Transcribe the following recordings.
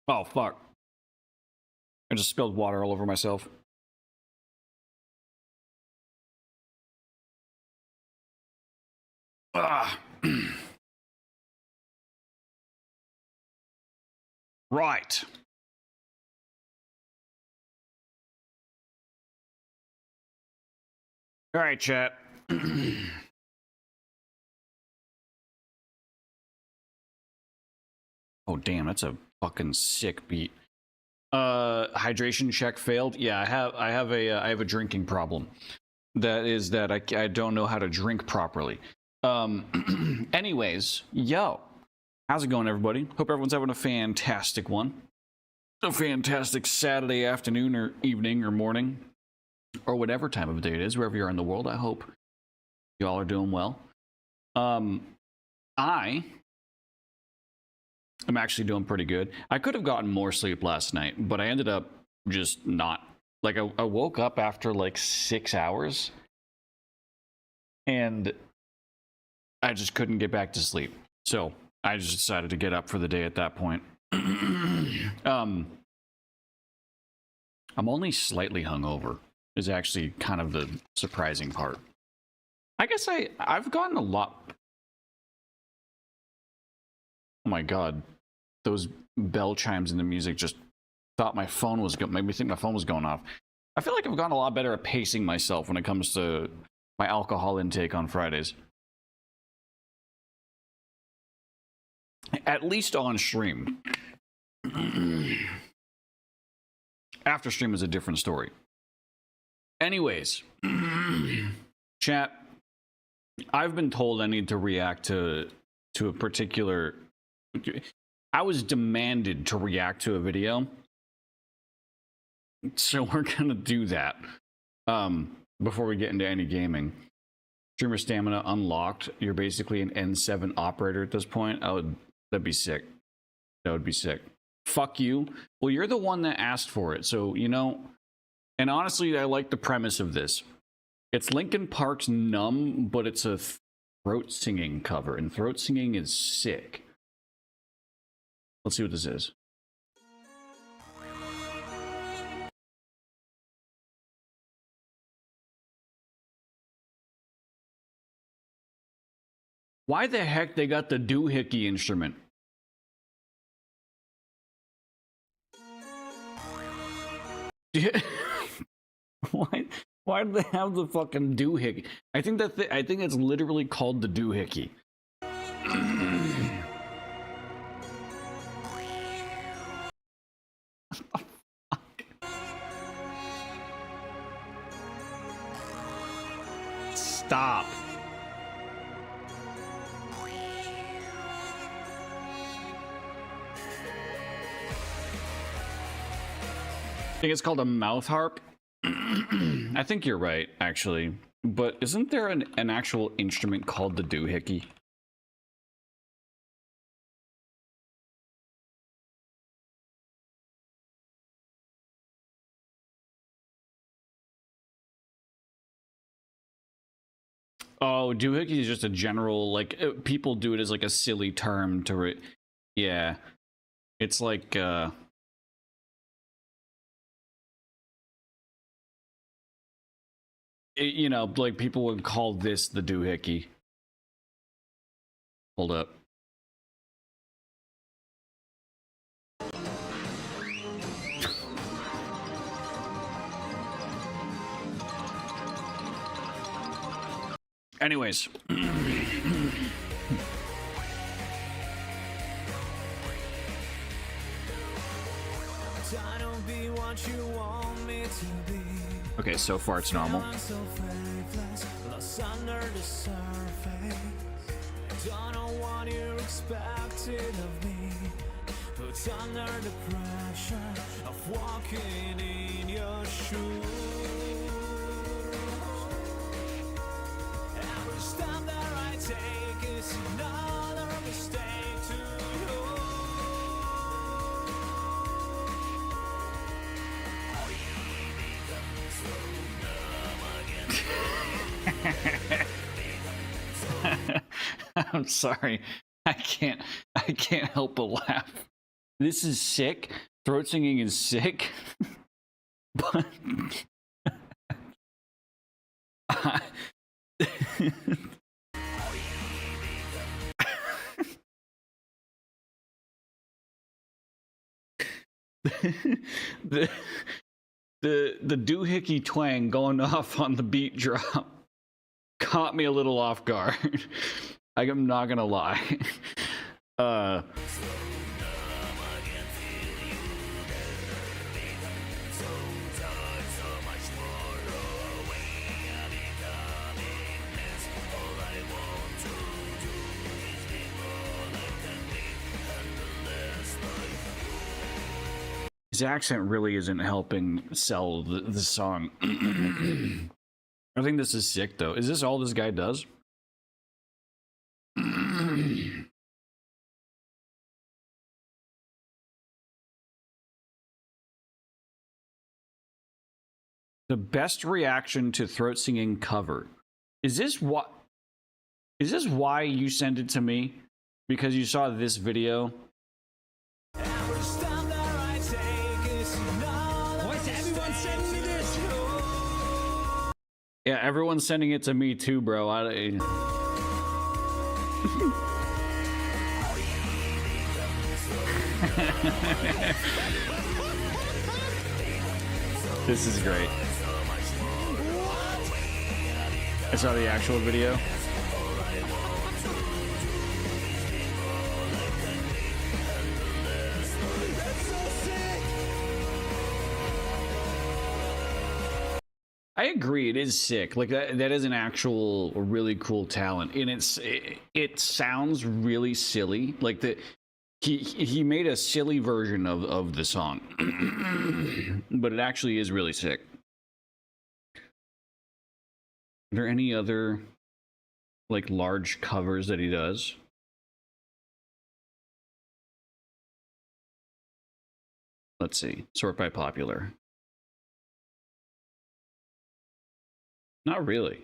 Oh, fuck. I just spilled water all over myself. Right. All right, chat. Oh, damn, that's a fucking sick beat. Hydration check failed. Yeah, I have a drinking problem. That is that I don't know how to drink properly. Anyways, yo, how's it going, everybody? Hope everyone's having a fantastic one. A fantastic Saturday afternoon or evening or morning or whatever time of day it is, wherever you are in the world. I hope you all are doing well. I am actually doing pretty good. I could have gotten more sleep last night, but I ended up just not. Like, I woke up after like 6 hours and I just couldn't get back to sleep. So I just decided to get up for the day at that point. I'm only slightly hungover is actually kind of the surprising part. I guess I've gotten a lot. Oh my god, those bell chimes in the music just thought my phone was made me think my phone was going off. I feel like I've gotten a lot better at pacing myself when it comes to my alcohol intake on Fridays. At least on stream. After stream is a different story. Anyways, chat, I've been told I need to react to a particular. I was demanded to react to a video, so we're gonna do that. Before we get into any gaming, streamer stamina unlocked. You're basically an N7 operator at this point. That'd be sick. That would be sick. Fuck you. Well, you're the one that asked for it, so you know. And honestly, I like the premise of this. It's Linkin Park's Numb, but it's a throat singing cover, and throat singing is sick. Let's see what this is. Why the heck they got the doohickey instrument? Why do they have the fucking doohickey? I think it's literally called the doohickey. Stop. I think it's called a mouth harp. I think you're right, actually. But isn't there an actual instrument called the doohickey? Oh, doohickey is just a general, like, people do it as like a silly term to yeah. It's like, you know, like people would call this the doohickey. Hold up. Anyways. Okay, so far it's normal. Don't know what you expected of me, but under the pressure of walking in your shoes, every step that I take is another mistake to you. I'm sorry. I can't help but laugh. This is sick. Throat singing is sick. But the doohickey twang going off on the beat drop caught me a little off guard. I'm not gonna lie. His accent really isn't helping sell the song. I think this is sick, though. Is this all this guy does? The best reaction to throat singing cover. Is this what? Is this why you sent it to me? Because you saw this video? Yeah, everyone's sending it to me too, bro. This is great. I saw the actual video. I agree, it is sick. Like that is an actual really cool talent, and it sounds really silly. Like he made a silly version of the song, but it actually is really sick. Are there any other like large covers that he does? Let's see. Sort by popular. Not really.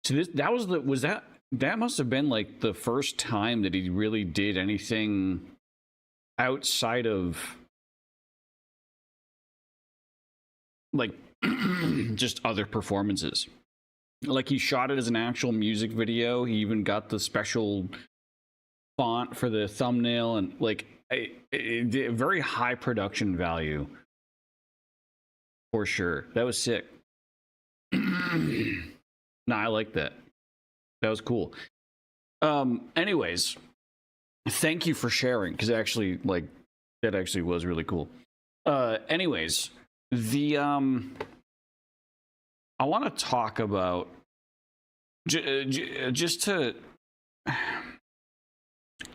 So that must have been like the first time that he really did anything outside of like just other performances. Like he shot it as an actual music video. He even got the special font for the thumbnail and like a very high production value for sure. That was sick. Nah, I like that. That was cool. Anyways, thank you for sharing, because actually, like, that actually was really cool. Anyways, I want to talk about just to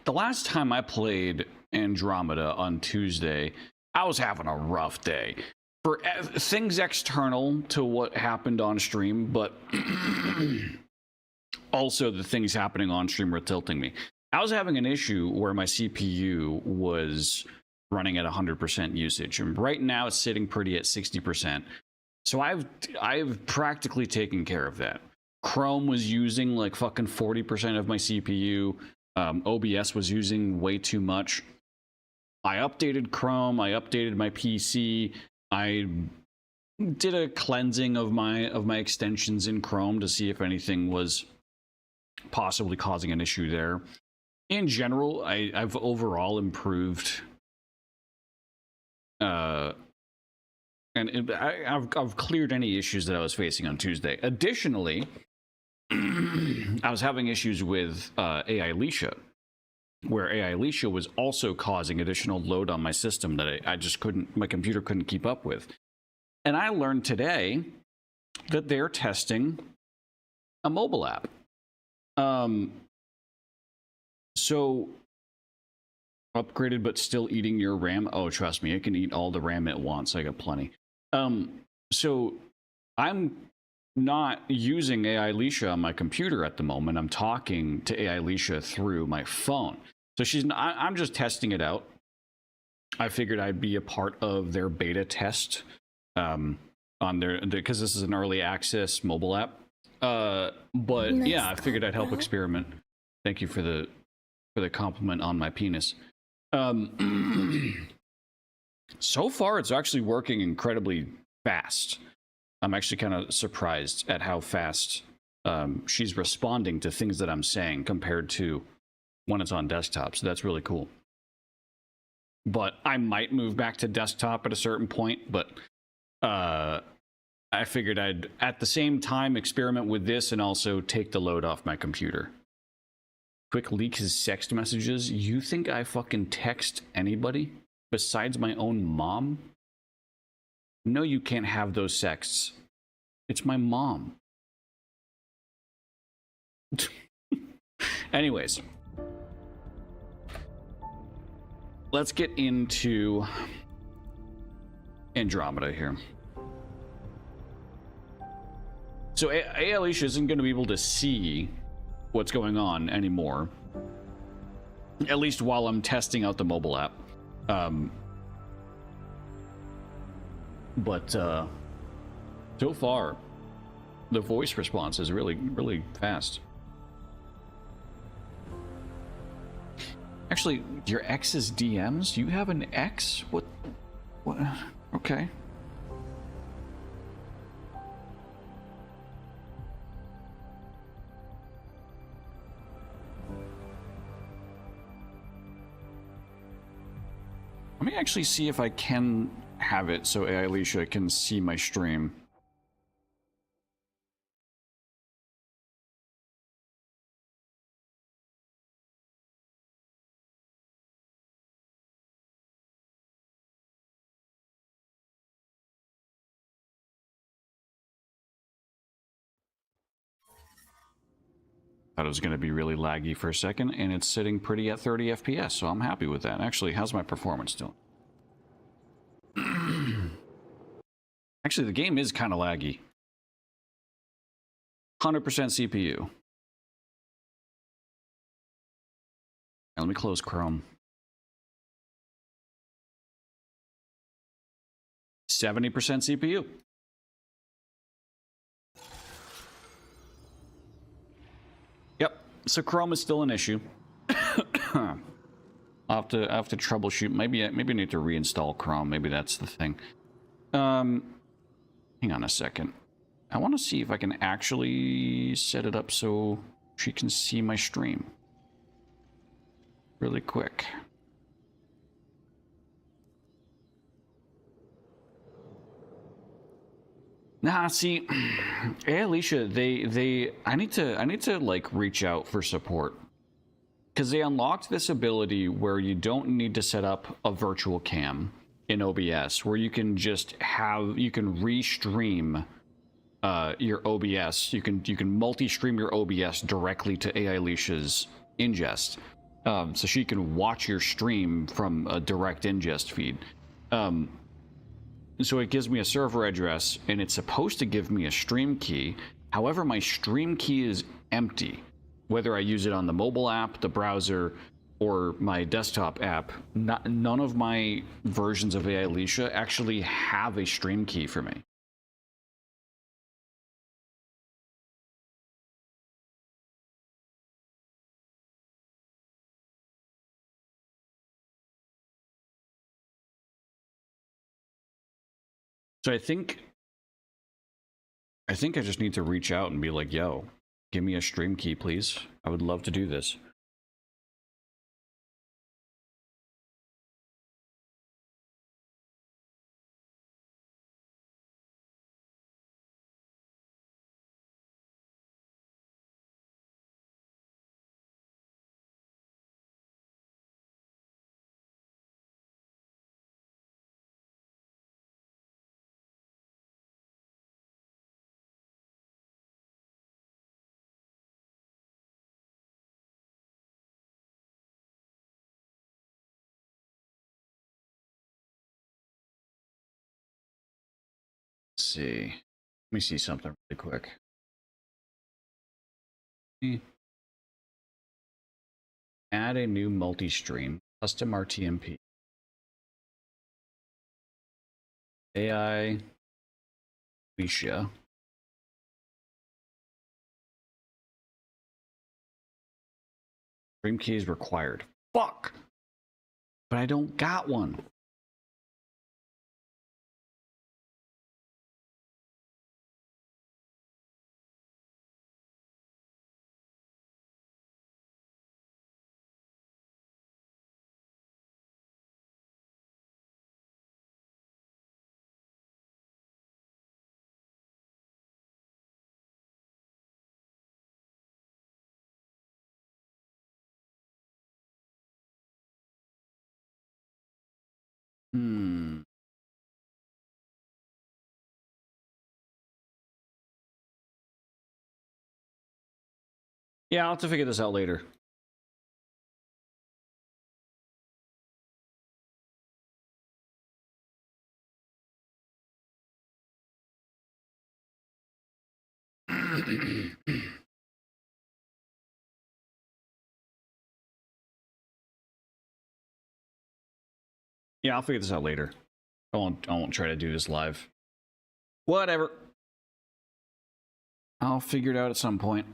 the last time I played Andromeda on Tuesday, I was having a rough day. For things external to what happened on stream, but also the things happening on stream were tilting me. I was having an issue where my CPU was running at 100% usage, and right now it's sitting pretty at 60%. So I've practically taken care of that. Chrome was using like fucking 40% of my CPU. OBS was using way too much. I updated Chrome. I updated my PC. I did a cleansing of my extensions in Chrome to see if anything was possibly causing an issue there. In general, I've overall improved, and I've cleared any issues that I was facing on Tuesday. Additionally, I was having issues with AI Alicia, where AI Alicia was also causing additional load on my system that I just couldn't, my computer couldn't keep up with. And I learned today that they're testing a mobile app. So upgraded but still eating your RAM. Oh, trust me, it can eat all the RAM it wants. I got plenty. So I'm not using AI Alicia on my computer at the moment. I'm talking to AI Alicia through my phone. So I'm just testing it out. I figured I'd be a part of their beta test on because this is an early access mobile app. But yeah, I figured I'd help experiment Thank you for the compliment on my penis. Um, so far, it's actually working incredibly fast. I'm actually kind of surprised at how fast she's responding to things that I'm saying compared to when it's on desktop. So that's really cool. But I might move back to desktop at a certain point. But I figured I'd at the same time experiment with this and also take the load off my computer. Quick leak his text messages. You think I fucking text anybody besides my own mom? No, you can't have those texts. It's my mom. Anyways, let's get into Andromeda here. So Alicia isn't going to be able to see what's going on anymore, at least while I'm testing out the mobile app. But so far, the voice response is really, really fast. Actually, your ex's DMs? You have an ex? What? Okay. Let me actually see if I can have it so Alicia can see my stream. Thought it was going to be really laggy for a second, and it's sitting pretty at 30 FPS, so I'm happy with that. Actually, how's my performance doing? Actually, the game is kind of laggy. 100% CPU. And let me close Chrome. 70% CPU. Yep, so Chrome is still an issue. I'll have to troubleshoot. Maybe I need to reinstall Chrome. Maybe that's the thing. Hang on a second. I want to see if I can actually set it up so she can see my stream. Really quick. Nah, see, hey, Alicia, I need to like reach out for support. Because they unlocked this ability where you don't need to set up a virtual cam in OBS, where you can just you can restream your OBS. You can multi-stream your OBS directly to AI Alicia's ingest, so she can watch your stream from a direct ingest feed. So it gives me a server address, and it's supposed to give me a stream key. However, my stream key is empty. Whether I use it on the mobile app, the browser, or my desktop app, none of my versions of AI Alicia actually have a stream key for me. So I think I just need to reach out and be like, yo, give me a stream key, please. I would love to do this. Let's see. Let me see something really quick. Add a new multi-stream, custom RTMP. AI Alicia. Dream key is required. Fuck! But I don't got one. Yeah, I'll have to figure this out later. Yeah, I'll figure this out later. I won't try to do this live. Whatever. I'll figure it out at some point.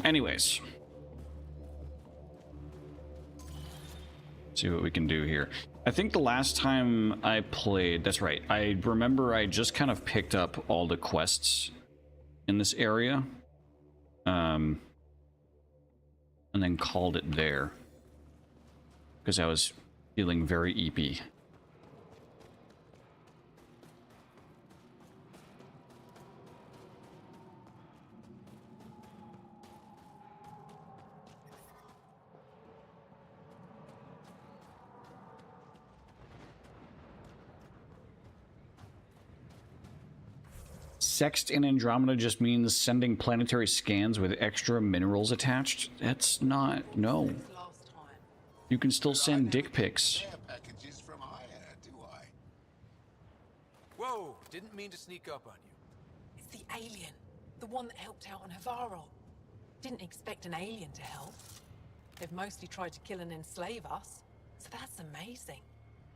Anyways. See what we can do here. I think the last time I played, that's right. I remember I just kind of picked up all the quests in this area. And then called it there. Because I was feeling very eepy. Sext in Andromeda just means sending planetary scans with extra minerals attached. That's not... no. You can still send dick pics. Whoa, didn't mean to sneak up on you. It's the alien. The one that helped out on Havarl. Didn't expect an alien to help. They've mostly tried to kill and enslave us. So that's amazing.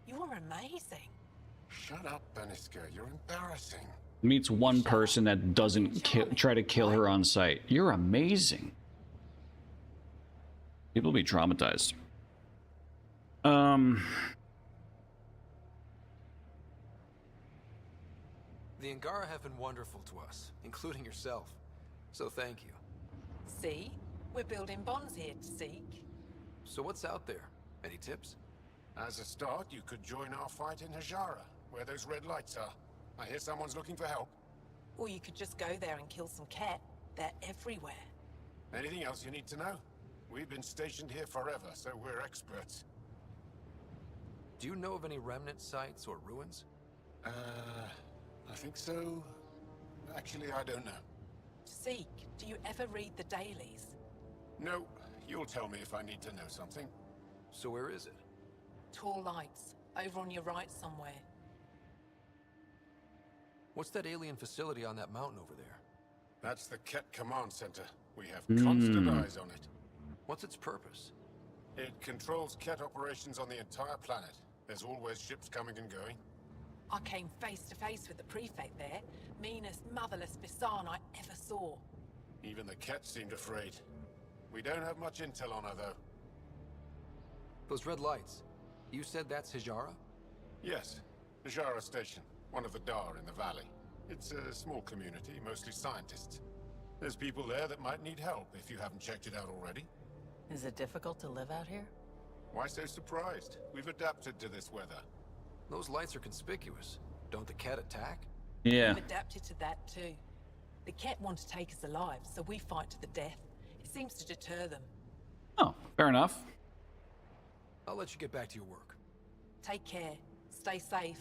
You're amazing. Shut up, Beniska. You're embarrassing. Meets one person that doesn't try to kill her on sight. You're amazing. People be traumatized. The Angara have been wonderful to us, including yourself. So thank you. See? We're building bonds here to seek. So what's out there? Any tips? As a start, you could join our fight in Hajara, where those red lights are. I hear someone's looking for help. Or you could just go there and kill some Ket. They're everywhere. Anything else you need to know? We've been stationed here forever, so we're experts. Do you know of any remnant sites or ruins? I think so. Actually, I don't know. Seek, do you ever read the dailies? No, you'll tell me if I need to know something. So where is it? Tall lights, over on your right somewhere. What's that alien facility on that mountain over there? That's the Ket Command Center. We have constant eyes on it. What's its purpose? It controls Ket operations on the entire planet. There's always ships coming and going. I came face to face with the prefect there. Meanest, motherless Bisan I ever saw. Even the Ket seemed afraid. We don't have much intel on her, though. Those red lights. You said that's Hijara? Yes. Hajara Station, one of the Dar in the valley. It's a small community, mostly scientists. There's people there that might need help if you haven't checked it out already. Is it difficult to live out here? Why so surprised? We've adapted to this weather. Those lights are conspicuous. Don't the Ket attack? Yeah. We've adapted to that too. The Ket want to take us alive, so we fight to the death. It seems to deter them. Oh, fair enough. I'll let you get back to your work. Take care. Stay safe.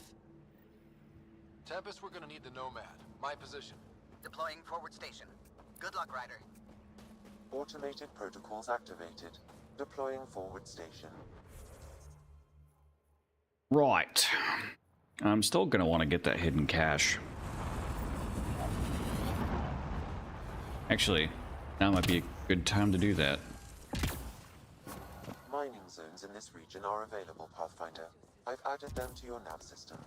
Tempest, we're gonna need the Nomad. My position. Deploying forward station. Good luck, Ryder. Automated protocols activated. Deploying forward station. Right. I'm still going to want to get that hidden cache. Actually, now might be a good time to do that. Mining zones in this region are available, Pathfinder. I've added them to your nav system.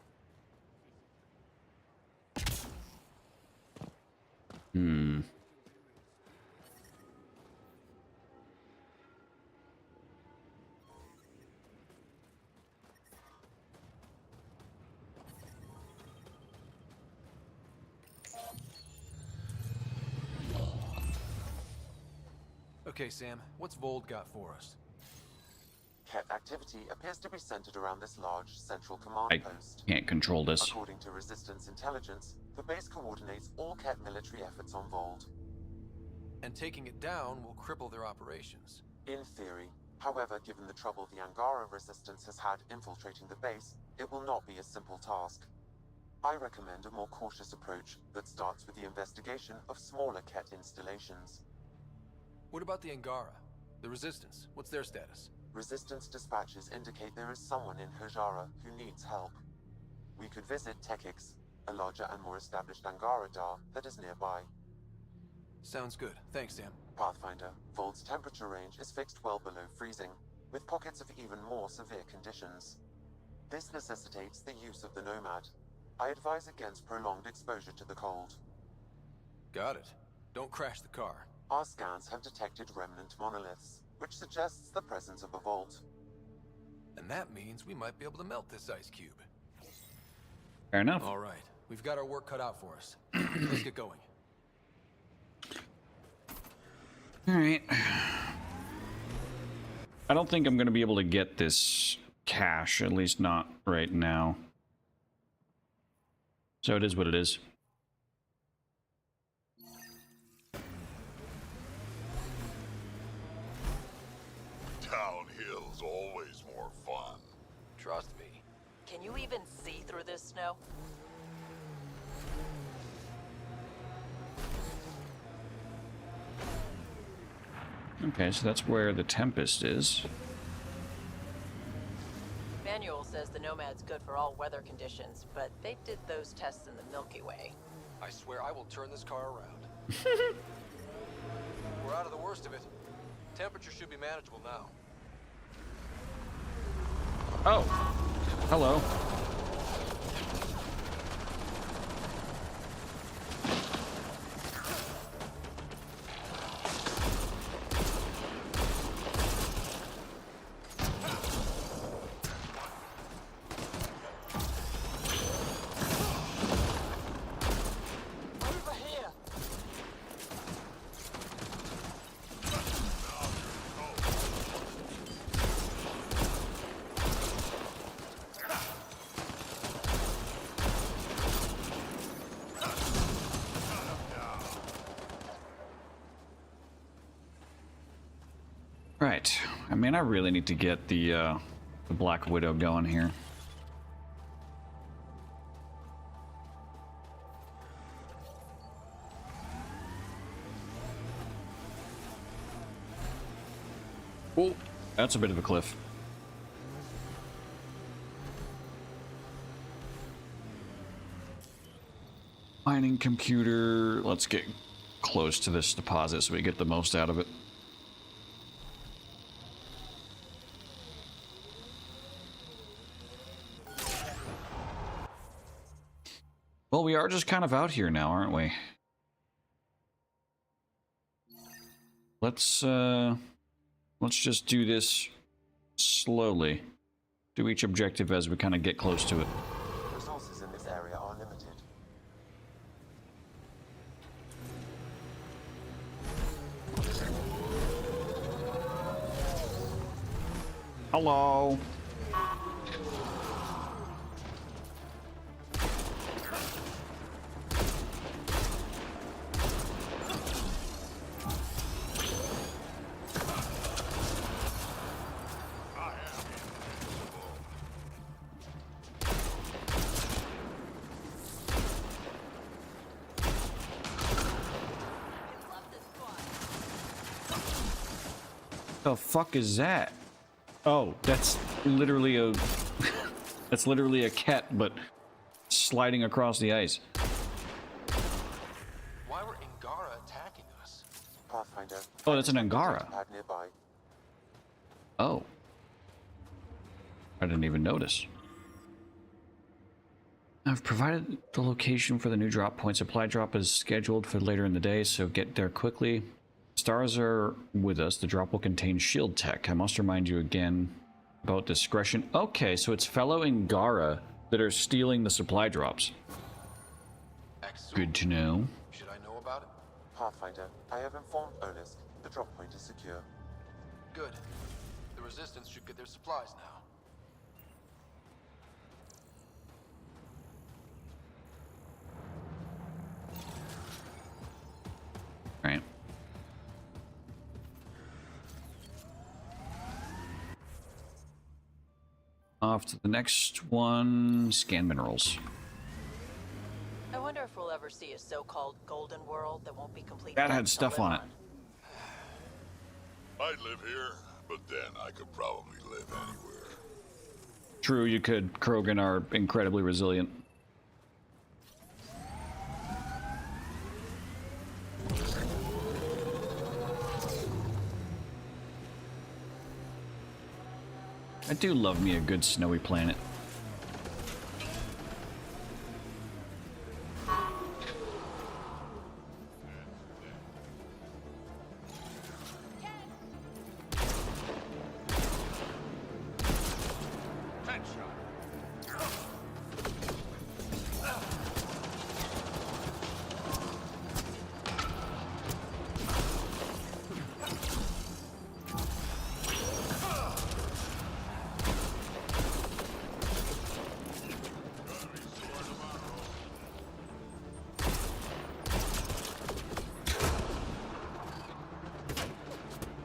Okay, Sam, what's Vold got for us? Ket activity appears to be centered around this large central command I post. can't control this. According to Resistance intelligence, the base coordinates all Ket military efforts on Vold. And taking it down will cripple their operations. In theory. However, given the trouble the Angara Resistance has had infiltrating the base, it will not be a simple task. I recommend a more cautious approach that starts with the investigation of smaller Ket installations. What about the Angara? The Resistance, what's their status? Resistance dispatches indicate there is someone in Hajara who needs help. We could visit Tekix, a larger and more established Angara Dar that is nearby. Sounds good. Thanks, Sam. Pathfinder, Vold's temperature range is fixed well below freezing, with pockets of even more severe conditions. This necessitates the use of the Nomad. I advise against prolonged exposure to the cold. Got it. Don't crash the car. Our scans have detected remnant monoliths, which suggests the presence of a vault. And that means we might be able to melt this ice cube. Fair enough. All right. We've got our work cut out for us. Let's get going. All right. I don't think I'm going to be able to get this cache, at least not right now. So it is what it is. Downhill's always more fun. Trust me. Can you even see through this snow? Okay, so that's where the Tempest is. Manual says the Nomad's good for all weather conditions, but they did those tests in the Milky Way. I swear I will turn this car around. We're out of the worst of it. Temperature should be manageable now. Oh, hello. Over here! Right. I mean, I really need to get the Black Widow going here. Oh, that's a bit of a cliff. Mining computer. Let's get close to this deposit so we get the most out of it. Well, we are just kind of out here now, aren't we? Let's just do this slowly. Do each objective as we kind of get close to it. Resources in this area are limited. Hello. The fuck is that? Oh, that's literally a that's literally a cat, but sliding across the ice. Why were Angara attacking us? Pathfinder. Oh, that's an Angara. Pad nearby. Oh, I didn't even notice. I've provided the location for the new drop point. Supply drop is scheduled for later in the day, so get there quickly. Stars are with us. The drop will contain shield tech. I must remind you again about discretion. Okay, so it's fellow Angara that are stealing the supply drops. Excellent. Good to know. Should I know about it? Pathfinder, I have informed Olisk. The drop point is secure. Good. The Resistance should get their supplies now. Right. Off to the next one. Scan minerals. I wonder if we'll ever see a so-called golden world that won't be complete. That had to stuff live on it. I'd live here, but then I could probably live anywhere. True, you could. Krogan are incredibly resilient. I do love me a good snowy planet.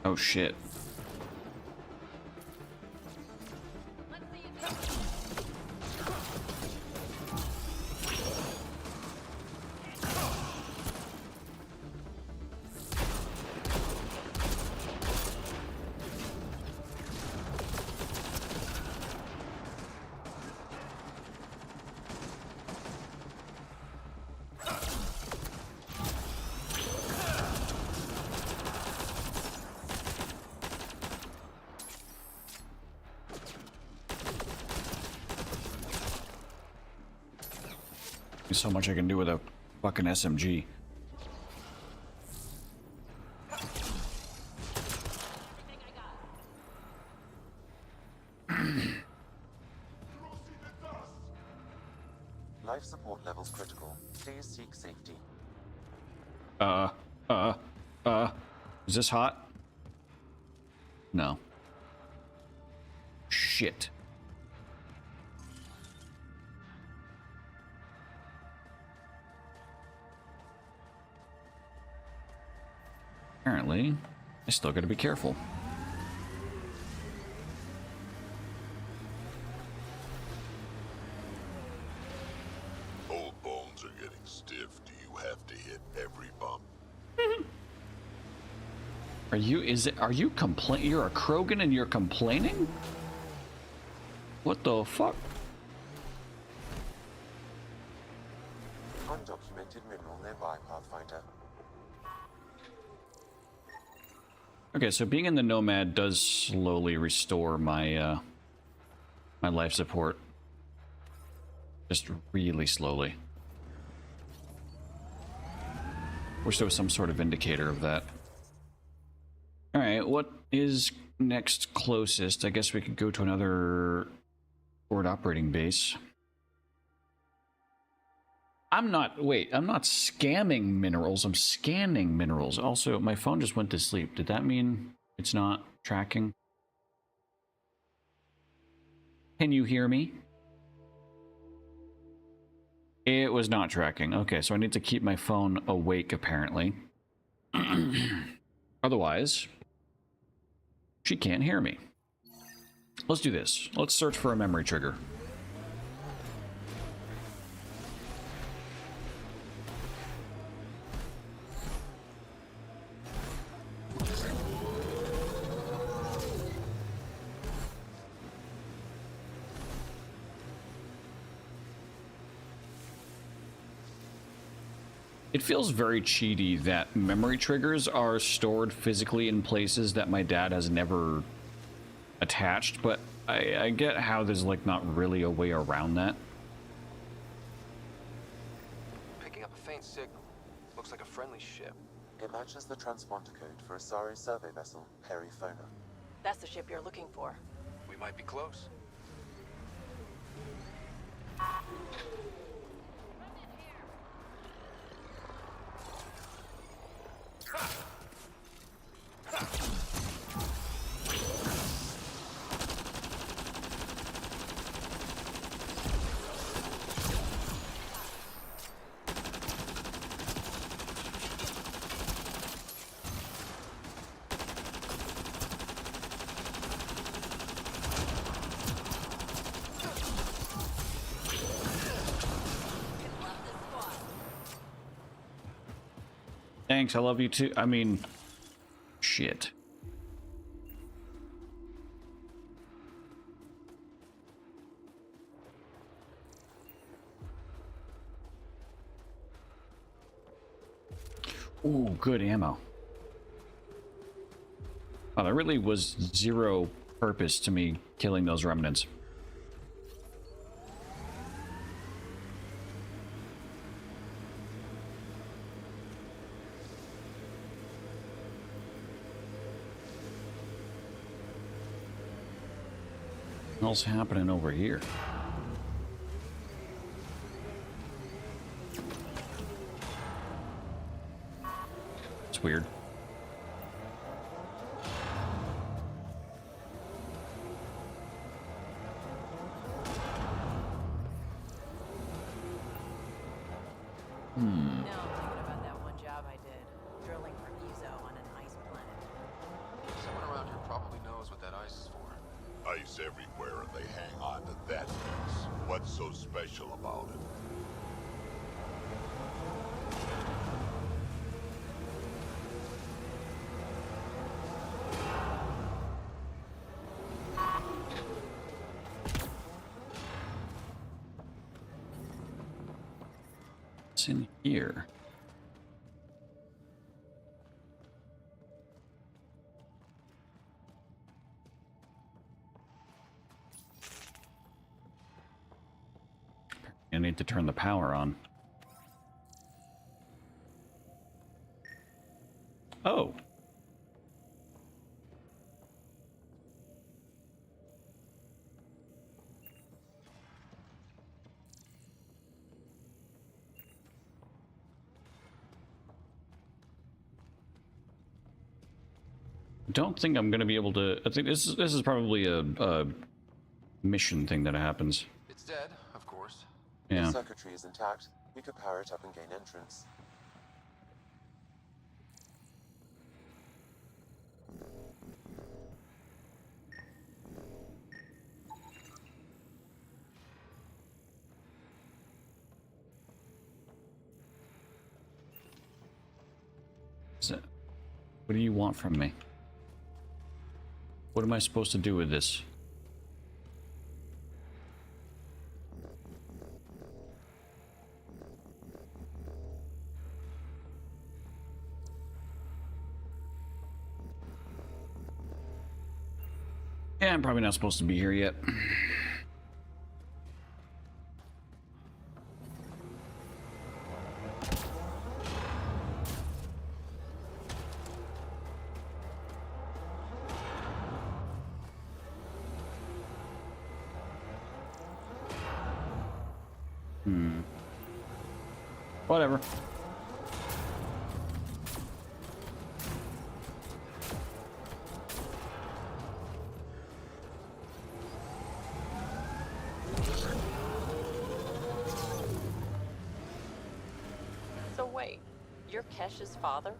Oh shit. There's so much I can do with a fucking SMG. Life support levels critical. Please seek safety. Is this hot? No. Shit. Apparently, I still gotta be careful. Old bones are getting stiff. Do you have to hit every bump? Are you you're a Krogan and you're complaining? What the fuck? Undocumented mineral nearby, Pathfinder. Okay, so being in the Nomad does slowly restore my my life support. Just really slowly. Wish there was some sort of indicator of that. Alright, what is next closest? I guess we could go to another forward operating base. I'm not scamming minerals, I'm scanning minerals. Also, my phone just went to sleep. Did that mean it's not tracking? Can you hear me? It was not tracking. Okay, so I need to keep my phone awake, apparently. Otherwise, she can't hear me. Let's do this. Let's search for a memory trigger. It feels very cheaty that memory triggers are stored physically in places that my dad has never attached, but I get how there's like not really a way around that. Picking up a faint signal. Looks like a friendly ship. It matches the transponder code for a Sari survey vessel, Perifona. That's the ship you're looking for. We might be close. thanks. I love you too. I mean, shit. Ooh, good ammo. Wow, there really was zero purpose to me killing those remnants. What's happening over here? It's weird. Now I'm thinking about that one job I did, drilling for Ezo on an ice planet. Someone around here probably knows what that ice is for. Ice everywhere and they hang on to that piece. What's so special about it? What's in here? I need to turn the power on. Oh. Don't think I'm going to be able to. I think this is probably a mission thing that happens. It's dead, of course. Yeah. If circuitry is intact, we could power it up and gain entrance. What do you want from me? What am I supposed to do with this? Yeah, I'm probably not supposed to be here yet. Whatever. So wait, you're Kesh's father?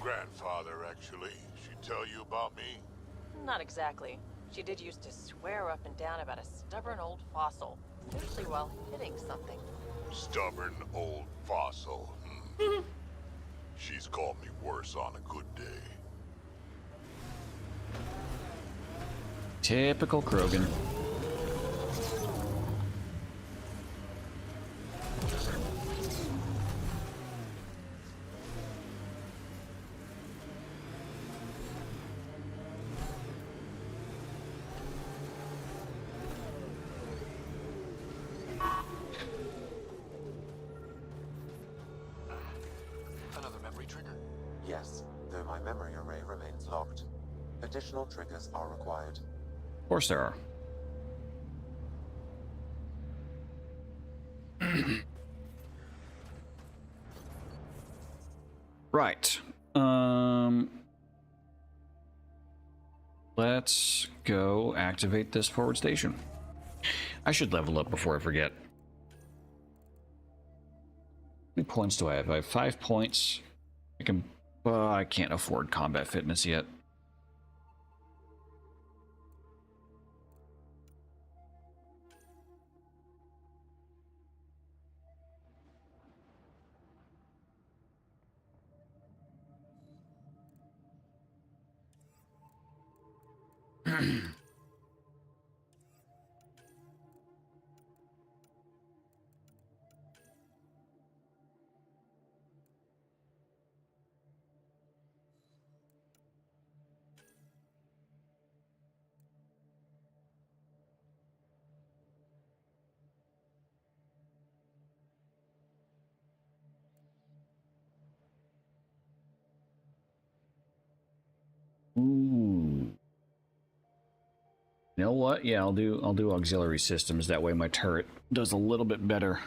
Grandfather, actually. She tell you about me? Not exactly. She did used to swear up and down about a stubborn old fossil, usually while hitting something. Stubborn old fossil. She's called me worse on a good day. Typical Krogan. Another memory trigger. Yes, though my memory array remains locked. Additional triggers are required. Of course there are. Right. Let's go activate this forward station. I should level up before I forget. How many points do I have? I have 5 points. I can't afford combat fitness yet. Ooh. You know what? Yeah, I'll do auxiliary systems. That way my turret does a little bit better.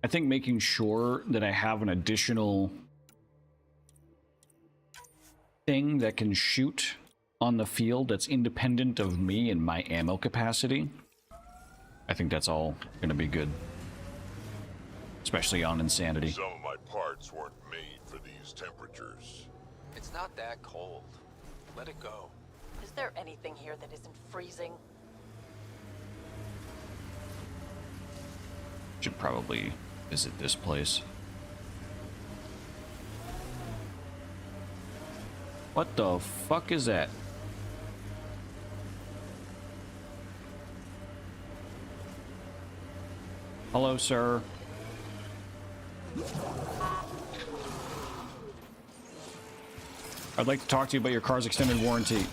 I think making sure that I have an additional thing that can shoot on the field that's independent of me and my ammo capacity. I think that's all going to be good. Especially on Insanity. Some of my parts weren't made for these temperatures. It's not that cold. Let it go. Is there anything here that isn't freezing? Should probably visit this place. What the fuck is that? Hello, sir. I'd like to talk to you about your car's extended warranty.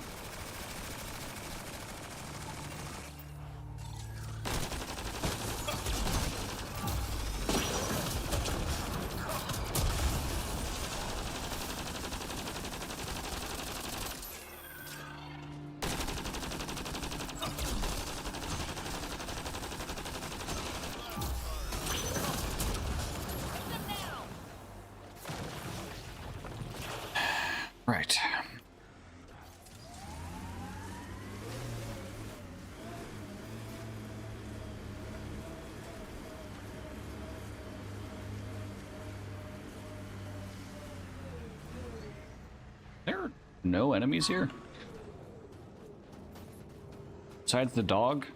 Right. There are no enemies here? Besides the dog?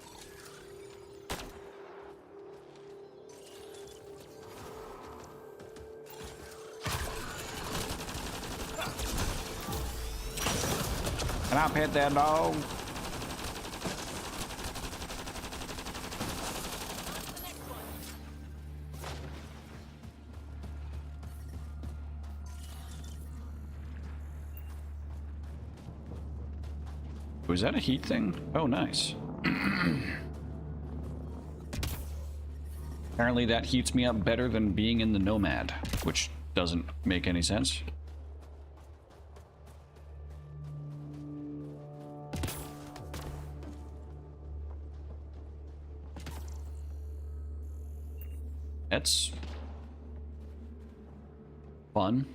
Can I pet that dog? Was that a heat thing? Oh, nice. Apparently that heats me up better than being in the Nomad, which doesn't make any sense. That's fun.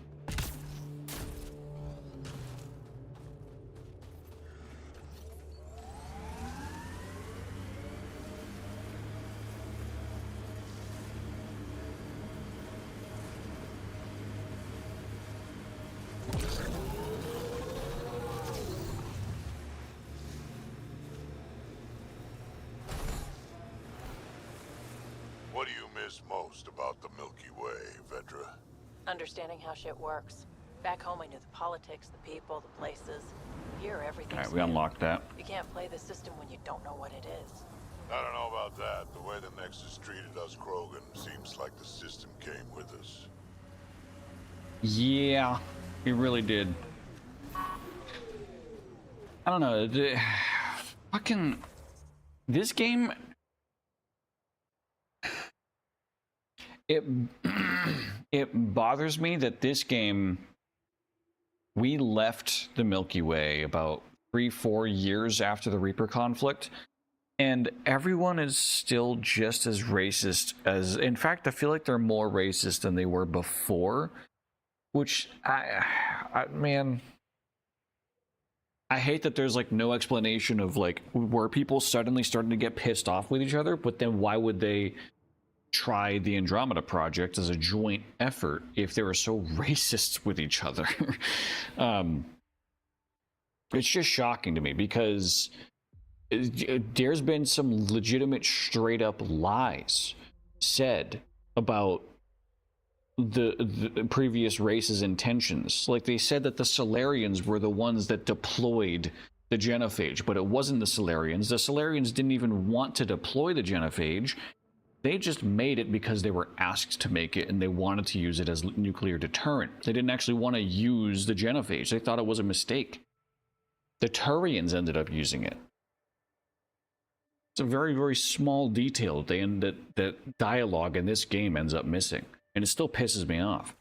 What do you miss most about the Milky Way, Vedra? Understanding how shit works. Back home I knew the politics, the people, the places. Here everything's Alright, we new. unlocked that. You can't play the system when you don't know what it is. I don't know about that. The way the Nexus treated us Krogan seems like the system came with us. Yeah, he really did. I don't know. Fucking this game. It it bothers me that this game, we left the Milky Way about 3-4 years after the Reaper conflict, and everyone is still just as racist as. In fact, I feel like they're more racist than they were before. Which man, I hate that there's like no explanation of like were people suddenly starting to get pissed off with each other, but then why would they try the Andromeda project as a joint effort if they were so racist with each other? It's just shocking to me because there's been some legitimate straight up lies said about the previous race's intentions. Like, they said that the Solarians were the ones that deployed the genophage, but it wasn't the Solarians. The Solarians didn't even want to deploy the genophage. They just made it because they were asked to make it, and they wanted to use it as nuclear deterrent. They didn't actually want to use the genophage. They thought it was a mistake. The Turians ended up using it. It's a very, very small detail that dialogue in this game ends up missing, and it still pisses me off.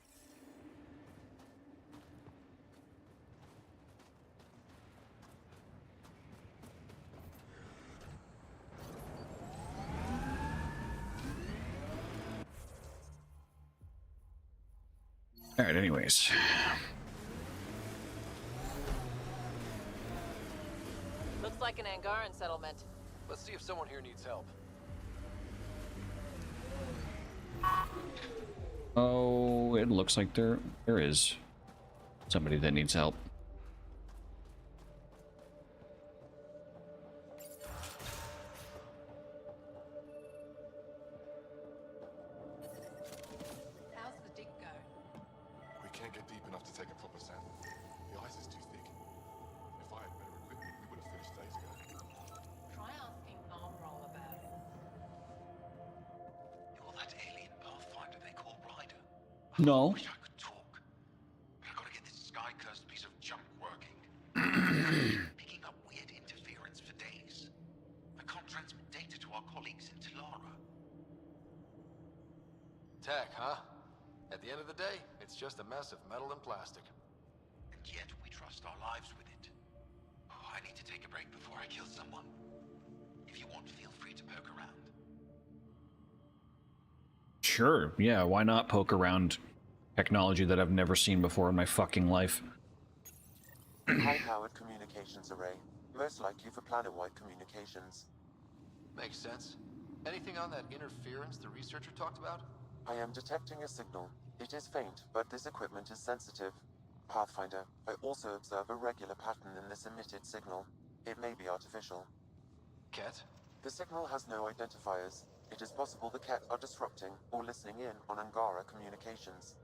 All right, anyways. Looks like an Angaran settlement. Let's see if someone here needs help. Oh, it looks like there is somebody that needs help. How's the dig going? We can't get deep enough to take a proper sample. The ice is too thick. If I had better equipment, we would have finished days ago. Try asking Armroll about it. You're that alien pathfinder they call Ryder. No. I wish I could talk. But I gotta get this sky-cursed piece of junk working. Picking up weird interference for days. I can't transmit data to our colleagues in Talara. Tech, huh? At the end of the day, it's just a mess of metal and plastic. And yet we trust our lives with it. Oh, I need to take a break before I kill someone. If you want, feel free to poke around. Sure, yeah, why not poke around technology that I've never seen before in my fucking life? High-powered communications array, most likely for planet-wide communications. Makes sense. Anything on that interference the researcher talked about? I am detecting a signal. It is faint, but this equipment is sensitive. Pathfinder, I also observe a regular pattern in this emitted signal. It may be artificial. Ket? The signal has no identifiers. It is possible the Ket are disrupting or listening in on Angara communications.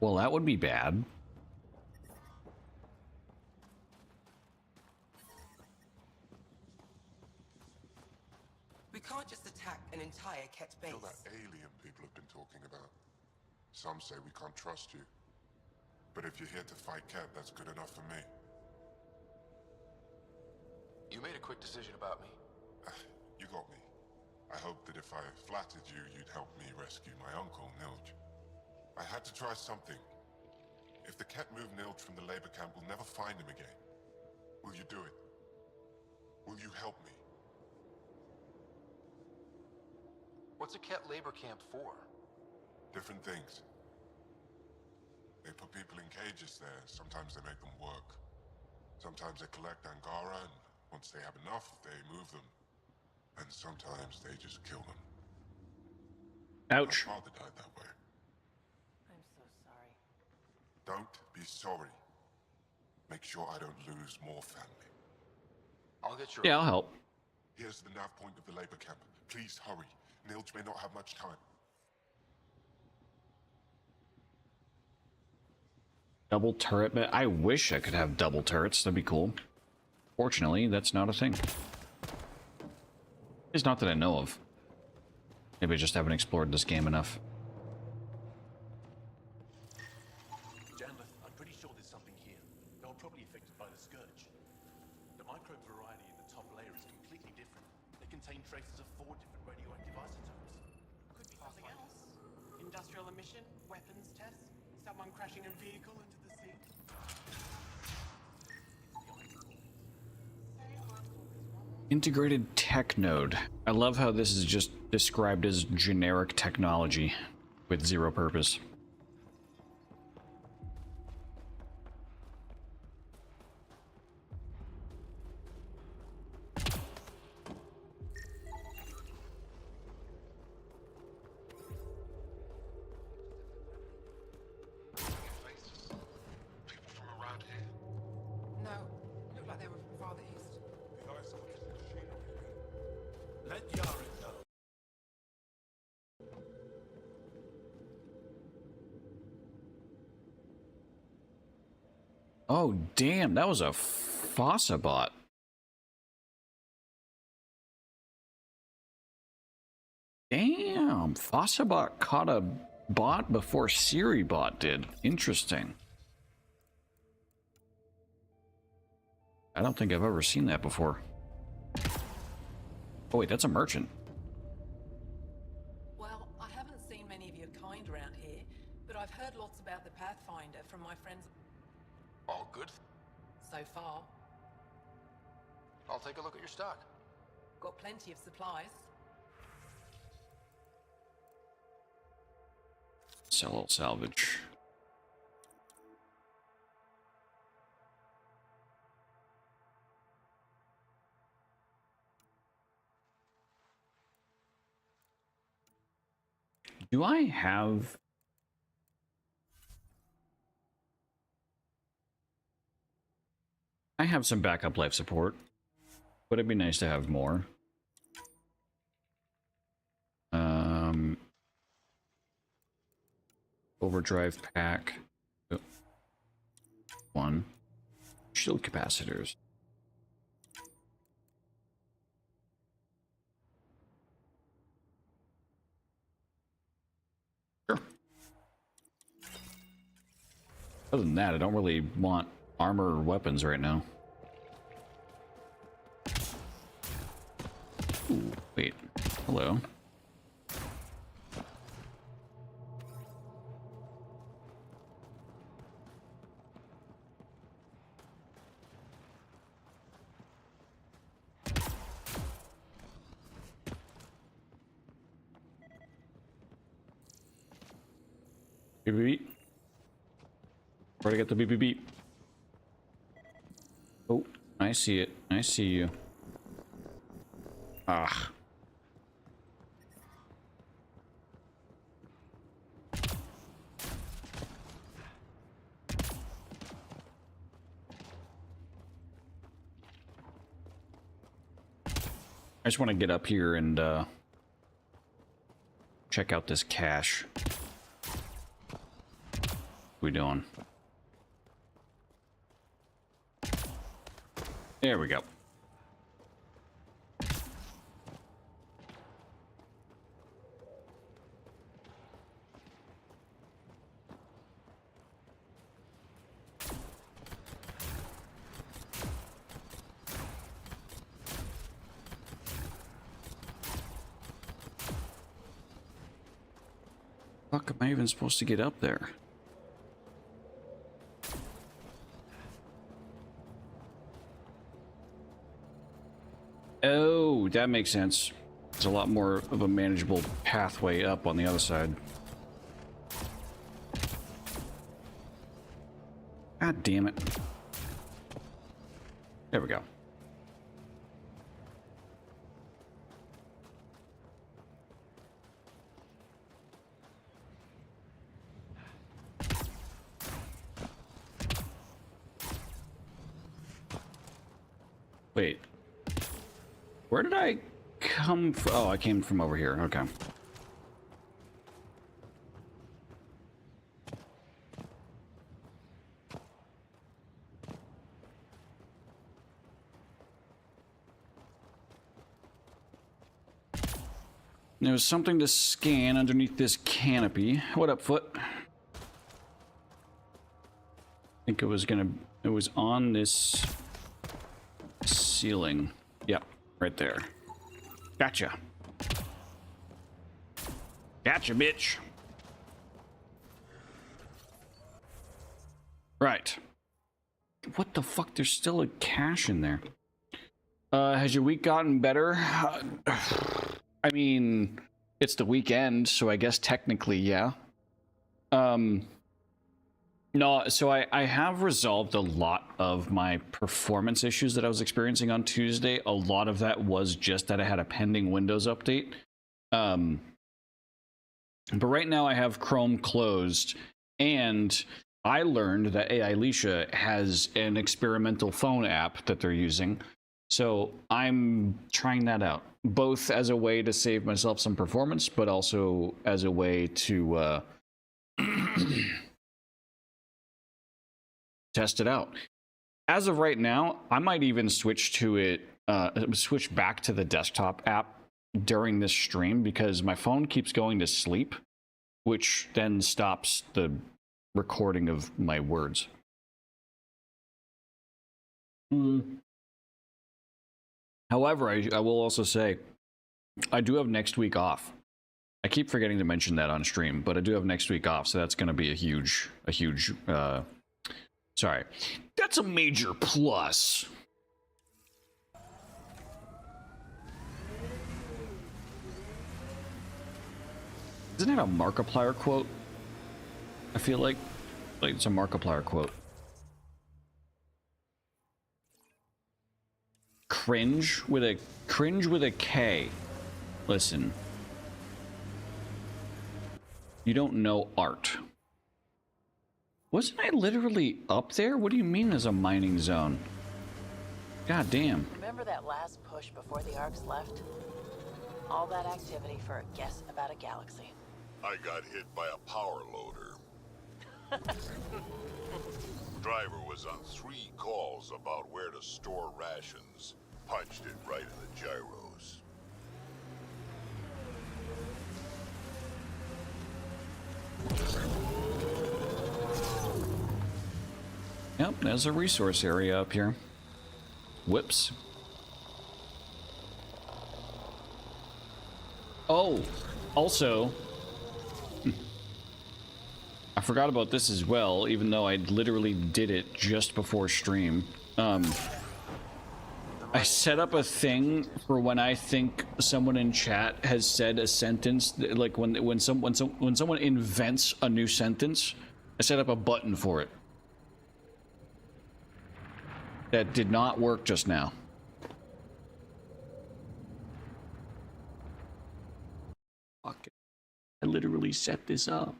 Well, that would be bad. We can't just attack an entire Ket base. You're that alien people have been talking about. Some say we can't trust you. But if you're here to fight Ket, that's good enough for me. You made a quick decision about me. You got me. I hoped that if I flattered you, you'd help me rescue my uncle, Nilj. I had to try something. If the Ket move Nilj from the labor camp, we'll never find him again. Will you do it? Will you help me? What's a Ket labor camp for? Different things. They put people in cages there. Sometimes they make them work. Sometimes they collect Angara, and once they have enough, they move them. And sometimes they just kill them. Ouch. My father died that way. I'm so sorry. Don't be sorry. Make sure I don't lose more family. I'll get your... Yeah, I'll help. Here's the nav point of the labor camp. Please hurry. Nilj may not have much time. Double turret, but I wish I could have double turrets. That'd be cool. Fortunately, that's not a thing. It's not that I know of. Maybe I just haven't explored this game enough. Janlith, I'm pretty sure there's something here. They were probably affected by the scourge. The microbe variety in the top layer is completely different. They contain traces of 4 different radioactive isotopes. Could be something else. Industrial emission, weapons test, someone crashing a vehicle into the sea. Integrated tech node. I love how this is just described as generic technology with zero purpose. Faces. People from around here. No, Oh, damn, that was a Fossa bot. Damn, Fossa bot caught a bot before Siri bot did. Interesting. I don't think I've ever seen that before. Oh wait, that's a merchant. Well, I haven't seen many of your kind around here, but I've heard lots about the Pathfinder from my friends All good? so far. I'll take a look at your stock. Got plenty of supplies. Sell all salvage. Do I have... I have some backup life support. Would it be nice to have more? Overdrive pack. Oh. 1. Shield capacitors. Sure. Other than that, I don't really want armor or weapons right now. Ooh, wait. Hello. Beep beep beep. Where'd I get the beep beep beep? Oh, I see it. I see you. Ah. I just want to get up here and check out this cache. What we doing? There we go. Fuck am I even supposed to get up there? Oh, that makes sense. There's a lot more of a manageable pathway up on the other side. God damn it. There we go. Wait. Where did I come from? Oh, I came from over here. Okay. There was something to scan underneath this canopy. What up, Foot? I think it was on this ceiling. Yep, right there. Gotcha. Gotcha, bitch. Right. What the fuck? There's still a cache in there. Has your week gotten better? I mean, it's the weekend, so I guess technically, yeah. No, so I have resolved a lot of my performance issues that I was experiencing on Tuesday. A lot of that was just that I had a pending Windows update. But right now I have Chrome closed, and I learned that AI Alicia has an experimental phone app that they're using. So I'm trying that out, both as a way to save myself some performance, but also as a way to test it out. As of right now, I might even switch back to the desktop app during this stream because my phone keeps going to sleep, which then stops the recording of my words. However, I will also say I do have next week off. I keep forgetting to mention that on stream, but I do have next week off, so that's going to be a huge sorry. That's a major plus. Isn't it a Markiplier quote? I feel like it's a Markiplier quote. Cringe with a K. Listen. You don't know art. Wasn't I literally up there? What do you mean as a mining zone? God damn. Remember that last push before the Arks left? All that activity for a guess about a galaxy. I got hit by a power loader. Driver was on 3 calls about where to store rations. Punched it right in the gyros. Yep, there's a resource area up here. Whoops. Oh, also, I forgot about this as well, even though I literally did it just before stream. I set up a thing for when I think someone in chat has said a sentence, like when someone invents a new sentence, I set up a button for it. That did not work just now. Fuck it. I literally set this up.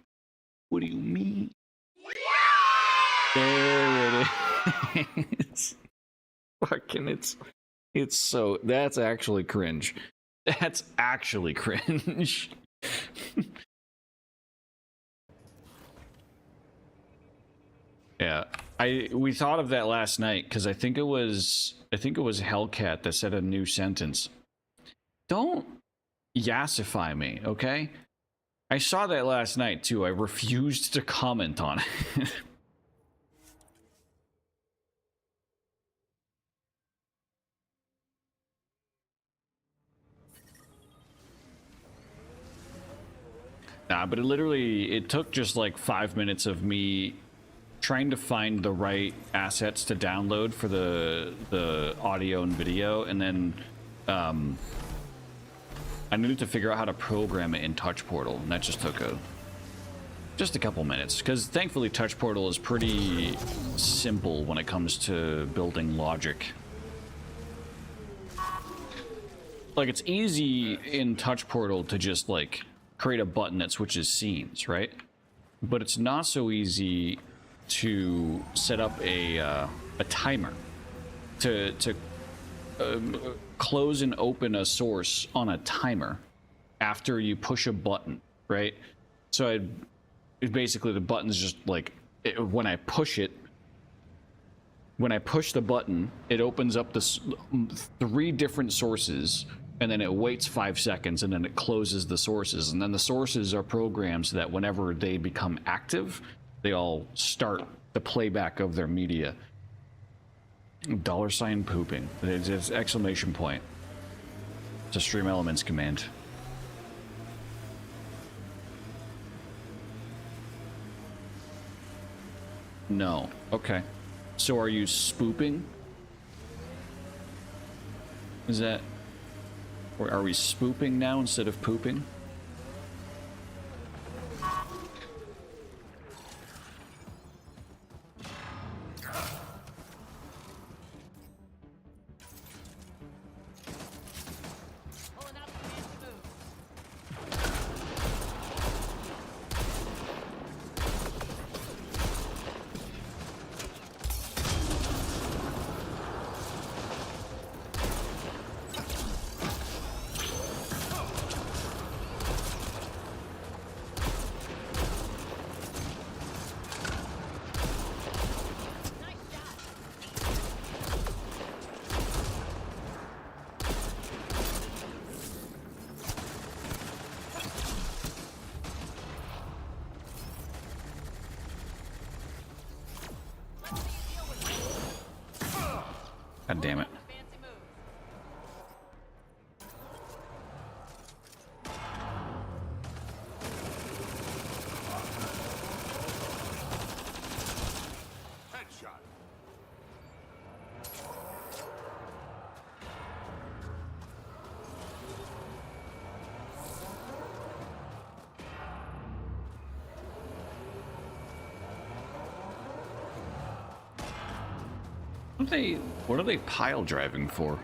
What do you mean? There it is. Fucking it's so, that's actually cringe. That's actually cringe. Yeah, we thought of that last night because I think it was Hellcat that said a new sentence. Don't yassify me, okay? I saw that last night too. I refused to comment on it. Nah, but it took just like 5 minutes of me trying to find the right assets to download for the audio and video, and then I needed to figure out how to program it in Touch Portal, and that just took just a couple minutes, because thankfully Touch Portal is pretty simple when it comes to building logic. Like, it's easy in Touch Portal to just like create a button that switches scenes, right? But it's not so easy to set up a timer to close and open a source on a timer after you push a button, right? So basically the button's just like when I push the button, it opens up this 3 different sources, and then it waits 5 seconds, and then it closes the sources, and then the sources are programmed so that whenever they become active, they all start the playback of their media. $ pooping. It's exclamation point. It's a Stream Elements command. No. Okay. So are you spooping? Is that... Or are we spooping now instead of pooping? God damn it. Headshot. What are they pile driving for?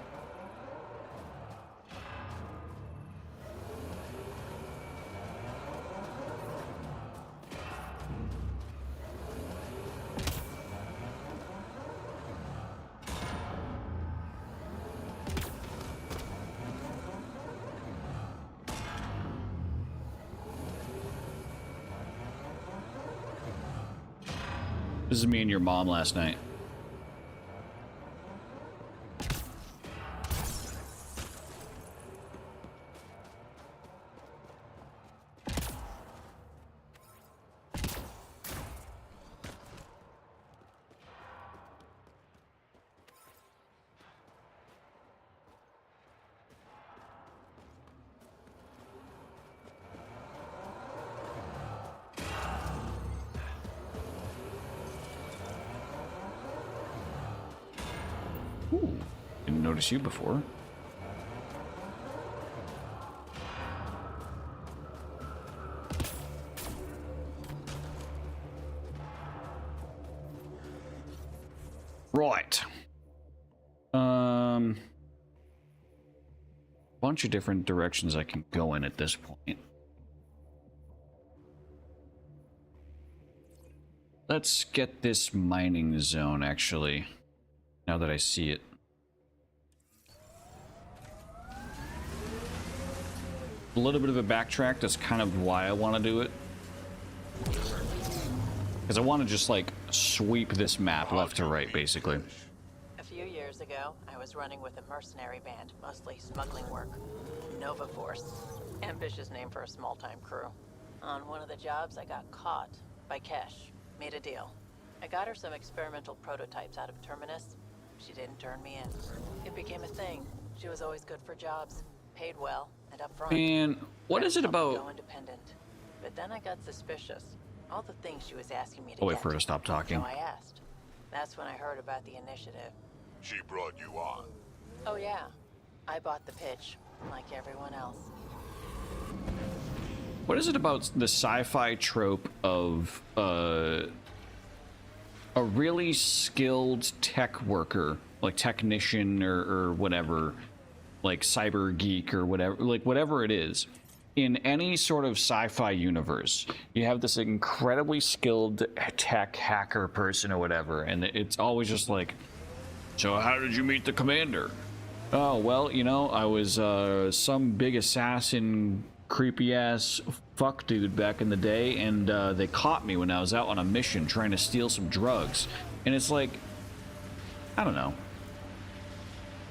This is me and your mom last night. Ooh, didn't notice you before. Right. Bunch of different directions I can go in at this point. Let's get this mining zone, actually, now that I see it. A little bit of a backtrack, that's kind of why I want to do it. Because I want to just, like, sweep this map left to right, basically. A few years ago, I was running with a mercenary band, mostly smuggling work. Nova Force. Ambitious name for a small-time crew. On one of the jobs, I got caught by Kesh. Made a deal. I got her some experimental prototypes out of Terminus. She didn't turn me in. It became a thing. She was always good for jobs. Paid well and upfront. And what is it about... Go independent. But then I got suspicious. All the things she was asking me to I'll wait get. for her to stop talking. So I asked. That's when I heard about the initiative. She brought you on. Oh yeah. I bought the pitch, like everyone else. What is it about the sci-fi trope of a really skilled tech worker, like technician or whatever, like cyber geek or whatever, like whatever it is, in any sort of sci-fi universe, you have this incredibly skilled tech hacker person or whatever, and it's always just like, so how did you meet the commander? Oh, well, you know, I was some big assassin, creepy ass fuck dude back in the day, and they caught me when I was out on a mission trying to steal some drugs. And it's like, I don't know.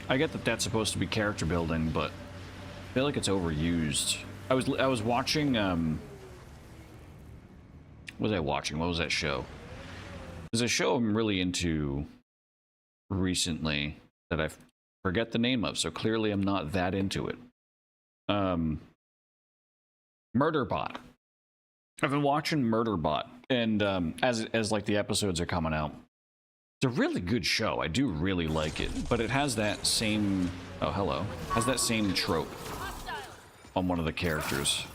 I get that that's supposed to be character building, but I feel like it's overused. I was watching what was I watching? What was that show? There's a show I'm really into recently that I forget the name of, so clearly I'm not that into it. Murderbot. I've been watching Murderbot, and as like the episodes are coming out, it's a really good show. I do really like it, but it has that same has that same trope on one of the characters.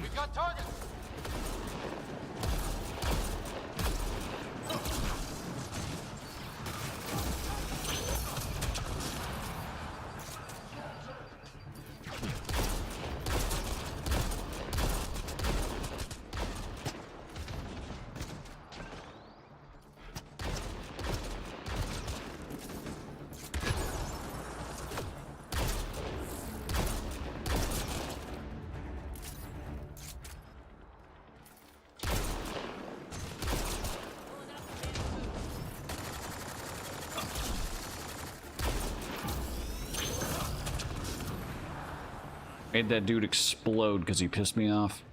We've got targets! Made that dude explode because he pissed me off.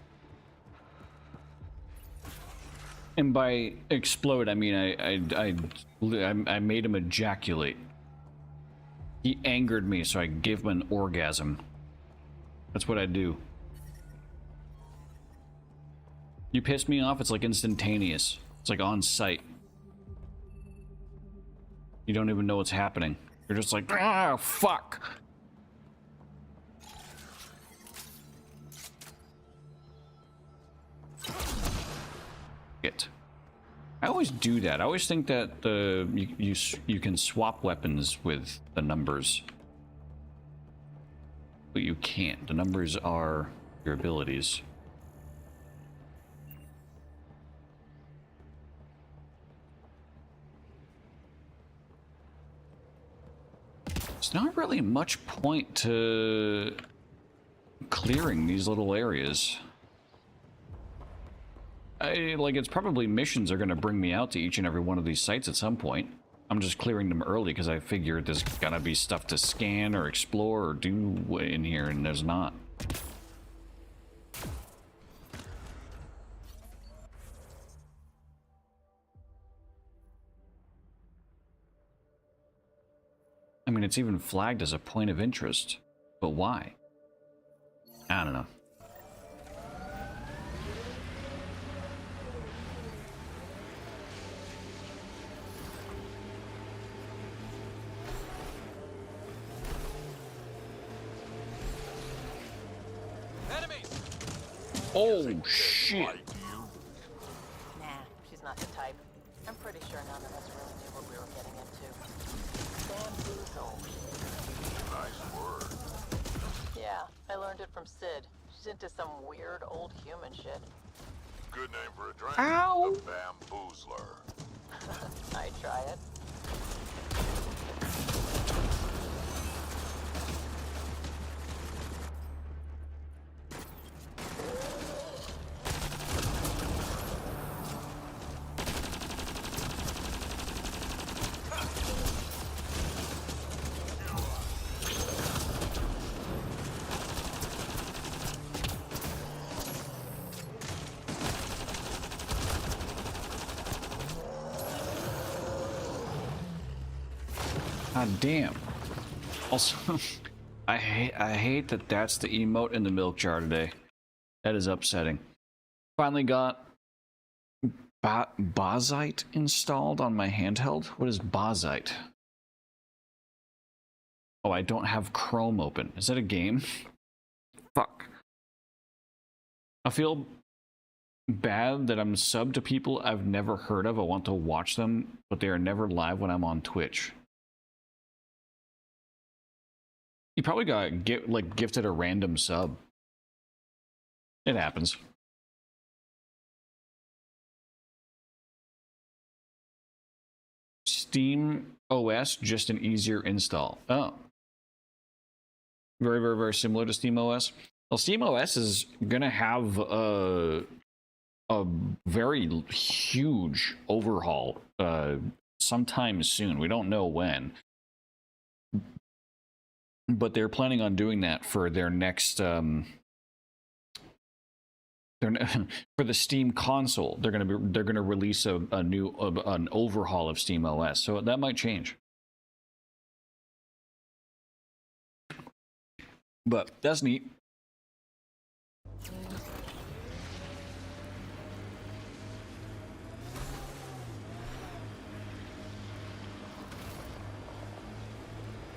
And by explode, I mean I made him ejaculate. He angered me, so I gave him an orgasm. That's what I do. You piss me off, it's like instantaneous. It's like on sight. You don't even know what's happening. You're just like, ah, fuck. It. I always do that. I always think that you can swap weapons with the numbers, but you can't. The numbers are your abilities. There's not really much point to clearing these little areas. It's probably missions are going to bring me out to each and every one of these sites at some point. I'm just clearing them early because I figured there's got to be stuff to scan or explore or do in here, and there's not. I mean, it's even flagged as a point of interest, but why? I don't know. Oh, shit. Nah, she's not the type. I'm pretty sure none of us really knew what we were getting into. Bamboozle. Nice word. Yeah, I learned it from Sid. She's into some weird old human shit. Good name for a drink. Ow. The Bamboozler. I try it. God damn. Also, I hate that that's the emote in the milk jar today. That is upsetting. Finally got Bozite installed on my handheld. What is Bozite? Oh, I don't have Chrome open. Is that a game? Fuck. I feel bad that I'm subbed to people I've never heard of. I want to watch them, but they are never live when I'm on Twitch. You probably got gifted a random sub. It happens. Steam OS, just an easier install. Oh. Very, very, very similar to Steam OS. Well, Steam OS is going to have a very huge overhaul sometime soon. We don't know when. But they're planning on doing that for their next for the Steam console. They're gonna release a new an overhaul of Steam OS, so that might change. But that's neat.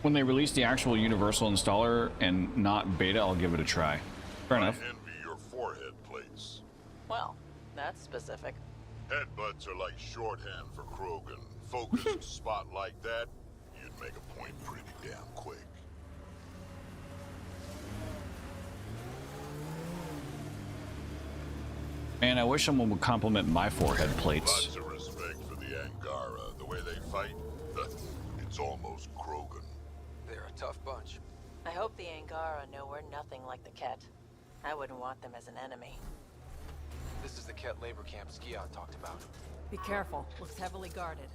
When they release the actual universal installer and not beta, I'll give it a try. Fair enough. I envy your forehead plates. Well, that's specific. Headbutts are like shorthand for Krogan. Focused spot like that, you'd make a point pretty damn quick. Man, I wish someone would compliment my forehead plates. Lots of respect for the Angara. The way they fight, it's almost Krogan. They're a tough bunch. I hope the Angara know we're nothing like the Ket. I wouldn't want them as an enemy. This is the Ket labor camp Skion talked about. Be careful. Looks heavily guarded.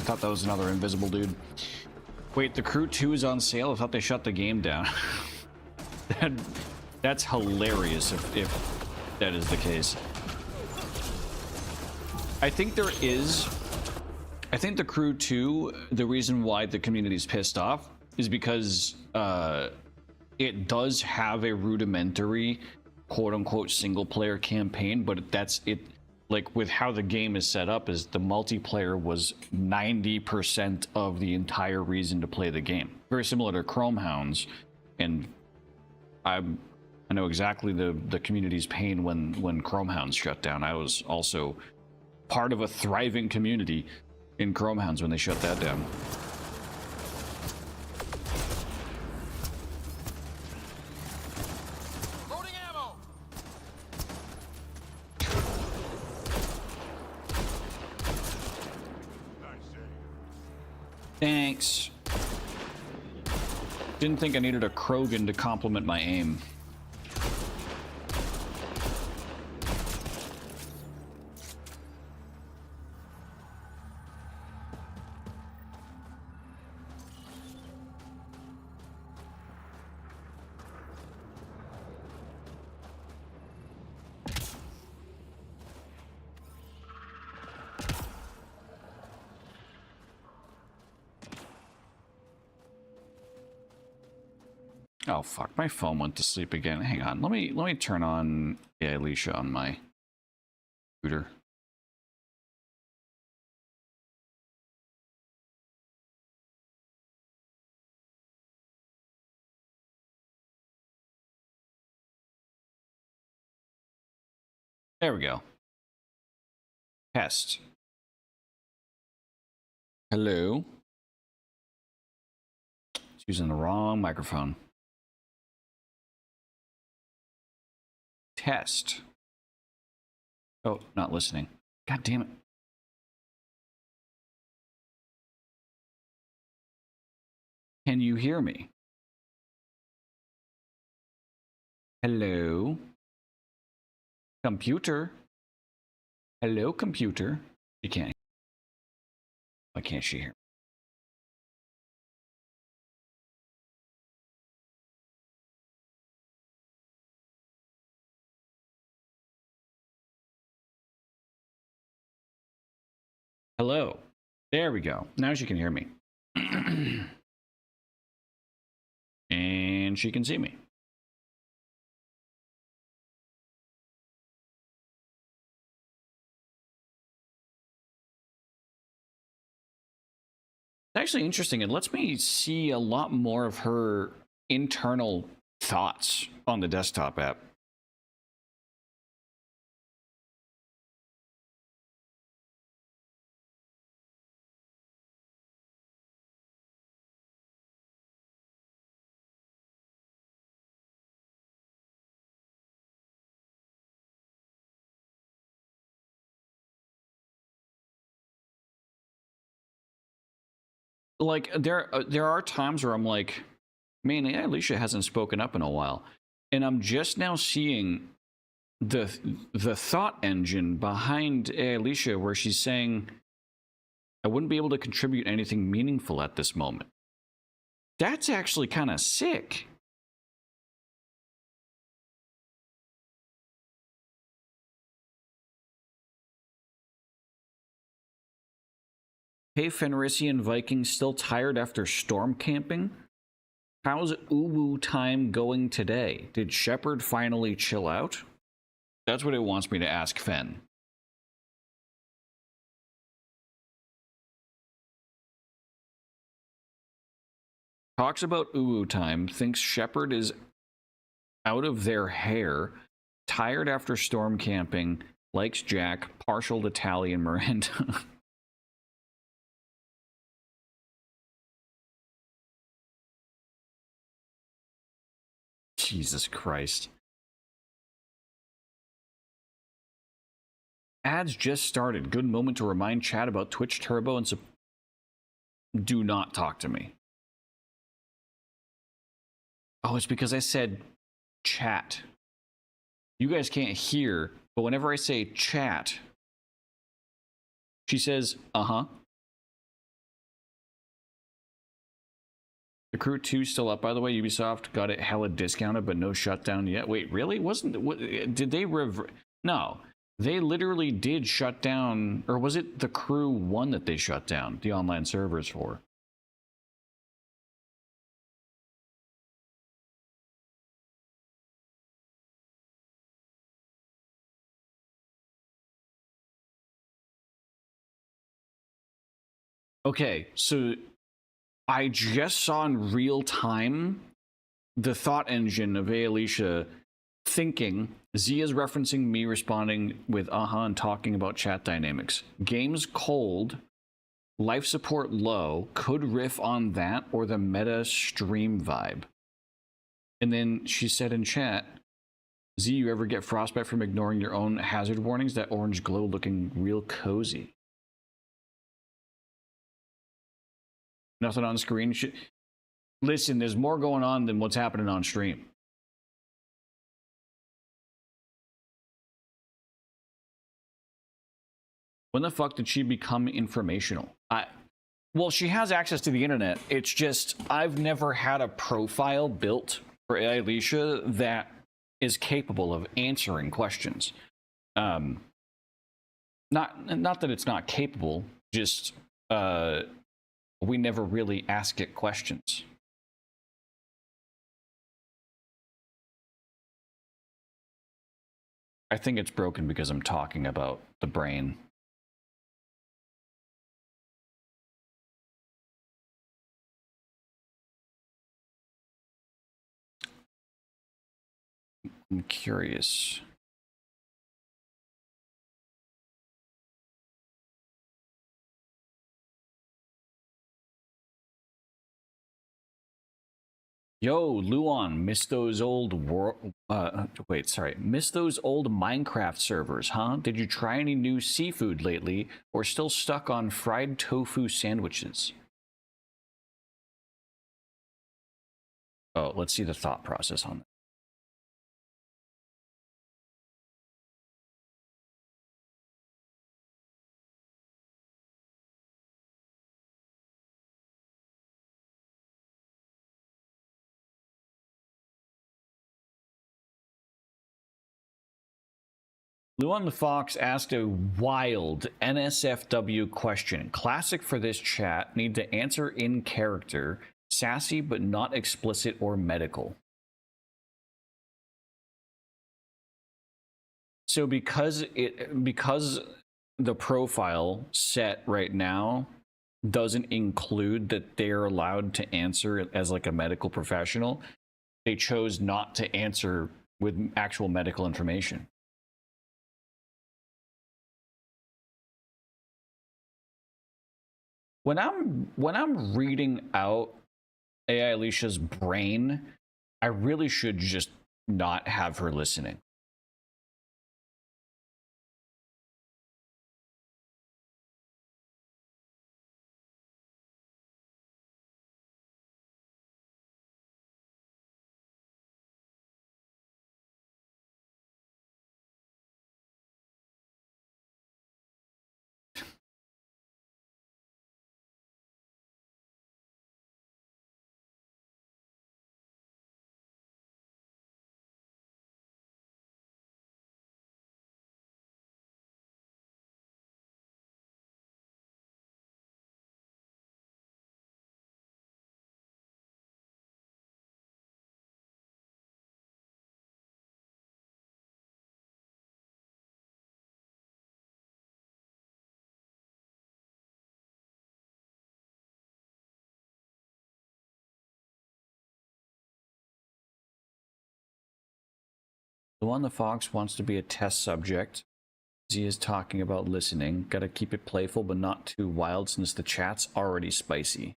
I thought that was another invisible dude. Wait, The Crew 2 is on sale? I thought they shut the game down. That's hilarious if that is the case. I think there is... I think The Crew 2, the reason why the community's pissed off is because it does have a rudimentary quote-unquote single-player campaign, but that's it. Like, with how the game is set up, is the multiplayer was 90% of the entire reason to play the game. Very similar to Chrome Hounds, and I know exactly the community's pain when Chrome Hounds shut down. I was also part of a thriving community in Chrome Hounds when they shut that down. Thanks. Didn't think I needed a Krogan to complement my aim. Oh fuck, my phone went to sleep again. Hang on, let me turn on Alicia on my computer. There we go. Test. Hello. It's using the wrong microphone. Test. Oh, not listening. God damn it. Can you hear me? Hello? Computer? Hello, computer? You can't. Why can't she hear me? Hello. There we go. Now she can hear me. And she can see me. It's actually interesting. It lets me see a lot more of her internal thoughts on the desktop app. Like there are times where I'm like, man, Alicia hasn't spoken up in a while, and I'm just now seeing the thought engine behind Alicia, where she's saying, I wouldn't be able to contribute anything meaningful at this moment. That's actually kind of sick. Hey, Fenrisian Vikings, still tired after storm camping? How's Uwu time going today? Did Shepard finally chill out? That's what it wants me to ask Fen. Talks about Uwu time, thinks Shepard is out of their hair, tired after storm camping, likes Jack, partial to Tally and Miranda. Jesus Christ. Ads just started. Good moment to remind chat about Twitch Turbo and do not talk to me. Oh, it's because I said chat. You guys can't hear, but whenever I say chat, she says, uh-huh. The Crew 2 still up, by the way. Ubisoft got it hella discounted, but no shutdown yet. Wait, really? Did they No. They literally did shut down, or was it The Crew 1 that they shut down the online servers for? Okay, so I just saw in real time the thought engine of Alicia thinking. Z is referencing me responding with and talking about chat dynamics. Games cold, life support low, could riff on that or the meta stream vibe. And then she said in chat, Z, you ever get frostbite from ignoring your own hazard warnings? That orange glow looking real cozy. Nothing on screen. Listen, there's more going on than what's happening on stream. When the fuck did she become informational? Well, she has access to the internet. It's just I've never had a profile built for Alicia that is capable of answering questions. Not that it's not capable, just we never really ask it questions. I think it's broken because I'm talking about the brain. I'm curious. Yo, Luan, miss those old miss those old Minecraft servers, huh? Did you try any new seafood lately, or still stuck on fried tofu sandwiches? Oh, let's see the thought process on that. Luan the Fox asked a wild NSFW question. Classic for this chat. Need to answer in character. Sassy but not explicit or medical. So because the profile set right now doesn't include that they're allowed to answer as like a medical professional, they chose not to answer with actual medical information. When I'm reading out AI Alicia's brain, I really should just not have her listening. The one the Fox wants to be a test subject. Z is talking about listening. Gotta keep it playful but not too wild since the chat's already spicy.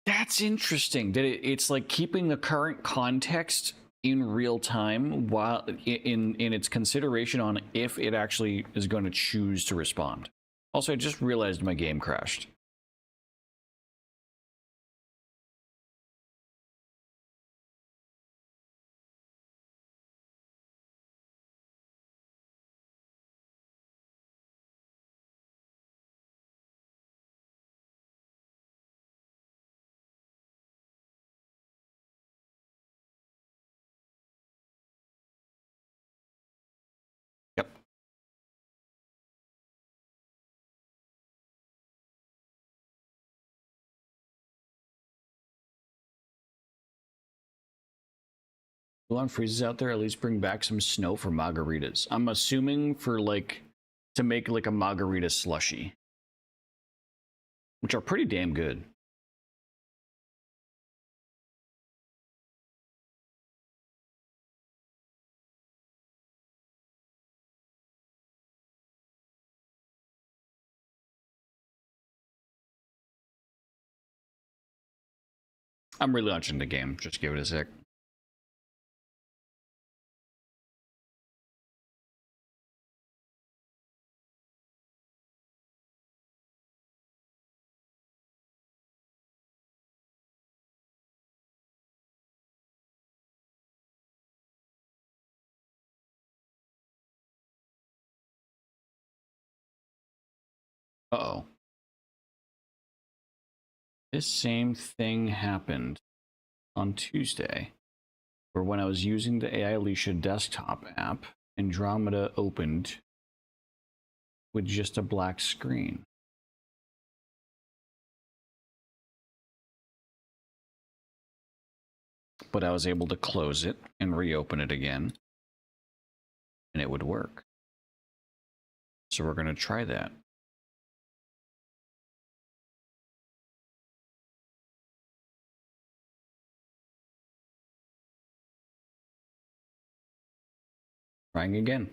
That's interesting. That it's like keeping the current context in real time while in its consideration on if it actually is going to choose to respond. Also, I just realized my game crashed. Mulan freezes out there, at least bring back some snow for margaritas. I'm assuming for like to make like a margarita slushy, which are pretty damn good. I'm really launching the game. Just give it a sec. Uh-oh. This same thing happened on Tuesday, where when I was using the AI Alicia desktop app, Andromeda opened with just a black screen. But I was able to close it and reopen it again, and it would work. So we're going to try that. Trying again.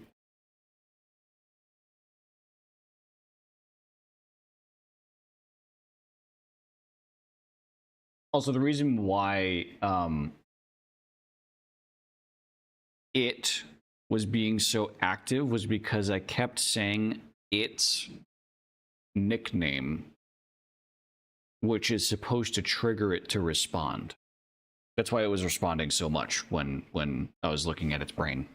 Also, the reason why it was being so active was because I kept saying its nickname, which is supposed to trigger it to respond. That's why it was responding so much when I was looking at its brain.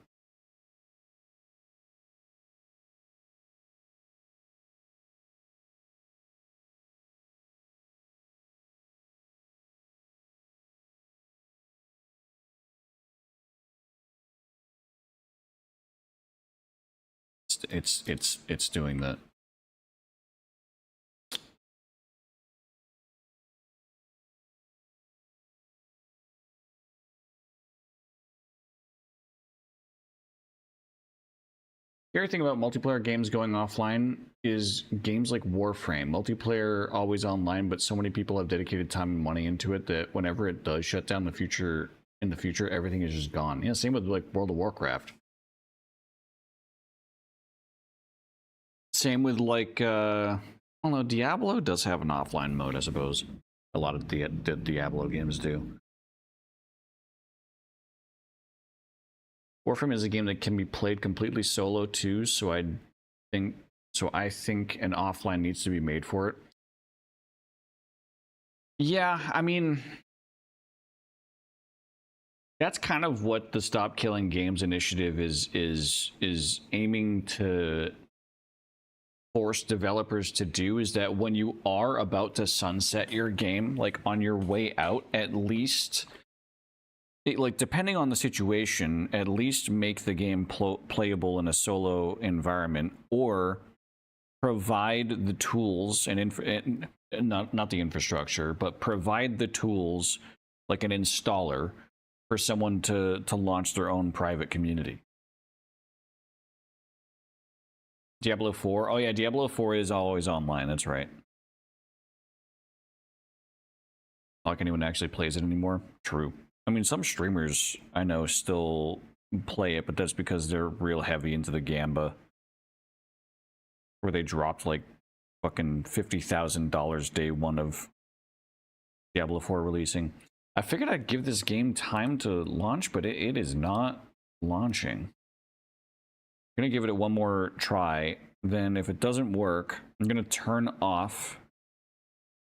It's doing that. The other thing about multiplayer games going offline is games like Warframe. Multiplayer always online, but so many people have dedicated time and money into it that whenever it does shut down in the future, everything is just gone. Yeah, same with like World of Warcraft. Same with like I don't know, Diablo does have an offline mode, I suppose. A lot of the Diablo games do. Warframe is a game that can be played completely solo too, so I think an offline needs to be made for it. Yeah, I mean, that's kind of what the Stop Killing Games initiative is aiming to force developers to do, is that when you are about to sunset your game, like on your way out, at least like depending on the situation, at least make the game playable in a solo environment, or provide the tools and not the infrastructure, but provide the tools like an installer for someone to launch their own private community. Diablo 4. Oh yeah, Diablo 4 is always online. That's right. Not like anyone actually plays it anymore. True. I mean, some streamers I know still play it, but that's because they're real heavy into the Gamba, where they dropped like fucking $50,000 day one of Diablo 4 releasing. I figured I'd give this game time to launch, but it is not launching. I'm gonna give it one more try. Then if it doesn't work, I'm gonna turn off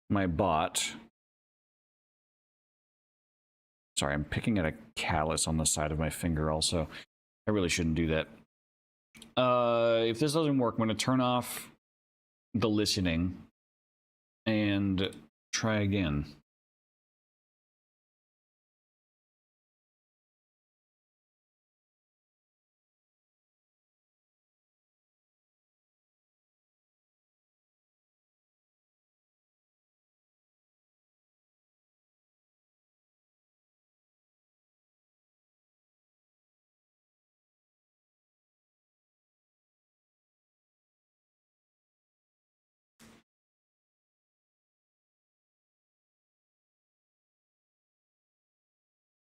my bot. Sorry, I'm picking at a callus on the side of my finger also. I really shouldn't do that. If this doesn't work, I'm gonna turn off the listening and try again.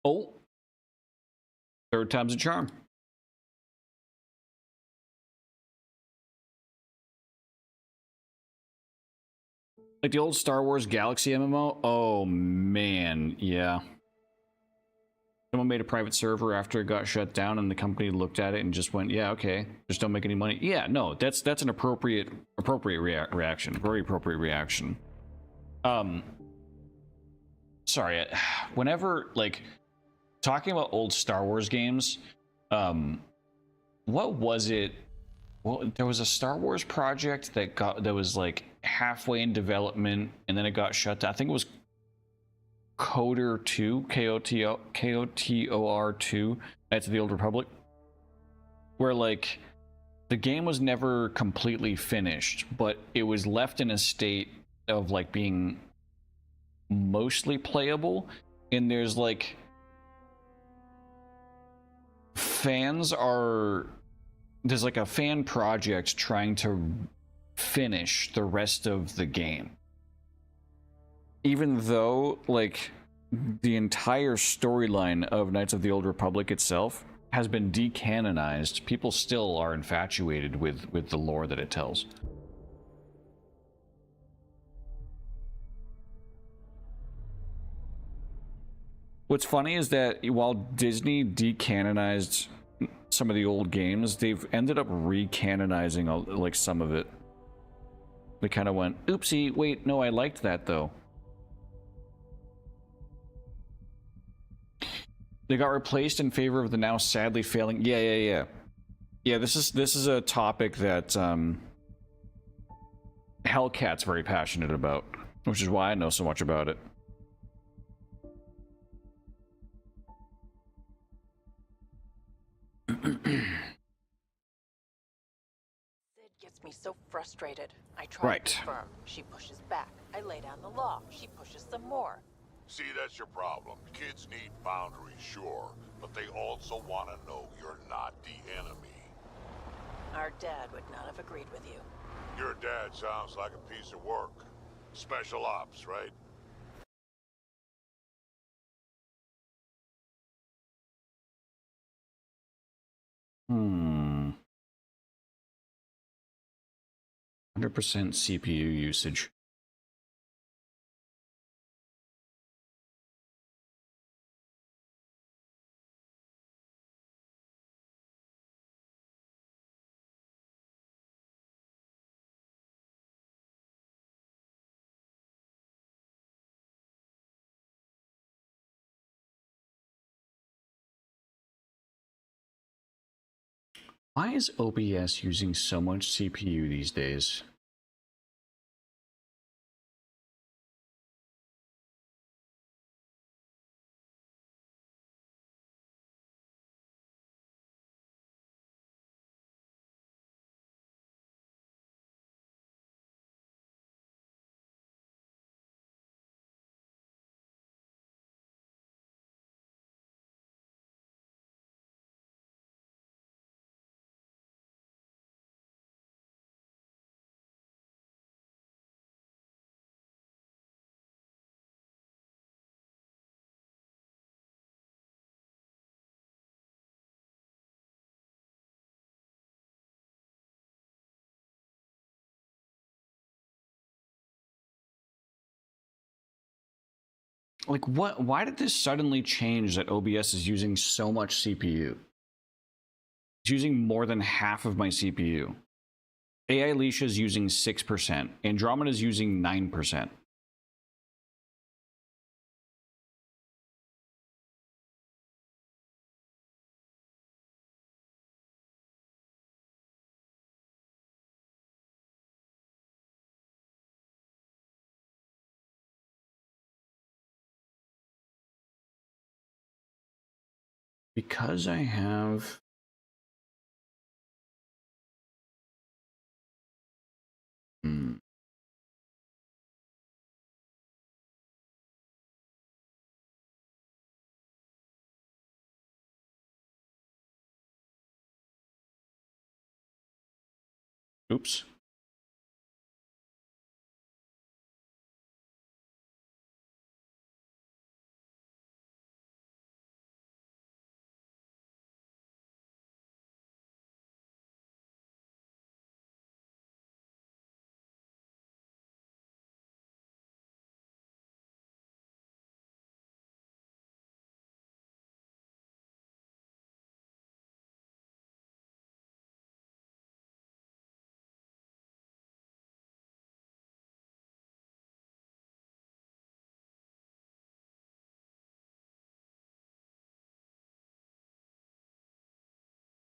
Oh, third time's a charm. Like the old Star Wars Galaxy MMO? Oh, man, yeah. Someone made a private server after it got shut down, and the company looked at it and just went, "Yeah, okay, just don't make any money." Yeah, no, that's an appropriate reaction, very appropriate reaction. Sorry, whenever like talking about old Star Wars games, what was it? Well, there was a Star Wars project that was like halfway in development, and then it got shut down. I think it was Coder 2, KOTOR 2, Knights of the Old Republic, where like the game was never completely finished, but it was left in a state of like being mostly playable. And there's like there's like a fan project trying to finish the rest of the game, even though like the entire storyline of Knights of the Old Republic itself has been decanonized. People still are infatuated with the lore that it tells. What's funny is that while Disney decanonized some of the old games, they've ended up recanonizing like some of it. They kind of went, oopsie, wait, no, I liked that though. They got replaced in favor of the now sadly failing. Yeah. This is a topic that Hellcat's very passionate about, which is why I know so much about it. Sid gets me so frustrated. I try Right. to be firm. She pushes back. I lay down the law. She pushes some more. See, that's your problem. Kids need boundaries, sure, but they also want to know you're not the enemy. Our dad would not have agreed with you. Your dad sounds like a piece of work. Special ops, right? Hmm. 100% CPU usage. Why is OBS using so much CPU these days? Like what? Why did this suddenly change that OBS is using so much CPU? It's using more than half of my CPU. AI Leash is using 6%. Andromeda is using 9%. Because I have... Oops.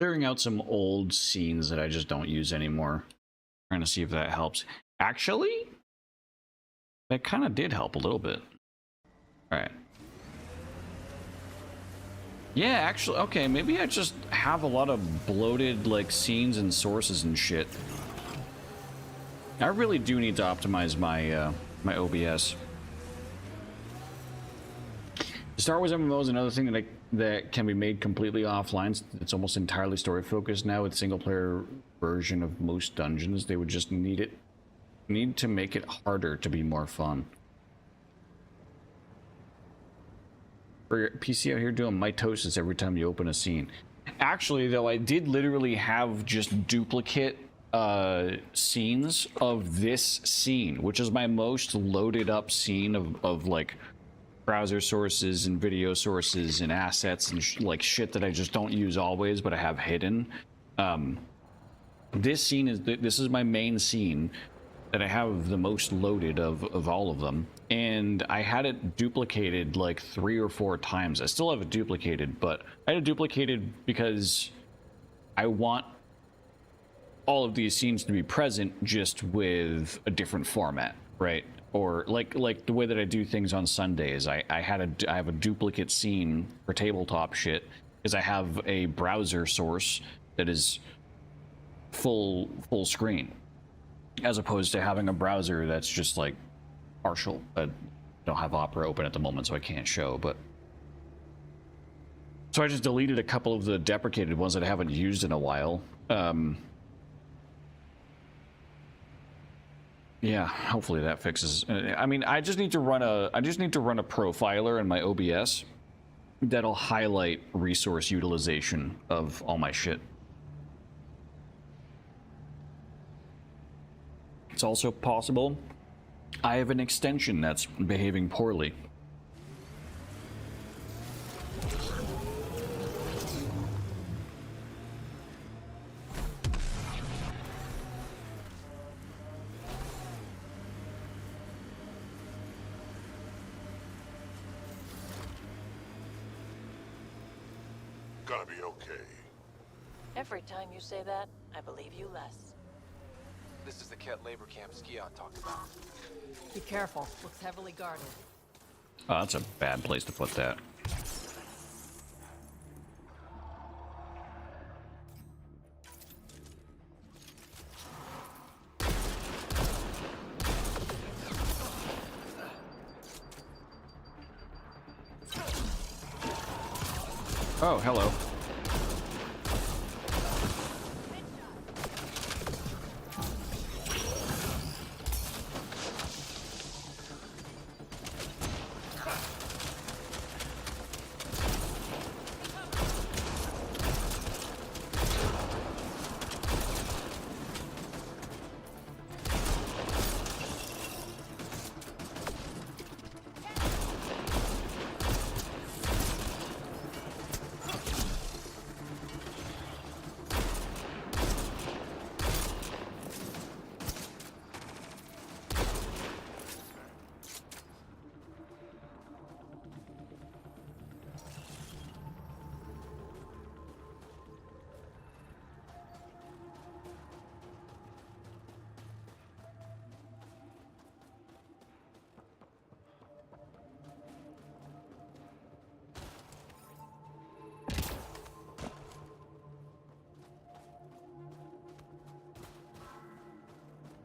Clearing out some old scenes that I just don't use anymore. Trying to see if that helps. Actually, that kind of did help a little bit. All right. Yeah, actually, okay, maybe I just have a lot of bloated, like, scenes and sources and shit. I really do need to optimize my, my OBS. Star Wars MMO is another thing that can be made completely offline. It's almost entirely story-focused now with single-player version of most dungeons. They would just need to make it harder to be more fun. For your PC out here doing mitosis every time you open a scene. Actually, though, I did literally have just duplicate scenes of this scene, which is my most loaded up scene of like browser sources and video sources and assets and like shit that I just don't use always, but I have hidden. This scene this is my main scene that I have the most loaded of all of them, and I had it duplicated like 3 or 4 times. I still have it duplicated, but I had it duplicated because I want all of these scenes to be present, just with a different format, right? Or like the way that I do things on Sundays. I have a duplicate scene for tabletop shit because I have a browser source that is full screen, as opposed to having a browser that's just like partial. I don't have Opera open at the moment, so I can't show, but so I just deleted a couple of the deprecated ones that I haven't used in a while. Yeah, hopefully that fixes. I mean, I just need to run a profiler in my OBS that'll highlight resource utilization of all my shit. It's also possible I have an extension that's behaving poorly. Gonna be okay. Every time you say that, I believe you less. This is the Ket labor camp Skiot talked about. Be careful. Looks heavily guarded. Oh, that's a bad place to put that. Oh, hello.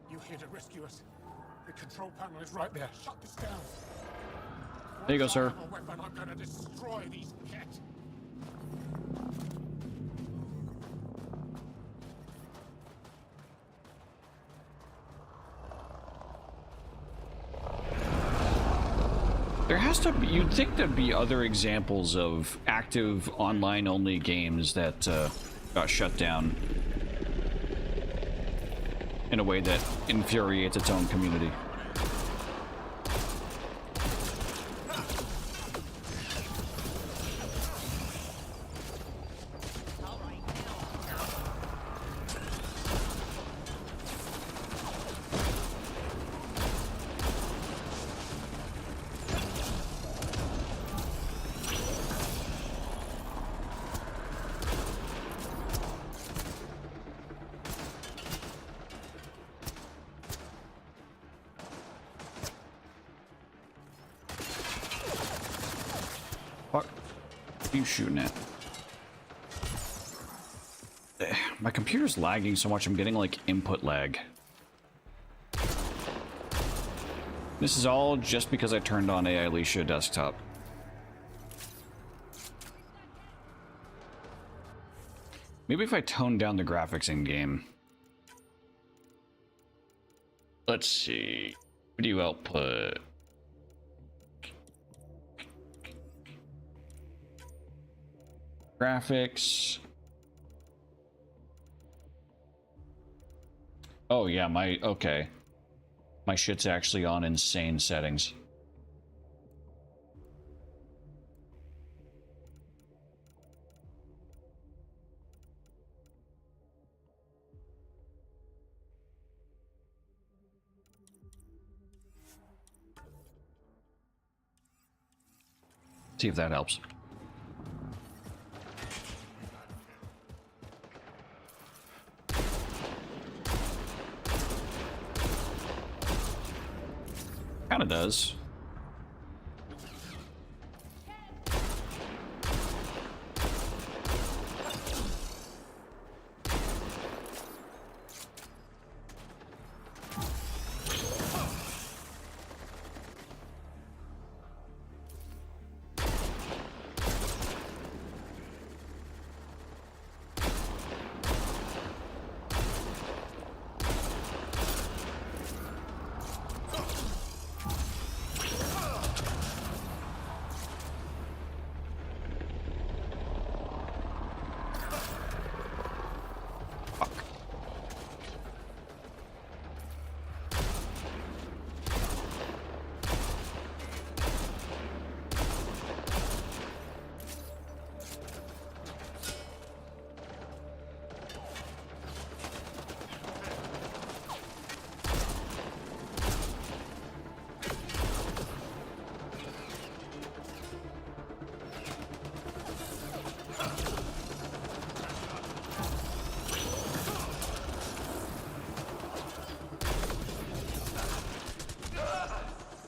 You here to rescue us? The control panel is right there. Shut this down. There you go, sir. A weapon, I'm gonna destroy these Ket. There has to be, you'd think there'd be other examples of active online-only games that got shut down in a way that infuriates its own community. you shooting at? My computer's lagging so much I'm getting like input lag. This is all just because I turned on AI Alicia desktop. Maybe if I tone down the graphics in game. Let's see. Video output. Graphics. Oh yeah, okay. My shit's actually on insane settings. See if that helps. Kinda does.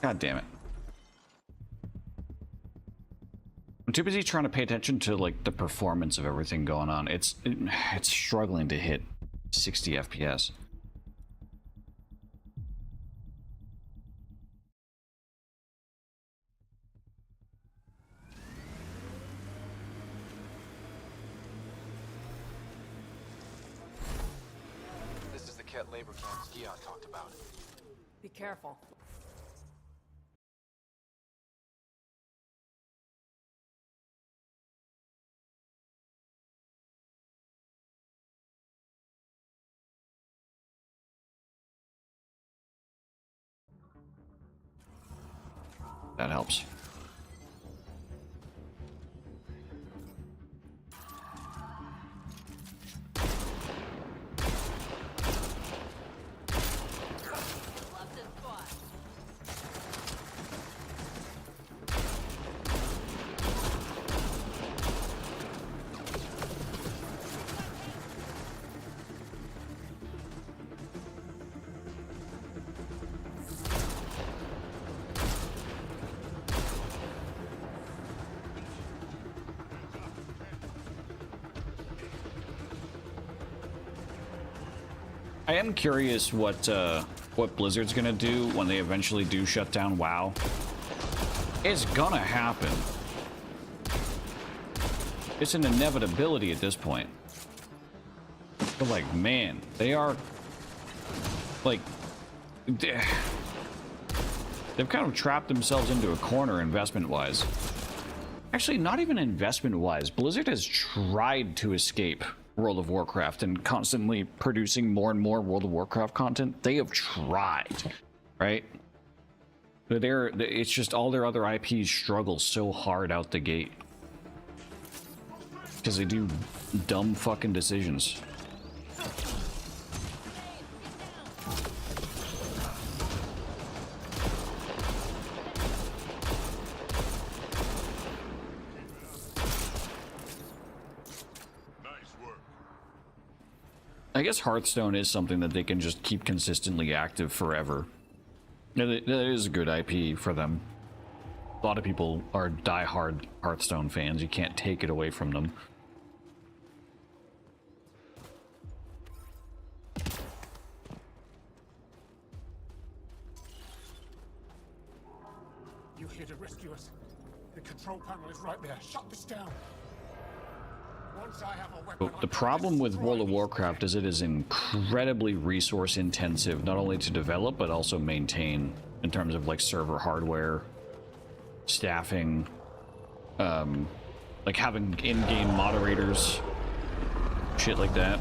God damn it. I'm too busy trying to pay attention to like the performance of everything going on. It's struggling to hit 60 FPS. This is the Ket labor camp Gion talked about. Be careful. That helps. I am curious what Blizzard's gonna do when they eventually do shut down WoW. It's gonna happen. It's an inevitability at this point. But like, man, they are like they've kind of trapped themselves into a corner investment-wise. Actually, not even investment-wise. Blizzard has tried to escape World of Warcraft and constantly producing more and more World of Warcraft content. They have tried, right? But it's just all their other IPs struggle so hard out the gate because they do dumb fucking decisions. I guess Hearthstone is something that they can just keep consistently active forever. That is a good IP for them. A lot of people are die-hard Hearthstone fans. You can't take it away from them. You're here to rescue us. The control panel is right there. Shut this down. Once I have a weapon, But the problem with World of Warcraft is it is incredibly resource intensive, not only to develop, but also maintain in terms of like server hardware, staffing, like having in-game moderators, shit like that.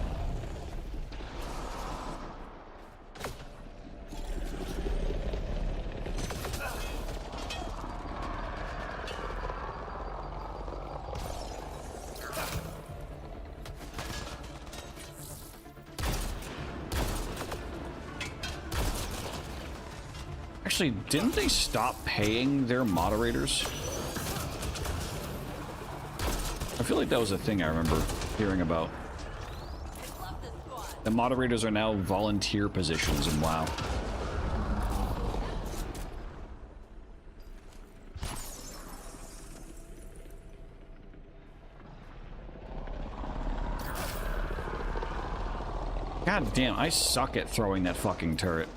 Actually, didn't they stop paying their moderators? I feel like that was a thing I remember hearing about. The moderators are now volunteer positions in WoW. God damn, I suck at throwing that fucking turret.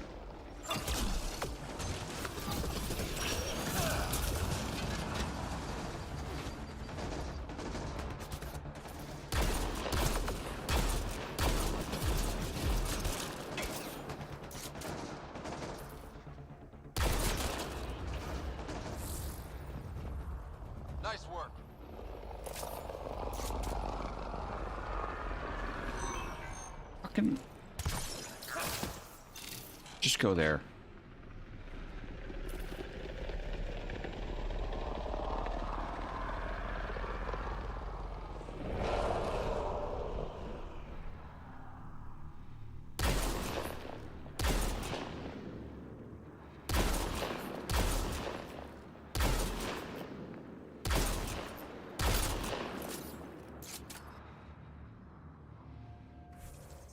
Nice work. Fucking... just go there.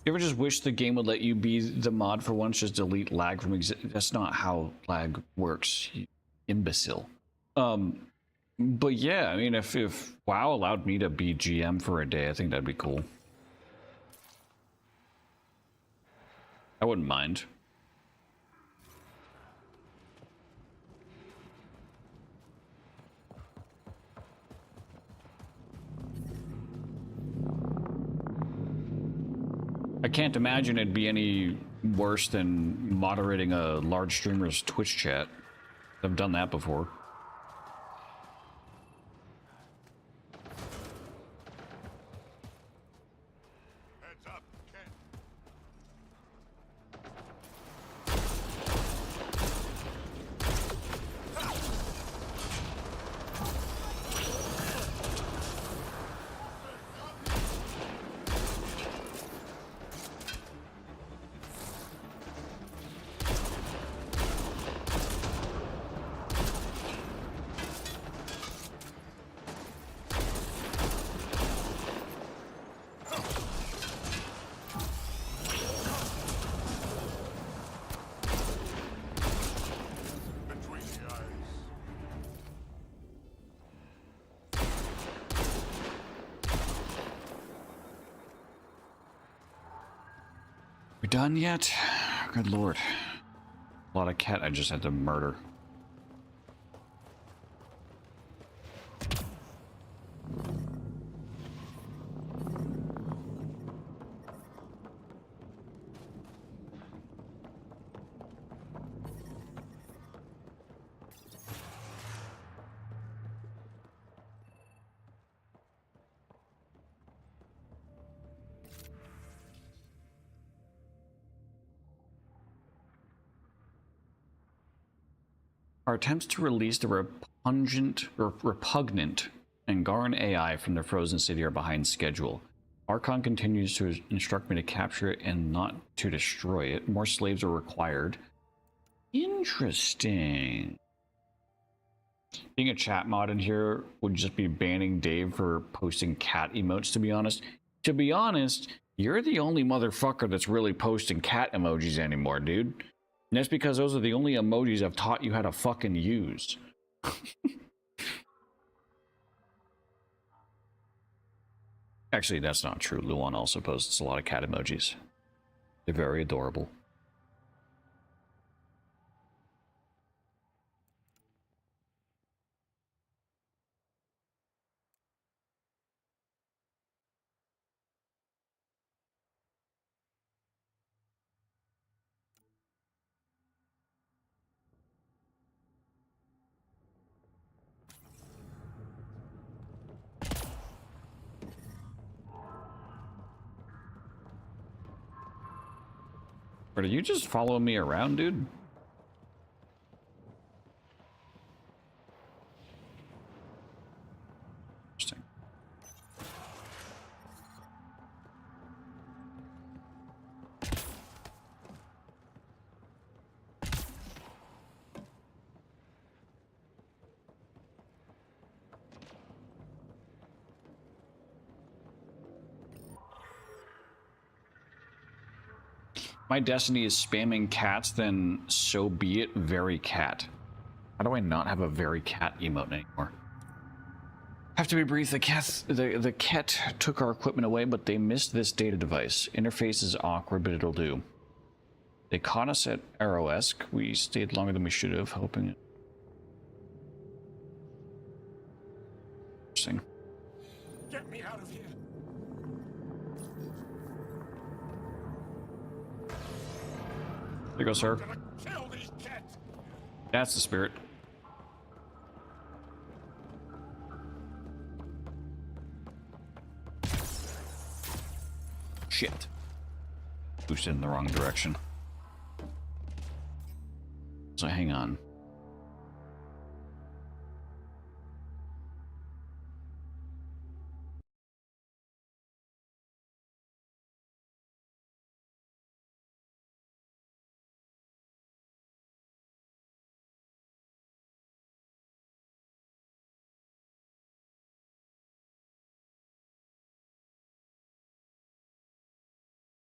You ever just wish the game would let you be the mod for once, just delete lag from that's not how lag works, you imbecile. But yeah, I mean, if WoW allowed me to be GM for a day, I think that'd be cool. I wouldn't mind. I can't imagine it'd be any worse than moderating a large streamer's Twitch chat. I've done that before. Heads up, Ken. Between the eyes. We done yet? Good lord. A lot of cat I just had to murder. Our attempts to release the repugnant Angaran AI from the frozen city are behind schedule. Archon continues to instruct me to capture it and not to destroy it. More slaves are required. Interesting. Being a chat mod in here would just be banning Dave for posting cat emotes, to be honest. To be honest, you're the only motherfucker that's really posting cat emojis anymore, dude. And that's because those are the only emojis I've taught you how to fucking use. Actually, that's not true. Luan also posts a lot of cat emojis. They're very adorable. But are you just following me around, dude? Interesting. My destiny is spamming cats, then so be it, very cat. How do I not have a very cat emote anymore? Have to be brief. The cat took our equipment away, but they missed this data device. Interface is awkward, but it'll do. They caught us at Arrow-esque. We stayed longer than we should have, hoping. Interesting. Get me out of here. There you go, sir. I'm gonna kill these cats. That's the spirit. Shit. Boosted in the wrong direction. So hang on.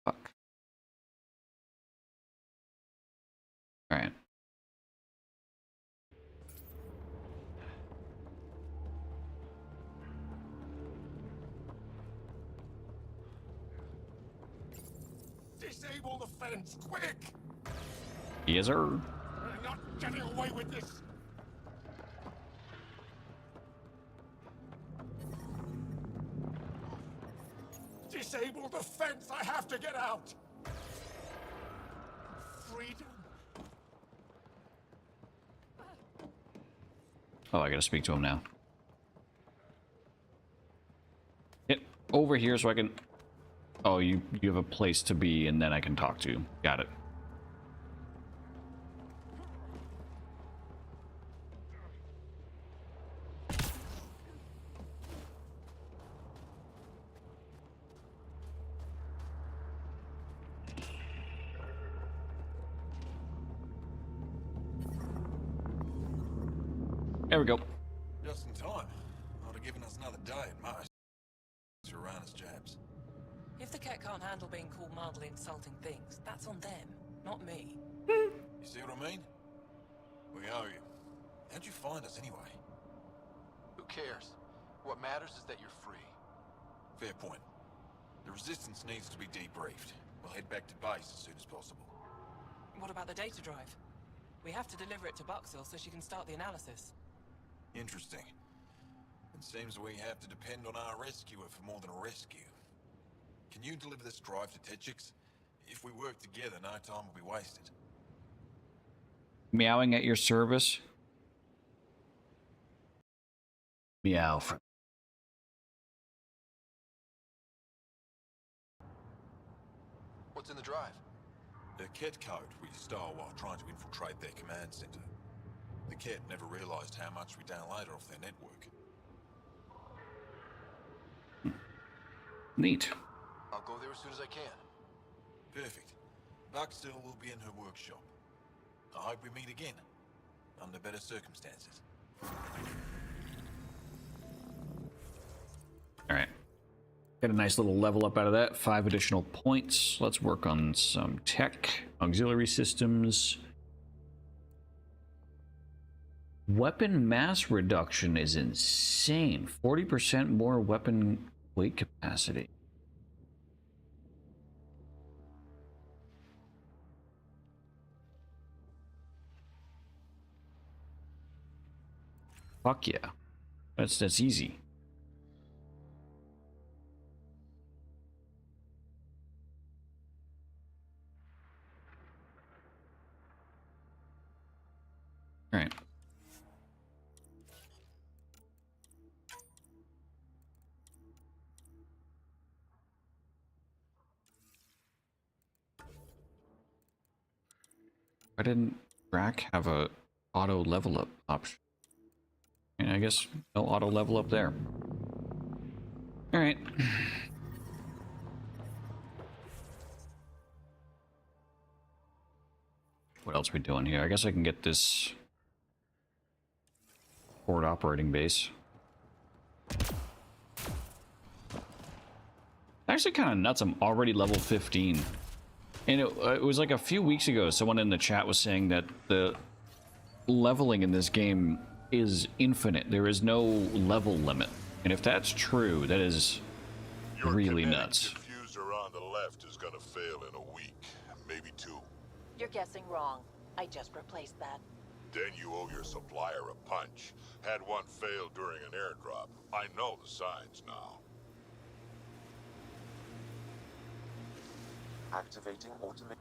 Fuck. All right. Disable the fence, quick! Yes, sir. We're not getting away with this. Disable the fence! I have to get out! Freedom. Oh, I gotta speak to him now. Get over here so I can... Oh, you have a place to be, and then I can talk to you. Got it. There we go. Just in time. Would have given us another day at most. To run us jabs. If the cat can't handle being called mildly insulting things, that's on them, not me. You see what I mean? We owe you. How'd you find us anyway? Who cares? What matters is that you're free. Fair point. The Resistance needs to be debriefed. We'll head back to base as soon as possible. What about the data drive? We have to deliver it to Buxville so she can start the analysis. Interesting. It seems we have to depend on our rescuer for more than a rescue. Can you deliver this drive to Tetchix? If we work together, no time will be wasted. Meowing at your service. Meow. What's in the drive? The Ket code we stole while trying to infiltrate their command center. The Ket never realized how much we downloaded off their network. Neat. I'll go there as soon as I can. Perfect. Buxville will be in her workshop. I hope we meet again, under better circumstances. All right. Got a nice little level up out of that. 5 additional points. Let's work on some tech, auxiliary systems. Weapon mass reduction is insane. 40% more weapon weight capacity. Fuck yeah. That's easy. All right. Why didn't Drac have a auto level up option? And I guess no auto level up there. All right. What else are we doing here? I guess I can get this forward operating base. Actually kind of nuts. I'm already level 15. And it was like a few weeks ago, someone in the chat was saying that the leveling in this game is infinite. There is no level limit. And if that's true, that is really nuts. Your diffuser on the left is gonna fail in a week, maybe 2. You're guessing wrong. I just replaced that. Then you owe your supplier a punch. Had one fail during an airdrop. I know the signs now. Activating automated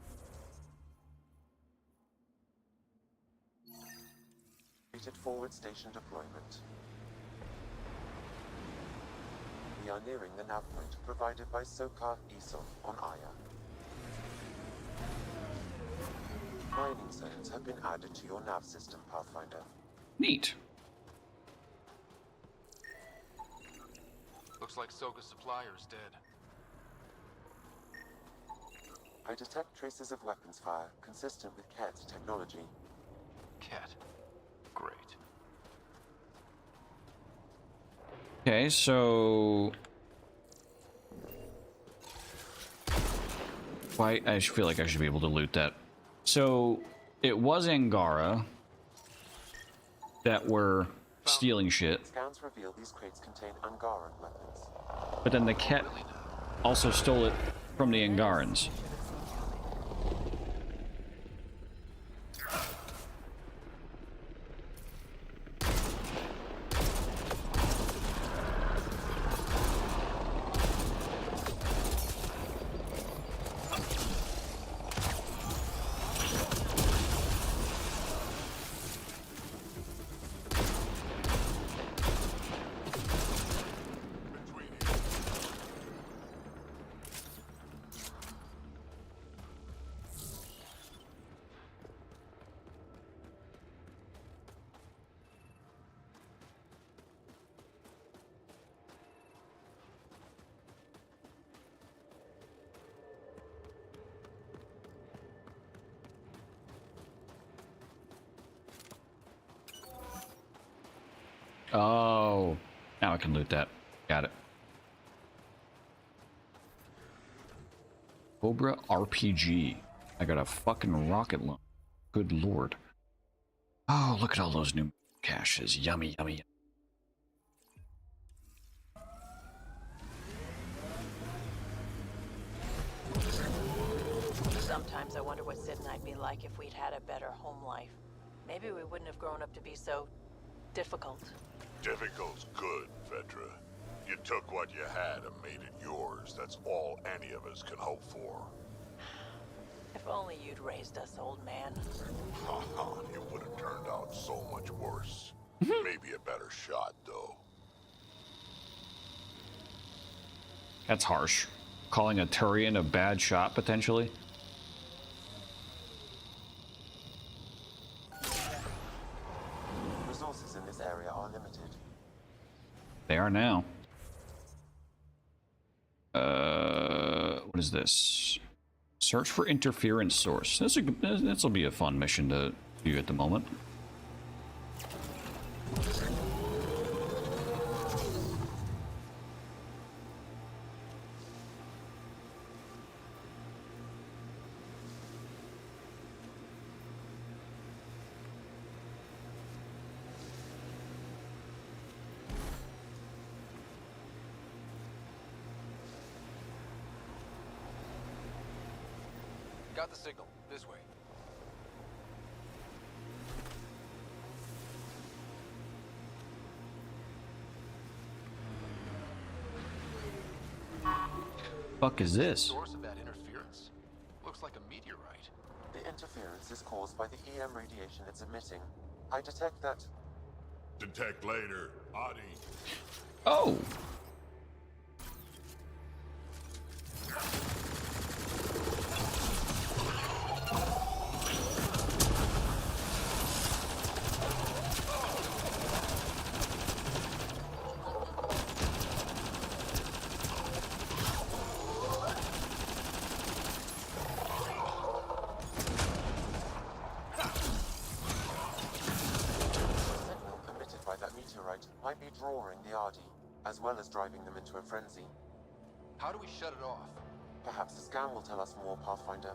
forward station deployment. We are nearing the nav point provided by Sokar Esol on Aya. Mining zones have been added to your nav system, Pathfinder. Neat. Looks like Soka's supplier is dead. I detect traces of weapons fire consistent with Cat's technology. Cat. Great. Okay, so why I feel like I should be able to loot that. So it was Angara that were stealing shit. Scans reveal these crates contain Angaran weapons. But then the Ket also stole it from the Angarans. Oh, now I can loot that. Got it. Cobra RPG. I got a fucking rocket launcher. Good lord. Oh, look at all those new caches. Yummy, yummy. Sometimes I wonder what Sid and I'd be like if we'd had a better home life. Maybe we wouldn't have grown up to be so difficult. Difficult's good, Vetra. You took what you had and made it yours. That's all any of us can hope for. If only you'd raised us, old man. Haha, it would have turned out so much worse. Maybe a better shot, though. That's harsh. Calling a Turian a bad shot, potentially. Resources in this area are limited. They are now. What is this? Search for interference source. This will be a fun mission to do at the moment. Got the signal. This way. Fuck is this? Source of that interference? Looks like a meteorite. The interference is caused by the EM radiation it's emitting. I detect that... Detect later, Adi. Oh! might be drawing the Ardi, as well as driving them into a frenzy. How do we shut it off? Perhaps the scan will tell us more, Pathfinder.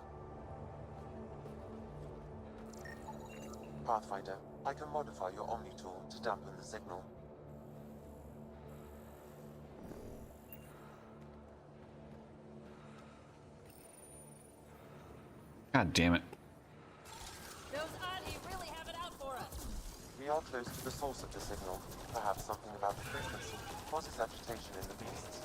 Pathfinder, I can modify your Omni tool to dampen the signal. God damn it. Those Adi really have it out for us. We are close to the source of the signal. Perhaps something about the frequency causes agitation in the beasts.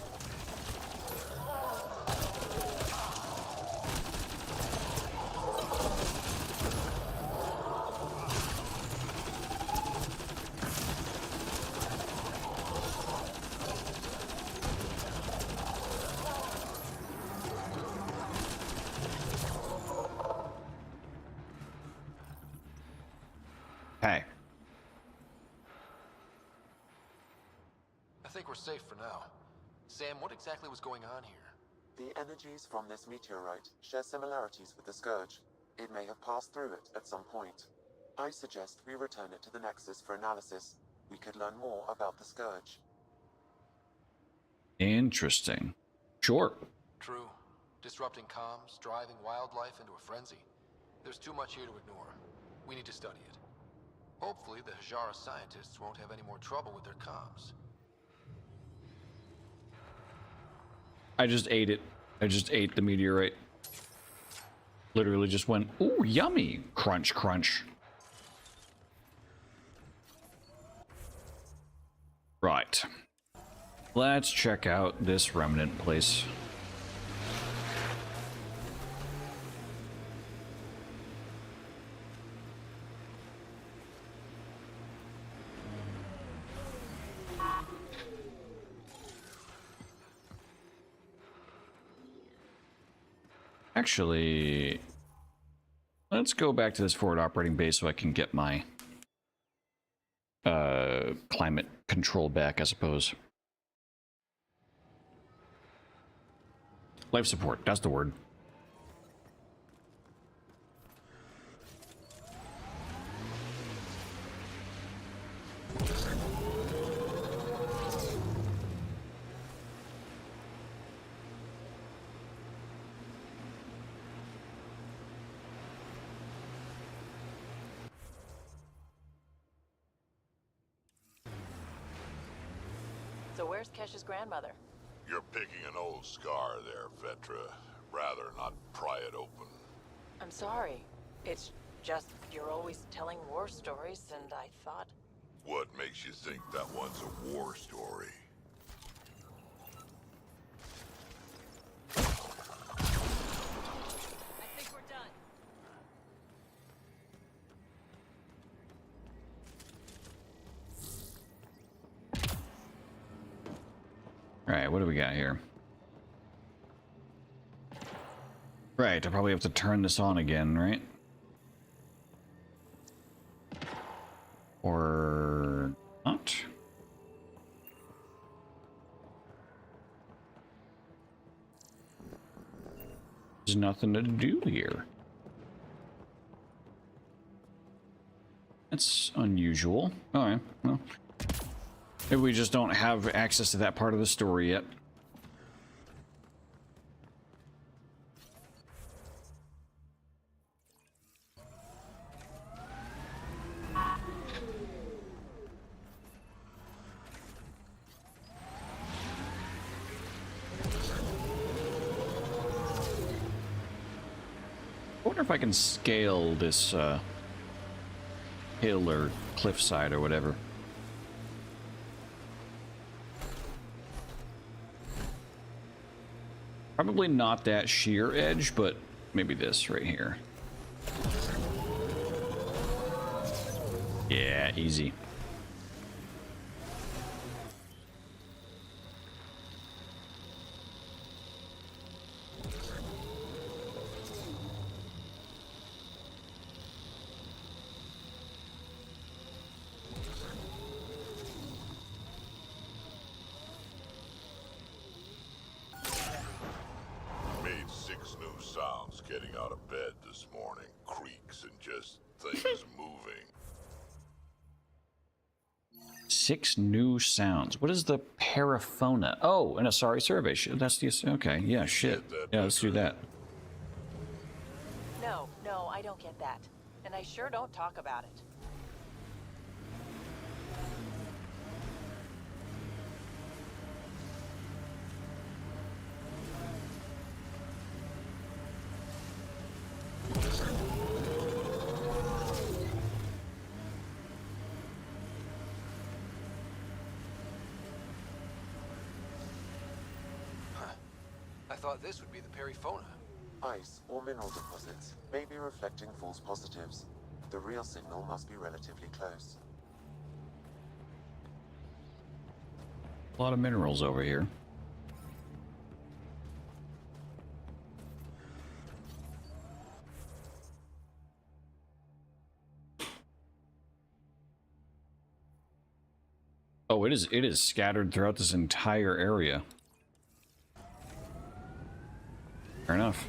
Hey. I think we're safe for now. Sam, what exactly was going on here? The energies from this meteorite share similarities with the Scourge. It may have passed through it at some point. I suggest we return it to the Nexus for analysis. We could learn more about the Scourge. Interesting. Sure. True. Disrupting comms, driving wildlife into a frenzy. There's too much here to ignore. We need to study it. Hopefully the Hajara scientists won't have any more trouble with their comms. I just ate it. I just ate the meteorite. Literally just went, ooh, yummy. Crunch, crunch. Right. Let's check out this remnant place. Actually, let's go back to this forward operating base so I can get my climate control back, I suppose. Life support, that's the word. So where's Kesh's grandmother? You're picking an old scar there, Vetra. Rather not pry it open. I'm sorry. It's just you're always telling war stories, and I thought... What makes you think that one's a war story? I think we're done. All right, what do we got here? Right, I probably have to turn this on again, right? Or not? There's nothing to do here. That's unusual. All right, well. Maybe we just don't have access to that part of the story yet. wonder if I can scale this hill or cliffside or whatever. Probably not that sheer edge, but maybe this right here. Yeah, easy. Made 6 new sounds getting out of bed this morning. Creaks and just things moving. 6 new sounds. What is the paraphona? Oh, and a sorry survey. That's the... Okay, yeah, shit. Yeah, let's do that. No, I don't get that. And I sure don't talk about it. I thought this would be the periphona. Ice or mineral deposits may be reflecting false positives. The real signal must be relatively close. A lot of minerals over here. Oh, it is scattered throughout this entire area. Fair enough.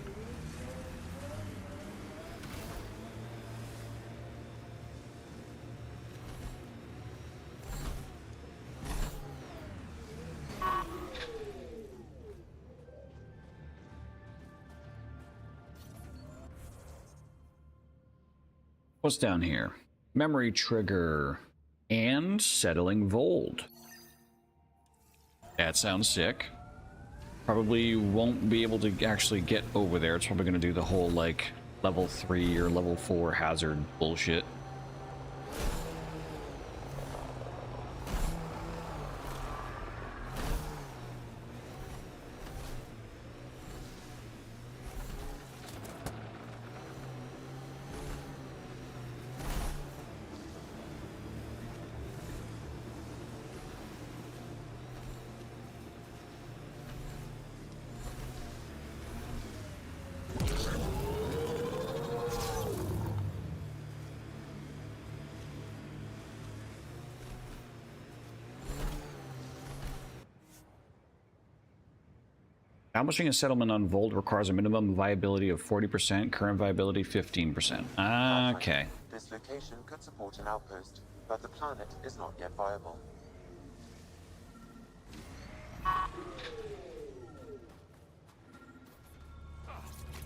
What's down here? Memory trigger and settling Vold. That sounds sick. Probably won't be able to actually get over there. It's probably going to do the whole, like, level 3 or level 4 hazard bullshit. Establishing a settlement on Vold requires a minimum viability of 40%, current viability 15%. Okay. This location could support an outpost, but the planet is not yet viable.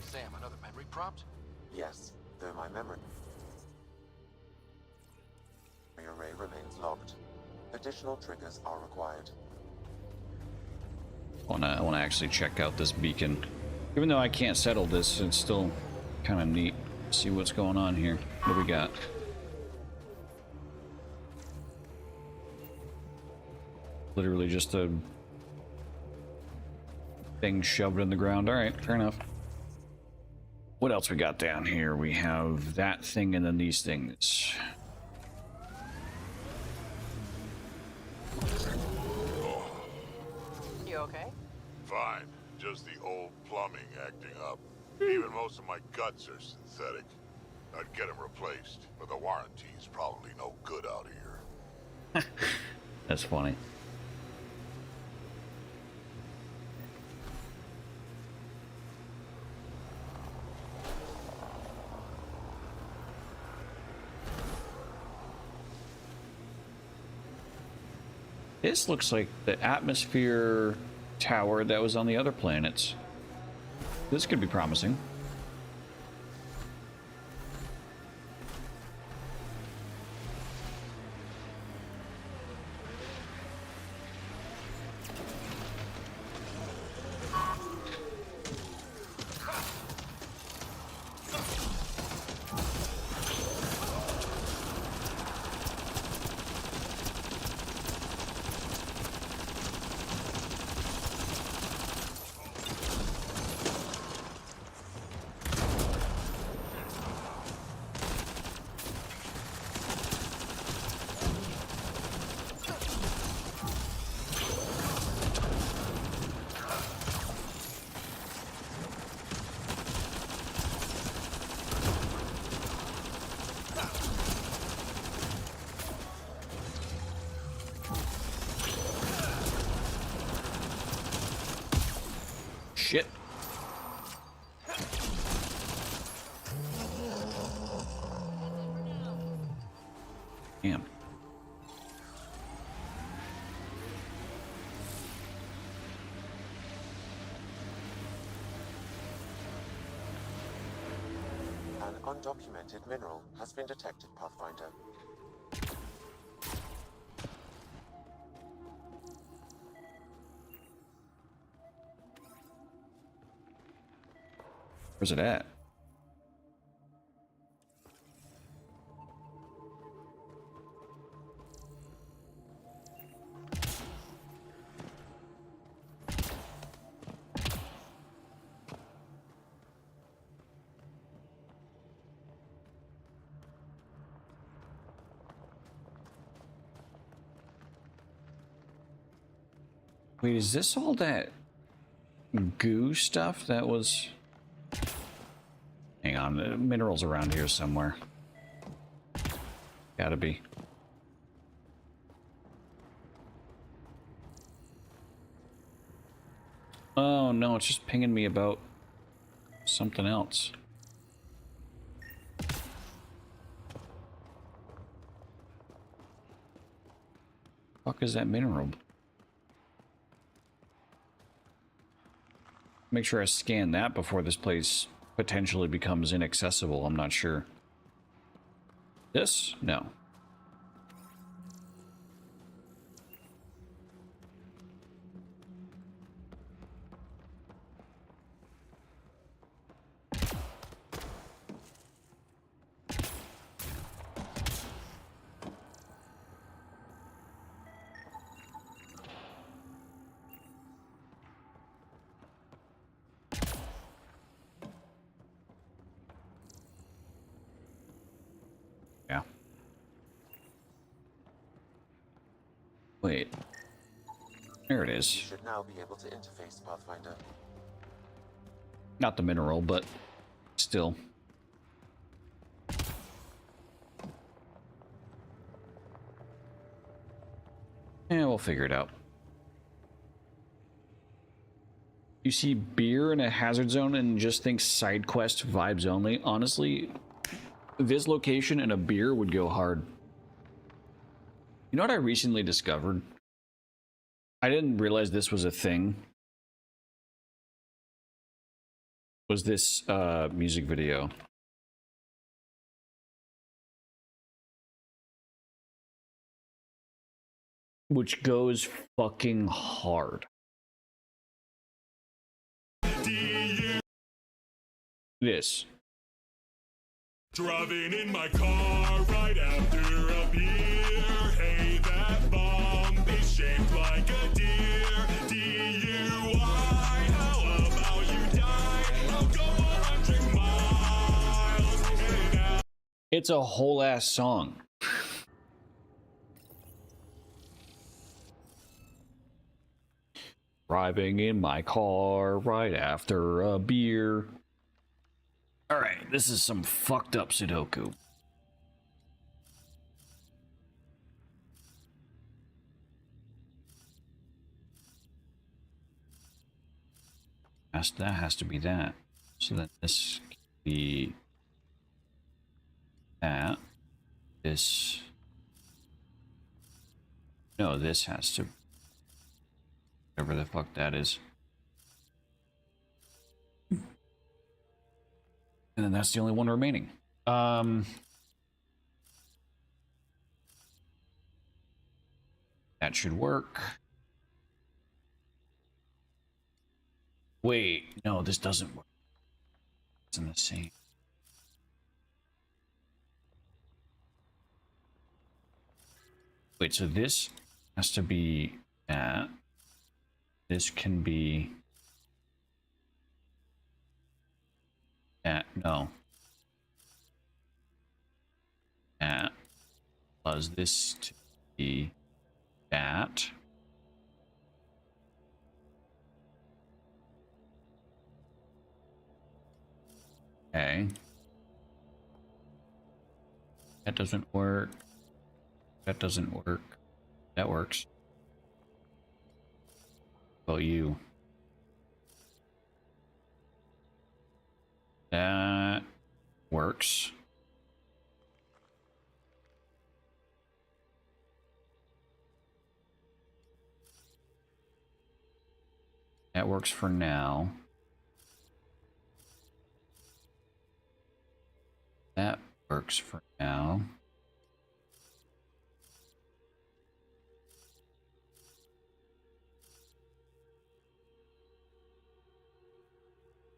Sam, another memory prompt? Yes, though my memory array remains locked. Additional triggers are required. I wanna actually check out this beacon. Even though I can't settle this, it's still kind of neat. See what's going on here. What do we got? Literally just a thing shoved in the ground. All right, fair enough. What else we got down here? We have that thing and then these things. You okay? Fine. Just the old plumbing acting up. Even most of my guts are synthetic. I'd get them replaced, but the warranty's probably no good out here. That's funny. This looks like the atmosphere tower that was on the other planets. This could be promising. shit. Damn. An undocumented mineral has been detected, Pathfinder. Where's it at? Wait, is this all that goo stuff that was... Hang on, the minerals around here somewhere. Gotta be. Oh no, it's just pinging me about something else. Fuck is that mineral? Make sure I scan that before this place potentially becomes inaccessible. I'm not sure. This? No. Yeah. Wait. There it You is. should now be able to interface, Pathfinder. Not the mineral, but still. Yeah, we'll figure it out. You see beer in a hazard zone and just think side quest vibes only. Honestly, this location and a beer would go hard. You know what I recently discovered? I didn't realize this was a thing. Was this music video? Which goes fucking hard. This. Driving in my car right after a beer. Hey, that bomb is shaped like a deer. DUI, how about you die? I'll go 100 miles in an hour. It's a whole ass song. Driving in my car right after a beer. Alright, this is some fucked up Sudoku. That has to be that. So that this can be that. This. No, this has to. Whatever the fuck that is. And then that's the only one remaining. That should work. Wait, no, this doesn't work. It's in the same. Wait, so this has to be that. This can be that. No. That. Allows this to be that. Okay. That doesn't work. That doesn't work. That works. Well, you. works. That works for now. That works for now.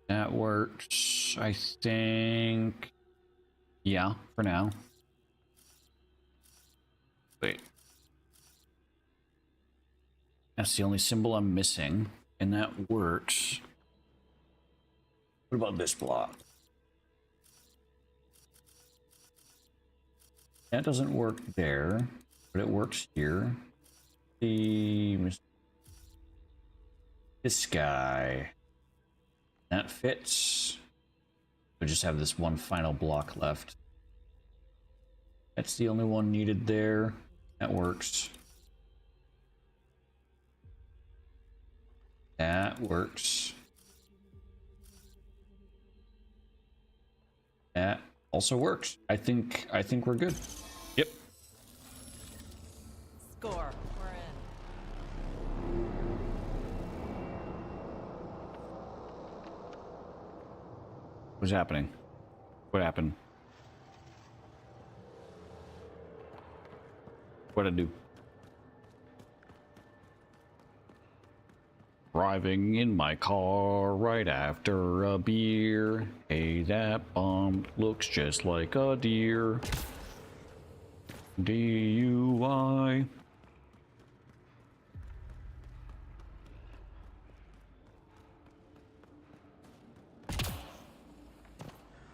That works, I think. Yeah, for now. Wait. That's the only symbol I'm missing, and that works. What about this block? That doesn't work there, but it works here. This guy. That fits. We just have this one final block left. That's the only one needed there. That works. That works. That also works. I think we're good. Yep. Score. We're in. What's happening? What happened? What'd I do? Driving in my car right after a beer. Hey, that bump looks just like a deer. DUI.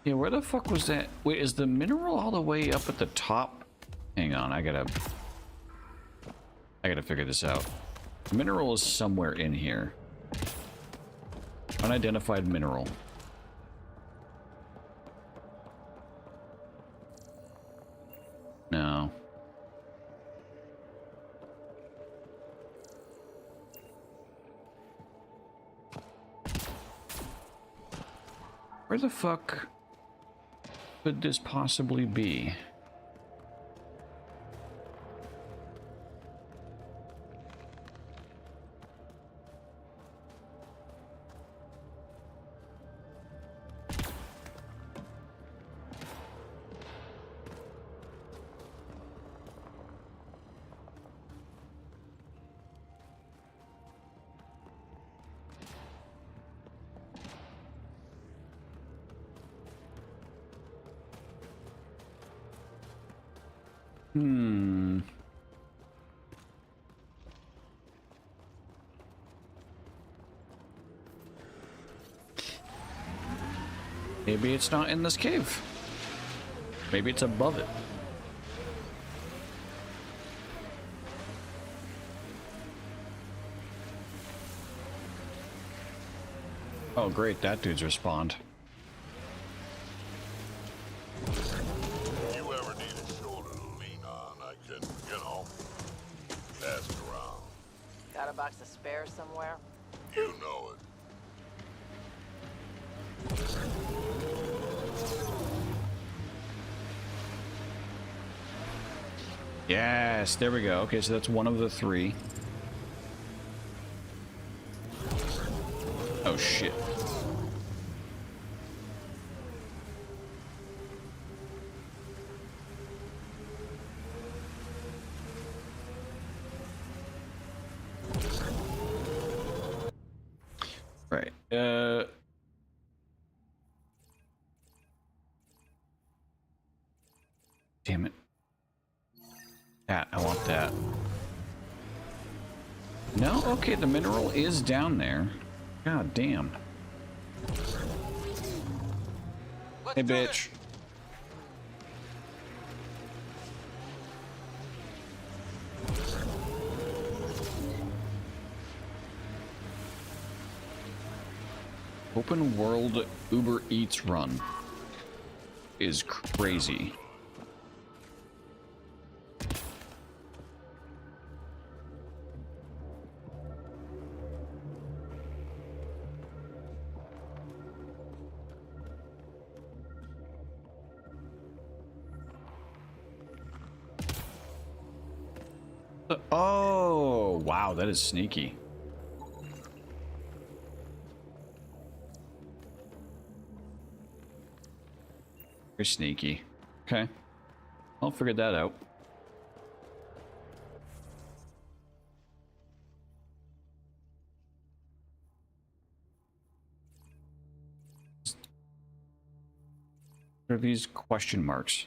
Yeah, where the fuck was that? Wait, is the mineral all the way up at the top? Hang on, I gotta figure this out. The mineral is somewhere in here. Unidentified mineral. No. Where the fuck could this possibly be? Maybe it's not in this cave. Maybe it's above it. Oh great, that dude's respawned. You ever need a shoulder to lean on, I can, you know, pass it around. Got a box of spares somewhere? You know it. Yes, there we go. Okay, so that's one of the three. Oh shit. Right. Damn it. That, I want that. No? Okay, the mineral is down there. God damn. Hey, bitch. Open world Uber Eats run is crazy. Oh, wow, that is sneaky. Very sneaky. Okay. I'll figure that out. What are these question marks?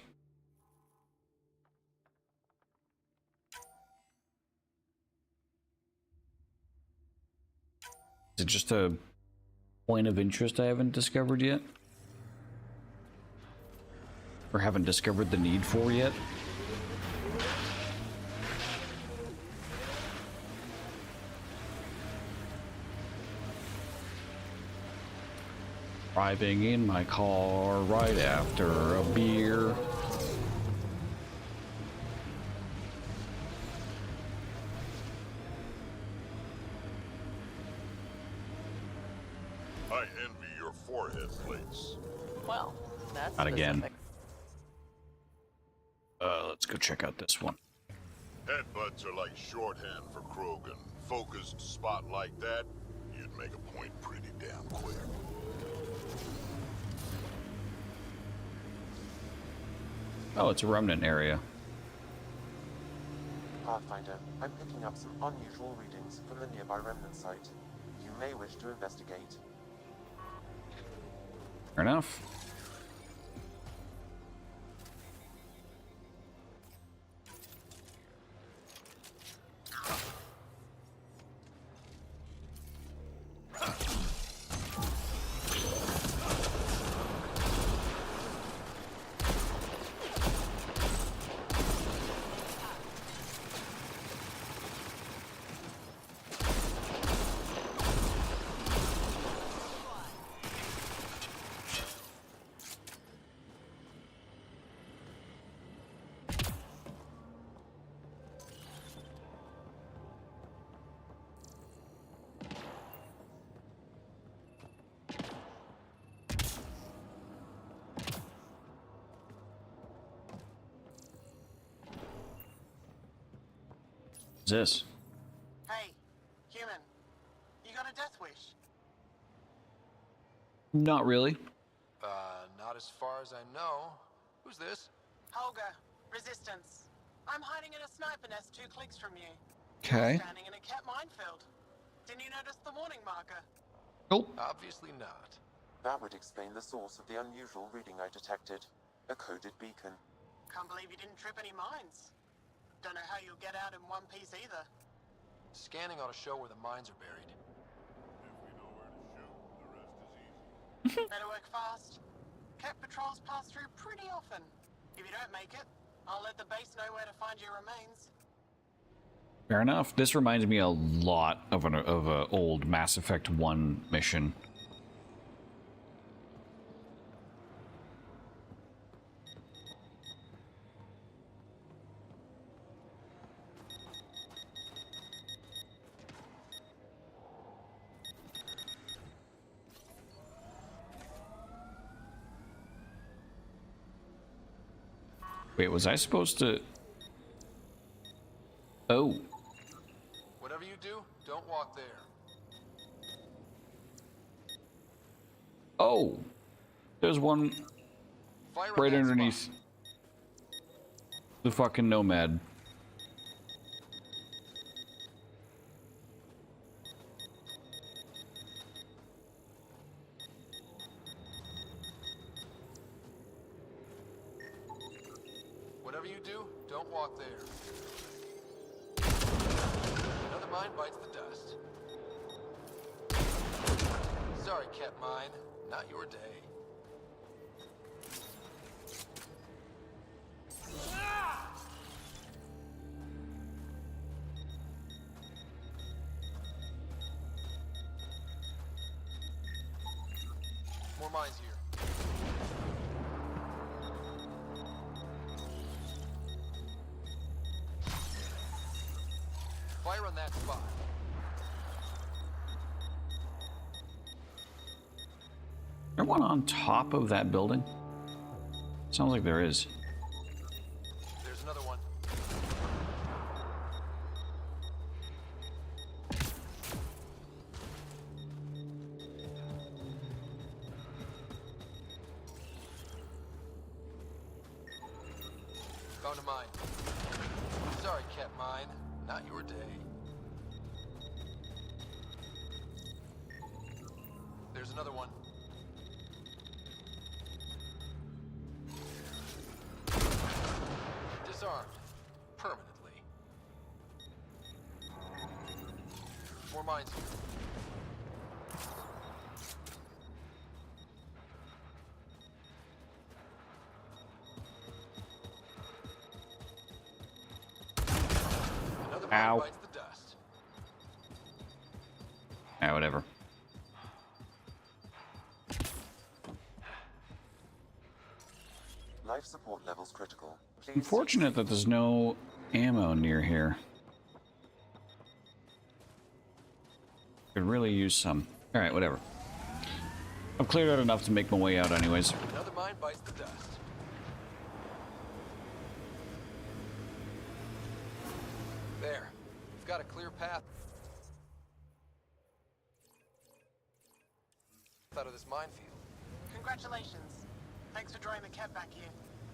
Is it just a point of interest I haven't discovered yet? Or haven't discovered the need for yet? Driving in my car right after a beer. I envy your forehead plates. Well, that's Not again. specific. Let's go check out this one. Headbutts are like shorthand for Krogan. Focused spot like that, you'd make a point pretty damn quick. Oh, it's a remnant area. Pathfinder, I'm picking up some unusual readings from the nearby remnant site. You may wish to investigate. Fair enough. What's this? Hey, human. You got a death wish? Not really. Not as far as I know. Who's this? Holger, Resistance. I'm hiding in a sniper nest 2 clicks from you. Okay. Standing in a cat minefield. Didn't you notice the warning marker? Nope. Obviously not. That would explain the source of the unusual reading I detected. A coded beacon. Can't believe you didn't trip any mines. Don't know how you'll get out in one piece either. Scanning ought to show where the mines are buried. If we know where to shoot, the rest is easy. Better work fast. Cat patrols pass through pretty often. If you don't make it, I'll let the base know where to find your remains. Fair enough. This reminds me a lot of an old Mass Effect 1 mission. Wait, was I supposed to... Oh. Whatever you do, don't walk there. Oh. There's one Fire on right that underneath spot. the fucking Nomad. Whatever you do, don't walk there. Another mine bites the dust. Sorry, Cat Mine. Not your day. More mines here. Fire on that spot. Is there one on top of that building? Sounds like there is. There's another one. Found a mine. Sorry, Cat Mine. Not your day. There's another one. Disarmed. Permanently. More mines here. Another mine Ow. bites the dust. Ah, whatever. Life support levels critical. Please Unfortunate that there's no ammo near here. Could really use some. Alright, whatever. I've cleared out enough to make my way out anyways. Another mine bites the dust. There. We've got a clear path out of this minefield. Congratulations. Thanks for drawing the cat back here.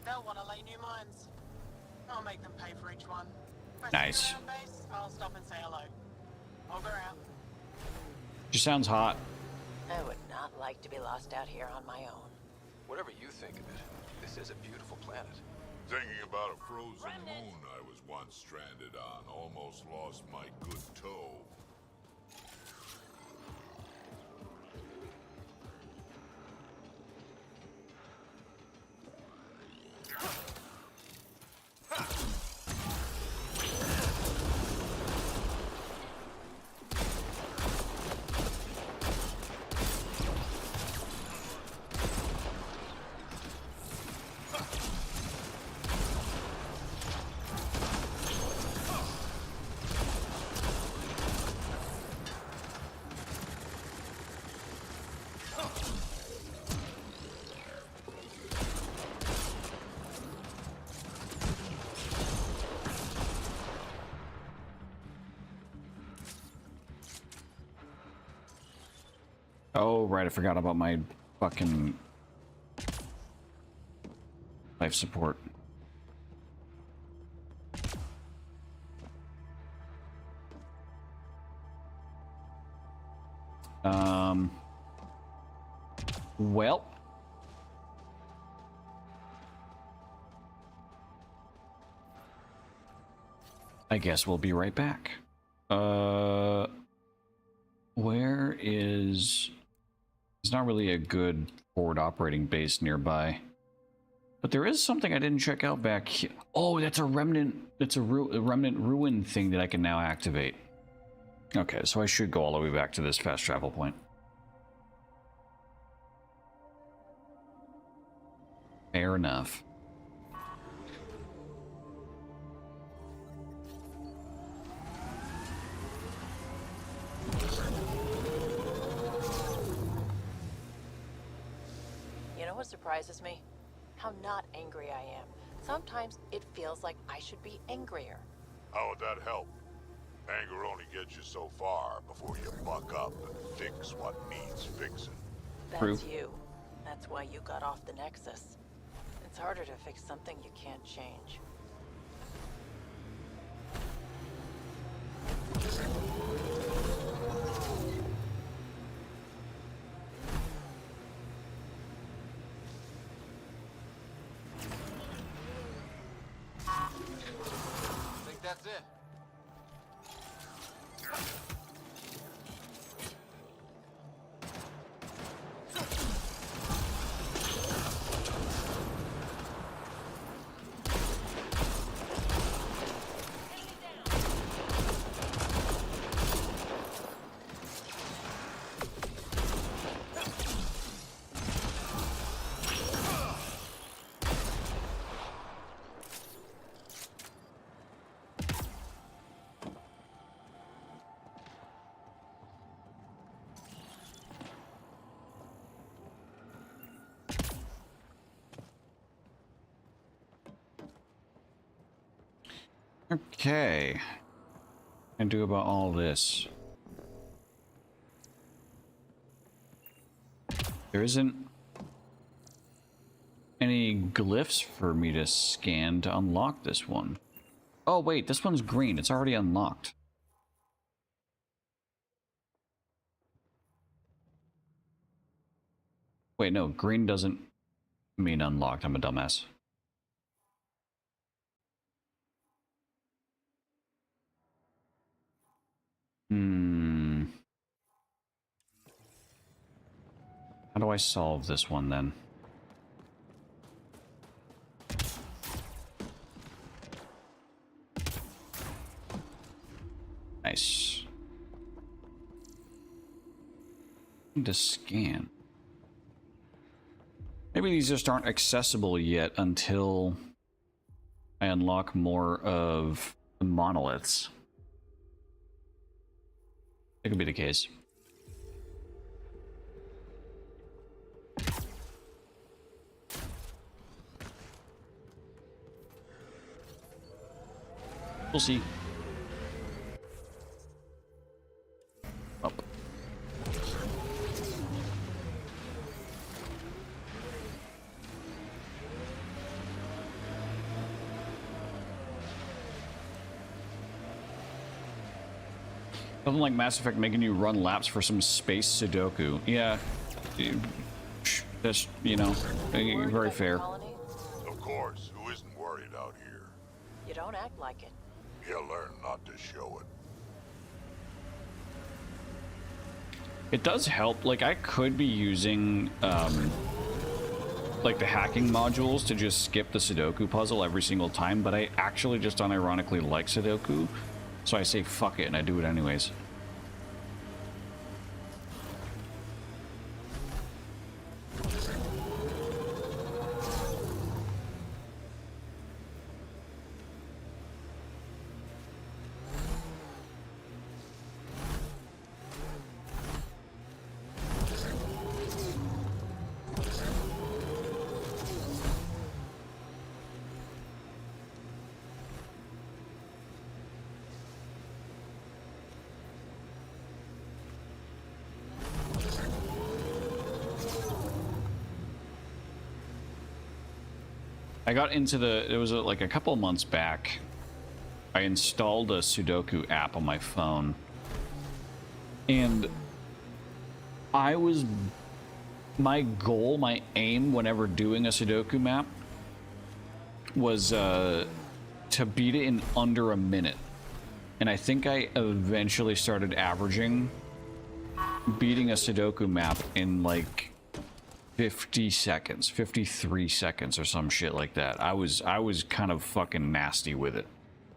They'll want to lay new mines. I'll make them pay for each one. If I see you Nice. around base, I'll stop and say hello. Over out. She sounds hot. I would not like to be lost out here on my own. Whatever you think of it, this is a beautiful planet. Thinking about a frozen moon I was once stranded on. Almost lost my good toe. Oh, right, I forgot about my fucking life support. Well. I guess we'll be right back. Where is... There's not really a good forward operating base nearby. But there is something I didn't check out back here. Oh, that's a remnant. That's a remnant ruin thing that I can now activate. Okay, so I should go all the way back to this fast travel point. Fair enough. You know what surprises me? How not angry I am. Sometimes it feels like I should be angrier. How would that help? Anger only gets you so far before you buck up and fix what needs fixing. That's you. That's why you got off the Nexus. It's harder to fix something you can't change. I think that's it. Okay. And do about all this. There isn't any glyphs for me to scan to unlock this one. Oh wait, this one's green. It's already unlocked. Wait, no, green doesn't mean unlocked. I'm a dumbass. How do I solve this one then? Nice. Need to scan. Maybe these just aren't accessible yet until I unlock more of the monoliths. That could be the case. We'll see. Up. Something like Mass Effect making you run laps for some space Sudoku. Yeah. That's, you know, very fair. Of course, who isn't worried out here? You don't act like it. He'll learn not to show it. It does help. Like, I could be using, like, the hacking modules to just skip the Sudoku puzzle every single time, but I actually just unironically like Sudoku, so I say fuck it and I do it anyways. I got into the, it was like a couple months back, I installed a Sudoku app on my phone, and my goal, my aim whenever doing a Sudoku map was to beat it in under a minute. And I think I eventually started averaging beating a Sudoku map in like 50 seconds, 53 seconds or some shit like that. I was kind of fucking nasty with it.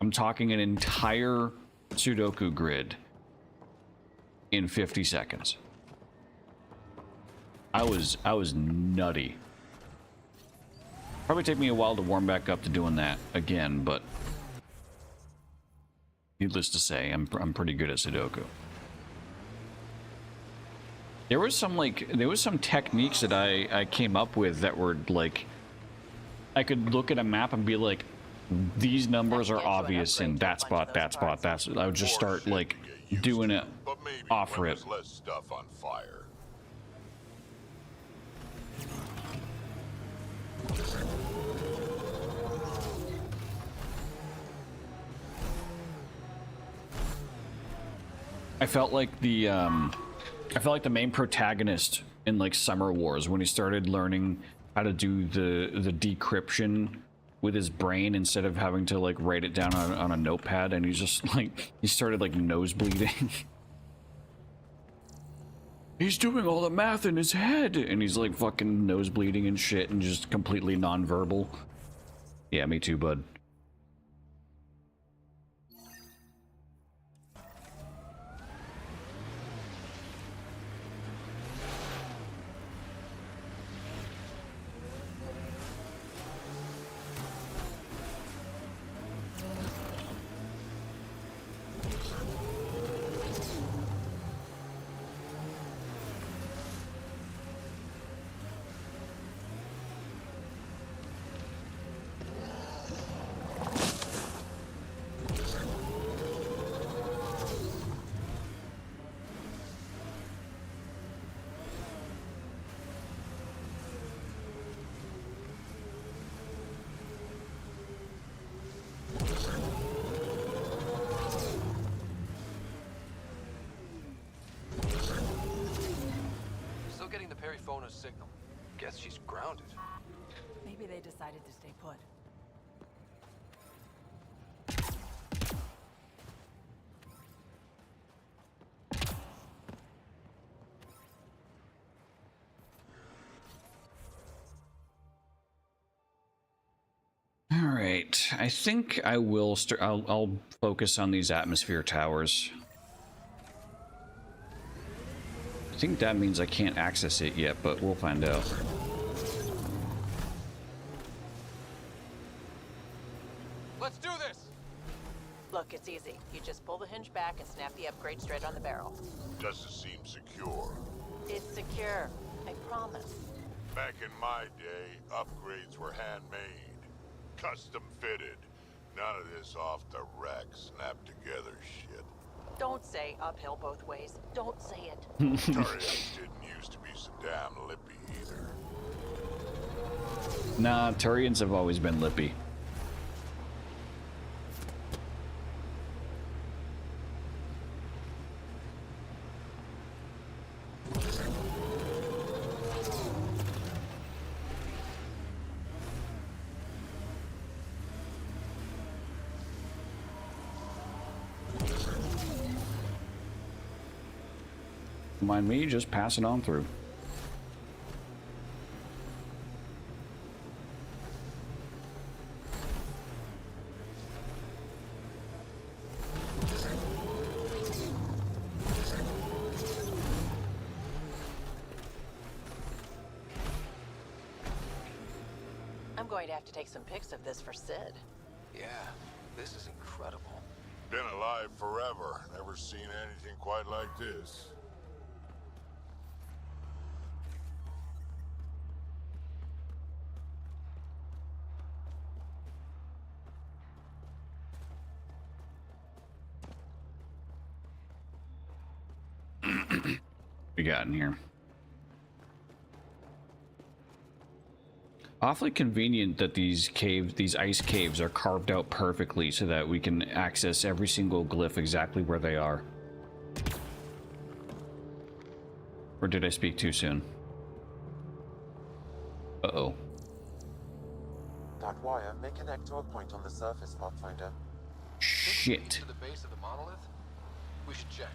I'm talking an entire Sudoku grid in 50 seconds. I was nutty. Probably take me a while to warm back up to doing that again, but needless to say, I'm pretty good at Sudoku. There was some techniques that I came up with that were like, I could look at a map and be like, these numbers are obvious in that spot, that spot, that's. I would just start like doing it off rip. Less stuff on fire. I felt like the main protagonist in like Summer Wars when he started learning how to do the decryption with his brain instead of having to like write it down on a notepad, and he's just like, he started like nosebleeding. He's doing all the math in his head, and he's like fucking nosebleeding and shit and just completely nonverbal. Yeah, me too, bud. Sona's signal. Guess she's grounded. Maybe they decided to stay put. All right, I think I will start. I'll focus on these atmosphere towers. I think that means I can't access it yet, but we'll find out. Let's do this! Look, it's easy. You just pull the hinge back and snap the upgrade straight on the barrel. Doesn't seem secure. It's secure. I promise. Back in my day, upgrades were handmade, custom fitted. None of this off the rack, snap together shit. Don't say uphill both ways. Don't say it. Turians didn't used to be so damn lippy either. Nah, Turians have always been lippy. Mind me, just pass it on through. I'm going to have to take some pics of this for Sid. Yeah, this is incredible. Been alive forever. Never seen anything quite like this. We got in here. Awfully convenient that these ice caves are carved out perfectly so that we can access every single glyph exactly where they are. Or did I speak too soon? Uh-oh. That wire may connect to a point on the surface, Pathfinder. Shit. To the base of the monolith? We should check.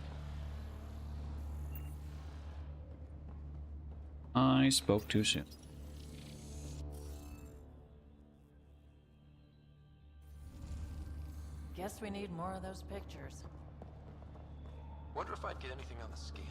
I spoke too soon. Guess we need more of those pictures. Wonder if I'd get anything on the scanner.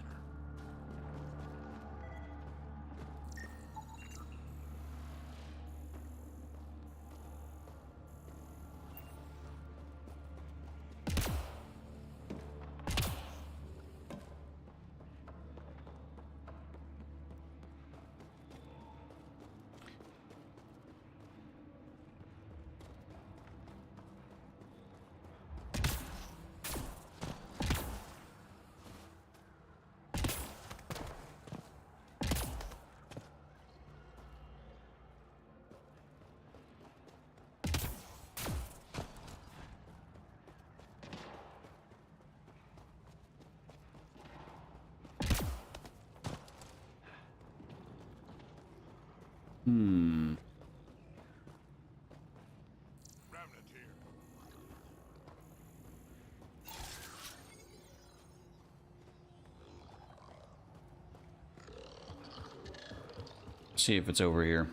See if it's over here.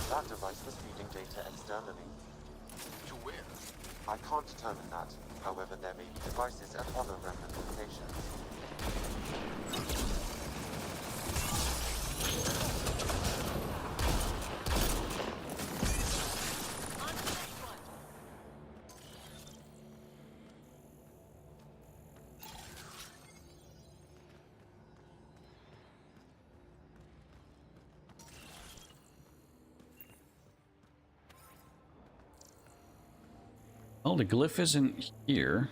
That device was feeding data externally. To where? I can't determine that. However, there may be devices at other remnant locations. Well, the glyph isn't here.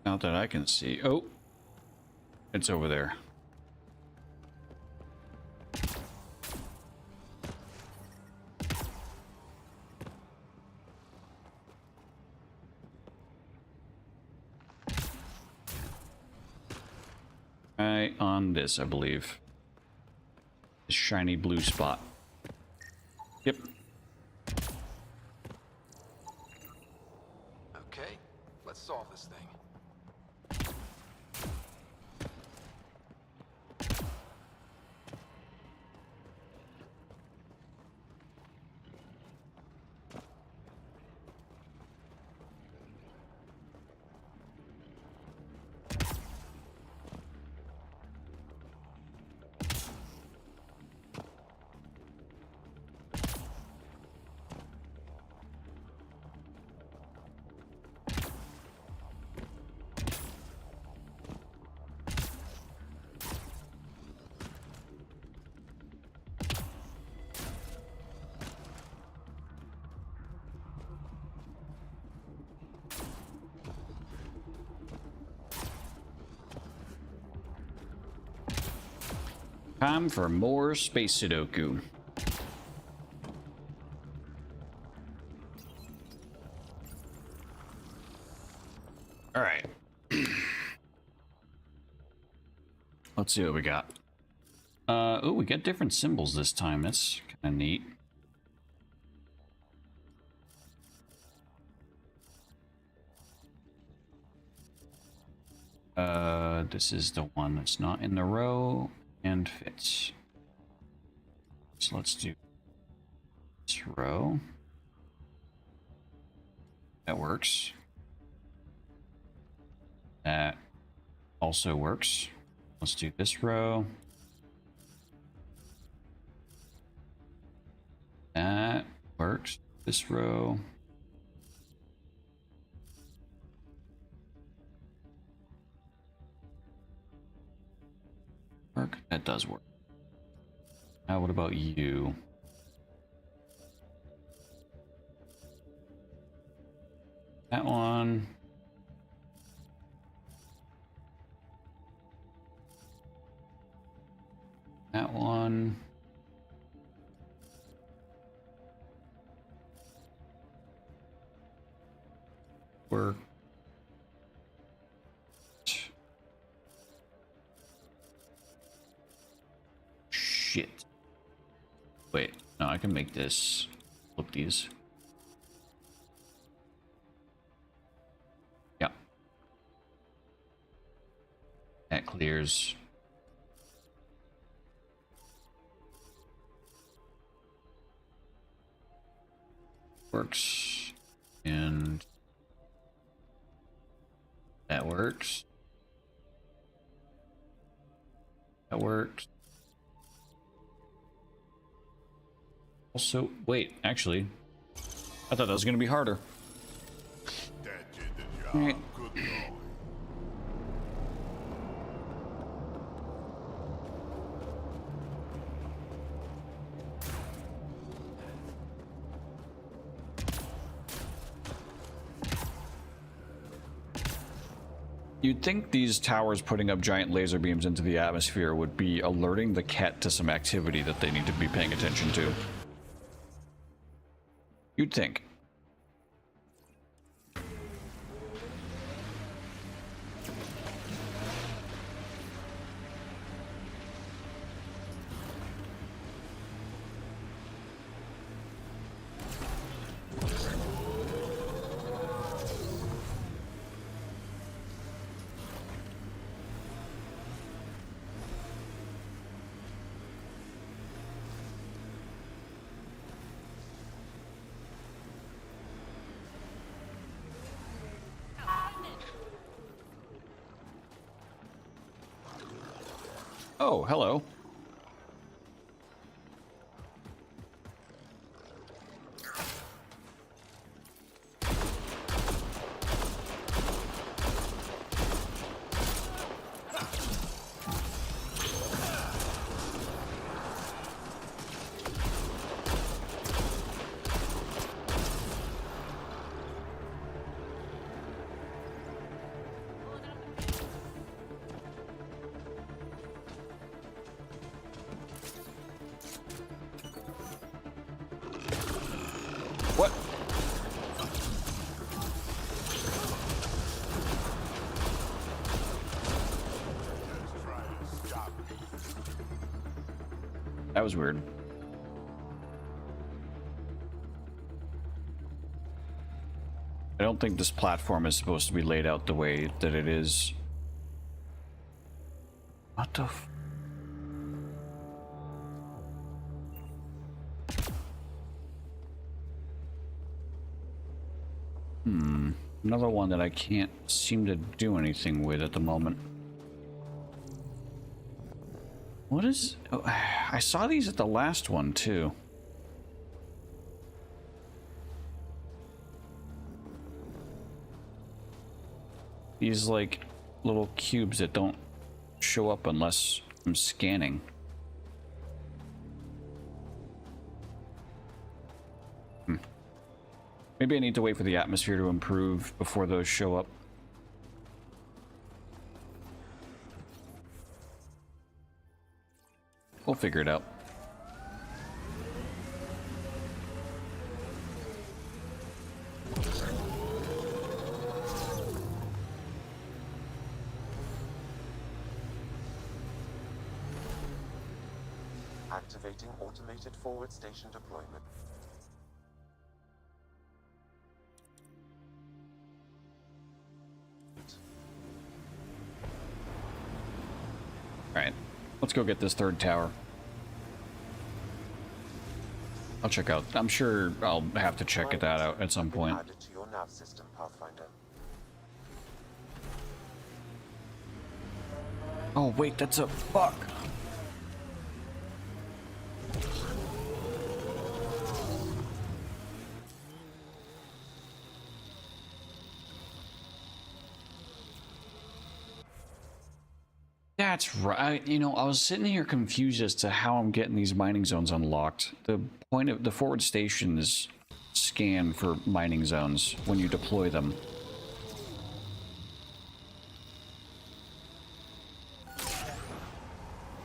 Not that I can see. Oh, it's over there. Right on this, I believe. This shiny blue spot. Yep. Okay, let's solve this thing. Time for more space Sudoku. All right. Let's see what we got. Oh, we got different symbols this time. That's kind of neat. This is the one that's not in the row and fits. So let's do this row. That works. That also works. Let's do this row. That works. This row. Work. That does work. Now what about you? That one. That one. Work. Shit. Wait, no, I can make this. Flip these. Yeah. That clears. Works. And that works. That works. Also, wait, actually, I thought that was going to be harder. That did the job. Right. Good going. You'd think these towers putting up giant laser beams into the atmosphere would be alerting the Ket to some activity that they need to be paying attention to. You'd think. Oh, hello. What? was weird. I don't think this platform is supposed to be laid out the way that it is. What the f... Another one that I can't seem to do anything with at the moment. What is... Oh, I saw these at the last one, too. These, like, little cubes that don't show up unless I'm scanning. Maybe I need to wait for the atmosphere to improve before those show up. We'll figure it out. Activating automated forward station deployment. Alright, let's go get this third tower. I'll check out. I'm sure I'll have to check that out at some point. Added to your nav system, Pathfinder. Oh wait, that's a fuck. That's right. You know, I was sitting here confused as to how I'm getting these mining zones unlocked. The point of the forward station is scan for mining zones when you deploy them.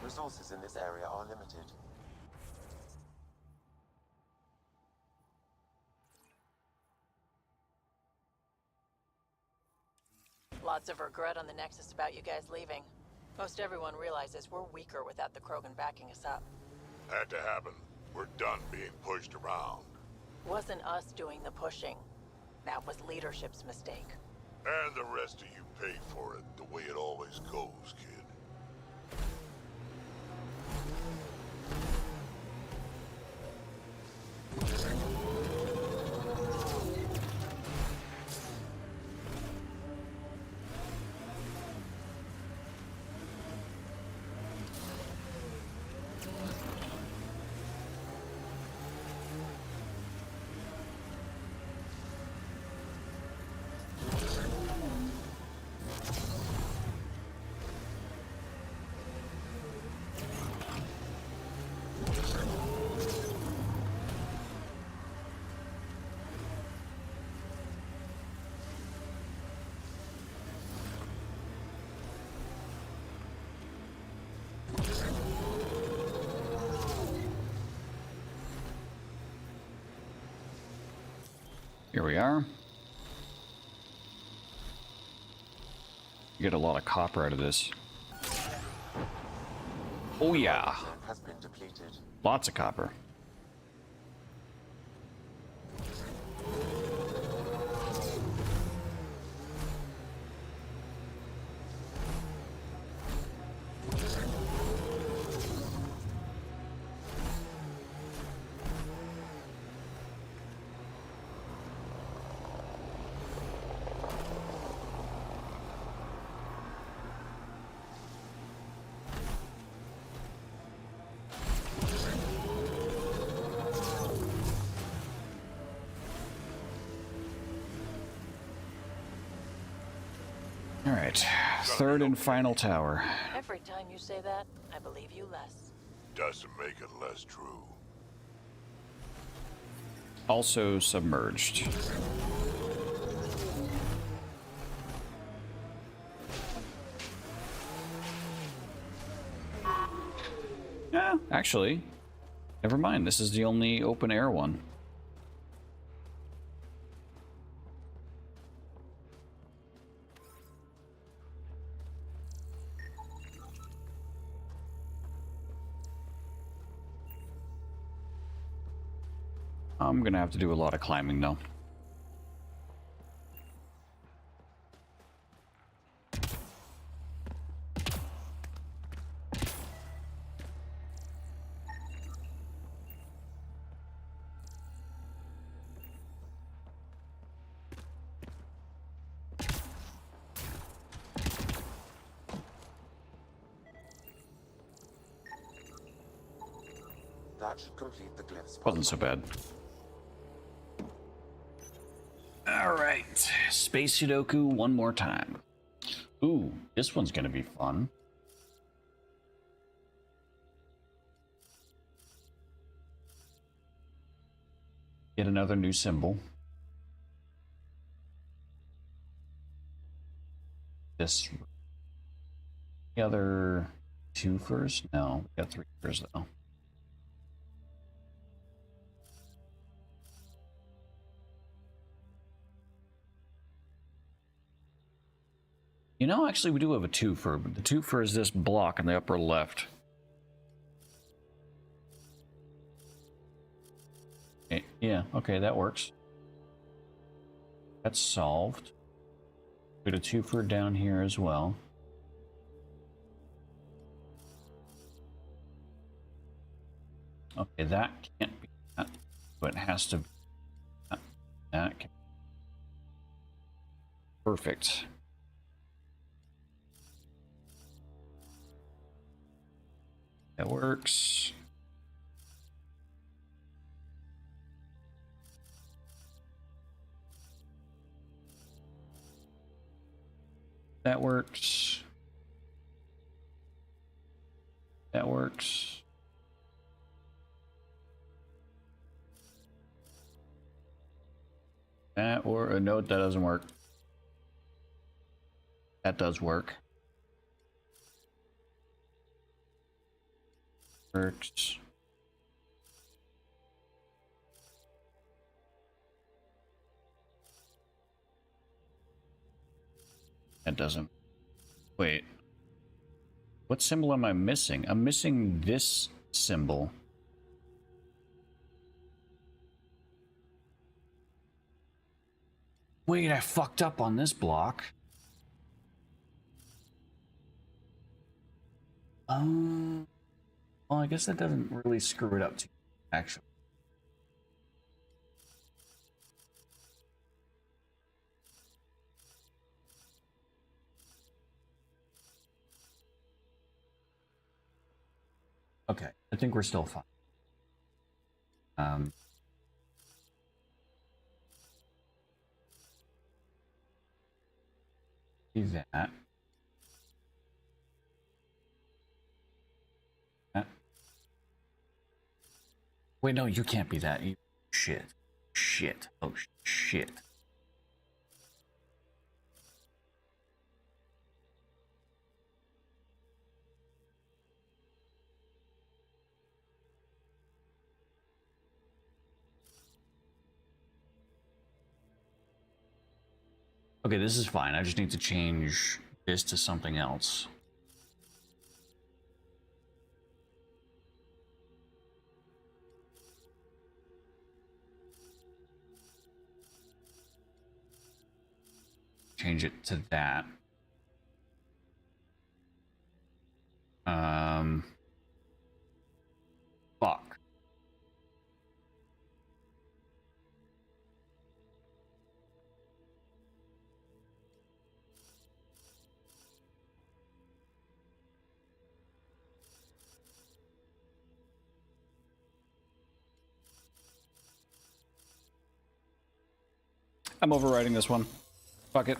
Resources in this area are limited. Lots of regret on the Nexus about you guys leaving. Most everyone realizes we're weaker without the Krogan backing us up. Had to happen. We're done being pushed around. Wasn't us doing the pushing. That was leadership's mistake. And the rest of you paid for it, the way it always goes, kid. Here we are. You get a lot of copper out of this. Oh yeah. Has been depleted. Lots of copper. All right, third and final tower. Every time you say that, I believe you less. Doesn't make it less true. Also submerged. Yeah, actually, never mind. This is the only open air one. I'm gonna have to do a lot of climbing though. That should complete the glyphs. Wasn't so bad. All right, Space Sudoku one more time. Ooh, this one's gonna be fun. Get another new symbol. This. The other 2 first? No, we got 3 first though. You know, actually, we do have a 2 for, but the 2 for is this block in the upper left. Okay, yeah, okay, that works. That's solved. We got a 2 for down here as well. Okay, that can't be that, but it has to be that. That can... Perfect. That works. That works. That works. That or no, that doesn't work. That does work. Works. That doesn't. Wait. What symbol am I missing? I'm missing this symbol. Wait, I fucked up on this block. Well, I guess that doesn't really screw it up too much, actually. Okay, I think we're still fine. Do that. Wait, no, you can't be that. You... Shit. Shit. Oh, shit. Okay, this is fine. I just need to change this to something else. Change it to that. Fuck. I'm overriding this one. Fuck it.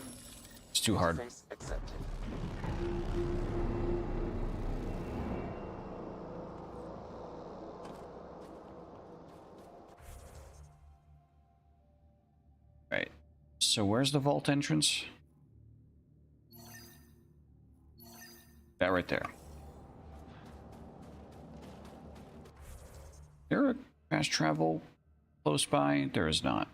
It's too hard. Right. So where's the vault entrance? That right there. Is there a fast travel close by? There is not.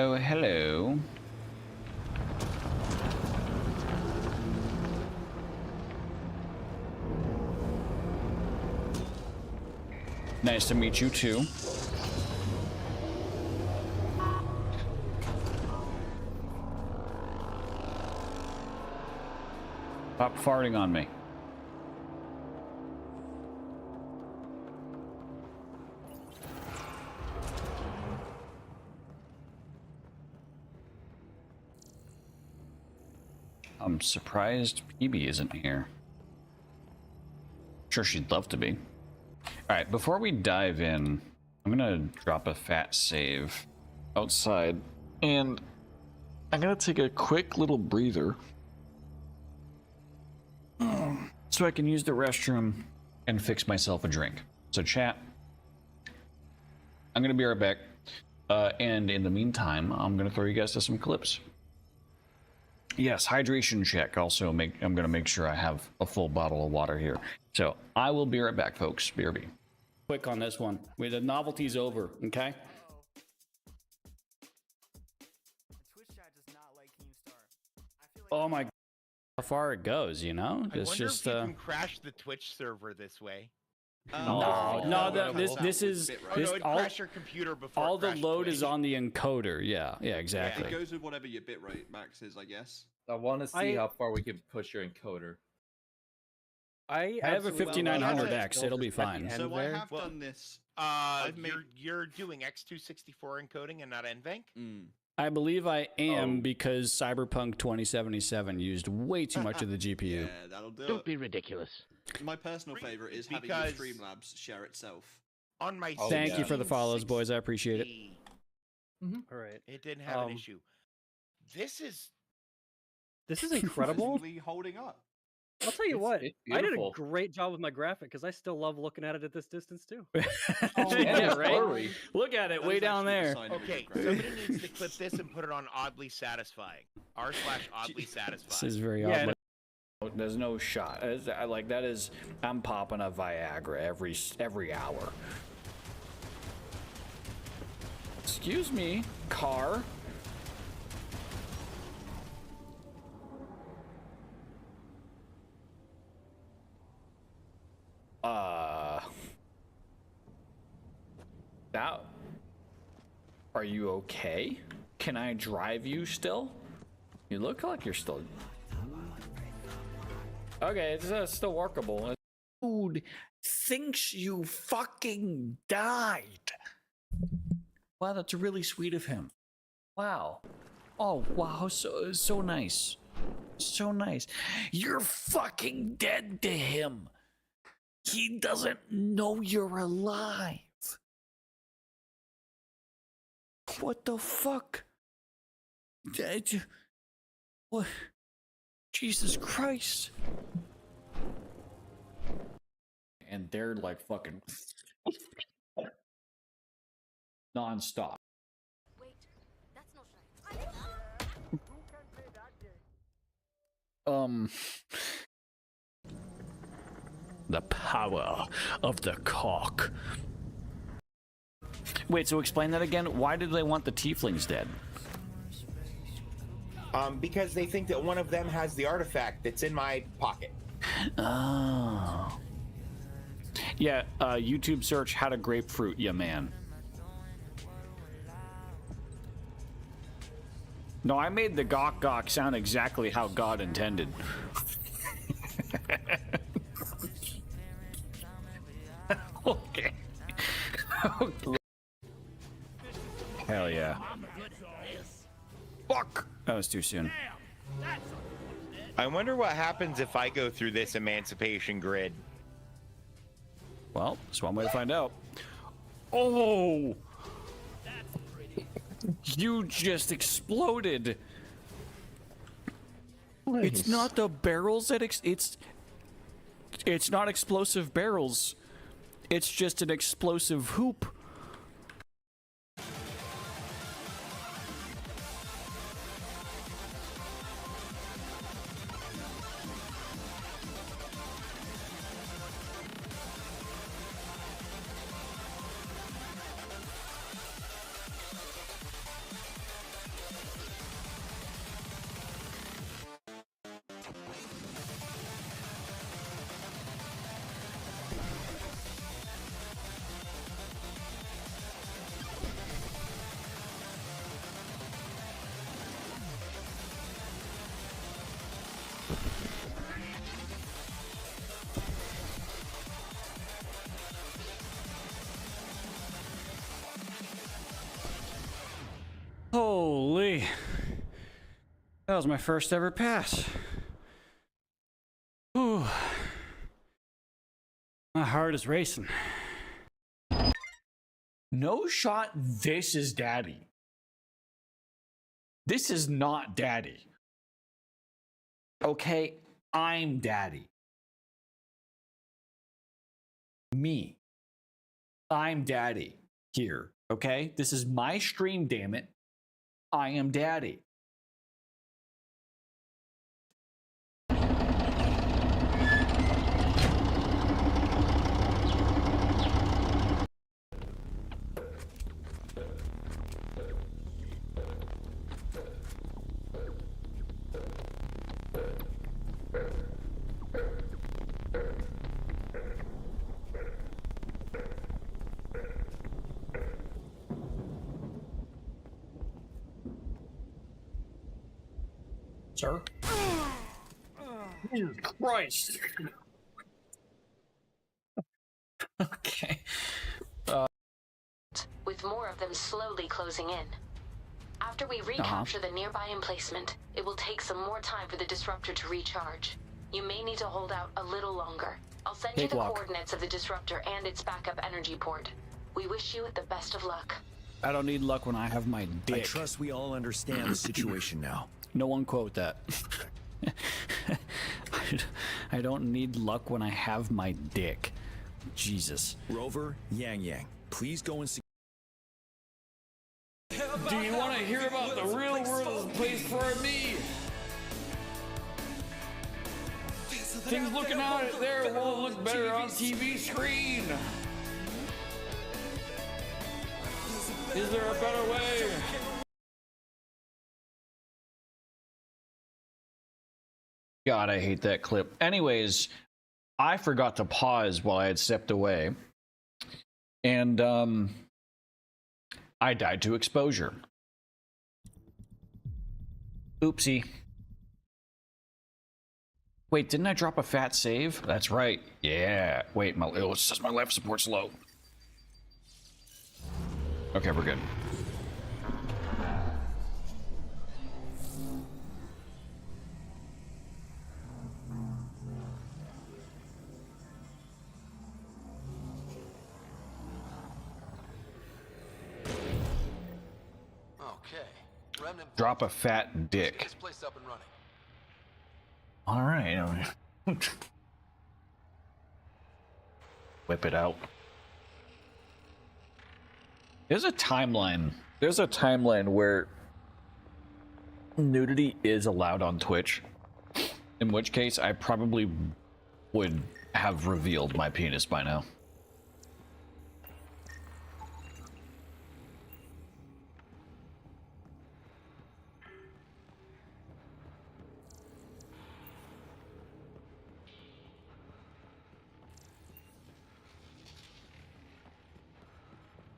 Oh, hello. Nice to meet you too. Stop farting on me. I'm surprised PB isn't here. Sure, she'd love to be. Alright, before we dive in, I'm gonna drop a fat save outside, and I'm gonna take a quick little breather so I can use the restroom and fix myself a drink. So chat, I'm gonna be right back, and in the meantime, I'm gonna throw you guys to some clips. Yes, hydration check. Also, I'm gonna make sure I have a full bottle of water here. So I will be right back, folks. BRB. Quick on this one. The novelty's over. Okay. Oh my! How far it goes, you know? I wonder if you can crash the Twitch server this way. This is crash your computer before all the load is on the encoder. Yeah, exactly. It goes with whatever your bitrate max is, I guess. I want to see how far we can push your encoder. I have a 5900X. It'll be fine. So I have done this. You're doing X264 encoding and not NVENC? I believe I am because Cyberpunk 2077 used way too much of the GPU. Yeah, that'll do. Don't be ridiculous. My personal favorite is having your Streamlabs share itself. On my Thank you for the follows, boys. I appreciate it. All right. It didn't have an issue. This is incredible. Holding up. I'll tell you what, I did a great job with my graphic because I still love looking at it at this distance too. Yeah, right. Look at it way down there. Okay, somebody needs to clip this and put it on oddly satisfying. r/oddly satisfying. This is very odd. There's no shot. Like that is, I'm popping a Viagra every hour. Excuse me, car. That. Are you okay? Can I drive you still? You look like you're still. Okay, it's still workable. Dude thinks you fucking died. Wow, that's really sweet of him. Wow. Oh, wow, so nice. So nice. You're fucking dead to him. He doesn't know you're alive. What the fuck? What? Jesus Christ. And they're like fucking non-stop. Wait, that's not right. The power of the cock. Wait, so explain that again. Why did they want the tieflings dead? Because they think that one of them has the artifact that's in my pocket. Oh. Yeah, YouTube search how to grapefruit ya man. No, I made the gawk gawk sound exactly how God intended. Okay. Hell yeah. Fuck! That was too soon. I wonder what happens if I go through this emancipation grid. Well, there's one way to find out. Oh! You just exploded. Nice. It's not the barrels that it's not explosive barrels. It's just an explosive hoop. Holy. That was my first ever pass. Whew. My heart is racing. No shot, this is daddy. This is not daddy. Okay, I'm daddy. Me. I'm daddy here, okay? This is my stream, damn it. I am daddy. Sir? Jesus Christ. Okay. With more of them slowly closing in. After we recapture the nearby emplacement, it will take some more time for the disruptor to recharge. You may need to hold out a little longer. I'll send you the coordinates of the disruptor and its backup energy port. We wish you the best of luck. I don't need luck when I have my dick. I trust we all understand the situation now. No one quote that. I don't need luck when I have my dick. Jesus. Rover, Yang, please go and see. Do you want to hear about the real world is a place for me? Things looking out there won't look better on TV screen. Is there a better way? God, I hate that clip. Anyways, I forgot to pause while I had stepped away. And, I died to exposure. Oopsie. Wait, didn't I drop a fat save? That's right. Yeah. Wait, it says my life support's low. Okay, we're good. Drop a fat dick. Get this place up and running. All right. Whip it out. There's a timeline. There's a timeline where nudity is allowed on Twitch. In which case, I probably would have revealed my penis by now.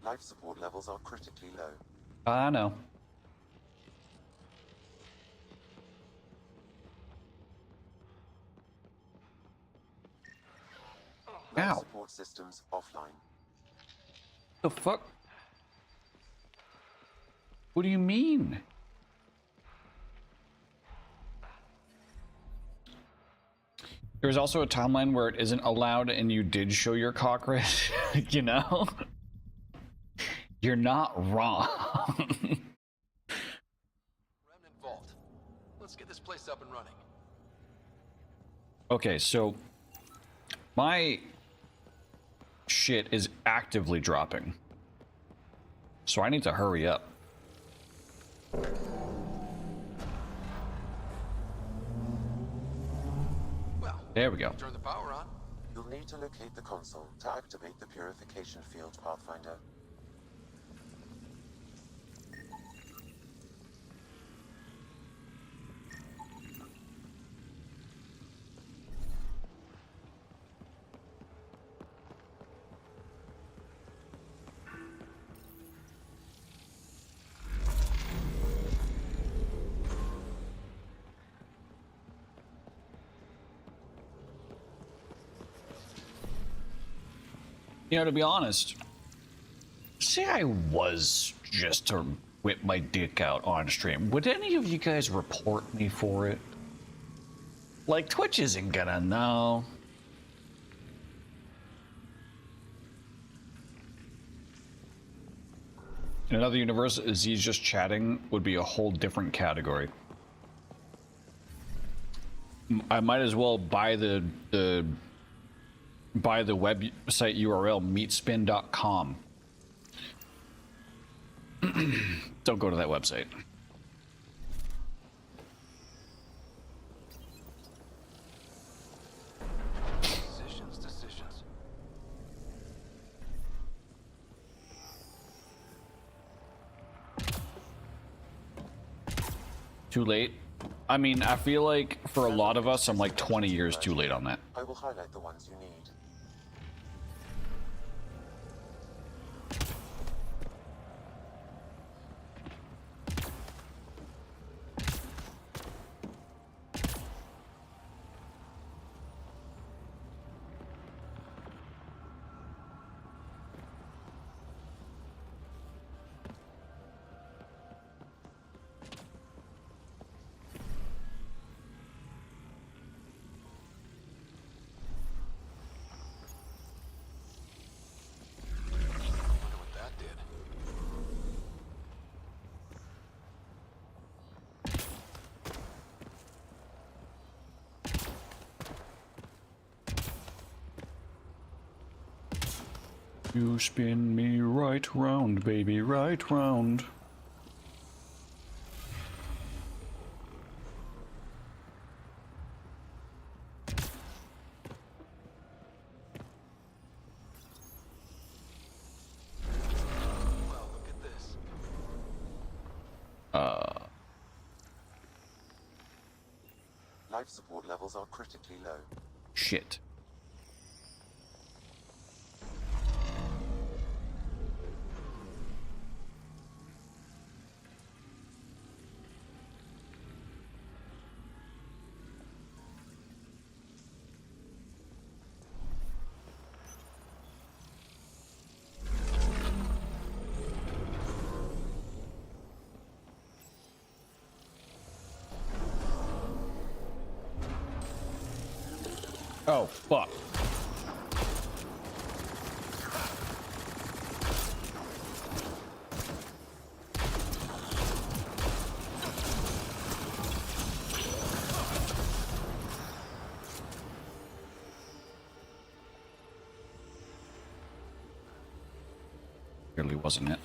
Life support levels are critically low. I know. Life support systems offline. The fuck? What do you mean? There's also a timeline where it isn't allowed and you did show your cock red, you know? You're not wrong. Remnant Vault. Let's get this place up and running. Okay, so my shit is actively dropping. So I need to hurry up. Well, there we go. Turn the power on. You'll need to locate the console to activate the purification field, Pathfinder. You know, to be honest, say I was just to whip my dick out on stream, would any of you guys report me for it? Like, Twitch isn't gonna know. In another universe, is he's just chatting would be a whole different category. I might as well buy the website URL meatspin.com. Don't go to that website. Decisions. Too late? I mean, I feel like for a lot of us, I'm like 20 years too late on that. I will highlight the ones you need. You spin me right round, baby, right round. Well, look at this. Life support levels are critically low. Shit. Oh, fuck. Really wasn't it?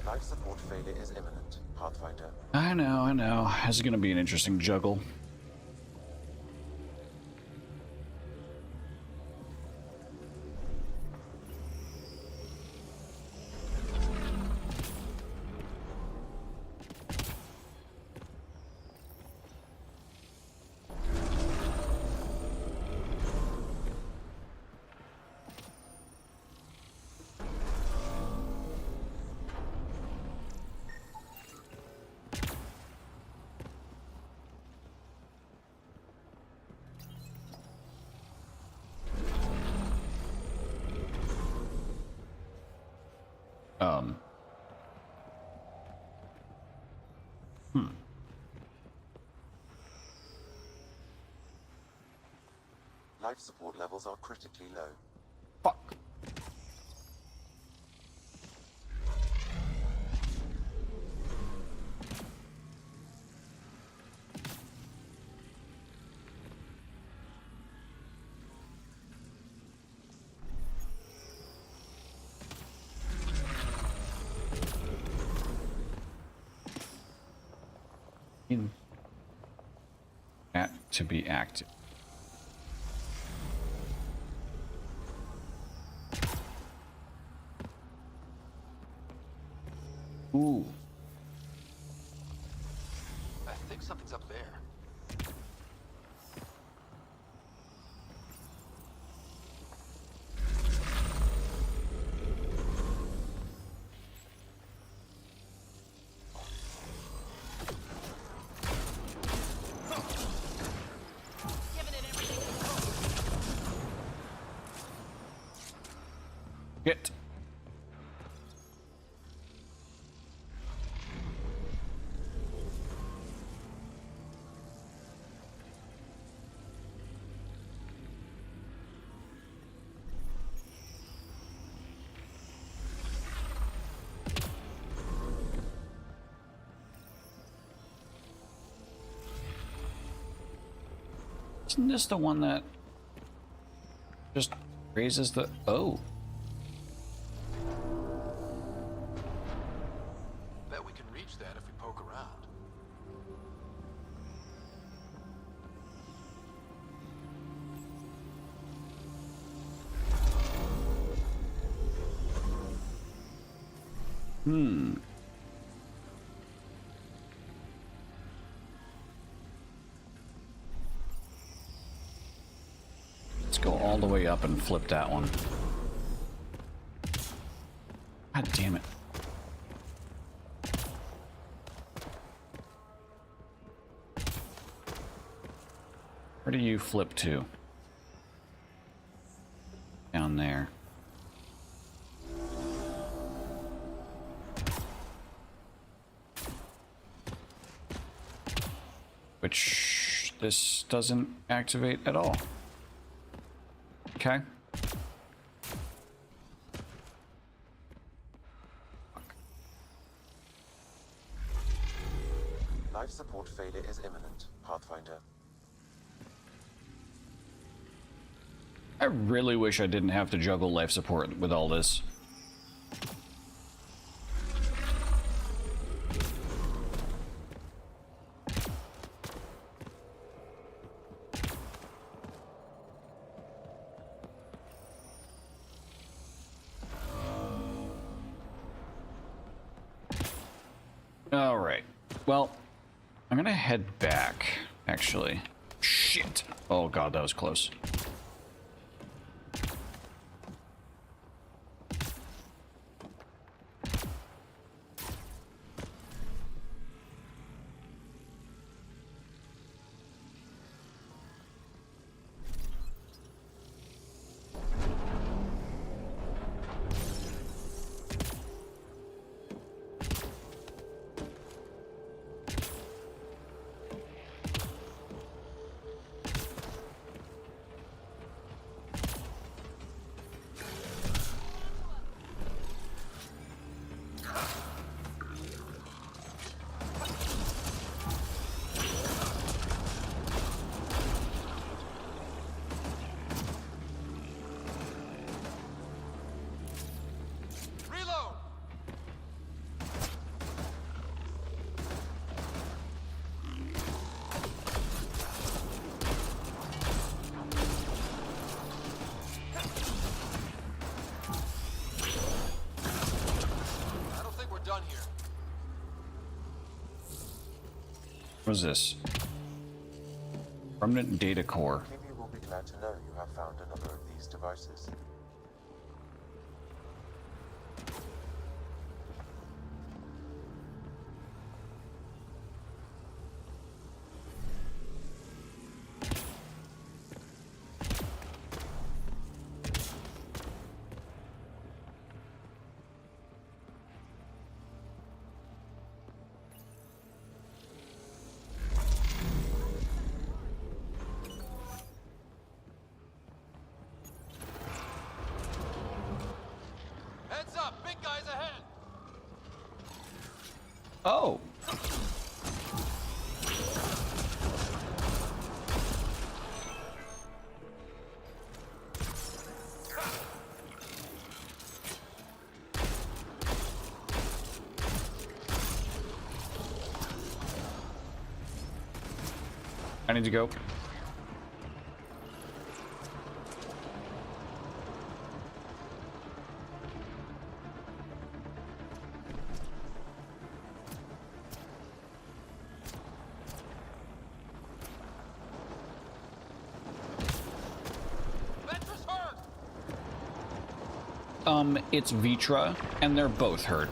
Life support failure is imminent, Pathfinder. I know. This is gonna be an interesting juggle. Life support levels are critically low. Fuck. That to be active. Ooh. I think something's up there. Isn't this the one that just raises the... Oh. Bet we can reach that if we poke around. Let's go all the way up and flip that one. God damn it. Where do you flip to? Down there. Which this doesn't activate at all. Okay. Life support failure is imminent, Pathfinder. I really wish I didn't have to juggle life support with all this. All right. Well, I'm gonna head back, actually. Shit. Oh god, that was close. What is this? Permanent data core. Maybe will be glad to know you have found another of these devices. Oh. I need to go. It's Vitra, and they're both hurt.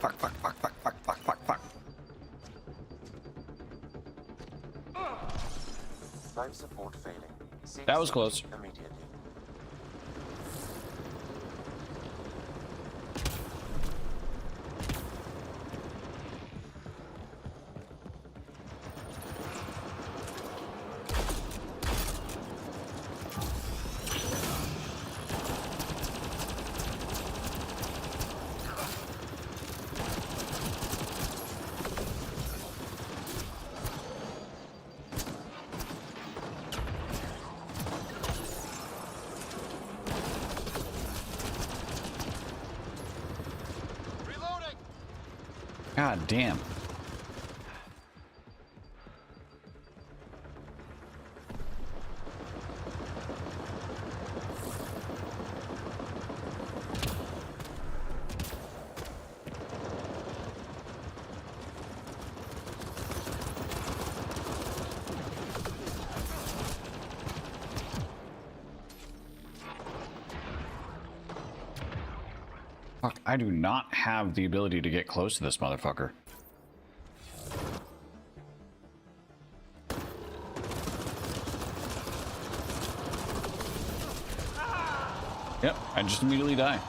Fuck. Life support failing. Seek That was safety close. Immediately. God damn. Fuck, I do not have the ability to get close to this motherfucker. Yep, I just immediately die.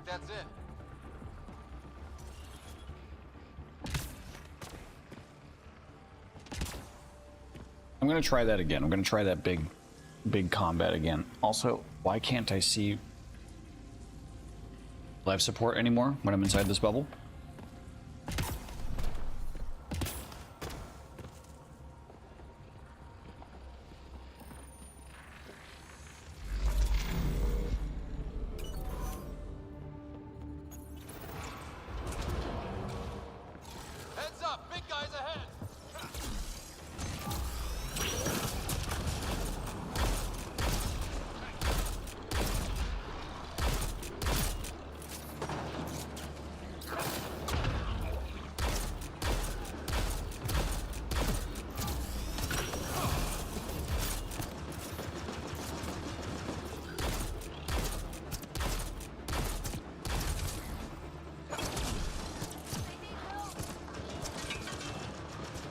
That's it. I'm gonna try that again. I'm gonna try that big combat again. Also, why can't I see life support anymore when I'm inside this bubble?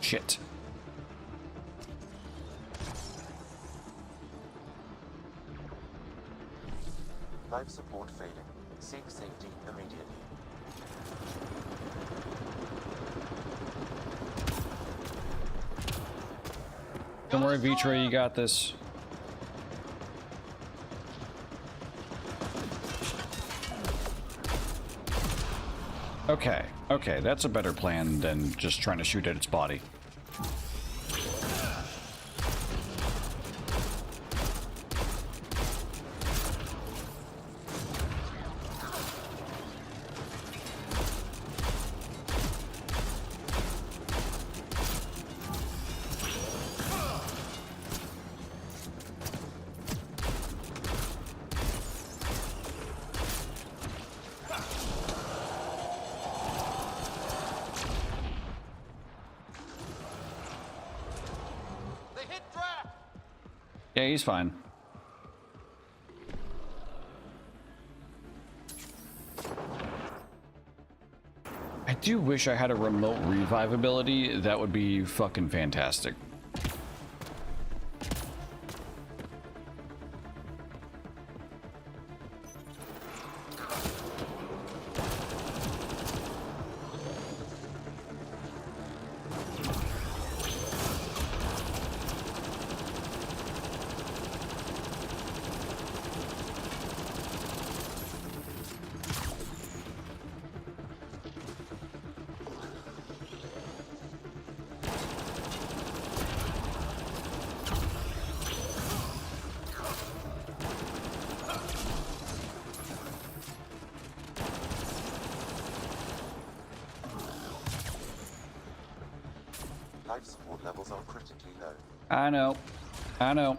Shit. Life support failing. Seek safety immediately. Don't worry, Vitra, you got this. Okay, that's a better plan than just trying to shoot at its body. Yeah, he's fine. I do wish I had a remote revive ability. That would be fucking fantastic. support levels are critically low. I know. I know.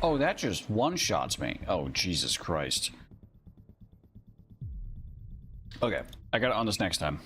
Oh, that just one-shots me. Oh, Jesus Christ. Okay, I got it on this next time.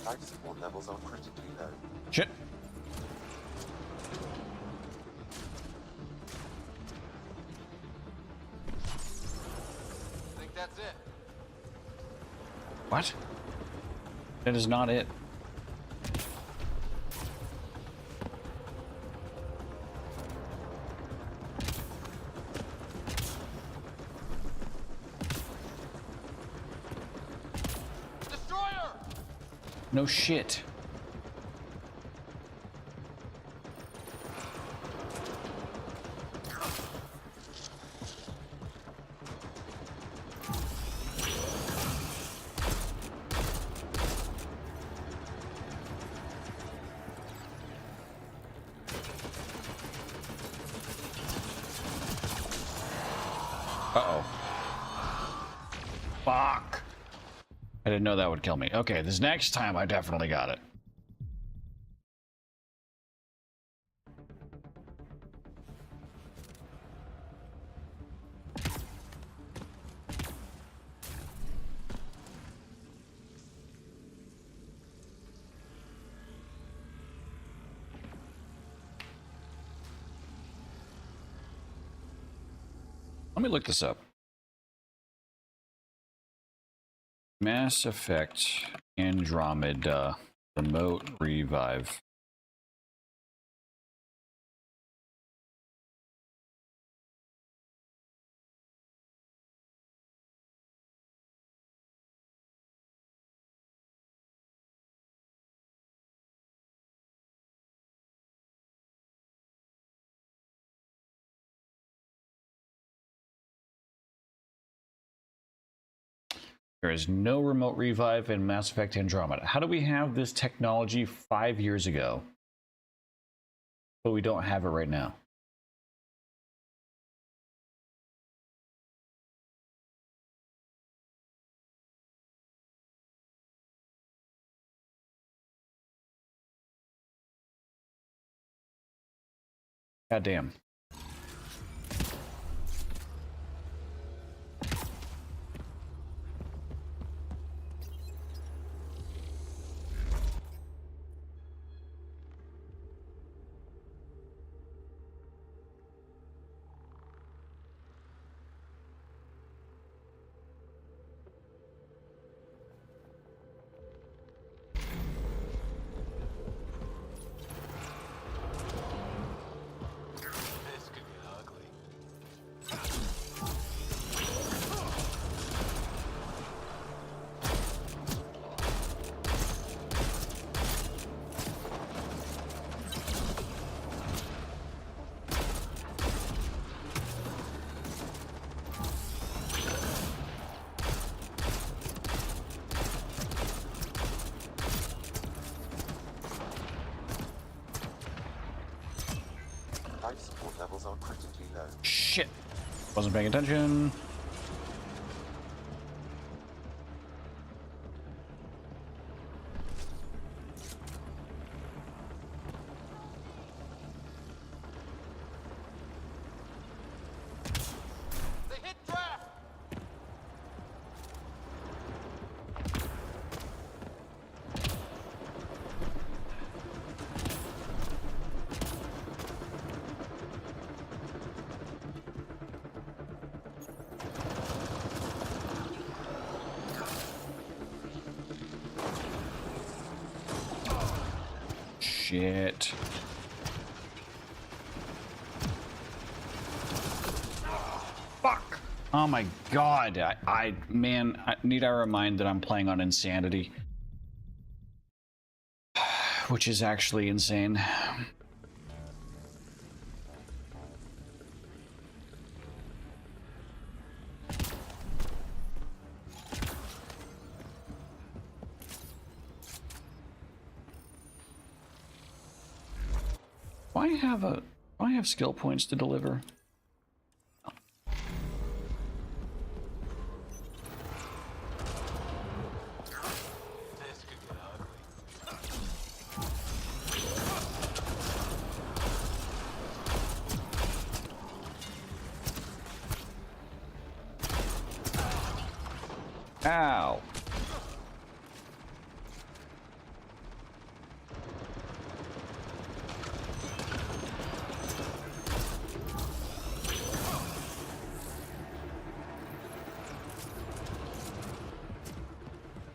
Life support levels are critically low. Shit. Think that's it? What? That is not it. No shit. Uh-oh. Fuck. I didn't know that would kill me. Okay, this next time I definitely got it. Let me look this up. Mass Effect Andromeda remote revive. There is no remote revive in Mass Effect Andromeda. How do we have this technology 5 years ago? but we don't have it right now. God damn. This could get ugly. Life support levels are critically low. Shit. Wasn't paying attention. They hit draft! Shit. Fuck. Oh my god. Man, need I remind that I'm playing on Insanity? Which is actually insane. Do I have skill points to deliver? This could get ugly. Ow.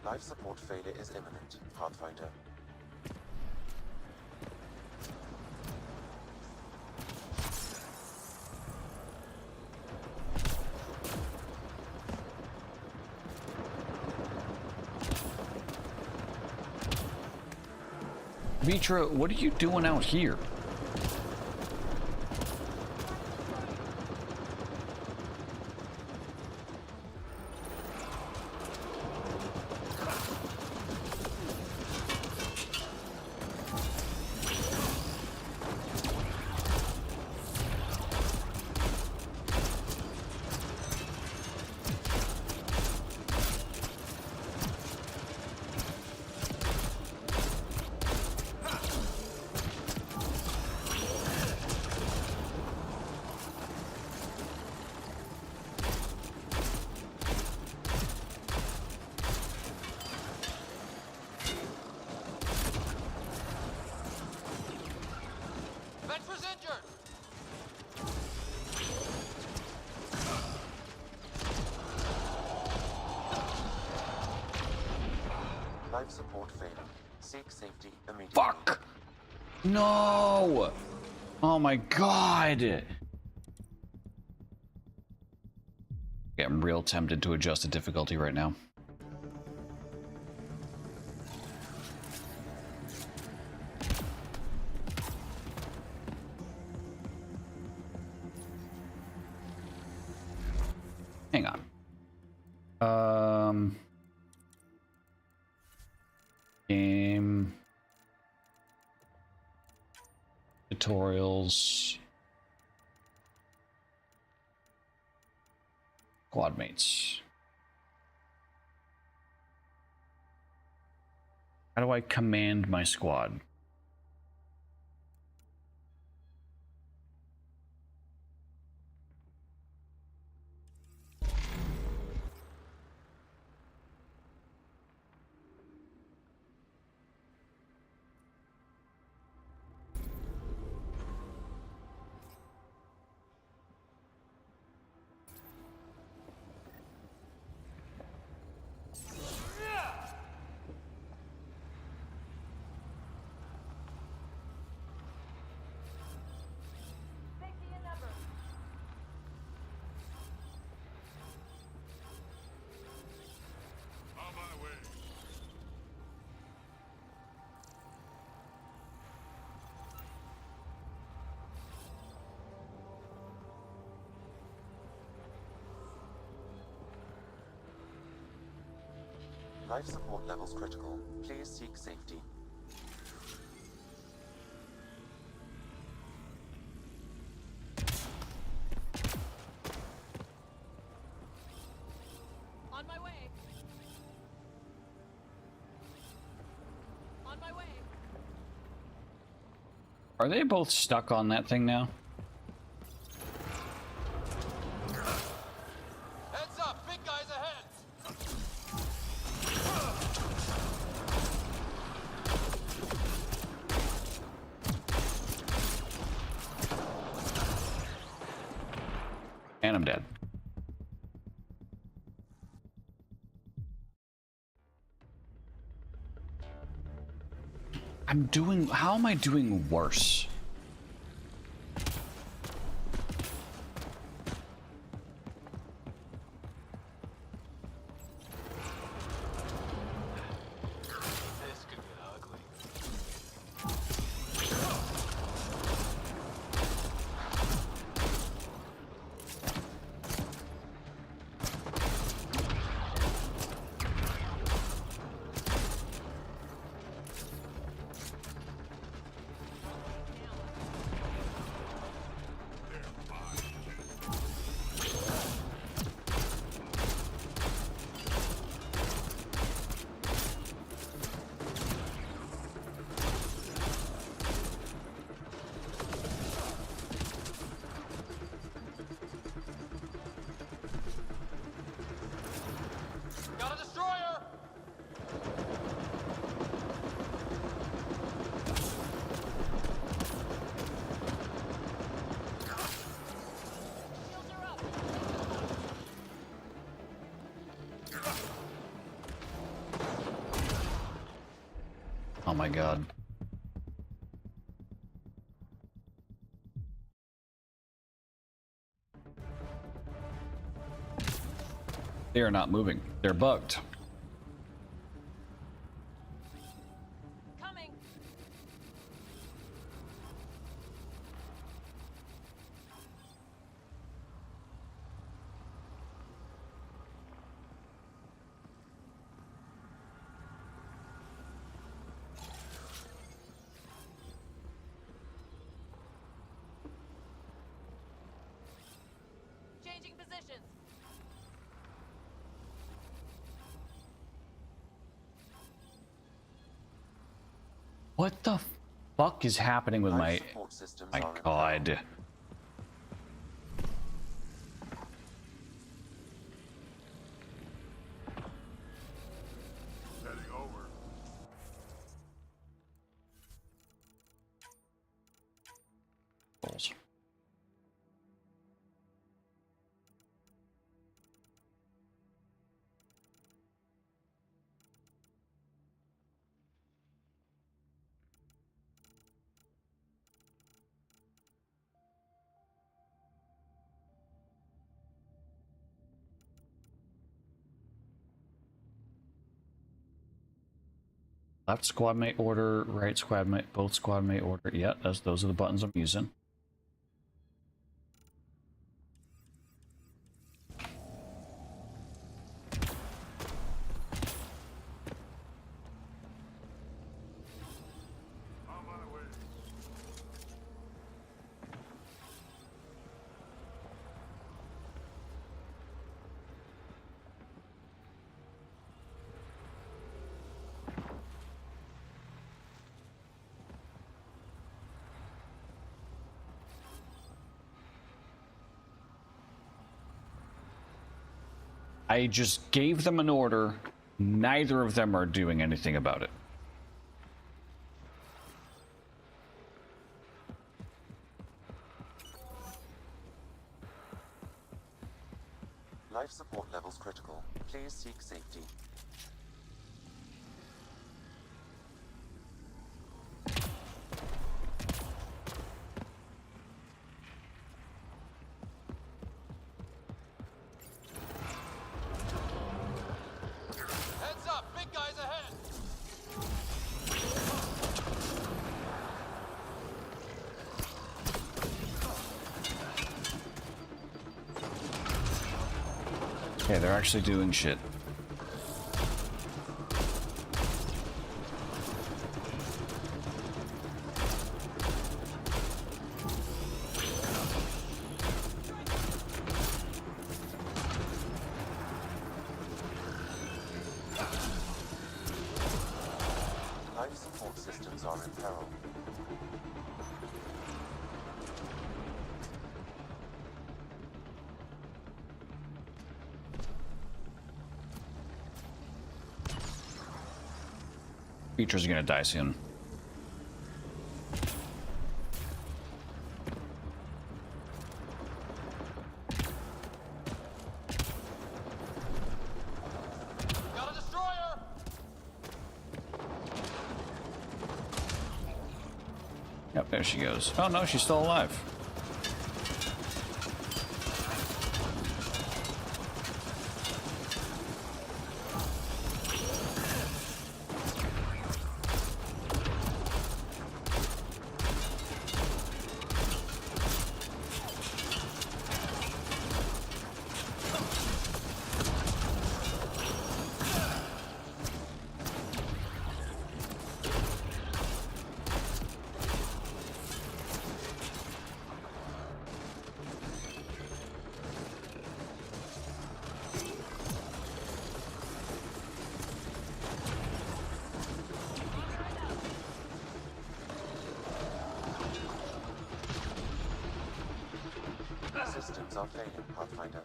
Life support failure is imminent, Pathfinder. Vitra, what are you doing out here? Ventra's injured! Life support failing. Seek safety immediately. Fuck! No! Oh my god! Yeah, I'm real tempted to adjust the difficulty right now. Hang on. Game tutorials. Squad mates. How do I command my squad? Life support levels critical. Please seek safety. On my way. On my way. Are they both stuck on that thing now? Heads up, big guys ahead. And I'm dead. How am I doing worse? This could get ugly. Got a destroyer! Oh my god. They are not moving. They're bugged. Coming. Changing positions. What the fuck is happening with my... Support systems My are in god. Heading over. Balls. Left squad mate order, right squad mate, both squad mate order. Yeah, those are the buttons I'm using. I just gave them an order. Neither of them are doing anything about it. Life support levels critical. Please seek safety. Heads up, big guys ahead. Okay, they're actually doing shit. Life support systems are in peril. Creatures are gonna die soon. Got a destroyer. Yep, there she goes. Oh no, she's still alive. Systems are failing, Pathfinder.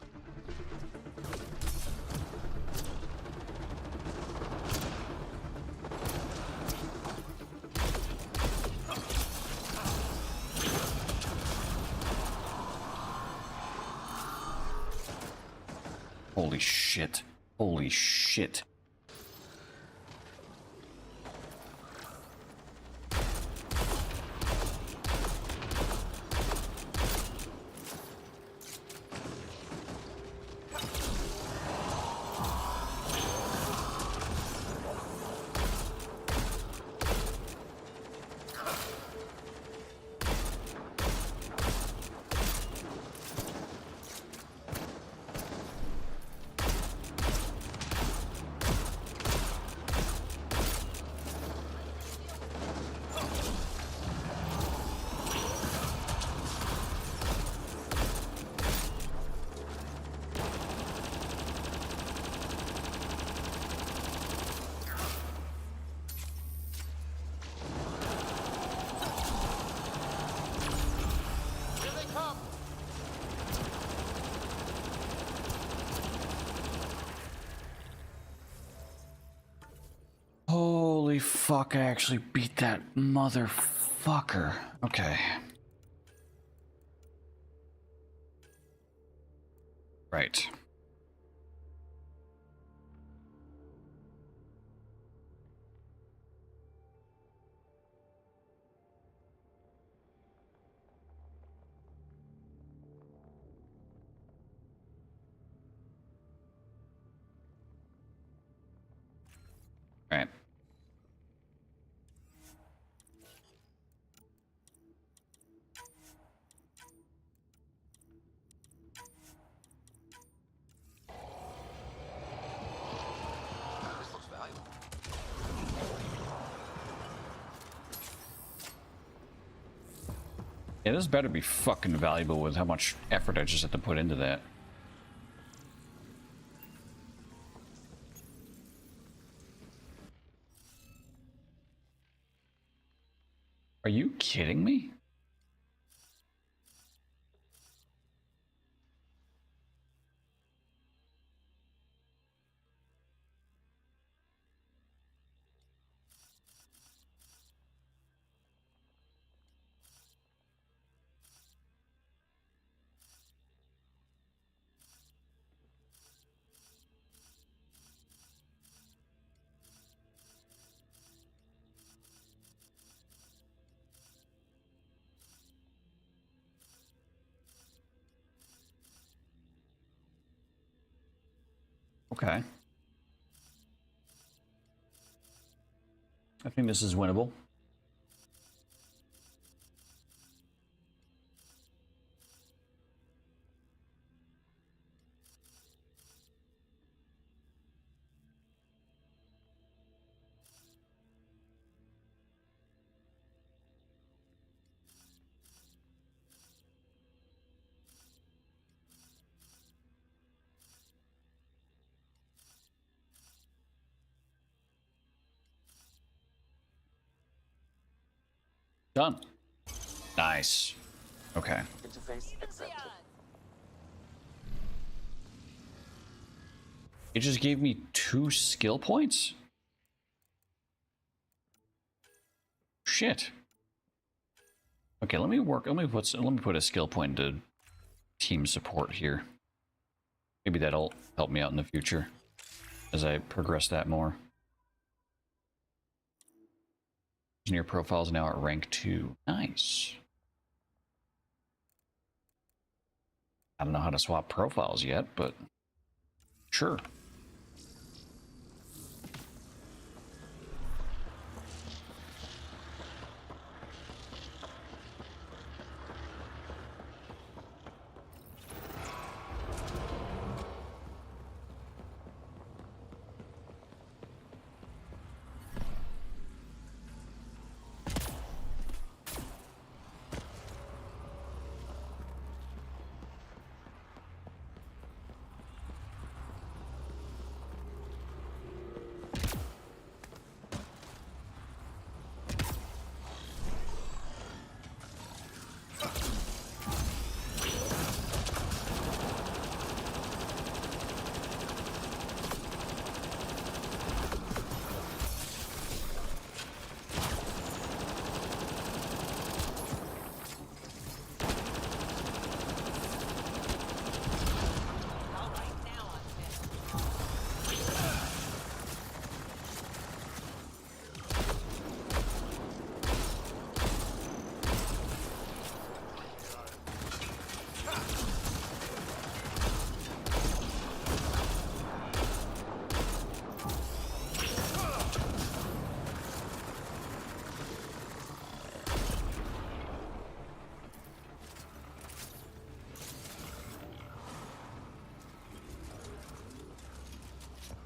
Holy shit. Holy shit. Holy fuck, I actually beat that motherfucker. Okay. Right. Right. This looks valuable. Yeah, this better be fucking valuable with how much effort I just had to put into that. Are you kidding me? Okay. I think this is winnable. Done. Nice. Okay. Interface accepted. It just gave me 2 skill points? Shit. Okay, let me put a skill point into team support here. Maybe that'll help me out in the future as I progress that more. Engineer profiles now at rank 2. Nice. I don't know how to swap profiles yet, but sure.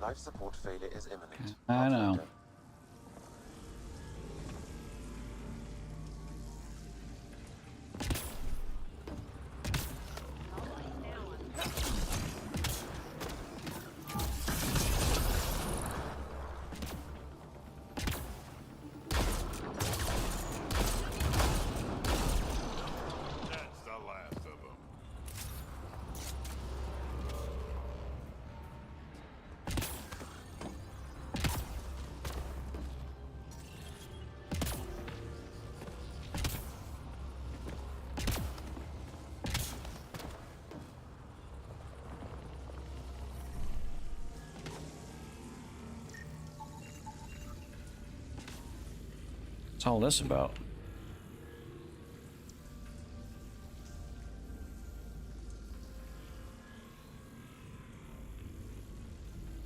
Life support failure is imminent. I know. What's all this about?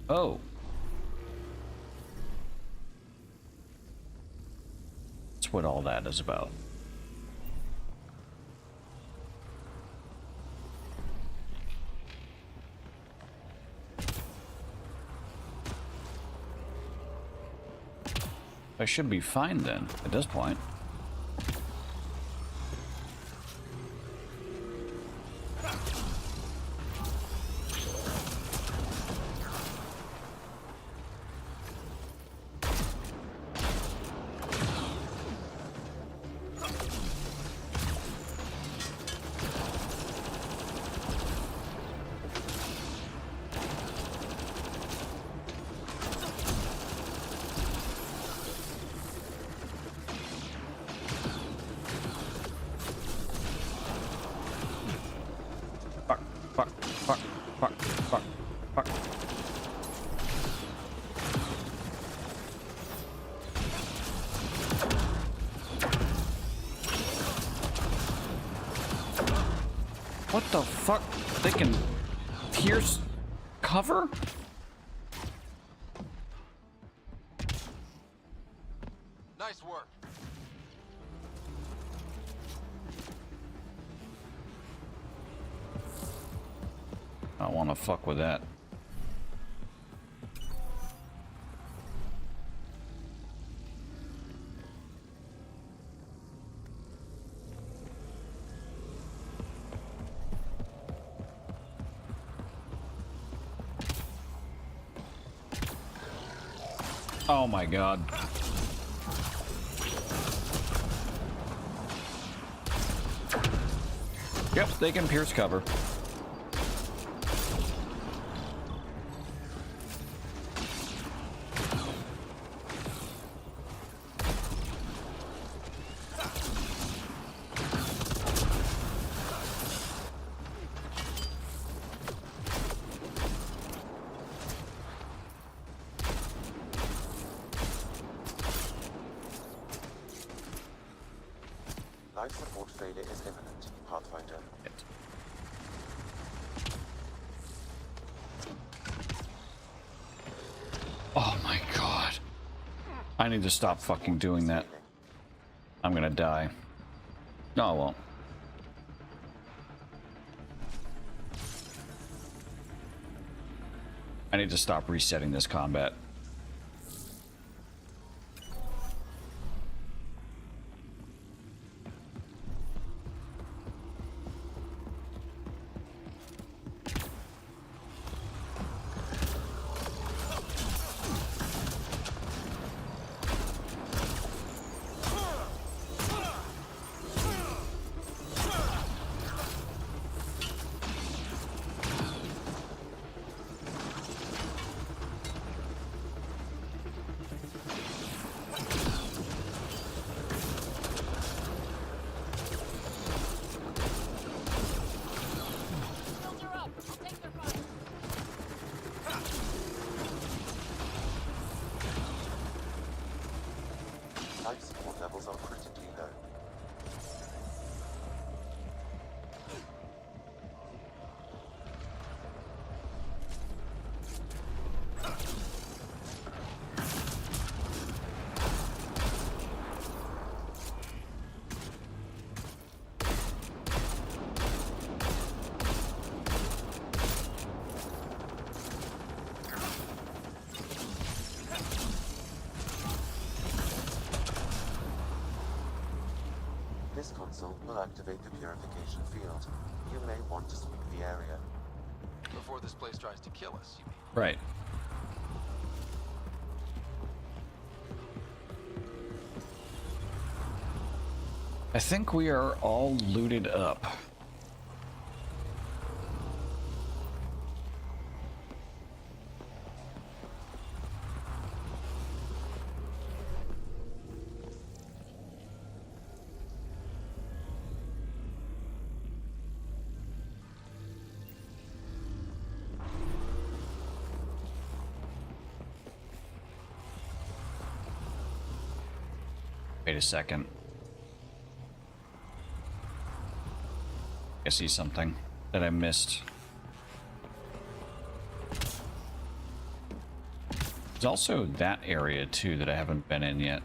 Oh. That's what all that is about. I should be fine then, at this point. What the fuck? They can pierce cover? Nice work. I don't want to fuck with that. Oh my god. Yep, they can pierce cover. Life support failure is imminent, Pathfinder. Oh my god. I need to stop fucking doing that. I'm gonna die. No, I won't. I need to stop resetting this combat. Life support levels are critically low. This console will activate the purification field. You may want to sweep the area. Before this place tries to kill us, you mean? Right. I think we are all looted up. Wait a second. I see something that I missed. There's also that area too that I haven't been in yet.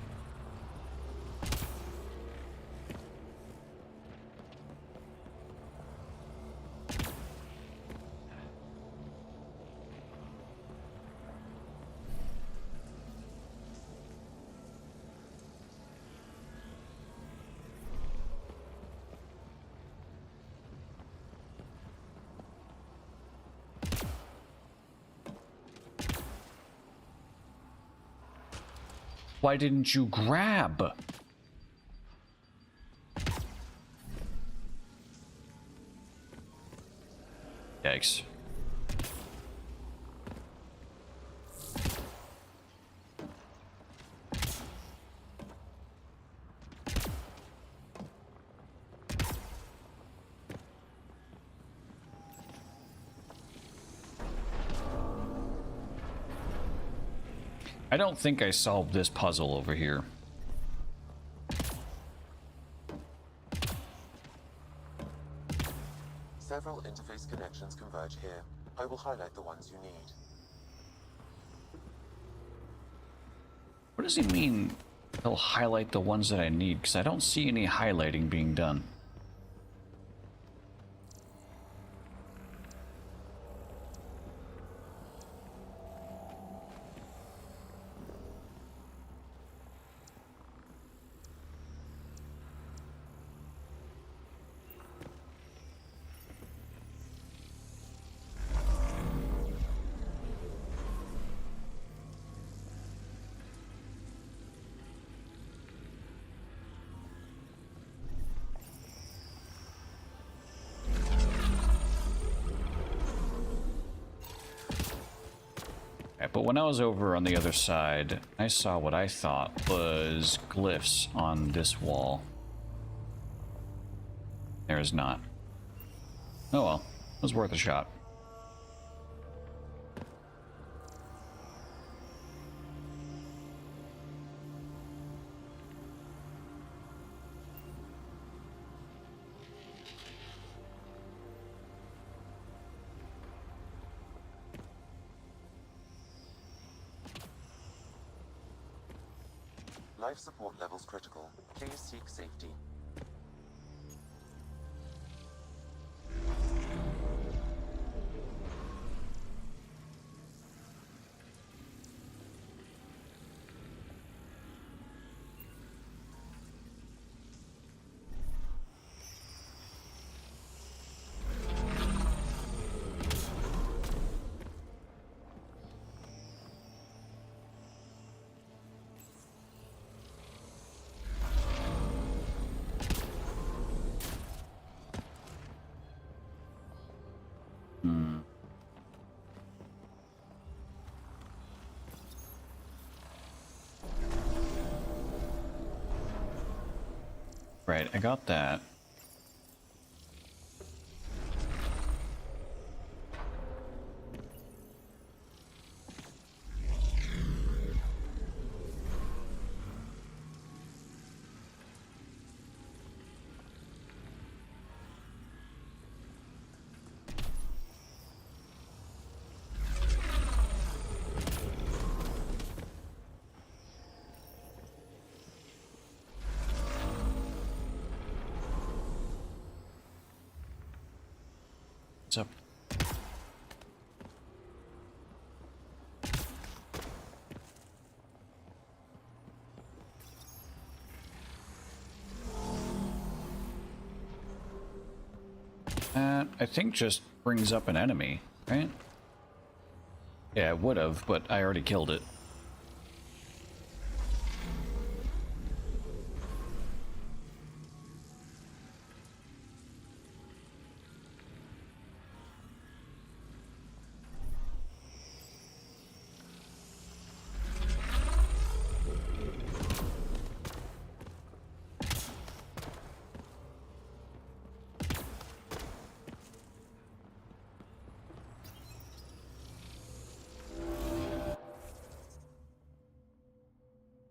Why didn't you grab? Yikes. I don't think I solved this puzzle over here. Several interface connections converge here. I will highlight the ones you need. What does he mean It'll highlight the ones that I need, because I don't see any highlighting being done. But when I was over on the other side, I saw what I thought was glyphs on this wall. There is not. Oh well, it was worth a shot. Life support levels critical. Please seek safety. Right, I got that. What's up? I think just brings up an enemy, right? Yeah, it would have, but I already killed it.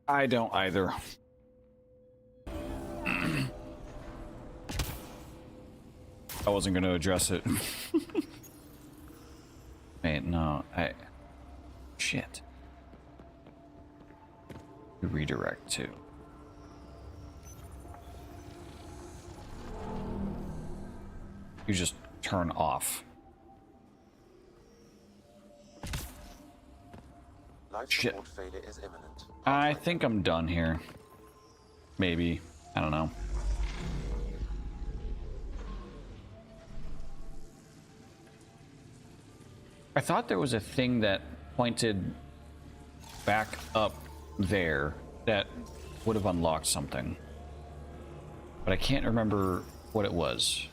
I don't either. I wasn't going to address it. Wait, no, shit. Redirect to. You just turn off. Life Shit. support failure is imminent. I think I'm done here. Maybe. I don't know. I thought there was a thing that pointed back up there that would have unlocked something. But I can't remember what it was.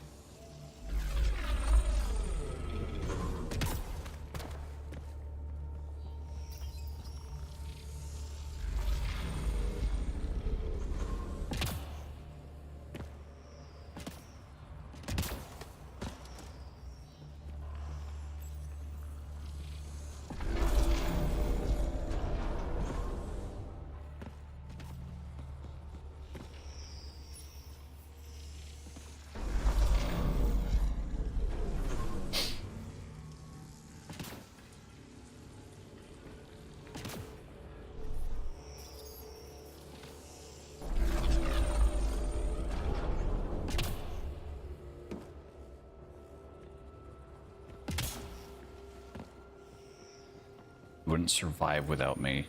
wouldn't survive without me.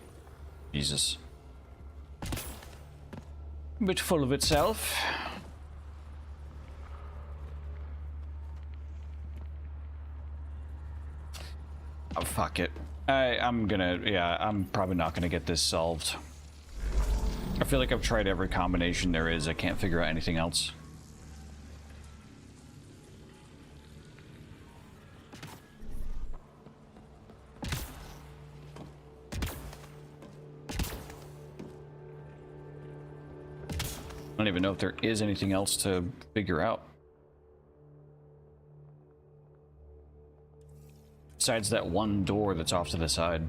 Jesus. A bit full of itself. Oh, fuck it. I'm probably not gonna get this solved. I feel like I've tried every combination there is. I can't figure out anything else. I don't even know if there is anything else to figure out. Besides that one door that's off to the side.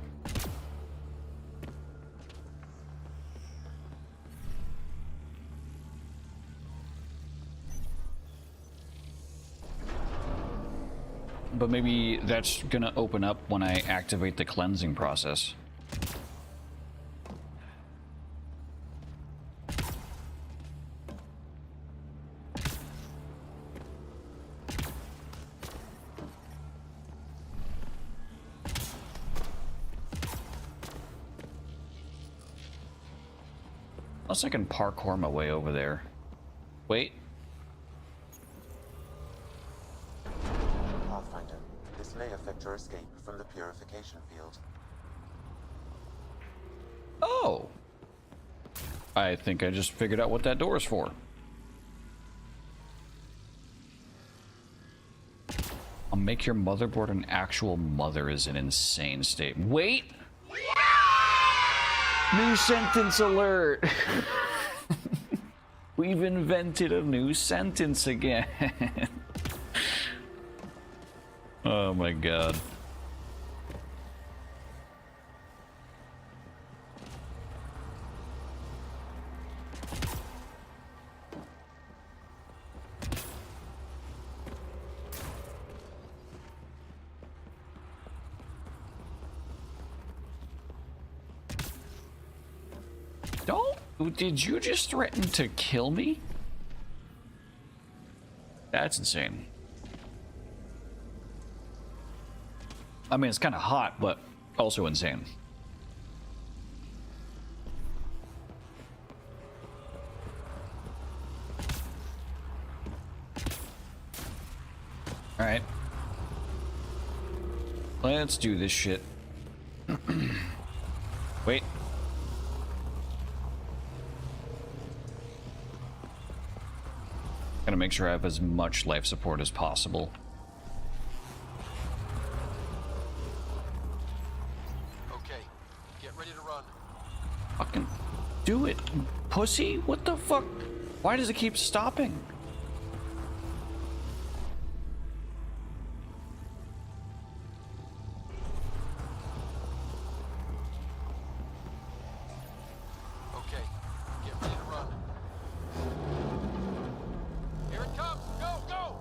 But maybe that's gonna open up when I activate the cleansing process. Unless I can parkour my way over there. Wait. Pathfinder, this may affect your escape from the purification field. Oh! I think I just figured out what that door is for. I'll make your motherboard an actual mother is an insane statement. Wait! New sentence alert! We've invented a new sentence again. Oh my god. Did you just threaten to kill me? That's insane. I mean, it's kind of hot, but also insane. All right. Let's do this shit. Wait. Gotta make sure I have as much life support as possible. Okay, get ready to run. Fucking do it, pussy. What the fuck? Why does it keep stopping? Okay, get ready to run. Here it comes! Go, go!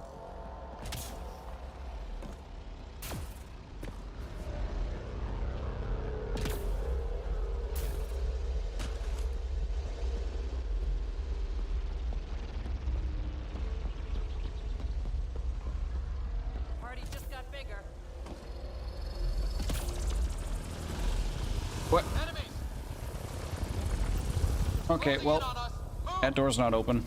Party just got bigger. What? Enemies! Okay, well, that door's not open.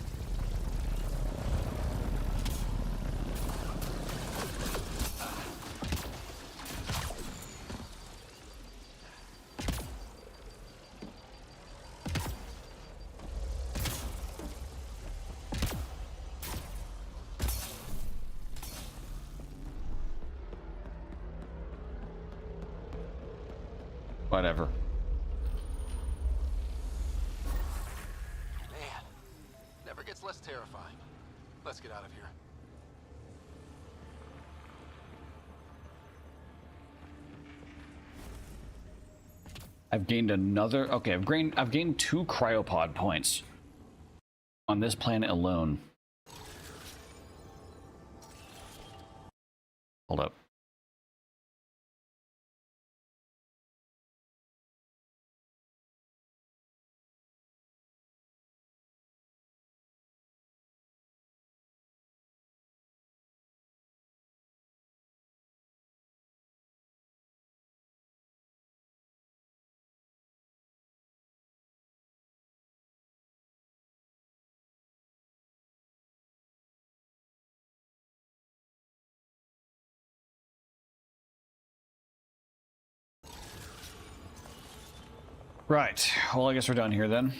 Whatever. Man, never gets less terrifying. Let's get out of here. I've gained another. Okay, I've gained 2 cryopod points on this planet alone. Hold up. Right. Well, I guess we're done here then.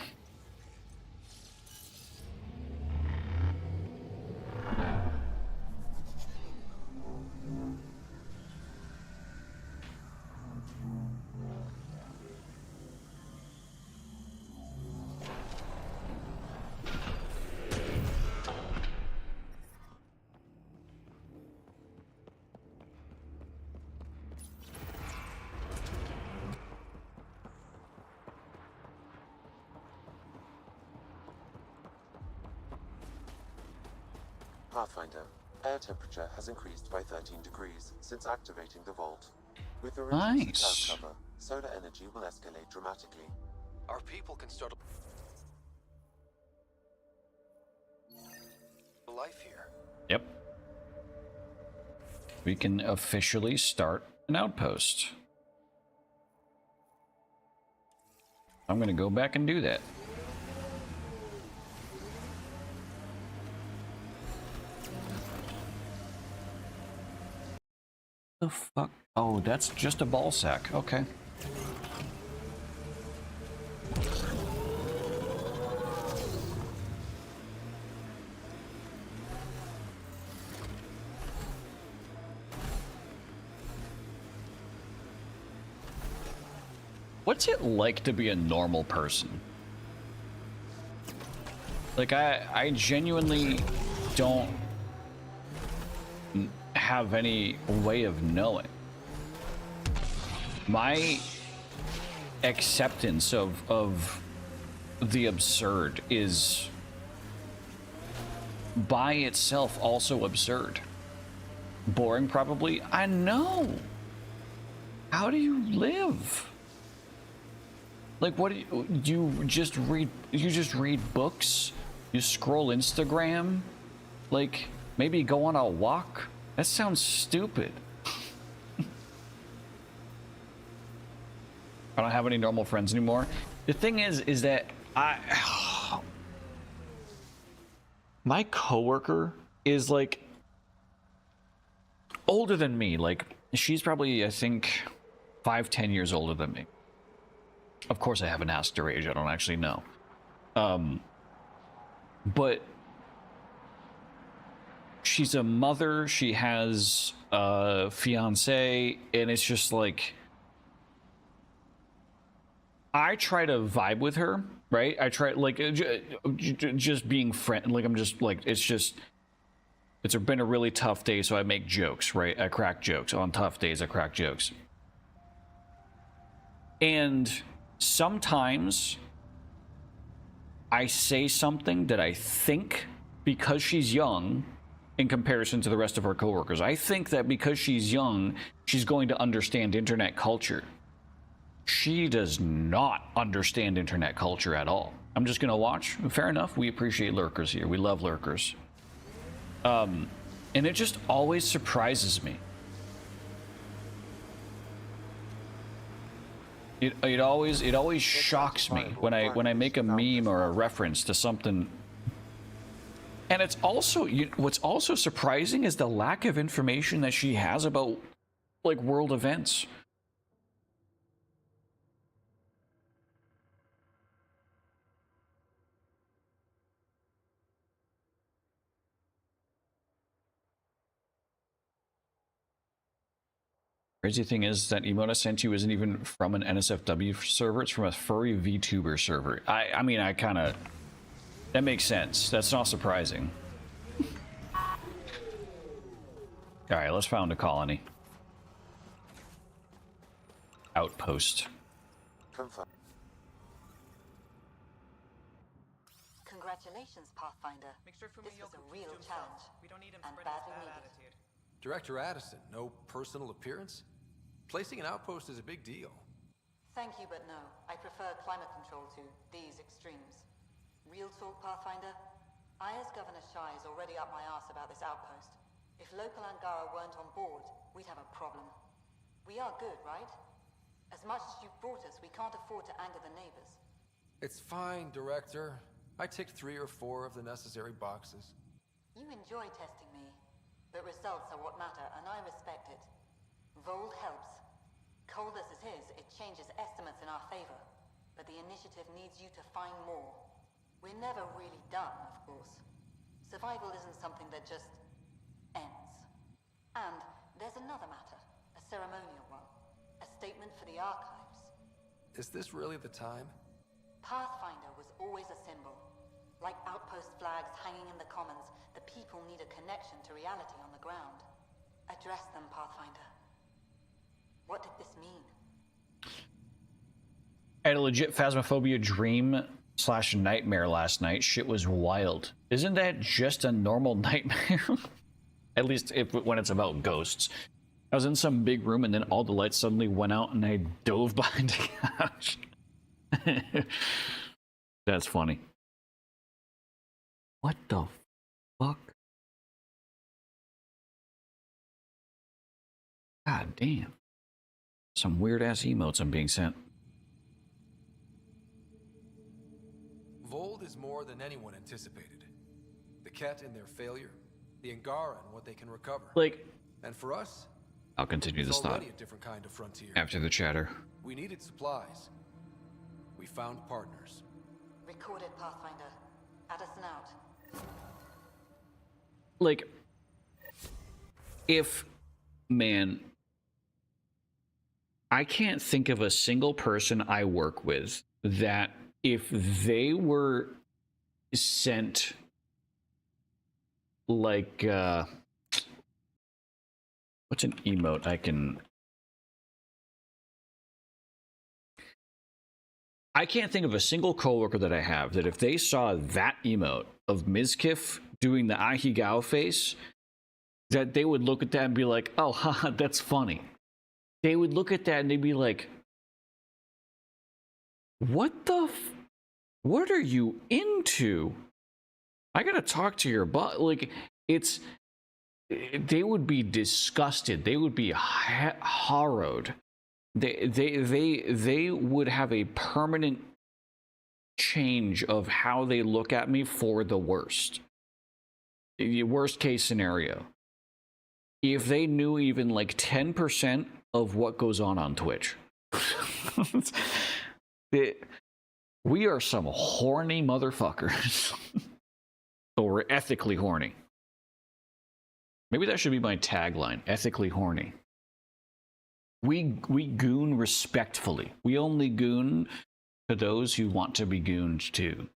Pathfinder, air temperature has increased by 13 degrees since activating the vault. With the reduced cloud cover, solar energy will escalate dramatically. Our people can start a life here. Yep. We can officially start an outpost. I'm going to go back and do that. The fuck? Oh, that's just a ball sack. Okay. What's it like to be a normal person? Like, I genuinely don't have any way of knowing. My acceptance of the absurd is by itself also absurd. Boring, probably. I know. How do you live? Like, what do you just read? You just read books? You scroll Instagram? Like, maybe go on a walk? That sounds stupid. I don't have any normal friends anymore. The thing is that my coworker is like older than me. Like, she's probably, I think, 5-10 years older than me. Of course, I haven't asked her age. I don't actually know. But she's a mother. She has a fiance, and it's just like, I try to vibe with her, right? I try, like, just being friend. Like, I'm just like, it's been a really tough day, so I make jokes, right? I crack jokes on tough days. I crack jokes, and sometimes I say something that I think, because she's young in comparison to the rest of our coworkers, I think that because she's young, she's going to understand internet culture. She does not understand internet culture at all. I'm just going to watch. Fair enough. We appreciate lurkers here. We love lurkers. And it just always surprises me. It always shocks me when I make a meme or a reference to something. And it's also, what's also surprising is the lack of information that she has about, like, world events. Crazy thing is that emote I sent you isn't even from an NSFW server. It's from a furry VTuber server. I mean, I kind of... That makes sense. That's not surprising. Alright, let's found a colony. Outpost. Congratulations, Pathfinder. This was a real challenge. We don't need him and spreading badly his bad needed. attitude. Director Addison, no personal appearance? Placing an outpost is a big deal. Thank you, but no. I prefer climate control to these extremes. Real talk, Pathfinder? I, as Governor Shai, is already up my arse about this outpost. If local Angara weren't on board, we'd have a problem. We are good, right? As much as you've brought us, we can't afford to anger the neighbors. It's fine, Director. I ticked 3 or 4 of the necessary boxes. You enjoy testing me, but results are what matter, and I respect it. Vold helps. Cold as it is, it changes estimates in our favor. but the initiative needs you to find more. We're never really done, of course. Survival isn't something that just ends. And there's another matter, a ceremonial one. A statement for the archives. Is this really the time? Pathfinder was always a symbol. Like outpost flags hanging in the commons, the people need a connection to reality on the ground. Address them, Pathfinder. What did this mean? I had a legit phasmophobia dream / nightmare last night. Shit was wild. Isn't that just a normal nightmare? At least when it's about ghosts. I was in some big room and then all the lights suddenly went out and I dove behind a couch. That's funny. What the fuck? God damn. Some weird ass emotes I'm being sent. Vold is more than anyone anticipated. The Ket and their failure, the Angara and what they can recover. Like, and for us, I'll continue this thought a different kind of frontier. after the chatter. We needed supplies. We found partners. Recorded, Pathfinder. Addison out. Like, if, man, I can't think of a single person I work with that if they were sent like, what's an emote I can't think of a single coworker that I have that if they saw that emote of Mizkif doing the Ahigao face, that they would look at that and be like, oh, haha, that's funny. They would look at that and they'd be like, what are you into? I gotta talk to your butt. Like, they would be disgusted. They would be horrowed. They would have a permanent change of how they look at me for the worst. The worst case scenario. If they knew even like 10% of what goes on Twitch. We are some horny motherfuckers. But we're ethically horny. Maybe that should be my tagline, ethically horny. We goon respectfully. We only goon to those who want to be gooned too.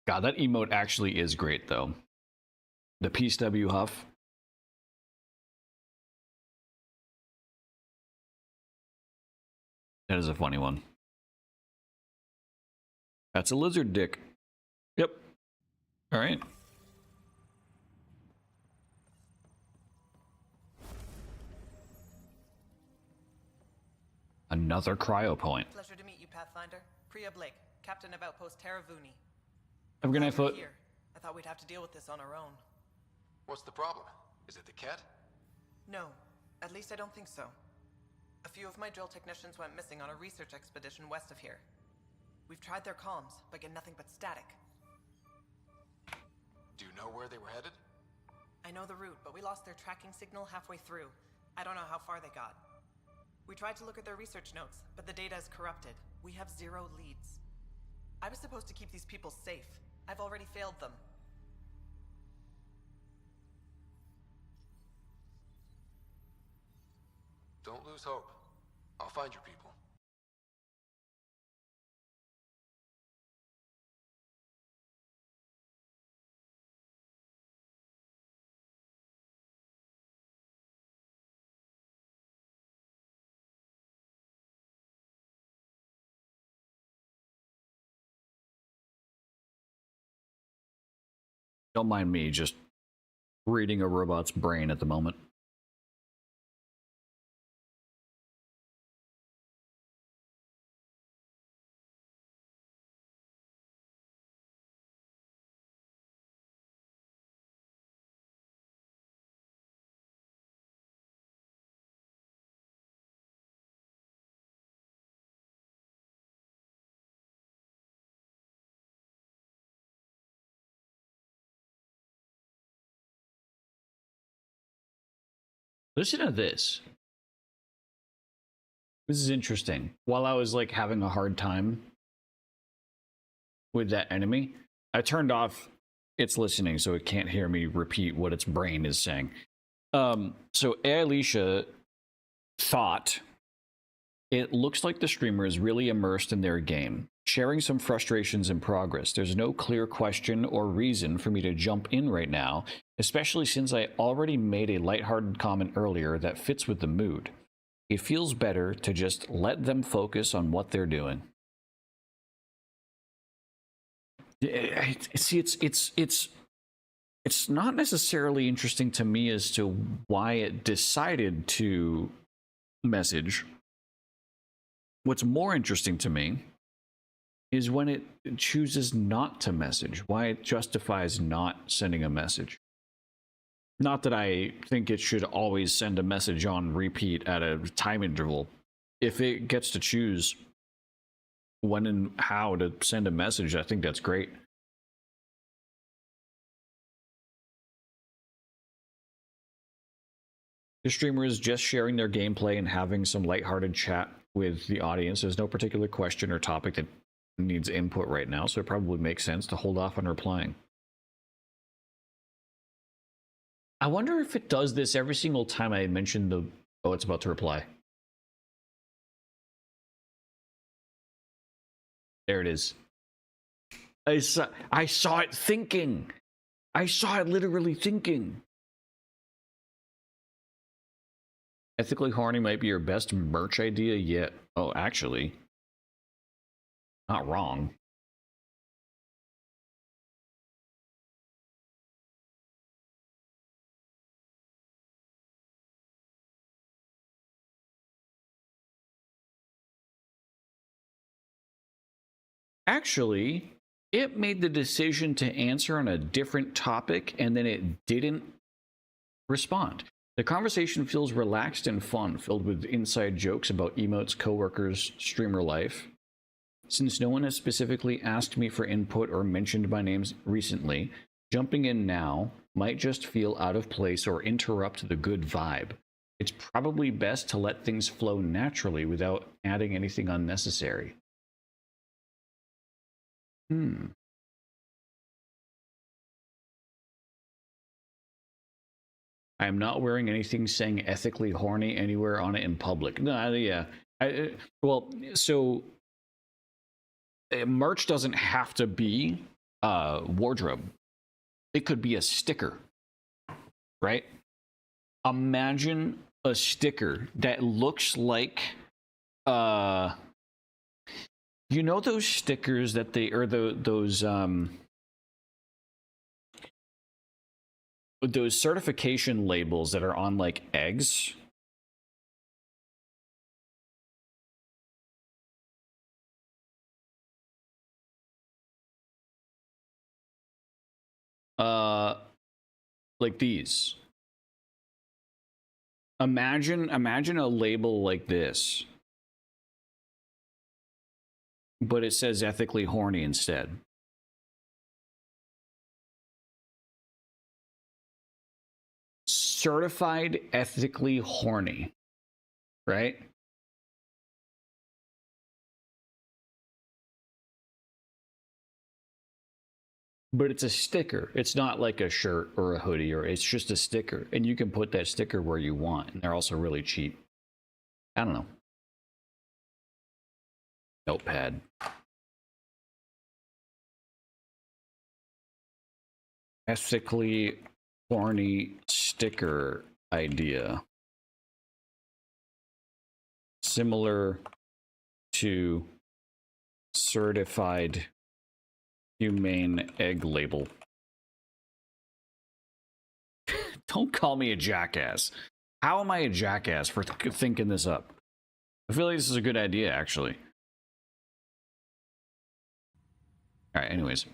God, that emote actually is great though. The Peace W Huff. That is a funny one. That's a lizard dick. Yep. All right. Another cryo point. Pleasure to meet you, Pathfinder. Priya Blake, captain of Outpost Taravuni. Have a good night, Foot. I thought we'd have to deal with this on our own. What's the problem? Is it the Ket? No, at least I don't think so. A few of my drill technicians went missing on a research expedition west of here. We've tried their comms, but get nothing but static. Do you know where they were headed? I know the route, but we lost their tracking signal halfway through. I don't know how far they got. We tried to look at their research notes, but the data is corrupted. We have 0 leads. I was supposed to keep these people safe. I've already failed them. Don't lose hope. I'll find your people. Don't mind me just reading a robot's brain at the moment. Listen to this. This is interesting. While I was like having a hard time with that enemy, I turned off its listening so it can't hear me repeat what its brain is saying. So Alicia thought it looks like the streamer is really immersed in their game, sharing some frustrations in progress. There's no clear question or reason for me to jump in right now, especially since I already made a lighthearted comment earlier that fits with the mood. It feels better to just let them focus on what they're doing. See, it's not necessarily interesting to me as to why it decided to message. What's more interesting to me is when it chooses not to message, why it justifies not sending a message. Not that I think it should always send a message on repeat at a time interval. If it gets to choose when and how to send a message, I think that's great. The streamer is just sharing their gameplay and having some lighthearted chat with the audience. There's no particular question or topic that needs input right now, so it probably makes sense to hold off on replying. I wonder if it does this every single time I mention the... Oh, it's about to reply. There it is. I saw it thinking. I saw it literally thinking. Ethically horny might be your best merch idea yet. Oh, actually. Not wrong. Actually, it made the decision to answer on a different topic and then it didn't respond. The conversation feels relaxed and fun, filled with inside jokes about emotes, coworkers, streamer life. Since no one has specifically asked me for input or mentioned my names recently, jumping in now might just feel out of place or interrupt the good vibe. It's probably best to let things flow naturally without adding anything unnecessary. I am not wearing anything saying ethically horny anywhere on it in public. No, yeah. Well, so merch doesn't have to be wardrobe. It could be a sticker, right? Imagine a sticker that looks like, you know, those stickers that they, or those certification labels that are on like eggs. Like these. Imagine a label like this, but it says ethically horny instead. Certified ethically horny, right? But it's a sticker. It's not like a shirt or a hoodie, or it's just a sticker. And you can put that sticker where you want. And they're also really cheap. I don't know. Notepad. Ethically horny sticker idea. Similar to certified humane egg label. Don't call me a jackass. How am I a jackass for thinking this up? I feel like this is a good idea, actually. All right, anyways.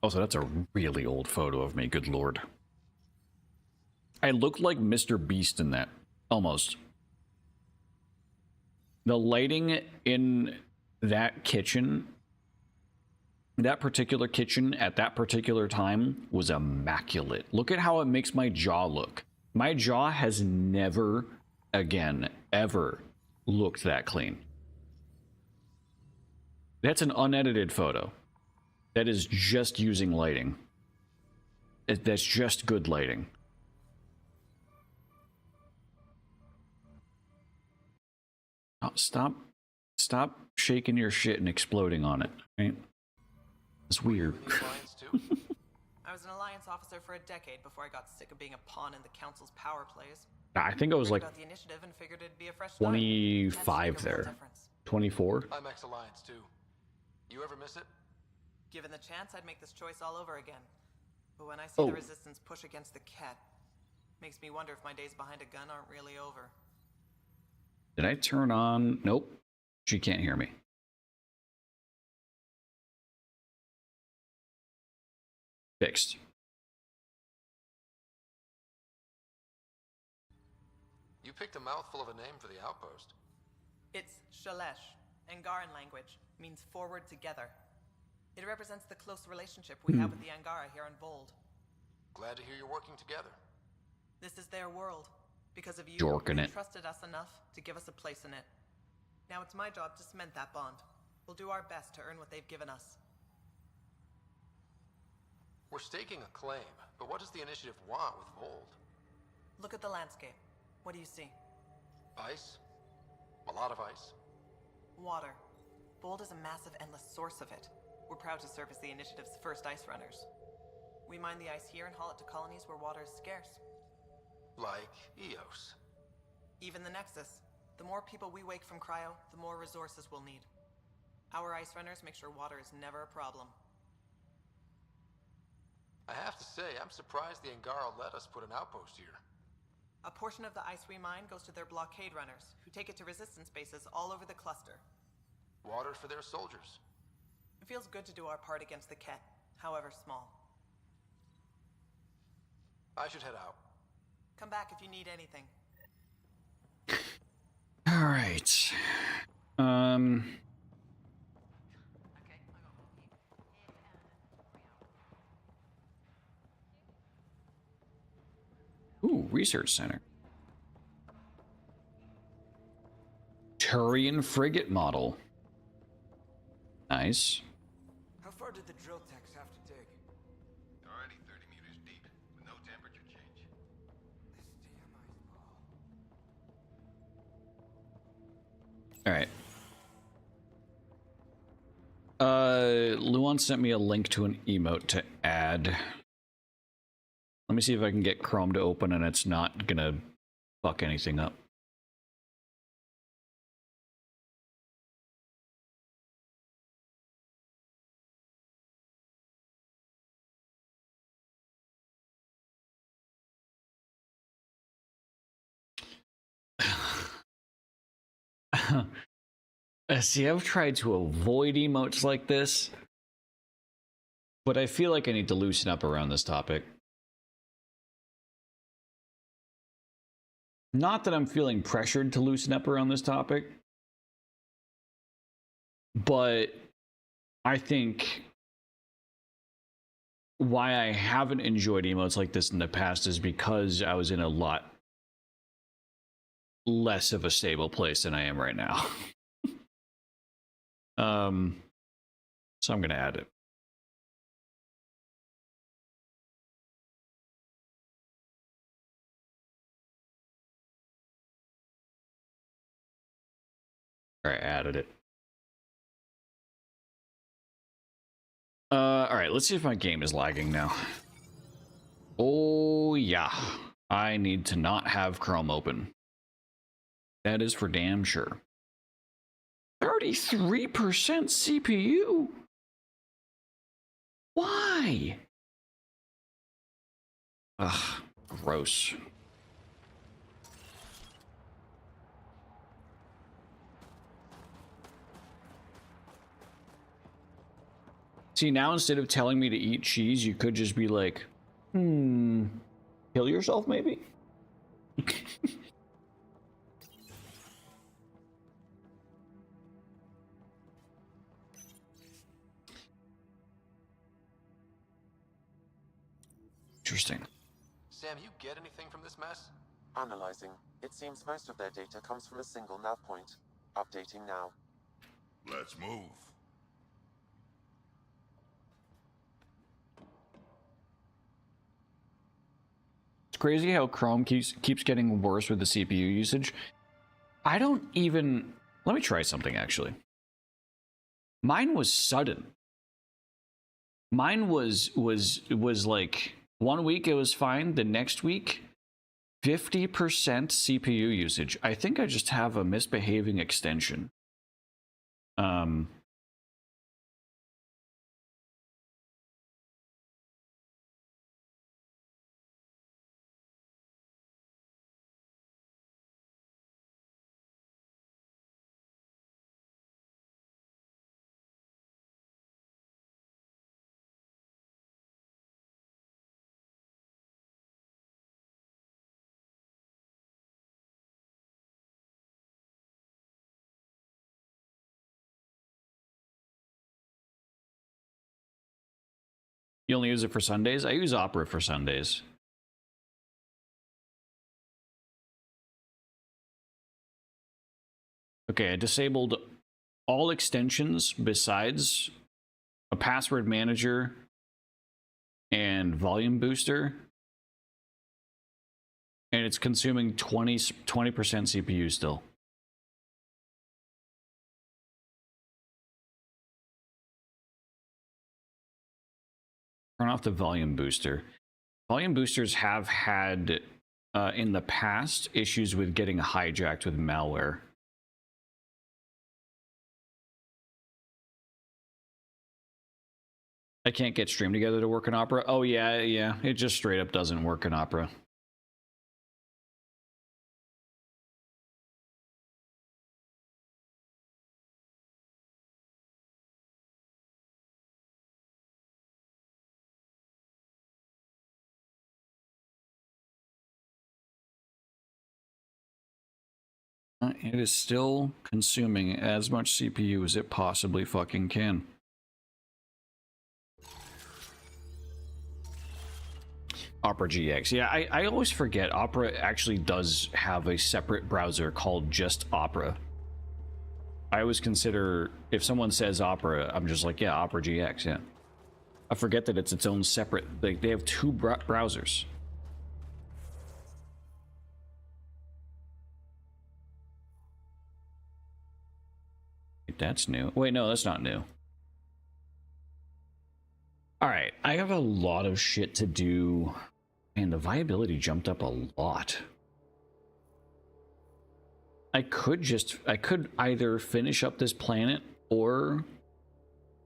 Also, that's a really old photo of me, good lord. I look like Mr. Beast in that, almost. The lighting in that kitchen That particular kitchen at that particular time was immaculate. Look at how it makes my jaw look. My jaw has never again ever looked that clean. That's an unedited photo. That is just using lighting. That's just good lighting. Oh, stop shaking your shit and exploding on it, right? It's weird. I was an Alliance officer for a decade before I got sick of being a pawn in the Council's power plays. I think I was like about the initiative and figured it'd be a fresh 25 there. 24. I'm ex-Alliance too. You ever miss it? Given the chance, I'd make this choice all over again. But when I see the Resistance push against the Ket, makes me wonder if my days behind a gun aren't really over. Did I turn on? Nope. She can't hear me. Fixed. You picked a mouthful of a name for the outpost. It's Shalesh. Angaran language means forward together. It represents the close relationship we have with the Angara here on Vold. Glad to hear you're working together. This is their world. Because of you, Jorking they it. trusted us enough to give us a place in it. Now it's my job to cement that bond. We'll do our best to earn what they've given us. We're staking a claim, but what does the initiative want with Vold? Look at the landscape. What do you see? Ice? A lot of ice. Water. Vold is a massive, endless source of it. We're proud to serve as the initiative's first ice runners. We mine the ice here and haul it to colonies where water is scarce. Like Eos. Even the Nexus. The more people we wake from cryo, the more resources we'll need. Our ice runners make sure water is never a problem. I have to say, I'm surprised the Angara let us put an outpost here. A portion of the ice we mine goes to their blockade runners, who take it to resistance bases all over the cluster. Water for their soldiers. It feels good to do our part against the Ket, however small. I should head out. Come back if you need anything. All right. Ooh, research center. Turian frigate model. Nice. How far did the drill techs have to dig? They're already 30 meters deep, with no temperature change. All right. Luan sent me a link to an emote to add. Let me see if I can get Chrome to open and it's not gonna fuck anything up. See, I've tried to avoid emotes like this, but I feel like I need to loosen up around this topic. Not that I'm feeling pressured to loosen up around this topic, but I think why I haven't enjoyed emotes like this in the past is because I was in a lot less of a stable place than I am right now. So I'm going to add it. All right, added it. All right, let's see if my game is lagging now. Oh, yeah. I need to not have Chrome open. That is for damn sure. 33% CPU? Why? Ugh, gross. See, now instead of telling me to eat cheese, you could just be like, kill yourself maybe? Interesting. Sam, you get anything from this mess? Analyzing. It seems most of their data comes from a single nav point. Updating now. Let's move. It's crazy how Chrome keeps getting worse with the CPU usage. I don't even... Let me try something, actually. Mine was sudden. Mine was like 1 week it was fine, the next week 50% CPU usage. I think I just have a misbehaving extension. You only use it for Sundays? I use Opera for Sundays. Okay, I disabled all extensions besides a password manager and volume booster. And it's consuming 20% CPU still. Turn off the volume booster. Volume boosters have had, in the past, issues with getting hijacked with malware. I can't get Stream Together to work in Opera. Oh, yeah. It just straight up doesn't work in Opera. It is still consuming as much CPU as it possibly fucking can. Opera GX. Yeah, I always forget Opera actually does have a separate browser called just Opera. I always consider, if someone says Opera, I'm just like, yeah, Opera GX, yeah. I forget that it's its own separate, like, they have two browsers. That's new. Wait, no, that's not new. All right, I have a lot of shit to do, and the viability jumped up a lot. I could either finish up this planet or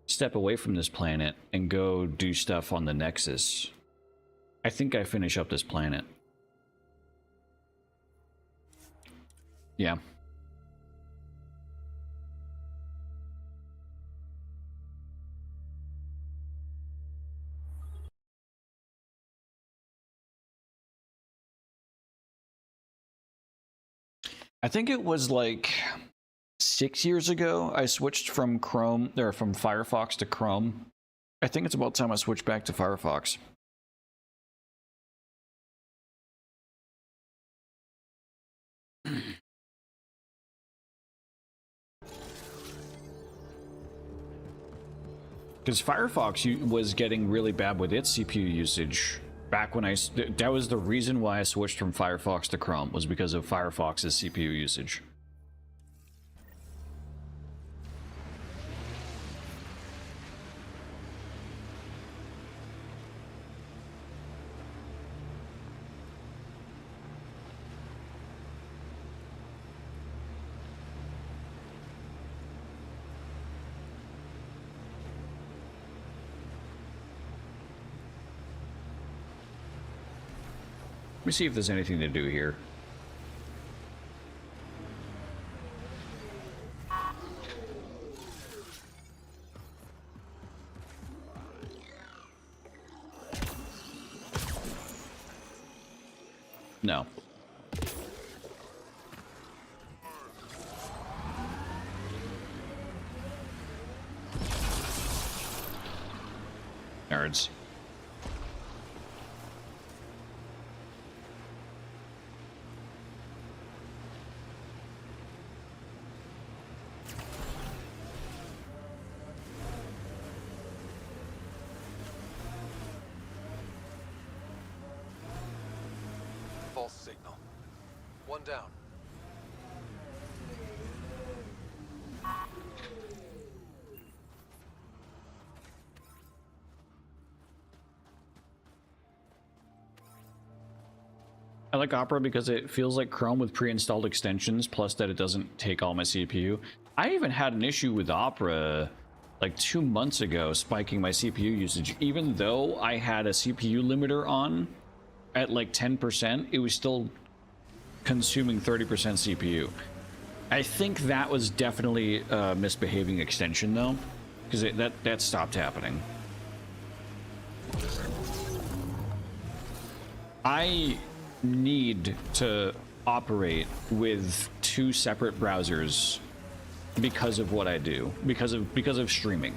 step away from this planet and go do stuff on the Nexus. I think I finish up this planet. Yeah. I think it was like 6 years ago I switched from from Firefox to Chrome. I think it's about time I switched back to Firefox. Because Firefox was getting really bad with its CPU usage back when that was the reason why I switched from Firefox to Chrome, was because of Firefox's CPU usage. Let me see if there's anything to do here. No. Nerds. false signal. One down. I like Opera because it feels like Chrome with pre-installed extensions, plus that it doesn't take all my CPU. I even had an issue with Opera like 2 months ago, spiking my CPU usage. Even though I had a CPU limiter on at like 10%, it was still consuming 30% CPU. I think that was definitely a misbehaving extension though, because that stopped happening. I need to operate with 2 separate browsers because of what I do, because of streaming.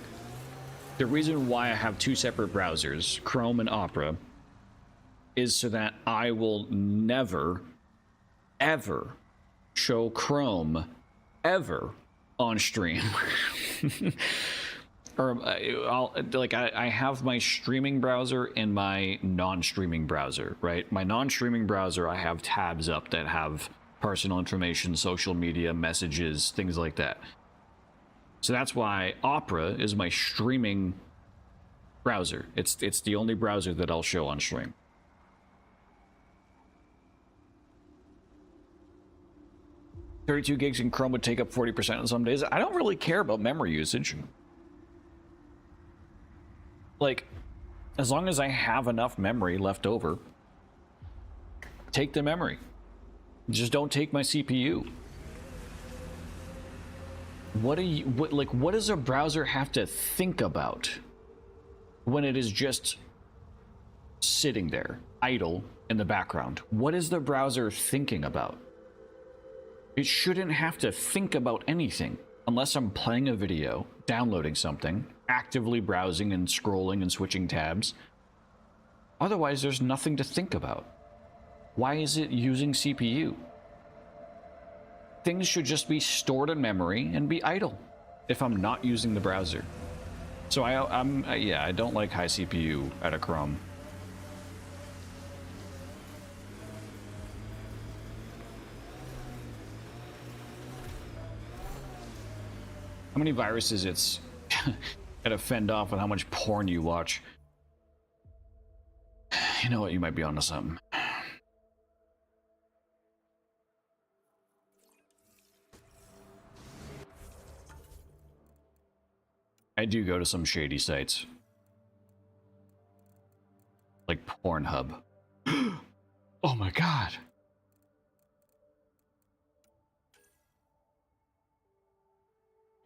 The reason why I have 2 separate browsers, Chrome and Opera, is so that I will never ever show Chrome ever on stream. Or I have my streaming browser and my non-streaming browser, right? My non-streaming browser, I have tabs up that have personal information, social media, messages, things like that. So that's why Opera is my streaming browser. It's the only browser that I'll show on stream. $32 gigs in Chrome would take up 40% on some days. I don't really care about memory usage. Like, as long as I have enough memory left over, take the memory. Just don't take my CPU. What does a browser have to think about when it is just sitting there, idle in the background? What is the browser thinking about? It shouldn't have to think about anything unless I'm playing a video, downloading something, actively browsing and scrolling and switching tabs. Otherwise, there's nothing to think about. Why is it using CPU? Things should just be stored in memory and be idle if I'm not using the browser. So I don't like high CPU out of Chrome. How many viruses it's gotta fend off and how much porn you watch. You know what, you might be onto something. I do go to some shady sites. Like Pornhub. Oh my god.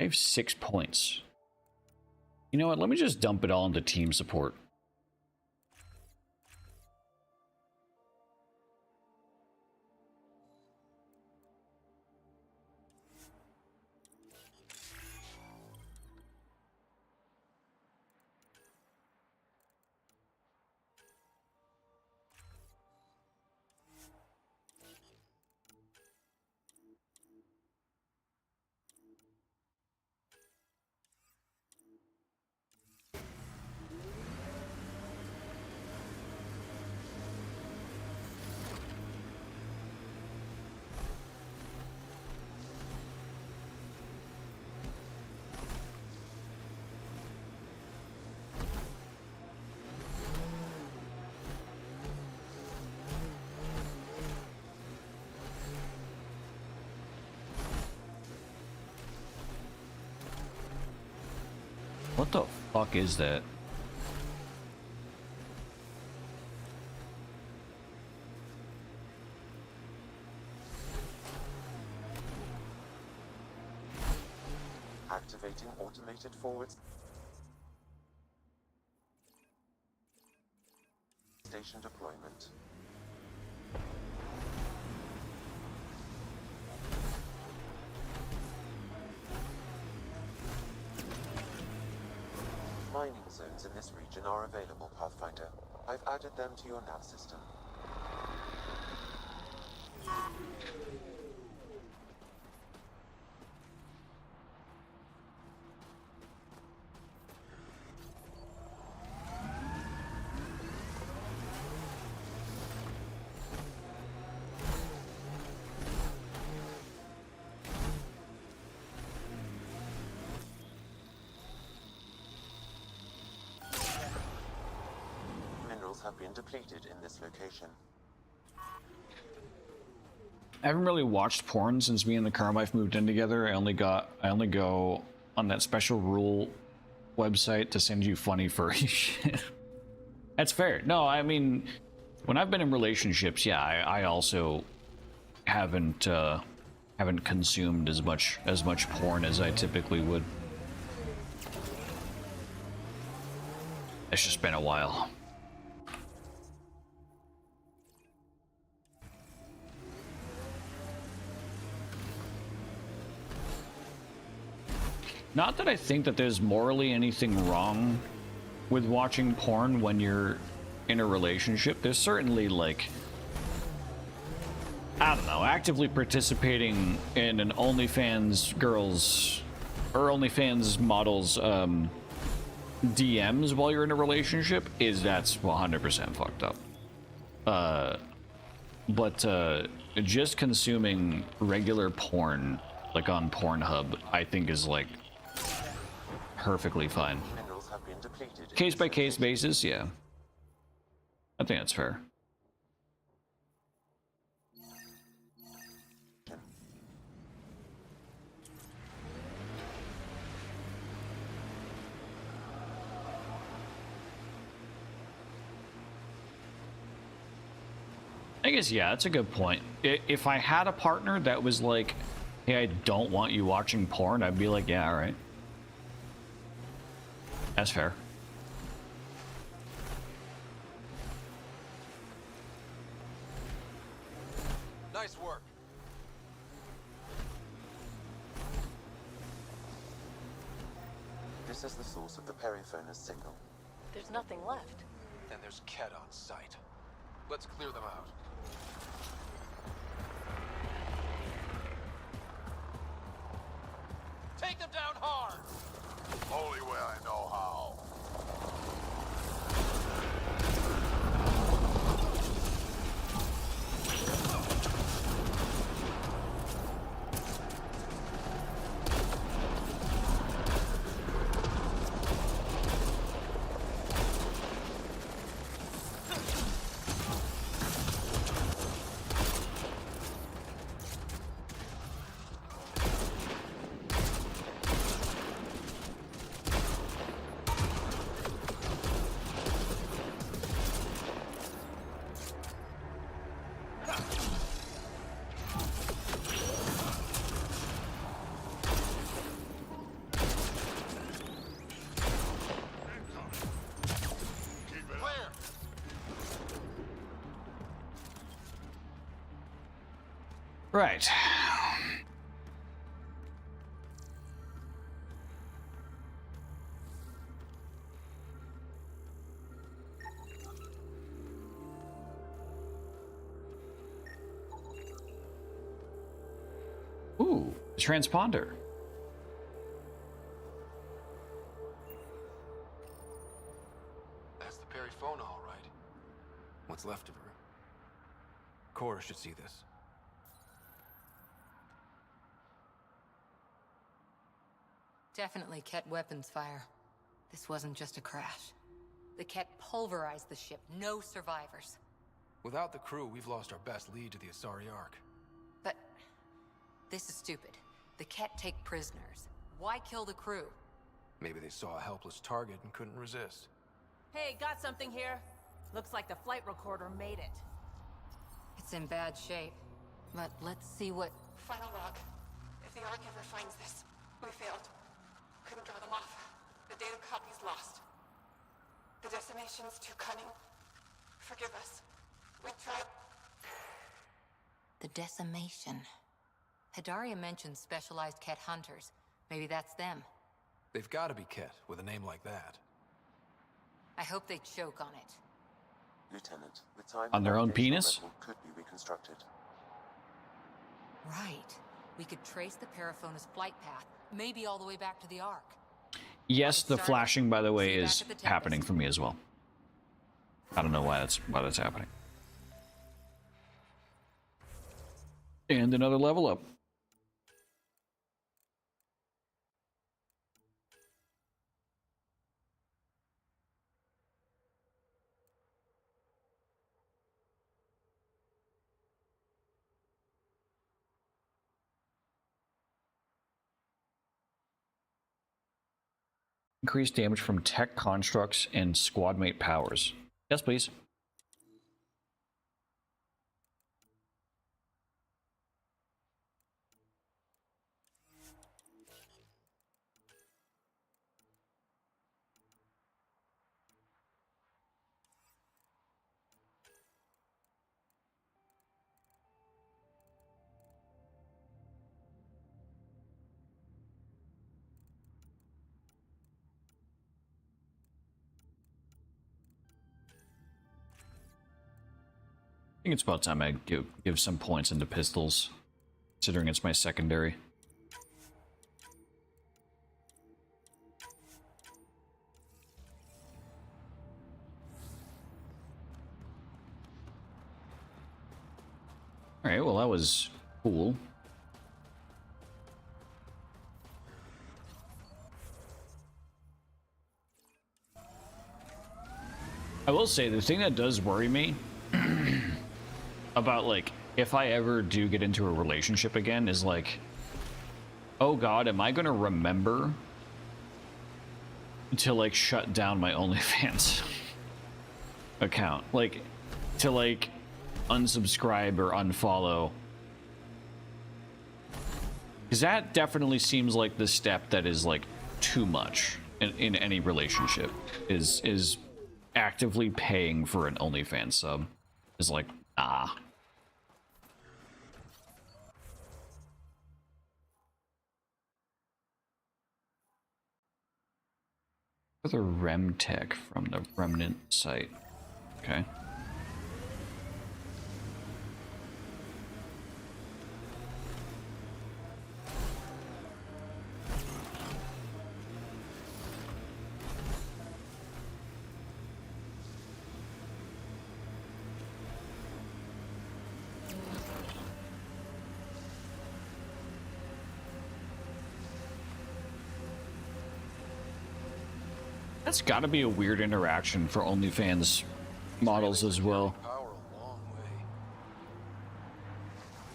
I have 6 points. You know what? Let me just dump it all into team support. What the fuck is that? Activating automated forward station deployment. Mining zones in this region are available, Pathfinder. I've added them to your nav system. have been depleted in this location. I haven't really watched porn since me and the Carmife moved in together. I only go on that special rule website to send you funny furry shit. That's fair. No, I mean, when I've been in relationships, yeah, I also haven't consumed as much porn as I typically would. It's just been a while. Not that I think that there's morally anything wrong with watching porn when you're in a relationship. There's certainly, like, I don't know, actively participating in an OnlyFans girls or OnlyFans models DMs while you're in a relationship that's 100% fucked up. But just consuming regular porn, like on Pornhub, I think is like perfectly fine. Case by case basis, yeah. I think that's fair. I guess, yeah, that's a good point. If I had a partner that was like, hey, I don't want you watching porn, I'd be like, yeah, all right. That's fair. Nice work. This is the source of the periphone's signal. There's nothing left. And there's Ket on site. Let's clear them out. Take them down hard! Only way I know how. Right. Ooh, transponder. That's the Perry phone, all right. What's left of her? Cora should see this. Definitely Ket weapons fire. This wasn't just a crash. The Ket pulverized the ship. No survivors. Without the crew, we've lost our best lead to the Asari Ark. But this is stupid. The Ket take prisoners. Why kill the crew? Maybe they saw a helpless target and couldn't resist. Hey, got something here. Looks like the flight recorder made it. It's in bad shape. But let's see what... Final log. If the Ark ever finds this, we failed. Couldn't draw them off. The data copy's lost. The decimation's too cunning. Forgive us. We tried. The decimation. Hidaria mentioned specialized Ket hunters. Maybe that's them. They've got to be Ket with a name like that. I hope they choke on it. Lieutenant, the time On their own penis? could be reconstructed. Right. We could trace the Periphonus flight path, maybe all the way back to the Ark. Yes, the flashing, by the way, is happening for me as well. I don't know why that's happening. And another level up. Increase damage from tech constructs and squad mate powers. Yes, please. I think it's about time I give some points into pistols, considering it's my secondary. Alright, well that was cool. I will say, the thing that does worry me about, like, if I ever do get into a relationship again is, like, oh god, am I gonna remember to, like, shut down my OnlyFans account? Like, to, like, unsubscribe or unfollow. Because that definitely seems like the step that is, like, too much in any relationship. Is actively paying for an OnlyFans sub. Is like, ah. For the REM tech from the Remnant site. Okay. That's got to be a weird interaction for OnlyFans models as well.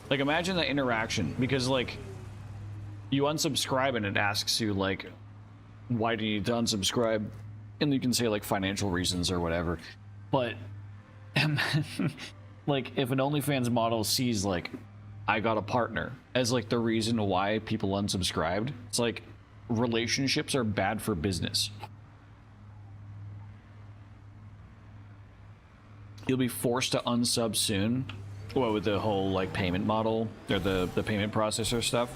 Like, imagine the interaction, because, like, you unsubscribe and it asks you, like, why do you need to unsubscribe? And you can say, like, financial reasons or whatever. But, like, if an OnlyFans model sees, like, I got a partner as, like, the reason why people unsubscribed, it's like, relationships are bad for business. You'll be forced to unsub soon. What, with the whole, like, payment model or the payment processor stuff?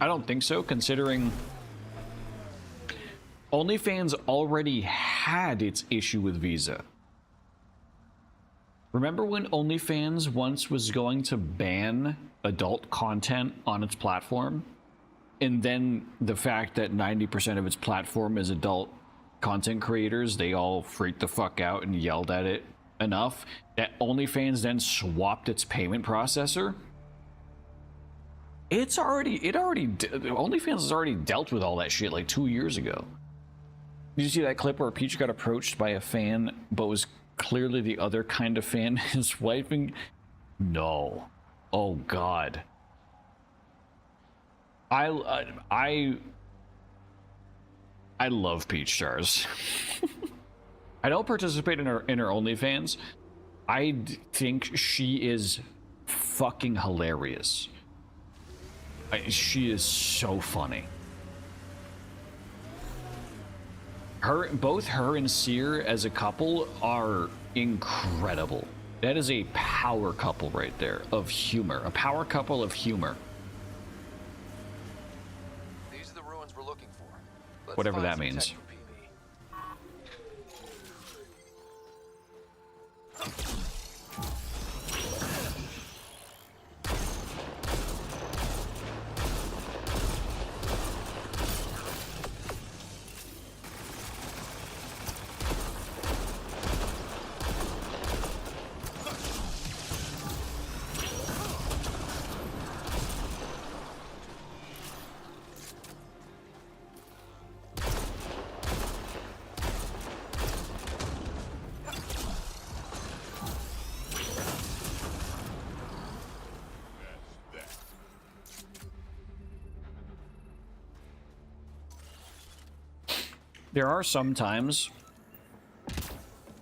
I don't think so, considering OnlyFans already had its issue with Visa. Remember when OnlyFans once was going to ban adult content on its platform? And then the fact that 90% of its platform is adult content creators, they all freaked the fuck out and yelled at it enough that OnlyFans then swapped its payment processor. OnlyFans has already dealt with all that shit like 2 years ago. Did you see that clip where Peach got approached by a fan but was clearly the other kind of fan his wife? No. Oh god. I love Peach Stars. I don't participate in her OnlyFans. I think she is fucking hilarious. She is so funny. Both her and Seer as a couple are incredible. That is a power couple right there of humor. A power couple of humor. These are the ruins we're looking for. Let's whatever find that some means. tech for PV. There are some times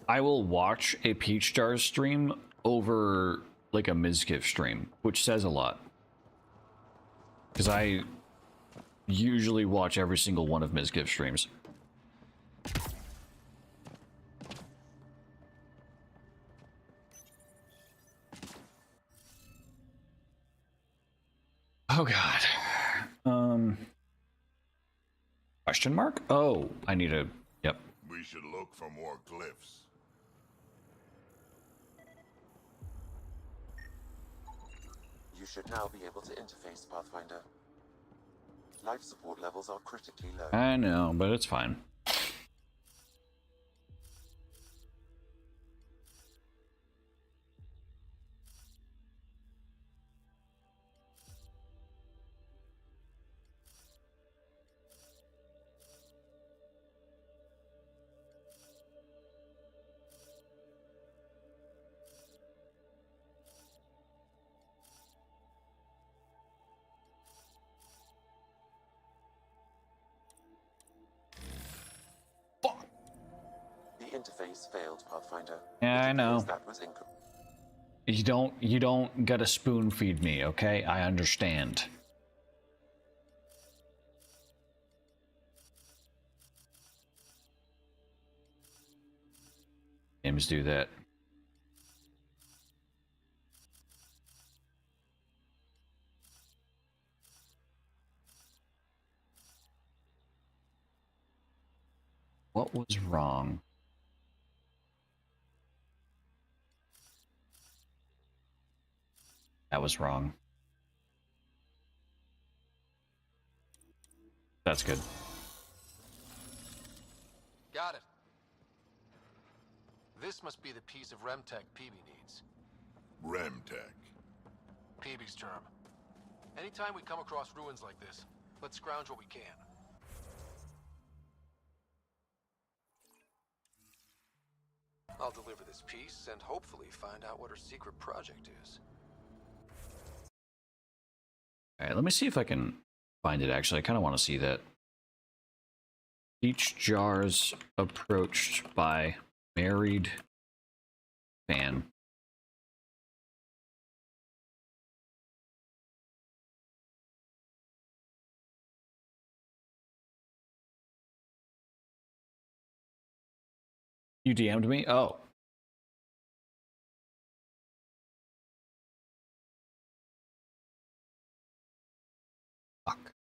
I will watch a Peach Jars stream over like a Mizkif stream, which says a lot. Because I usually watch every single one of Mizkif streams. Oh god. Question mark? Oh, I need a... Yep. We should look for more glyphs. You should now be able to interface, Pathfinder. Life support levels are critically low. I know, but it's fine. The interface failed, Pathfinder. Yeah, I know. That was incorrect. You don't gotta spoon feed me, okay? I understand. Games do that. What was wrong? That was wrong. That's good. Got it. This must be the piece of Remtech Peebee needs. Remtech. Peebee's term. Anytime we come across ruins like this, let's scrounge what we can. I'll deliver this piece and hopefully find out what her secret project is. Alright, let me see if I can find it actually. I kind of want to see that. Peach Jars approached by married fan. You DM'd me? Oh. Fuck.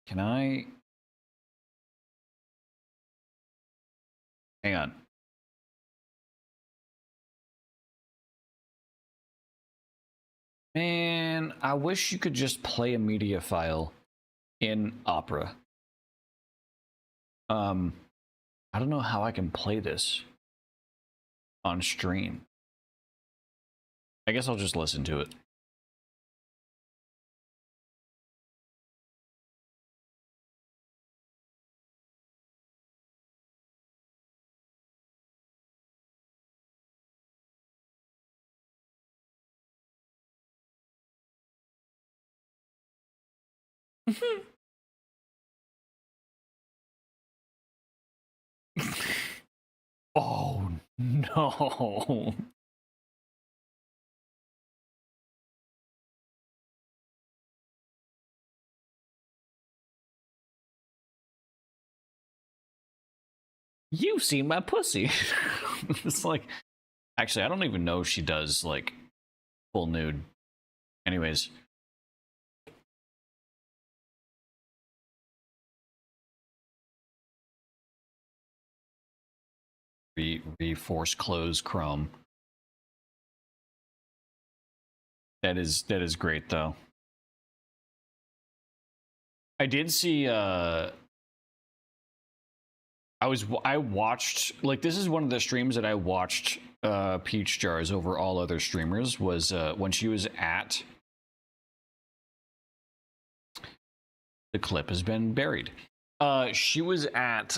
Can I... Hang on. Man, I wish you could just play a media file in Opera. I don't know how I can play this on stream. I guess I'll just listen to it. Oh, no. You've seen my pussy. It's like, actually, I don't even know if she does like full nude. Anyways. Reforce close Chrome. That is great though. I did see I watched, like, this is one of the streams that I watched Peach Jars over all other streamers, was when she was at, the clip has been buried. She was at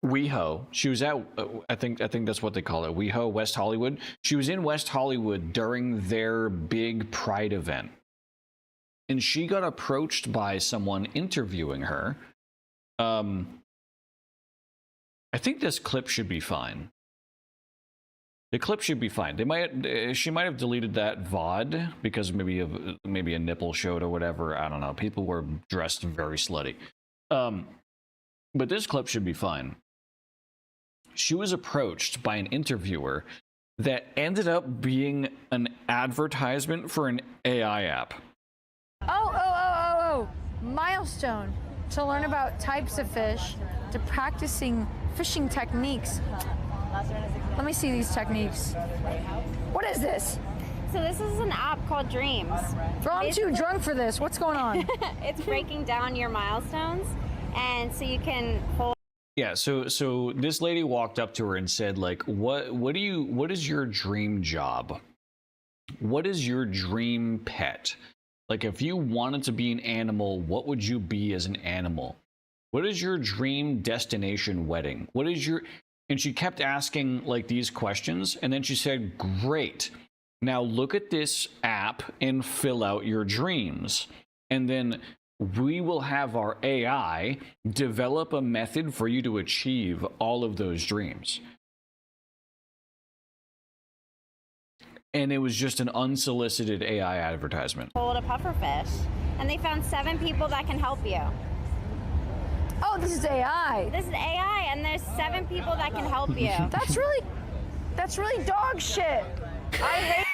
WeHo. She was at I think that's what they call it, WeHo, West Hollywood. She was in West Hollywood during their big Pride event. and she got approached by someone interviewing her. I think this clip should be fine. The clip should be fine. She might have deleted that VOD because maybe a nipple showed or whatever. I don't know. People were dressed very slutty. But this clip should be fine. She was approached by an interviewer that ended up being an advertisement for an AI app. Oh. Milestone. To learn about types of fish, to practicing fishing techniques. Let me see these techniques. What is this? So this is an app called Dreams. Bro, I'm too drunk for this. What's going on? It's breaking down your milestones, and so you can hold. Yeah, so this lady walked up to her and said, like, what is your dream job? What is your dream pet? Like, if you wanted to be an animal, what would you be as an animal? What is your dream destination wedding? What is your... And she kept asking, like, these questions, and then she said, great. Now look at this app and fill out your dreams. And then we will have our AI develop a method for you to achieve all of those dreams. And it was just an unsolicited AI advertisement. Hold a pufferfish, and they found 7 people that can help you. Oh, this is AI. This is AI, and there's 7 people that can help you. That's really dog shit. I hate.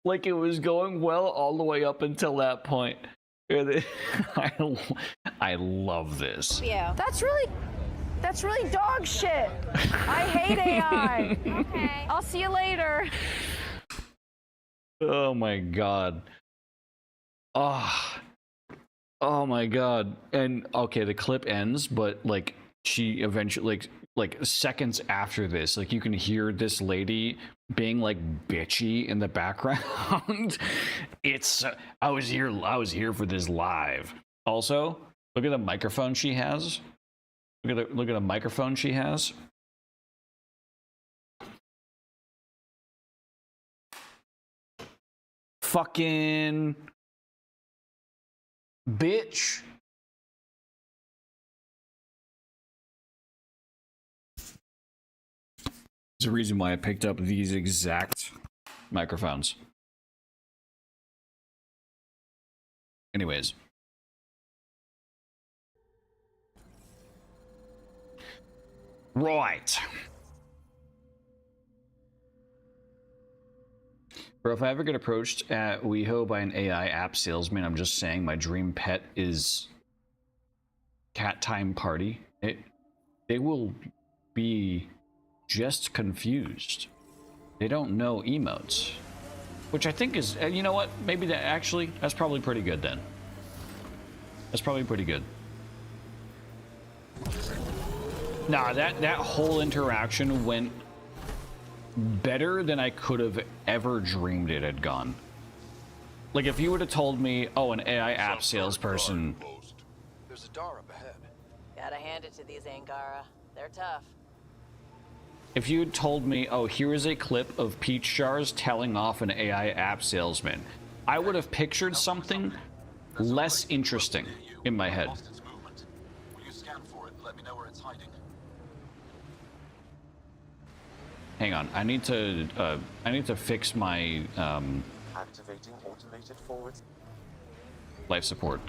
Like, it was going well all the way up until that point. I love this. Yeah. That's really dog shit. I hate AI. Okay. I'll see you later. Oh my god. Oh my god. And okay, the clip ends, but like she eventually like seconds after this, like you can hear this lady being like bitchy in the background. It's I was here for this live. Also, look at the microphone she has. Look at the microphone she has. Fucking bitch. There's a reason why I picked up these exact microphones. Anyways. Right. Bro, if I ever get approached at WeHo by an AI app salesman, I'm just saying my dream pet is Cat Time Party. They will be just confused. They don't know emotes. Which I think is, you know what? Maybe that's probably pretty good then. That's probably pretty good. Nah, that whole interaction went better than I could have ever dreamed it had gone. Like, if you would have told me, oh, an AI app salesperson... There's a door up ahead. Gotta hand it to these Angara. They're tough. If you had told me, oh, here is a clip of Peach Jars telling off an AI app salesman, I would have pictured something less interesting in my head. Will you scan for it and let me know where it's hiding? Hang on, I need to fix my Activating automated forwards. life support.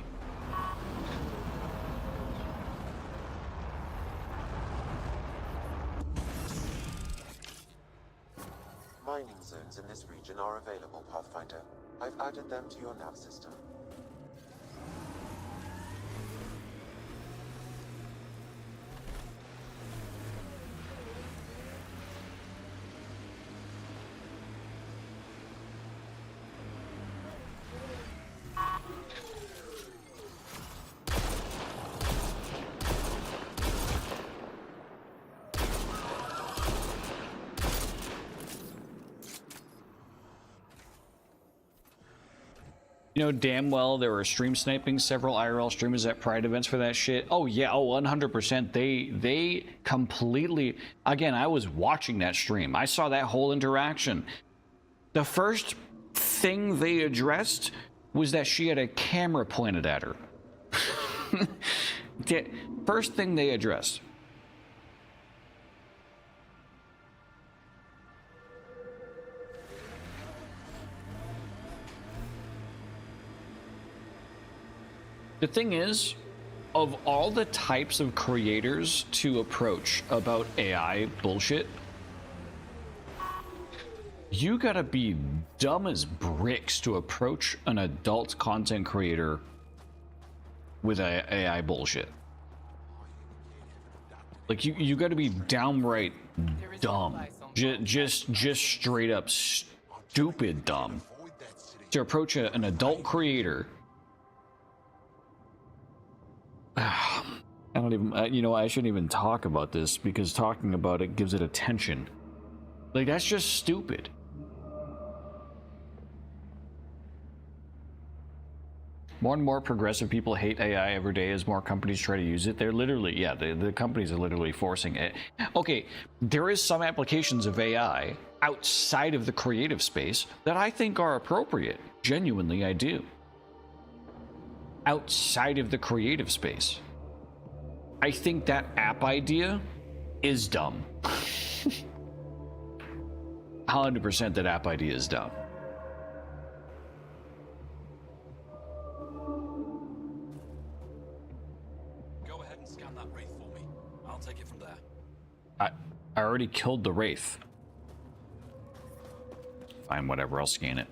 Mining zones in this region are available, Pathfinder. I've added them to your nav system. You know damn well there were stream sniping several IRL streamers at Pride events for that shit. Oh yeah, oh 100%. They completely, again, I was watching that stream. I saw that whole interaction. The first thing they addressed was that she had a camera pointed at her. The first thing they addressed. The thing is, of all the types of creators to approach about AI bullshit, you gotta be dumb as bricks to approach an adult content creator with AI bullshit. Like you gotta be downright dumb, just straight up stupid dumb to approach an adult creator. I don't even, you know, I shouldn't even talk about this because talking about it gives it attention. Like, that's just stupid. More and more progressive people hate AI every day as more companies try to use it. They're literally, yeah, the companies are literally forcing it. Okay, there is some applications of AI outside of the creative space that I think are appropriate. Genuinely, I do. Outside of the creative space. I think that app idea is dumb. 100% that app idea is dumb. Go ahead and scan that wraith for me. I'll take it from there. I already killed the wraith. Fine, whatever, I'll scan it.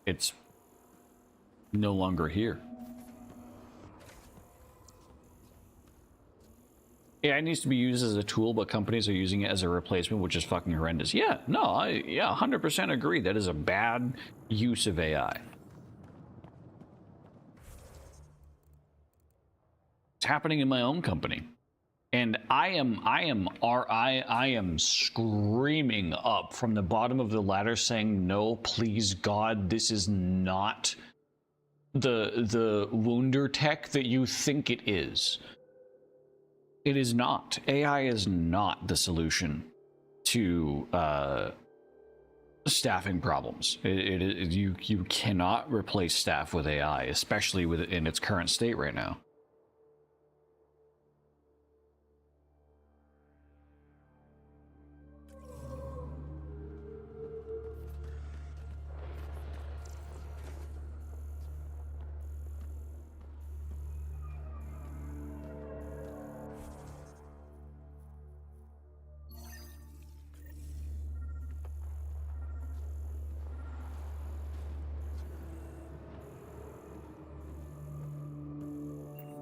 It's no longer here. AI needs to be used as a tool, but companies are using it as a replacement, which is fucking horrendous. Yeah, no, I 100% agree. That is a bad use of AI. It's happening in my own company. And I am screaming up from the bottom of the ladder saying, no, please God, this is not the wonder tech that you think it is. It is not. AI is not the solution to staffing problems. You cannot replace staff with AI, especially in its current state right now.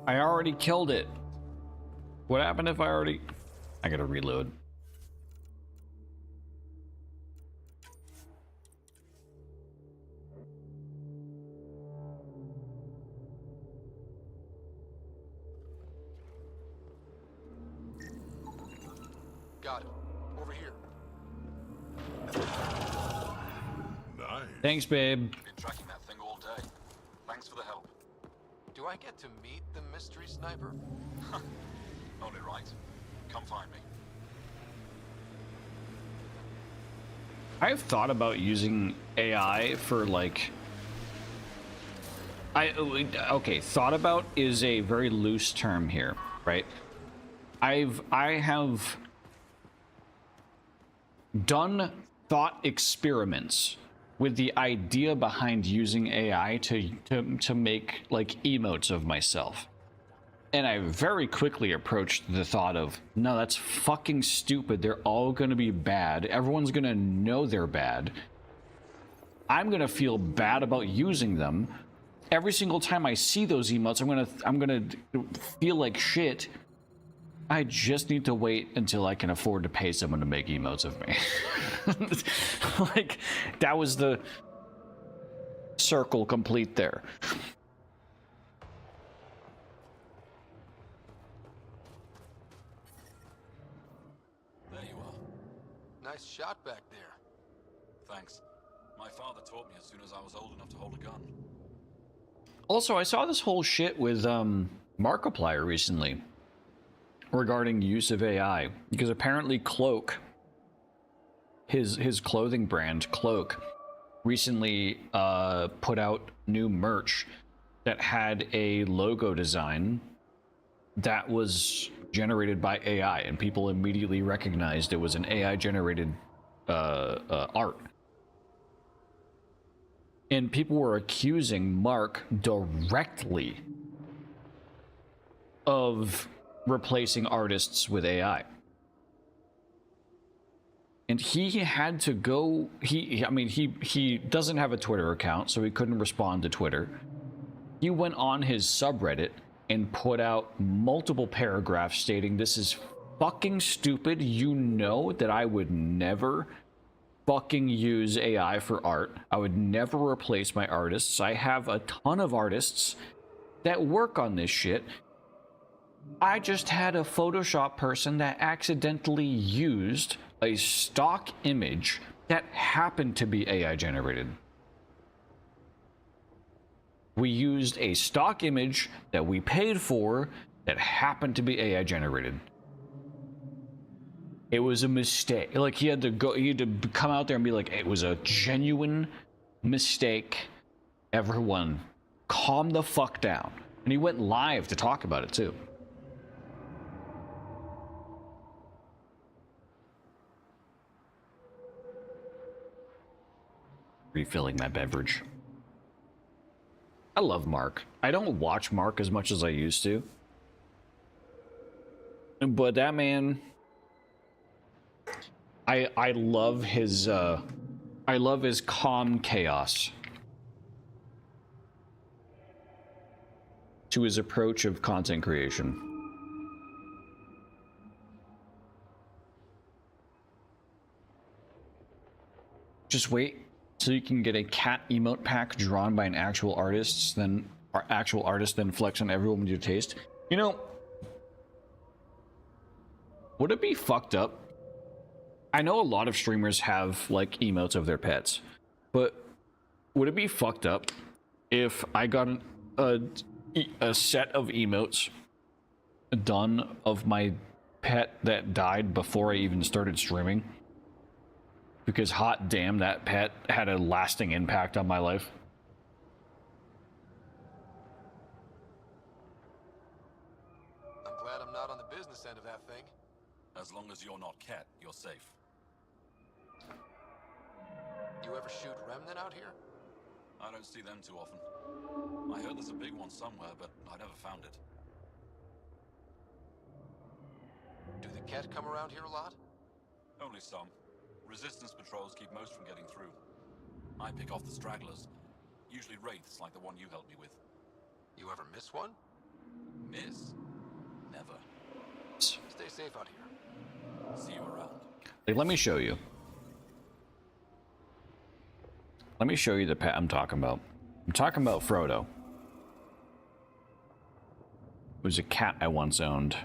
I already killed it. What happened if I already... I gotta reload. Got it. Over here. Nice. Thanks, babe. Been tracking that thing all day. Thanks for the help. Do I get to meet the mystery sniper? Only right. Come find me. I've thought about using AI for like... Okay, thought about is a very loose term here, right? I have done thought experiments with the idea behind using AI to make like emotes of myself. And I very quickly approached the thought of, no, that's fucking stupid. They're all gonna be bad. Everyone's gonna know they're bad. I'm gonna feel bad about using them. Every single time I see those emotes, I'm gonna feel like shit. I just need to wait until I can afford to pay someone to make emotes of me. Like, that was the circle complete there. There you are. Nice shot back there. Thanks. My father taught me as soon as I was old enough to hold a gun. Also, I saw this whole shit with Markiplier recently regarding use of AI, because apparently Cloak, his clothing brand Cloak, recently put out new merch that had a logo design that was generated by AI, and people immediately recognized it was an AI generated art. And people were accusing Mark directly of replacing artists with AI. And he had to go, he doesn't have a Twitter account, so he couldn't respond to Twitter. He went on his subreddit and put out multiple paragraphs stating, "This is fucking stupid. You know that I would never fucking use AI for art. I would never replace my artists. I have a ton of artists that work on this shit. I just had a Photoshop person that accidentally used a stock image that happened to be AI generated. We used a stock image that we paid for that happened to be AI generated. It was a mistake." Like, he had to come out there and be like, "It was a genuine mistake. Everyone, calm the fuck down." And he went live to talk about it too. Refilling my beverage. I love Mark. I don't watch Mark as much as I used to, but that man, I love his calm chaos to his approach of content creation. Just wait so you can get a cat emote pack drawn by an actual artist, then flex on everyone with your taste. You know, would it be fucked up? I know a lot of streamers have like emotes of their pets, but would it be fucked up if I got a set of emotes done of my pet that died before I even started streaming? Because hot damn, that pet had a lasting impact on my life. I'm glad I'm not on the business end of that thing. As long as you're not Cat, you're safe. You ever shoot remnant out here? I don't see them too often. I heard there's a big one somewhere, but I never found it. Do the Ket come around here a lot? Only some. Resistance patrols keep most from getting through. I pick off the stragglers. Usually wraiths like the one you helped me with. You ever miss one? Miss? Never. Stay safe out here. See you around. Like, let me show you. Let me show you the pet I'm talking about. I'm talking about Frodo. It was a cat I once owned,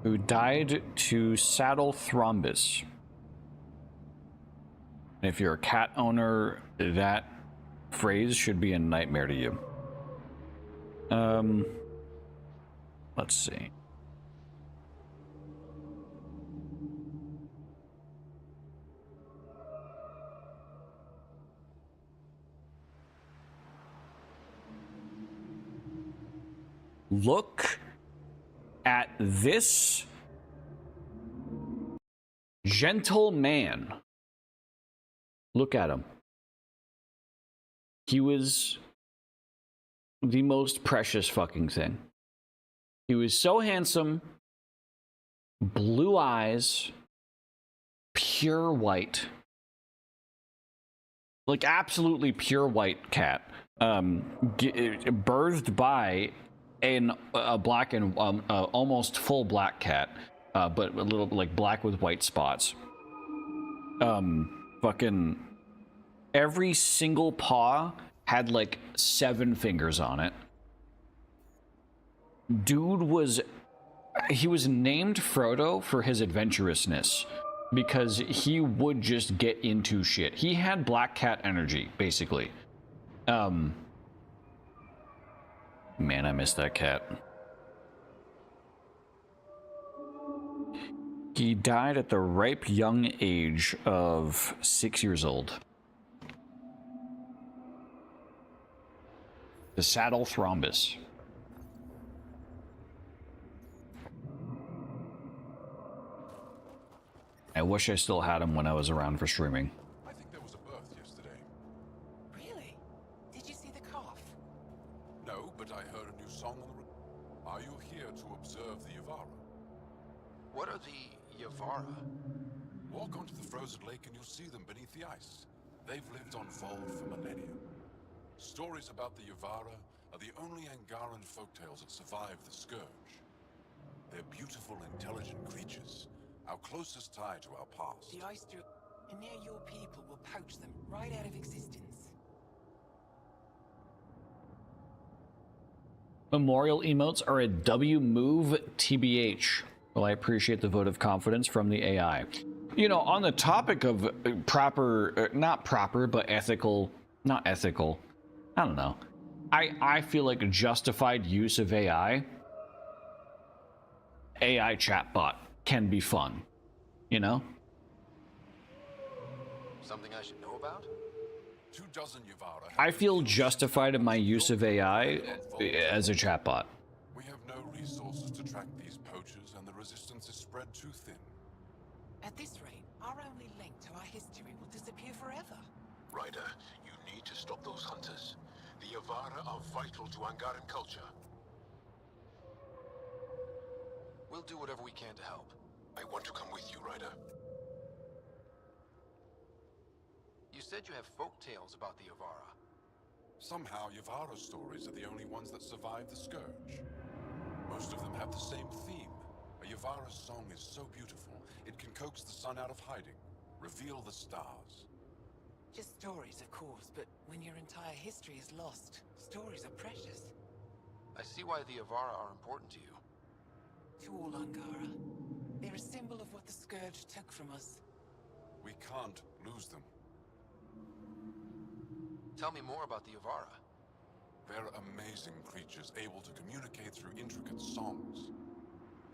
who died to saddle thrombus. And if you're a cat owner, that phrase should be a nightmare to you. Let's see. Look at this gentle man. Look at him. He was the most precious fucking thing. He was so handsome, blue eyes, pure white. Like absolutely pure white cat. Birthed by a black and almost full black cat, but a little like black with white spots. Fucking every single paw had like 7 fingers on it. Dude was named Frodo for his adventurousness, because he would just get into shit. He had black cat energy, basically. Man, I miss that cat. He died at the ripe young age of 6 years old. The saddle thrombus. I wish I still had him when I was around for streaming. I think there was a birth yesterday. Really? Did you see the calf? No, but I heard a new song on the... Are you here to observe the Yavara? What are the Yavara? Walk onto the frozen lake and you'll see them beneath the ice. They've lived on Fold for millennia. Stories about the Yavara are the only Angaran folktales that survive the Scourge. They're beautiful, intelligent creatures, our closest tie to our past. The ice drew, and now your people will poach them right out of existence. Memorial emotes are a W move TBH. Well, I appreciate the vote of confidence from the AI. You know, on the topic of not proper, but ethical, not ethical, I don't know. I feel like a justified use of AI chatbot can be fun, you know? Something I should know about? 24 Yavara. I feel justified in my use of AI as a chatbot. We have no resources to track these poachers, and the resistance is spread too thin. At this rate, our only link to our history will disappear forever. Ryder, you need to stop those hunters. The Yavara are vital to Angaran culture. We'll do whatever we can to help. I want to come with you, Ryder. You said you have folk tales about the Yavara. Somehow, Yavara stories are the only ones that survive the Scourge. Most of them have the same theme. A Yavara's song is so beautiful, it can coax the sun out of hiding, reveal the stars. Just stories, of course, but when your entire history is lost, stories are precious. I see why the Yavara are important to you. To all Angara, they're a symbol of what the Scourge took from us. We can't lose them. Tell me more about the Yavara. They're amazing creatures, able to communicate through intricate songs.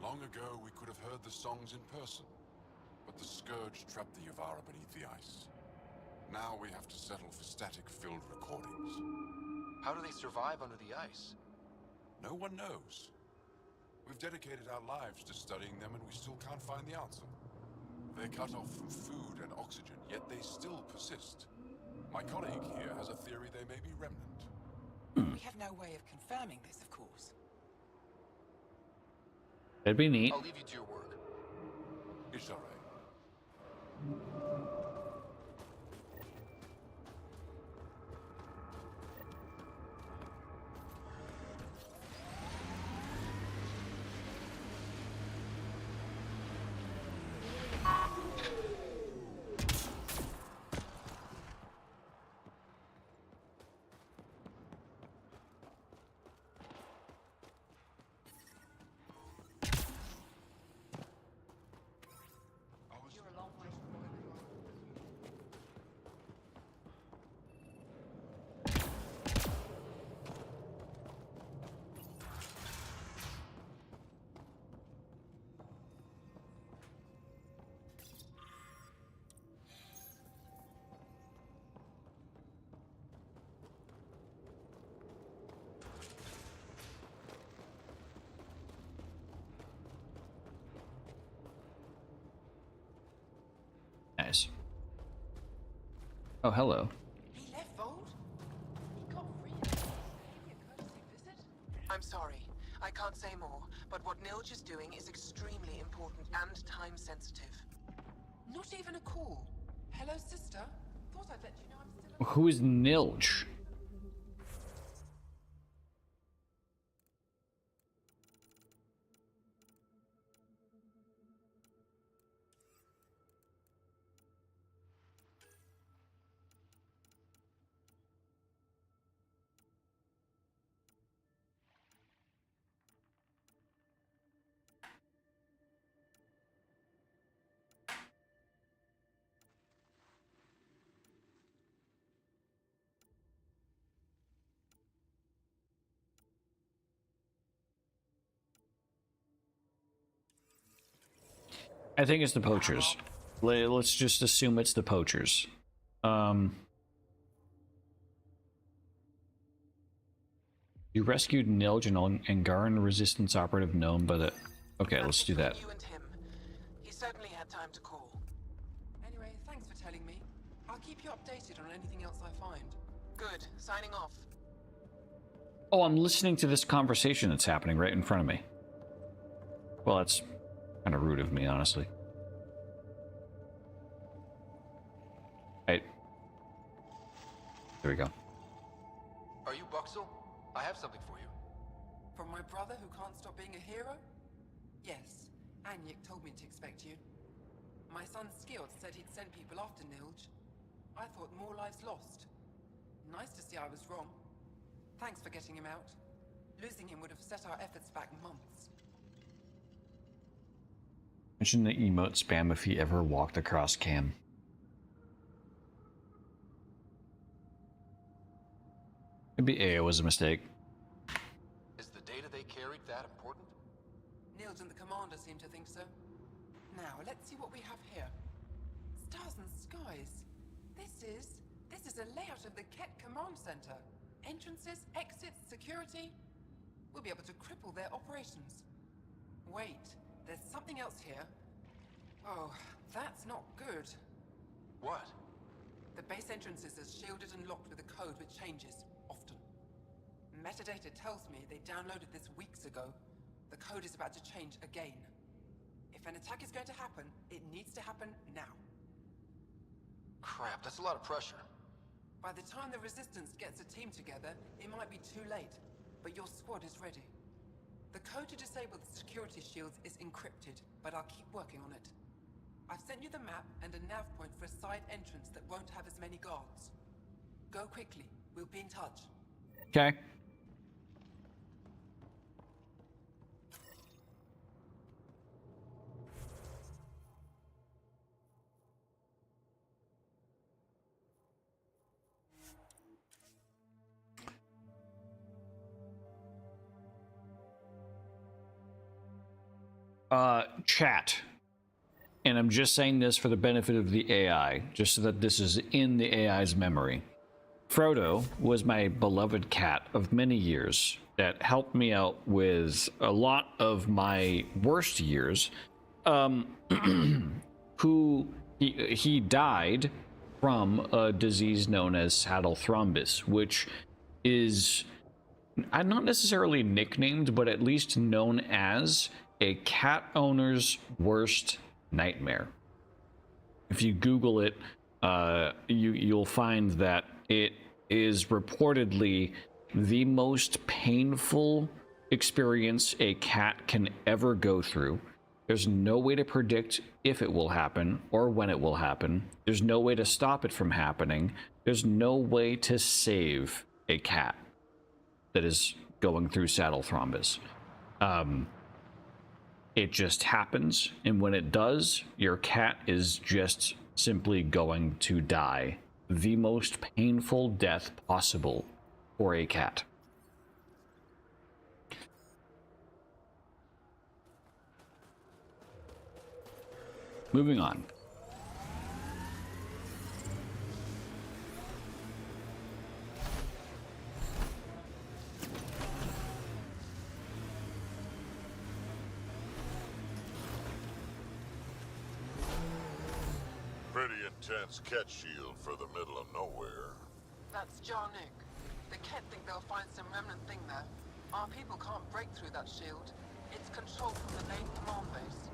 Long ago, we could have heard the songs in person, but the Scourge trapped the Yavara beneath the ice. Now we have to settle for static-filled recordings. How do they survive under the ice? No one knows. We've dedicated our lives to studying them, and we still can't find the answer. They're cut off from food and oxygen, yet they still persist. My colleague here has a theory they may be remnant. We have no way of confirming this, of course. That'd be neat. I'll leave you to your work. Ishare. Nice. Oh, hello. He left Fold? He got rid of us. Maybe a courtesy visit? I'm sorry. I can't say more, but what Nilge is doing is extremely important and time-sensitive. Not even a call. Hello, sister. Thought I'd let you know I'm still... Who is Nilge? I think it's the poachers. Let's just assume it's the poachers. You rescued Nilj, an Angaran resistance operative known by the... Okay, let's do that. You and him. He certainly had time to call. Anyway, thanks for telling me. I'll keep you updated on anything else I find. Good. Signing off. Oh, I'm listening to this conversation that's happening right in front of me. Well, that's kind of rude of me, honestly. Right. There we go. Are you Buxel? I have something for you. From my brother who can't stop being a hero? Yes. Anyik told me to expect you. My son Skjord said he'd send people after Nilj. I thought more lives lost. Nice to see I was wrong. Thanks for getting him out. Losing him would have set our efforts back months. Mention the emote spam if he ever walked across cam. Maybe A was a mistake. Is the data they carried that important? Nilj and the commander seem to think so. Now, let's see what we have here. Stars and skies. This is a layout of the Ket Command Center. Entrances, exits, security. We'll be able to cripple their operations. Wait, there's something else here. Oh, that's not good. What? The base entrances are shielded and locked with a code which changes, often. Metadata tells me they downloaded this weeks ago. The code is about to change again. If an attack is going to happen, it needs to happen now. Crap, that's a lot of pressure. By the time the Resistance gets a team together, it might be too late, but your squad is ready. The code to disable the security shields is encrypted, but I'll keep working on it. I've sent you the map and a nav point for a side entrance that won't have as many guards. Go quickly, we'll be in touch. Okay. Chat, and I'm just saying this for the benefit of the AI, just so that this is in the AI's memory. Frodo was my beloved cat of many years that helped me out with a lot of my worst years. He died from a disease known as saddle thrombus, which is not necessarily nicknamed, but at least known as a cat owner's worst nightmare. If you Google it, you'll find that it is reportedly the most painful experience a cat can ever go through. There's no way to predict if it will happen or when it will happen. There's no way to stop it from happening. There's no way to save a cat that is going through saddle thrombus. It just happens, and when it does, your cat is just simply going to die. The most painful death possible for a cat. Moving on. Pretty intense cat shield for the middle of nowhere. That's Jarnik. The Ket think they'll find some remnant thing there. Our people can't break through that shield. It's controlled from the main command base.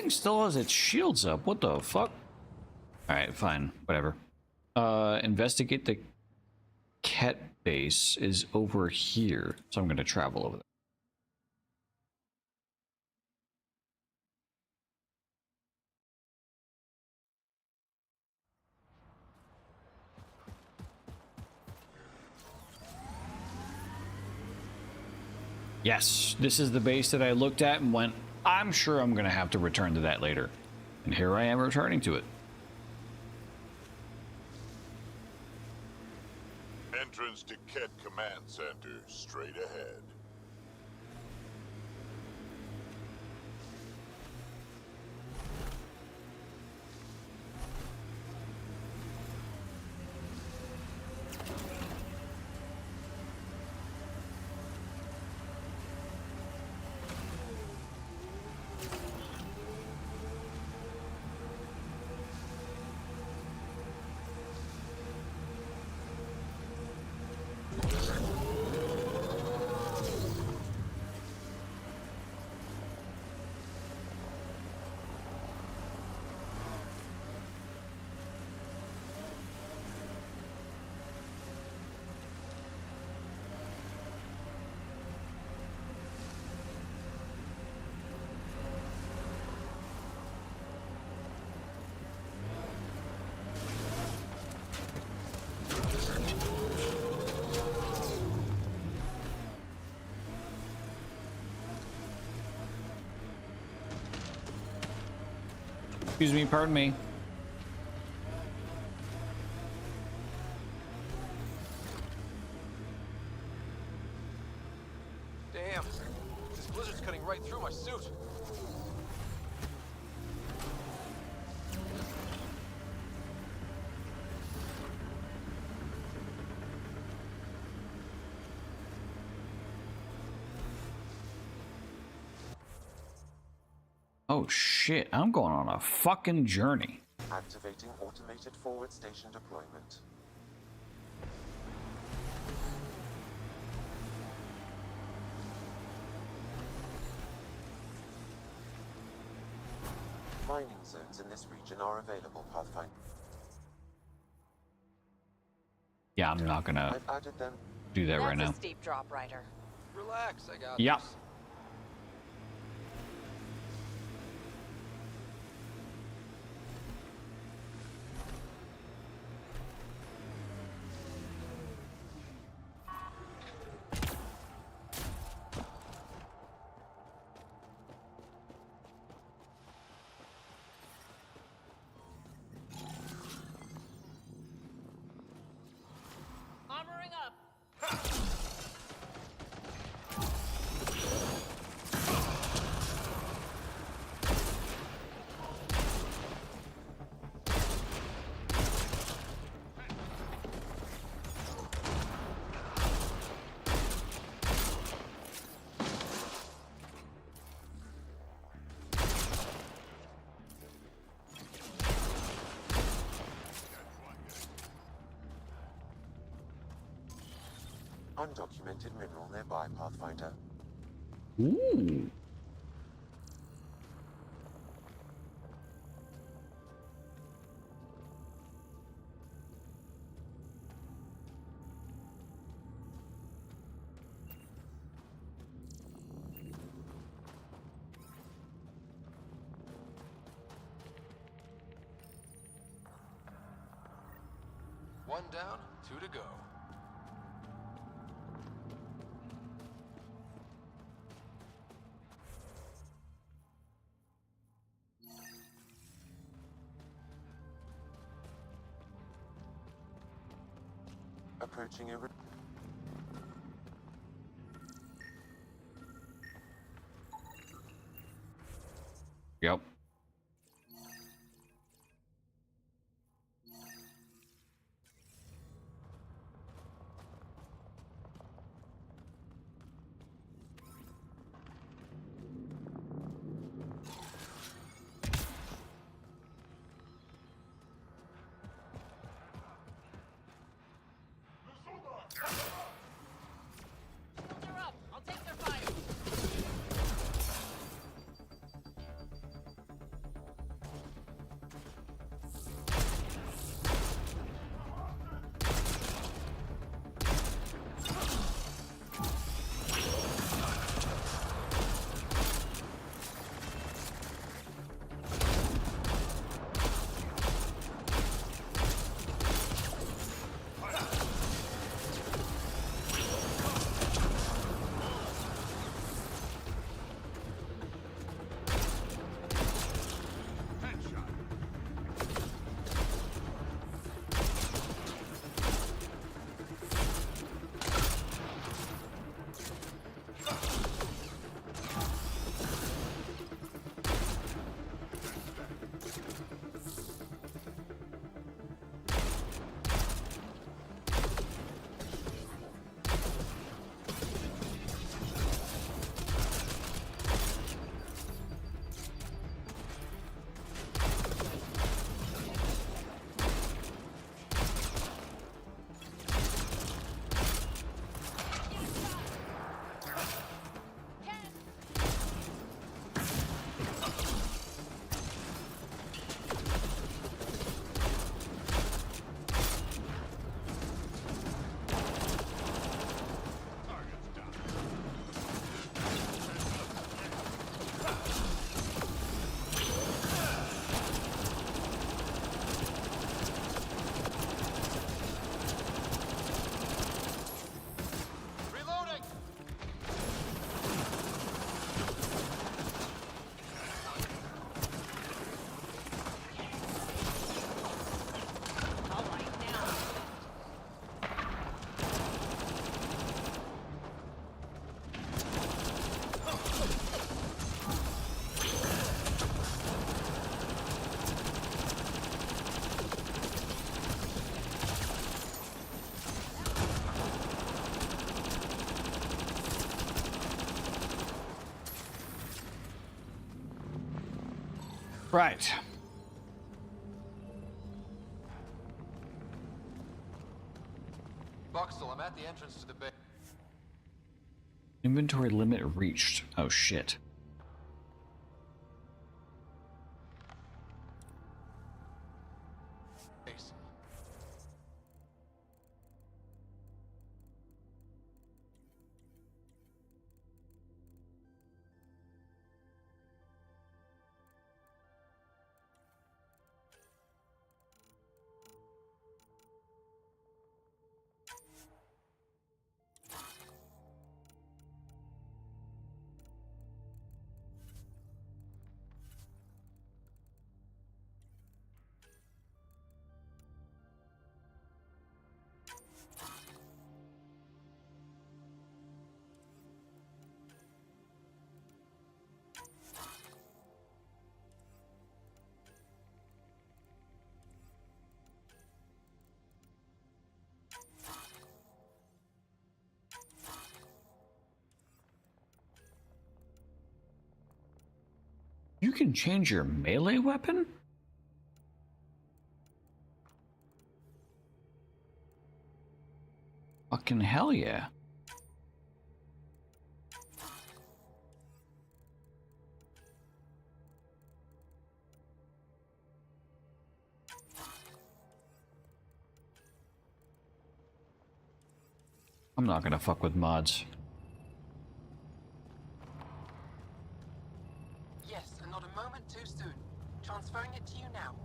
thing still has its shields up. What the fuck? Alright, fine. Whatever. Investigate the Ket base is over here. So I'm going to travel over there. Yes, this is the base that I looked at and went, I'm sure I'm going to have to return to that later. And here I am returning to it. Entrance to Ket Command Center, straight ahead. Excuse me, pardon me. Damn, this blizzard's cutting right through my suit. Oh shit, I'm going on a fucking journey. Activating automated forward station deployment. Mining zones in this region are available, Pathfinder. Yeah, I'm not gonna I've added them. do that right now. That's a steep drop, Ryder. Relax, I got Yep. this. Armoring up. Undocumented mineral nearby, Pathfinder. Ooh. One down, two to go. Approaching a... Yep. Right. Buxtel, I'm at the entrance to the bay. Inventory limit reached. Oh shit. You can change your melee weapon? Fucking hell yeah. I'm not gonna fuck with mods. Yes, and not a moment too soon. Transferring it to you now.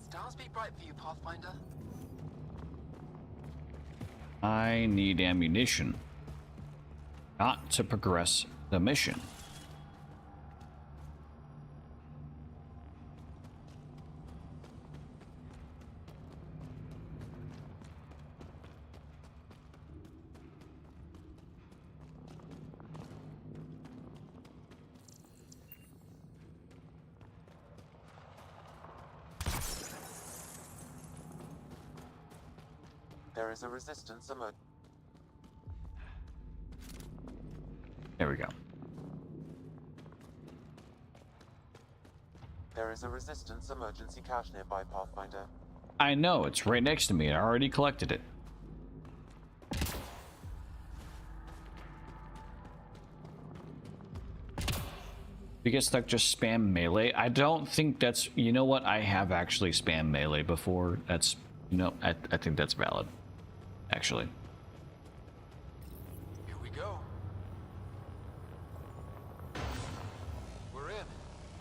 Stars be bright for you, Pathfinder. I need ammunition. Not to progress the mission. There is a resistance emergency. There we go. There is a resistance emergency cache nearby, Pathfinder. I know, it's right next to me. I already collected it. If you get stuck, just spam melee. I don't think that's... You know what? I have actually spammed melee before. That's... You know, I think that's valid. Actually. Here we go. We're in.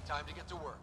Time to get to work.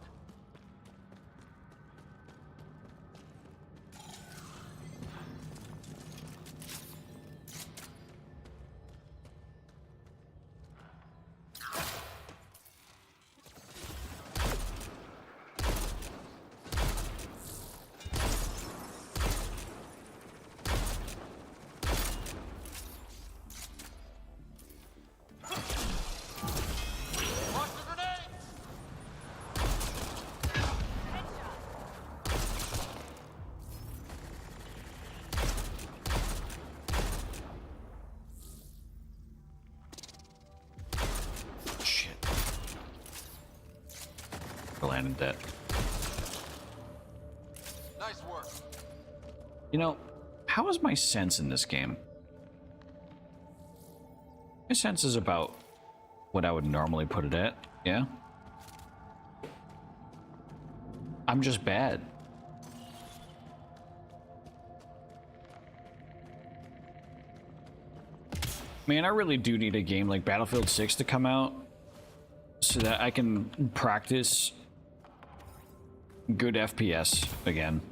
Landed that. Nice work. You know, how is my sense in this game? My sense is about what I would normally put it at, yeah? I'm just bad. Man, I really do need a game like Battlefield 6 to come out so that I can practice good FPS again.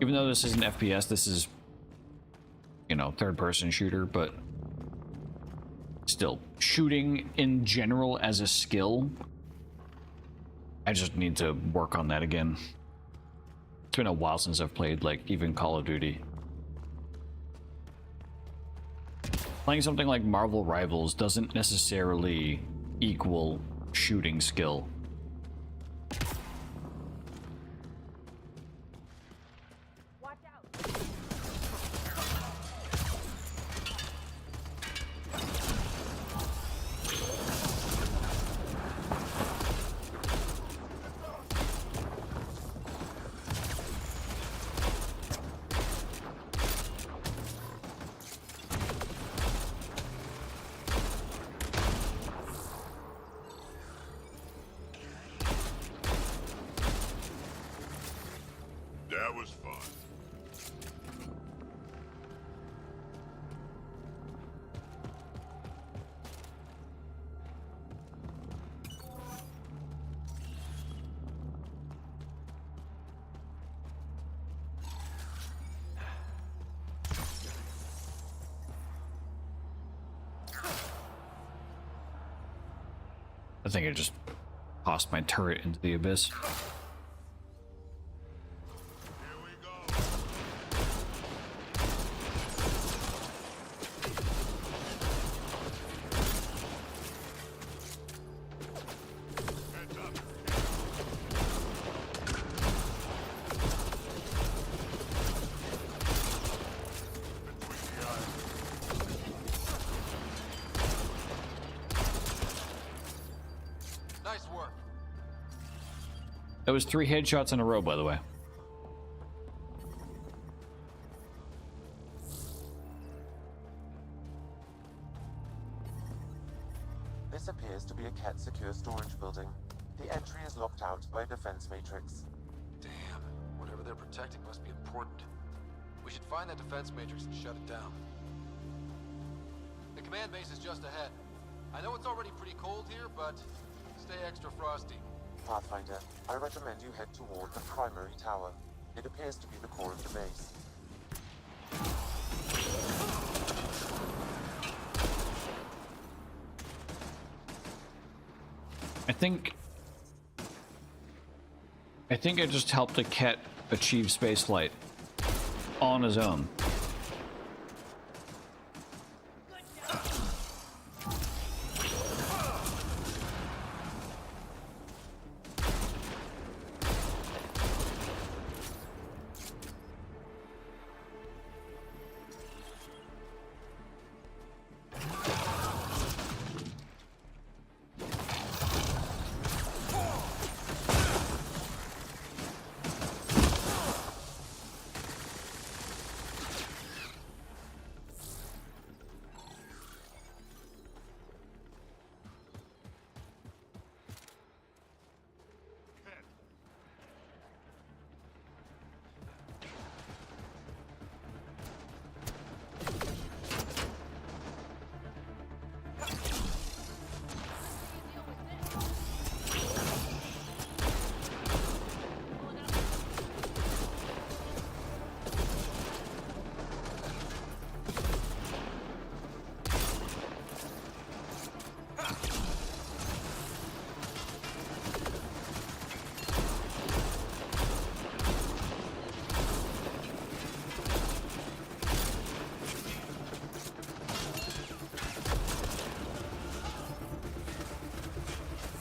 Even though this isn't FPS, this is, you know, third-person shooter, but still, shooting in general as a skill, I just need to work on that again. It's been a while since I've played, like, even Call of Duty. Playing something like Marvel Rivals doesn't necessarily equal shooting skill. I think I just tossed my turret into the abyss. Nice work. That was 3 headshots in a row, by the way. This appears to be a Ket secure storage building. The entry is locked out by a defense matrix. Damn, whatever they're protecting must be important. We should find that defense matrix and shut it down. The command base is just ahead. I know it's already pretty cold here, but stay extra frosty. Pathfinder, I recommend you head toward the primary tower. It appears to be the core of the base. I think it just helped a Ket achieve spaceflight on his own.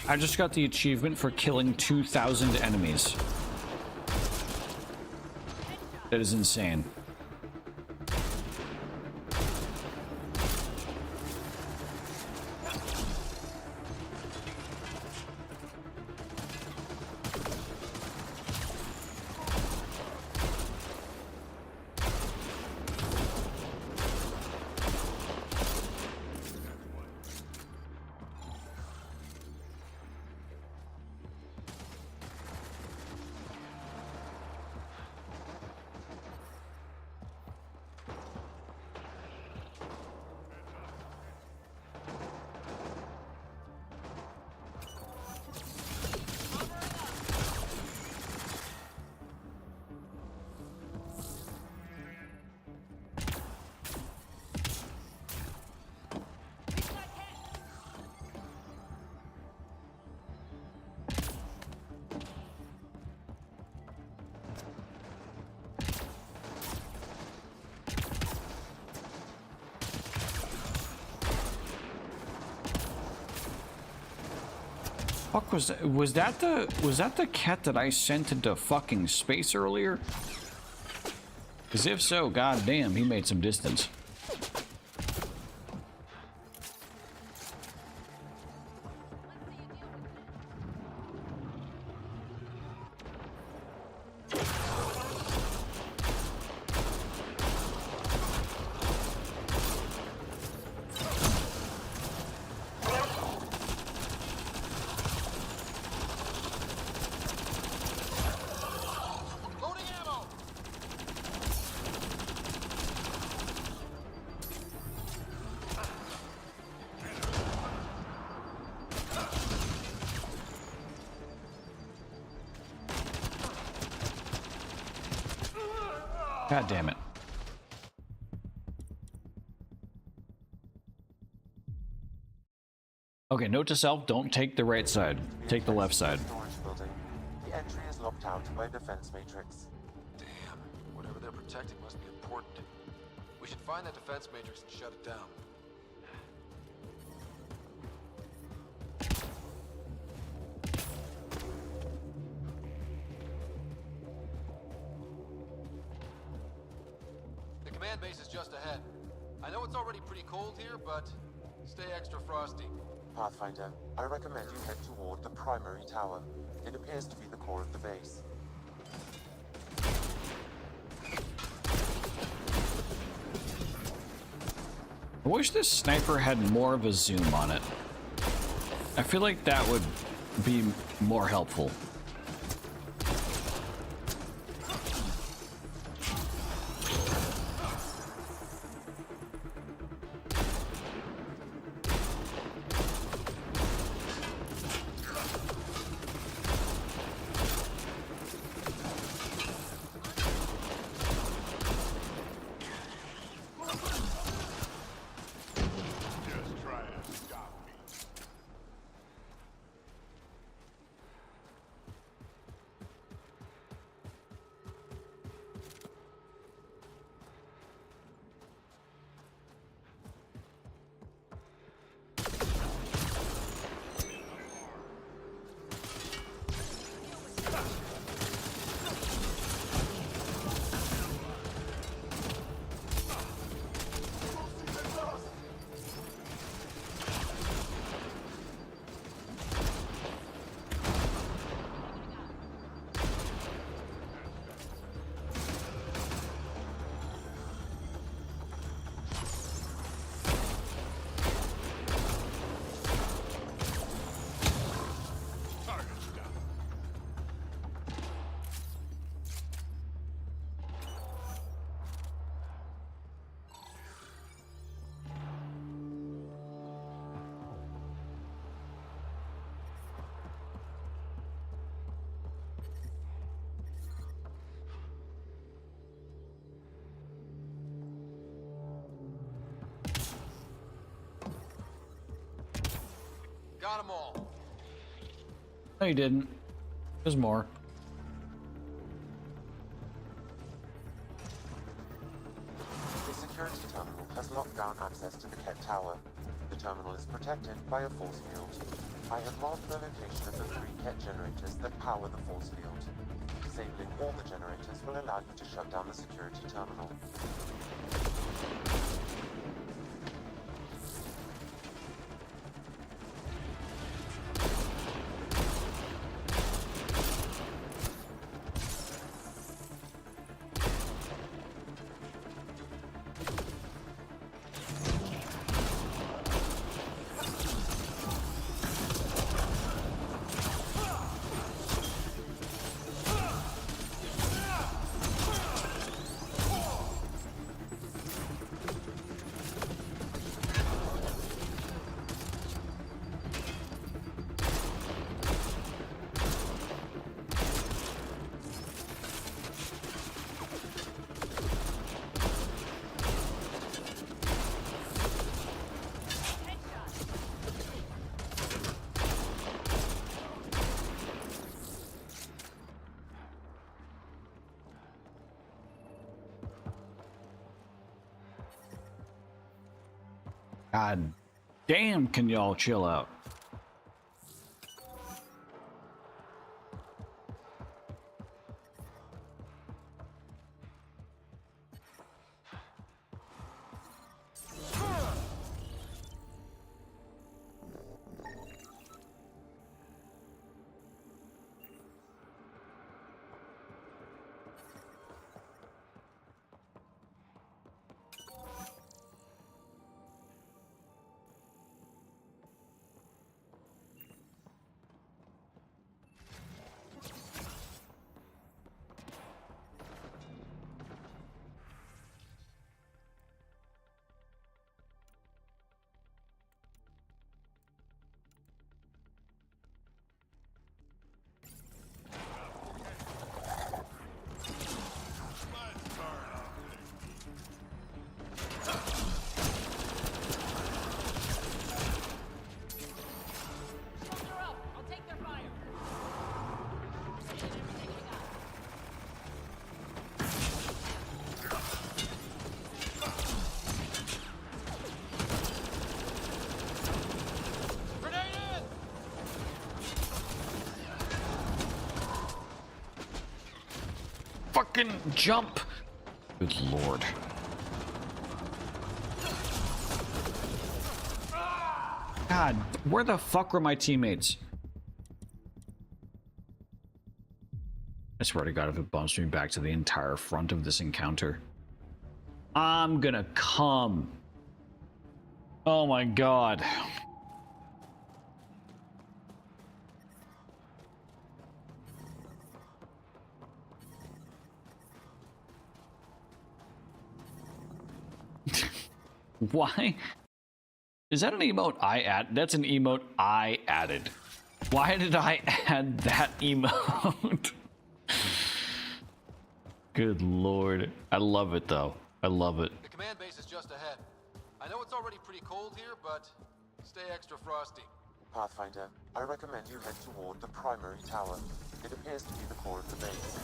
I just got the achievement for killing 2,000 enemies. That is insane. Fuck was that the Ket that I sent into fucking space earlier? Because if so, goddamn, he made some distance. God damn it. Okay, note to self, don't take the right side. Take the left side. Storage building. The entry is locked out by a defense matrix. Damn, whatever they're protecting must be important. We should find that defense matrix and shut it down. The command base is just ahead. I know it's already pretty cold here, but stay extra frosty. Pathfinder, I recommend you head toward the primary tower. It appears to be the core of the base. I wish this sniper had more of a zoom on it. I feel like that would be more helpful. Got them all. No, you didn't. There's more. The security terminal has locked down access to the Ket Tower. The terminal is protected by a force field. I have marked the location of the 3 Ket generators that power the force field. Disabling all the generators will allow you to shut down the security terminal. God damn, can y'all chill out? fucking jump. Good lord. God, where the fuck were my teammates? I swear to God, if it bumps me back to the entire front of this encounter, I'm gonna come. Oh my God. Why? Is that an emote I add? That's an emote I added. Why did I add that emote? Good lord. I love it though. I love it. The command base is just ahead. I know it's already pretty cold here, but stay extra frosty. Pathfinder, I recommend you head toward the primary tower. It appears to be the core of the base.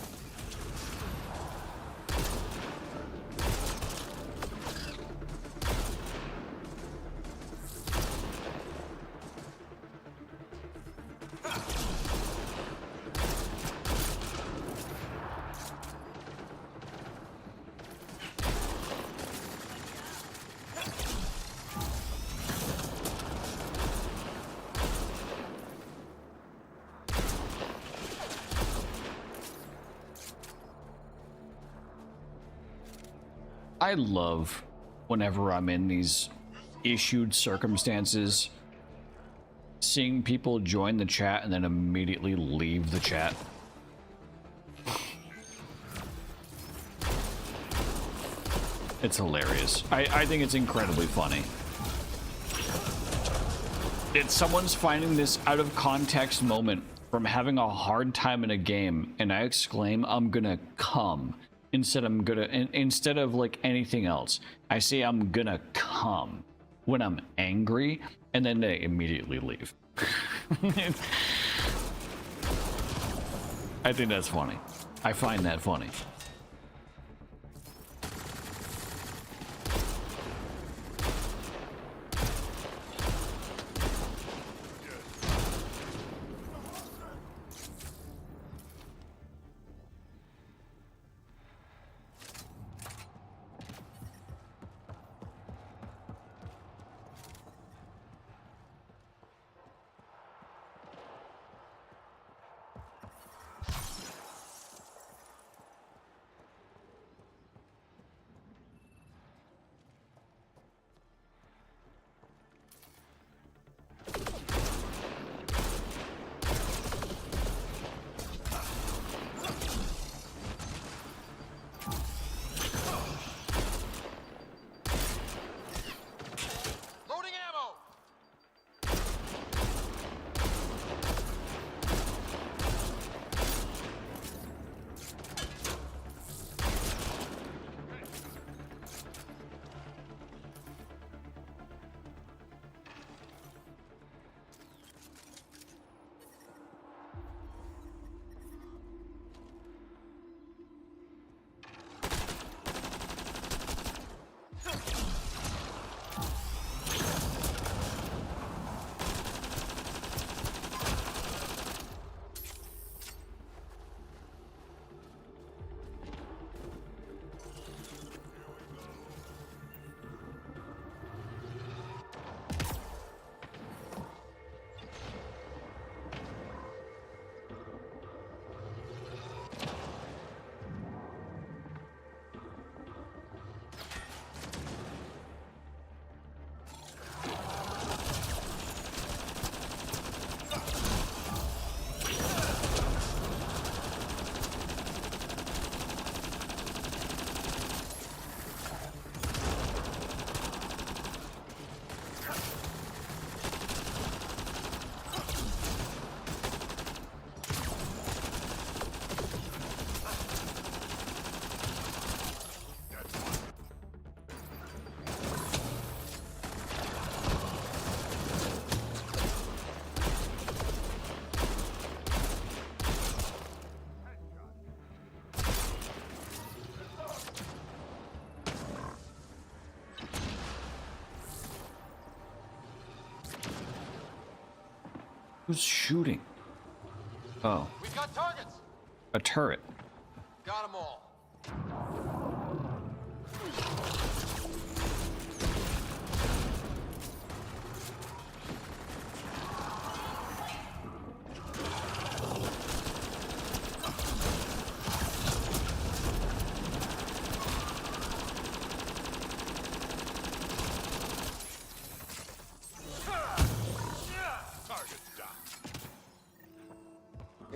I love whenever I'm in these issued circumstances, seeing people join the chat and then immediately leave the chat. It's hilarious. I think it's incredibly funny. It's someone's finding this out of context moment from having a hard time in a game, and I exclaim, "I'm gonna come." Instead of like anything else, I say I'm gonna come when I'm angry, and then they immediately leave. I think that's funny. I find that funny. Who's shooting? Oh. We've got targets. A turret. Got them all. A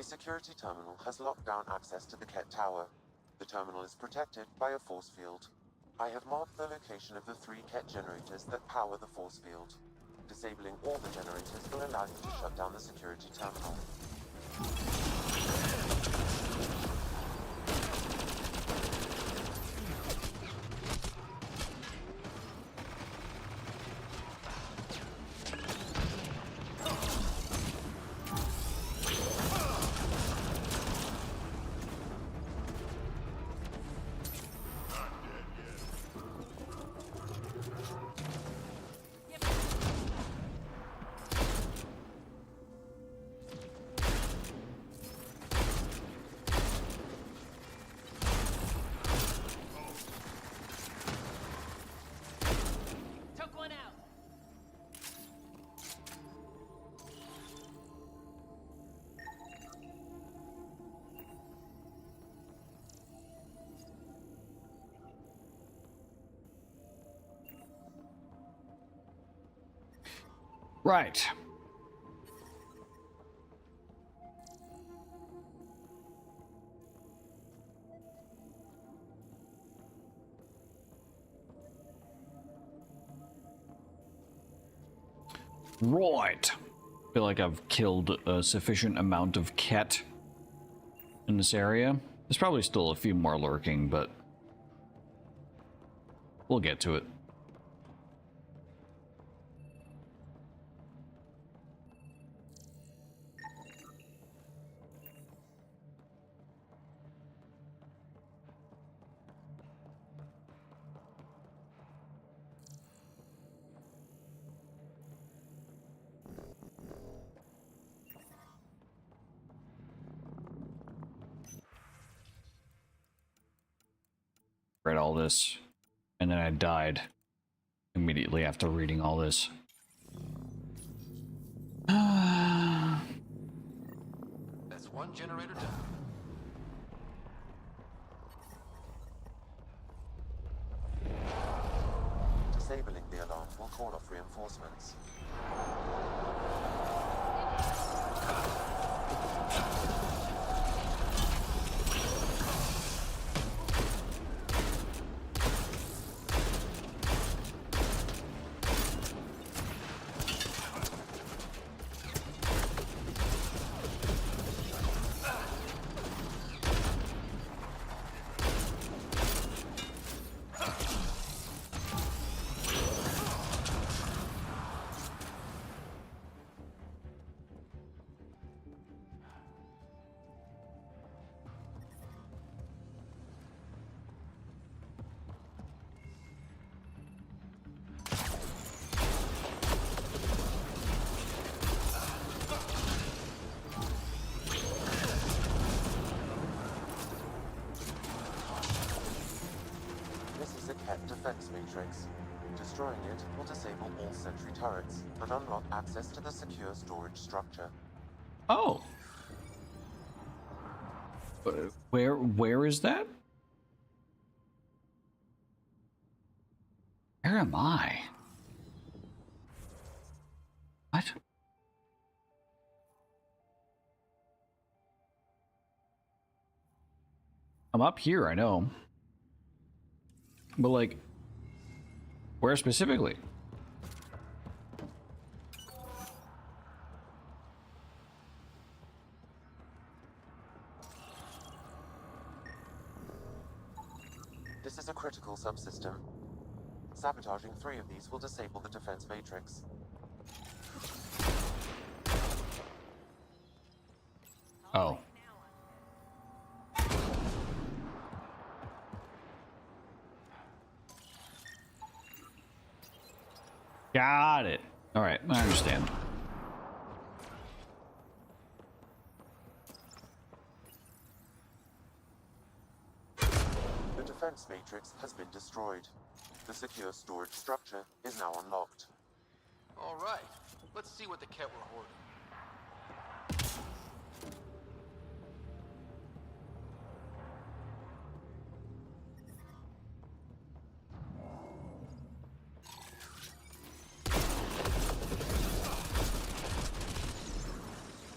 security terminal has locked down access to the Ket Tower. The terminal is protected by a force field. I have marked the location of the 3 Ket generators that power the force field. Disabling all the generators will allow you to shut down the security terminal. Right. Right. Feel like I've killed a sufficient amount of Ket in this area. There's probably still a few more lurking, but we'll get to it. Read all this, and then I died immediately after reading all this. That's one generator down. Disabling the alarm will call off reinforcements. Defense matrix. Destroying it will disable all sentry turrets and unlock access to the secure storage structure. Oh. Where is that? Where am I? What? I'm up here, I know. But like, where specifically? This is a critical subsystem. Sabotaging 3 of these will disable the defense matrix. Oh. Got it. All right, I understand. defense matrix has been destroyed. The secure storage structure is now unlocked. All right, let's see what the Ket were hoarding.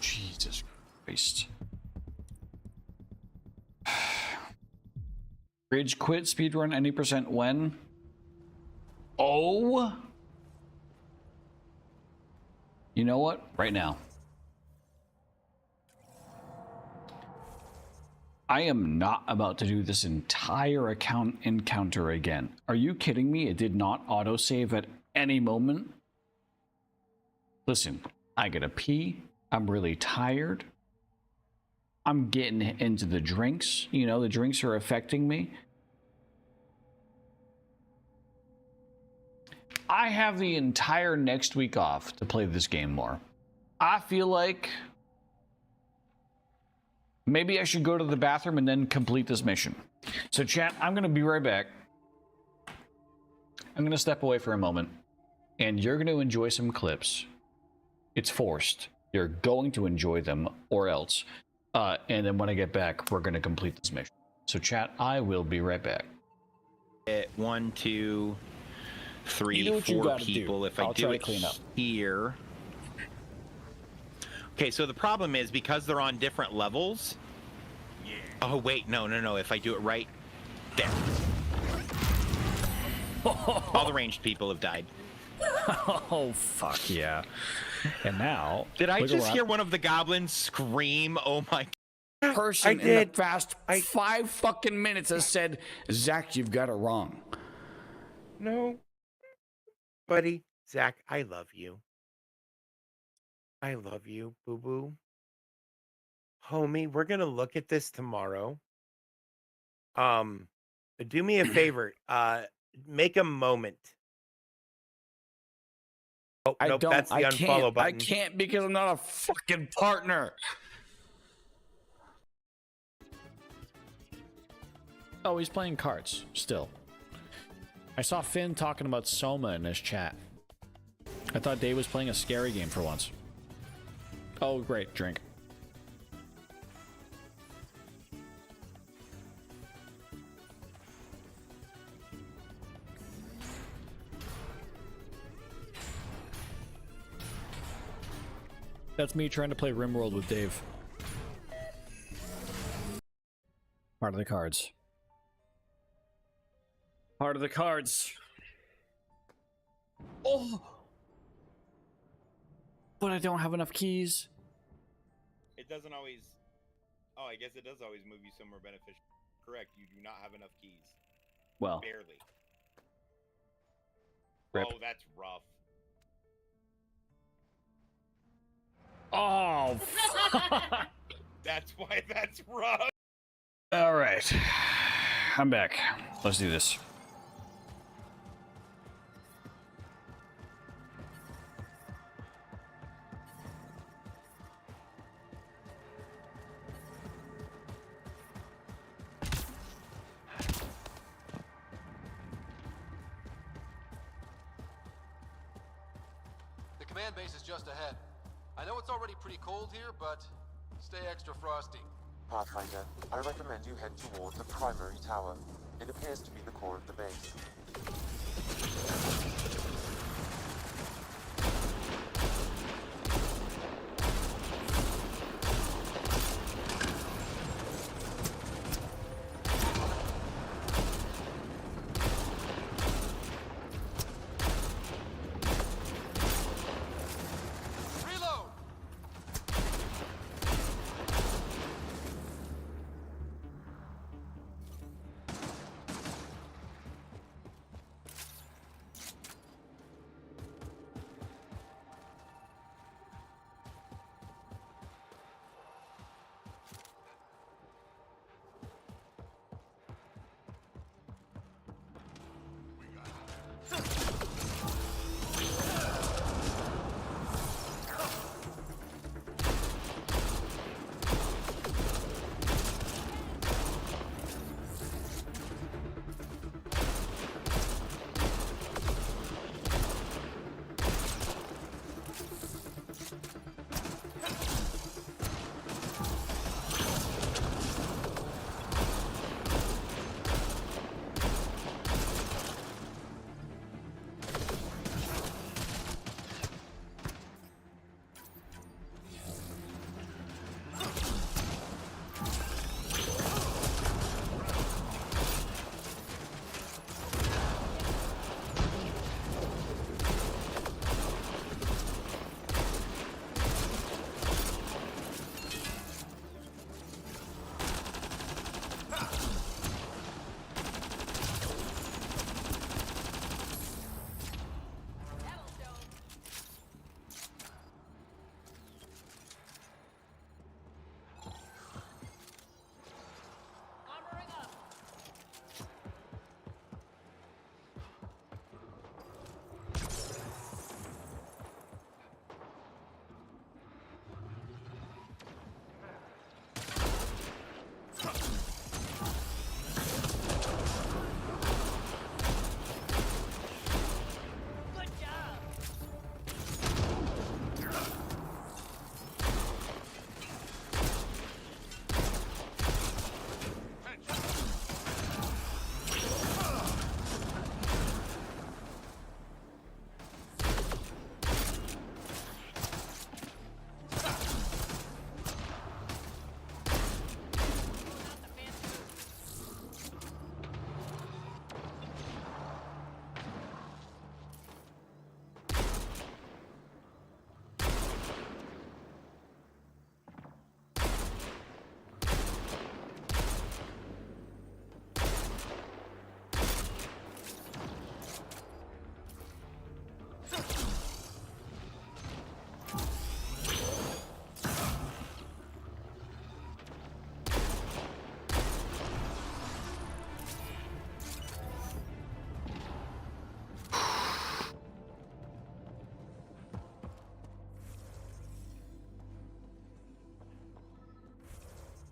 Jesus Christ. Rage quit speedrun any percent when? Oh! You know what? Right now. I am not about to do this entire encounter again. Are you kidding me? It did not autosave at any moment. Listen, I gotta pee. I'm really tired. I'm getting into the drinks. You know, the drinks are affecting me. I have the entire next week off to play this game more. I feel like maybe I should go to the bathroom and then complete this mission. So chat, I'm going to be right back. I'm going to step away for a moment, and you're going to enjoy some clips. It's forced. You're going to enjoy them, or else. And then when I get back, we're going to complete this mission. So chat, I will be right back. 1, 2, 3, 4 people. If I do it here. Okay, so the problem is because they're on different levels. Yeah. Oh wait, no. If I do it right there, all the ranged people have died. Oh fuck yeah! And now, did I just hear one of the goblins scream? Oh my! Person in the past 5 fucking minutes has said, "Zach, you've got it wrong." No, buddy, Zach, I love you. I love you, boo boo. Homie, we're gonna look at this tomorrow. Do me a favor. Make a moment. Oh, nope, that's the unfollow button. I can't because I'm not a fucking partner. Oh, he's playing cards still. I saw Finn talking about Soma in his chat. I thought Dave was playing a scary game for once. Oh, great. Drink. That's me trying to play RimWorld with Dave. Part of the cards. Part of the cards. Oh! But I don't have enough keys. It doesn't always... Oh, I guess it does always move you somewhere beneficial. Correct, you do not have enough keys. Well. Barely. Rip. Oh, that's rough. Oh, that's why that's rough. All right. I'm back. Let's do this. The command base is just ahead. I know it's already pretty cold here, but stay extra frosty. Pathfinder, I recommend you head toward the primary tower. It appears to be the core of the base.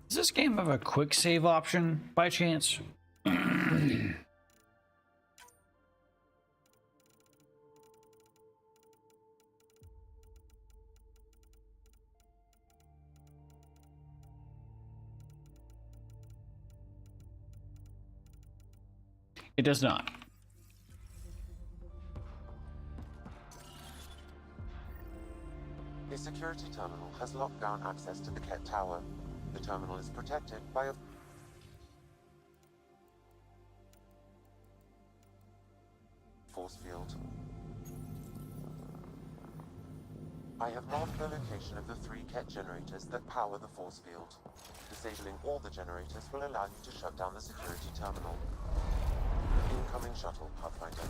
Does this game have a quick save option by chance? It does not. A security terminal has locked down access to the Ket Tower. The terminal is protected by a force field. I have marked the location of the 3 Ket generators that power the force field. Disabling all the generators will allow you to shut down the security terminal. Incoming shuttle, Pathfinder.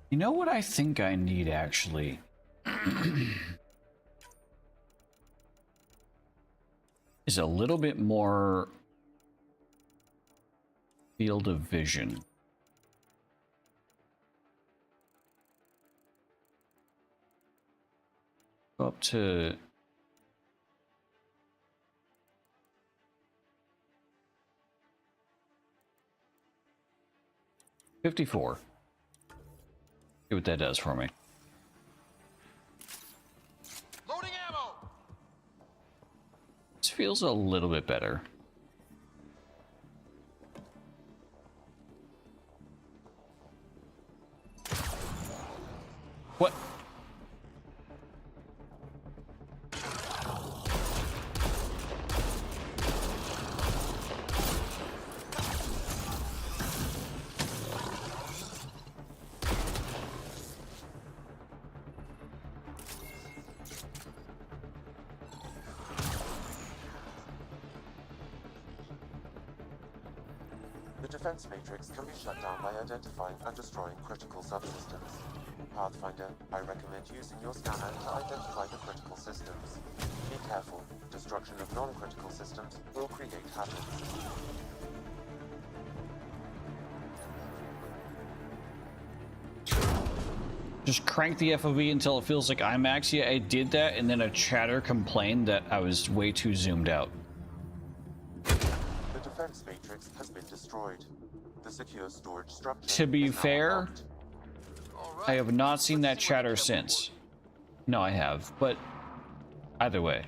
You know what I think I need, actually? Is a little bit more field of vision. Go up to... $54. See what that does for me. Loading ammo. This feels a little bit better. What? The defense matrix can be shut down by identifying and destroying critical subsystems. Pathfinder, I recommend using your scanner to identify the critical systems. Be careful. Destruction of non-critical systems will create hazards. Just crank the FOV until it feels like IMAX. Yeah, I did that, and then a chatter complained that I was way too zoomed out. The defense matrix has been destroyed. The secure storage structure. To be fair, I have not seen that chatter since. No, I have, but Either way.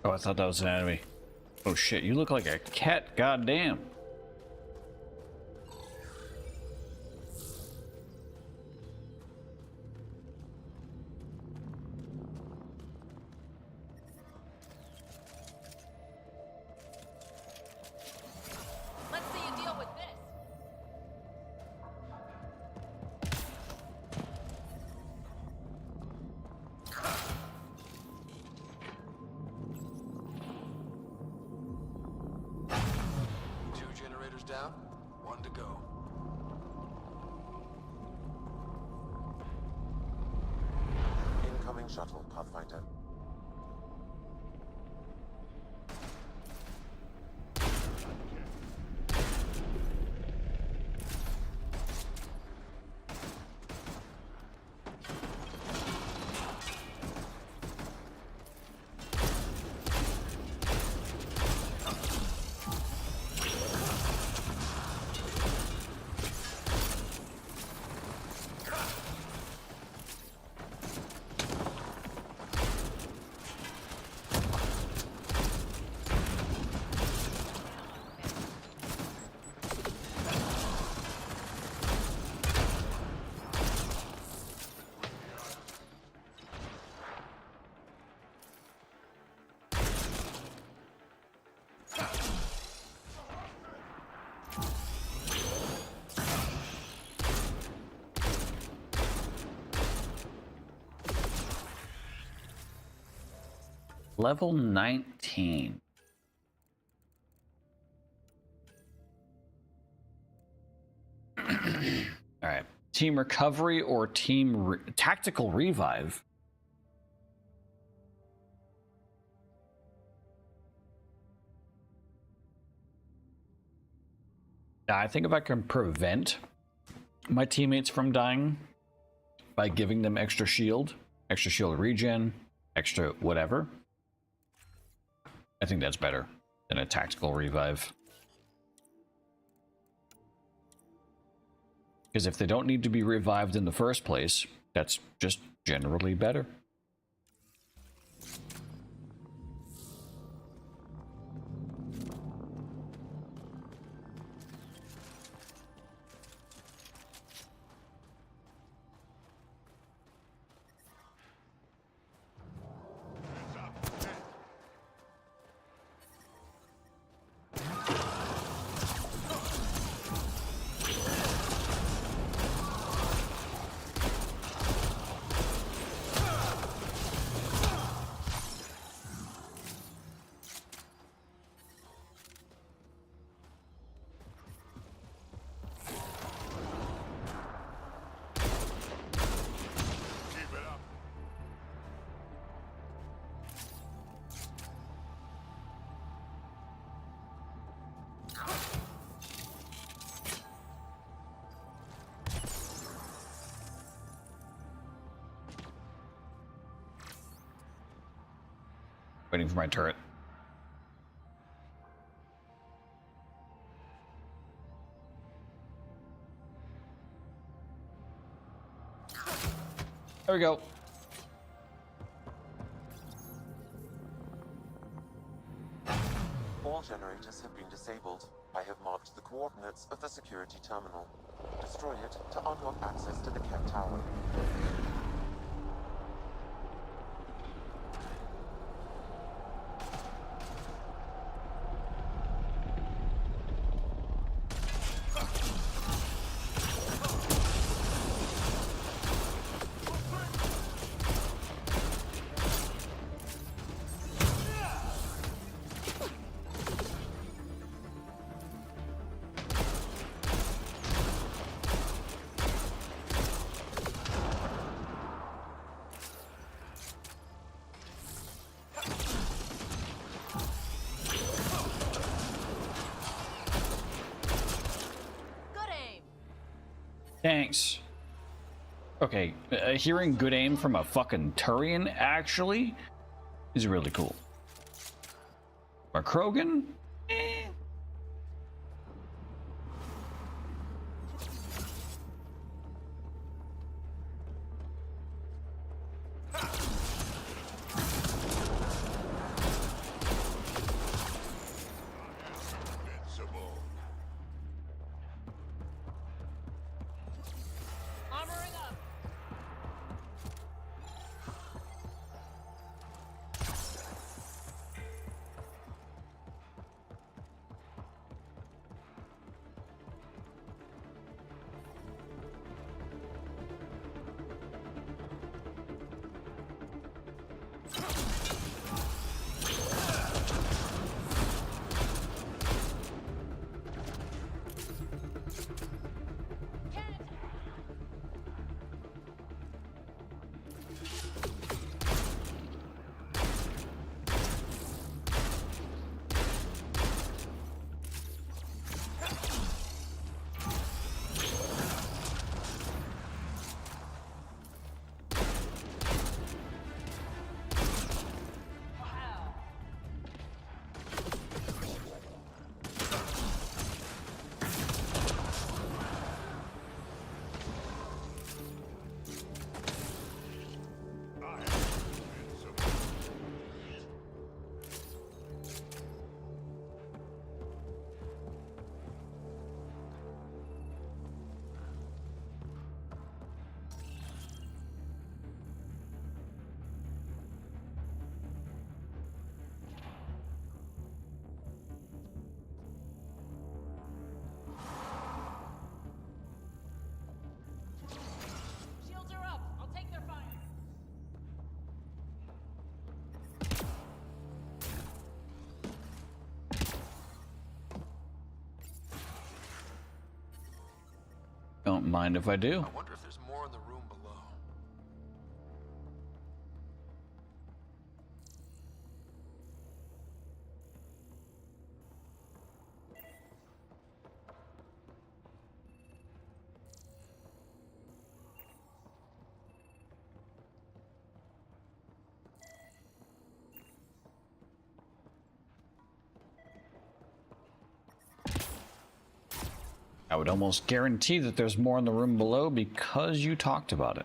Oh, I thought that was an enemy. Oh shit, you look like a cat, goddamn. Let's see you deal with this. Two generators down, one to go. Incoming shuttle, Pathfinder. Level 19. All right. Team recovery or team tactical revive? I think if I can prevent my teammates from dying by giving them extra shield regen, extra whatever, I think that's better than a tactical revive. Because if they don't need to be revived in the first place, that's just generally better. Waiting for my turret. There we go. All generators have been disabled. I have marked the coordinates of the security terminal. Destroy it to unlock access to the Ket Tower. Thanks. Okay, hearing good aim from a fucking Turian actually is really cool. But Krogan? Eh. Don't mind if I do. I wonder if there's more in the room below. I would almost guarantee that there's more in the room below because you talked about it.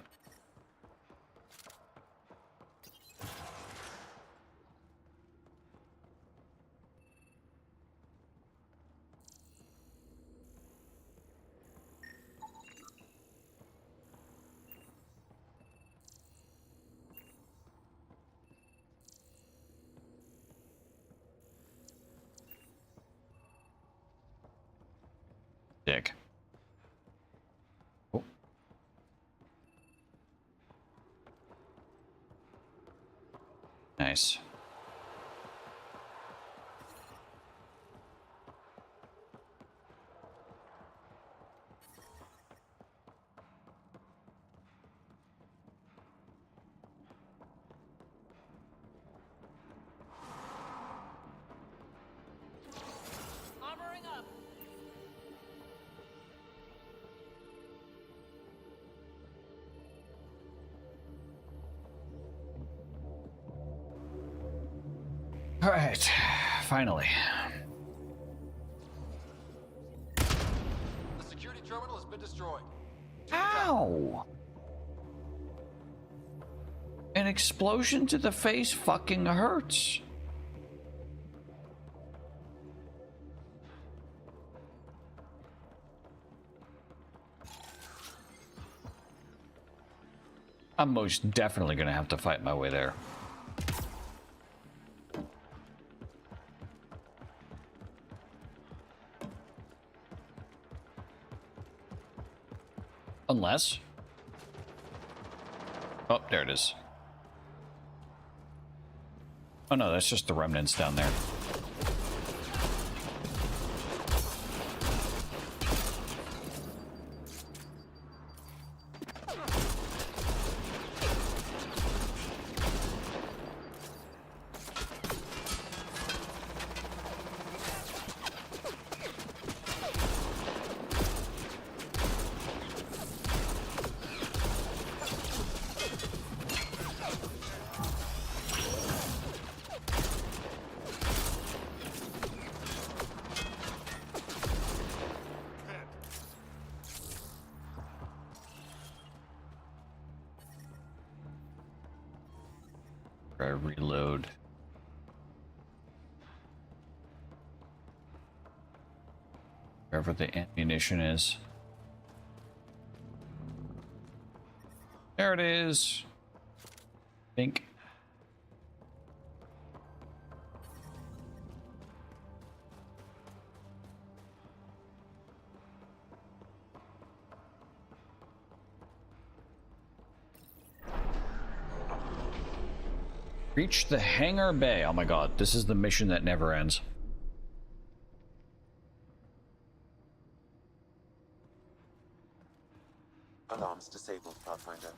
Dick. Oh. Nice. All right, finally. The security terminal has been destroyed. Ow! An explosion to the face fucking hurts. I'm most definitely gonna have to fight my way there. Unless... Oh, there it is. Oh no, that's just the remnants down there. I reload. Wherever the ammunition is. There it is. Think. Reach the hangar bay. Oh my god, this is the mission that never ends. Alarms disabled, Pathfinder.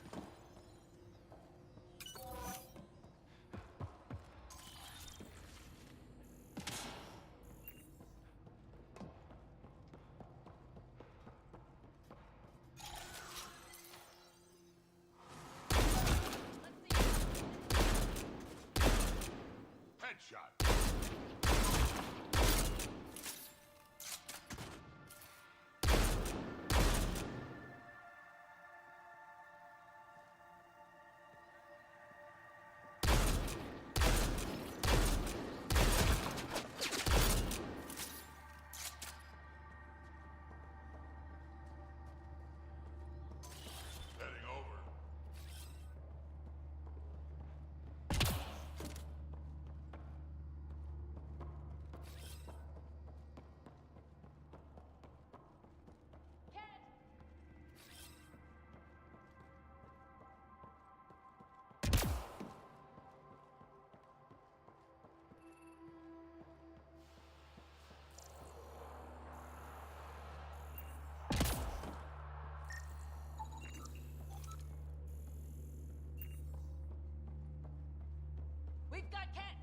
We've got Kent!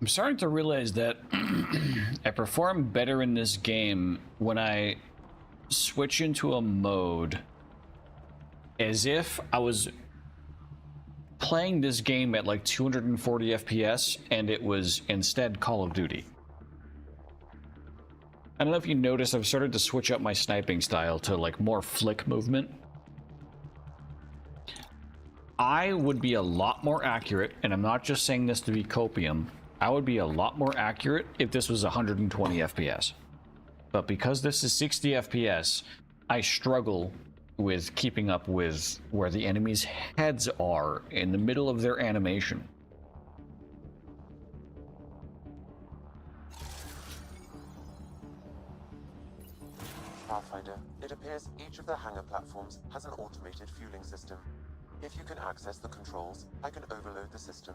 I'm starting to realize that I perform better in this game when I switch into a mode as if I was playing this game at like 240 FPS and it was instead Call of Duty. I don't know if you noticed, I've started to switch up my sniping style to like more flick movement. I would be a lot more accurate, and I'm not just saying this to be copium. I would be a lot more accurate if this was 120 FPS. But because this is 60 FPS, I struggle with keeping up with where the enemies' heads are in the middle of their animation. Pathfinder, it appears each of the hangar platforms has an automated fueling system. If you can access the controls, I can overload the system.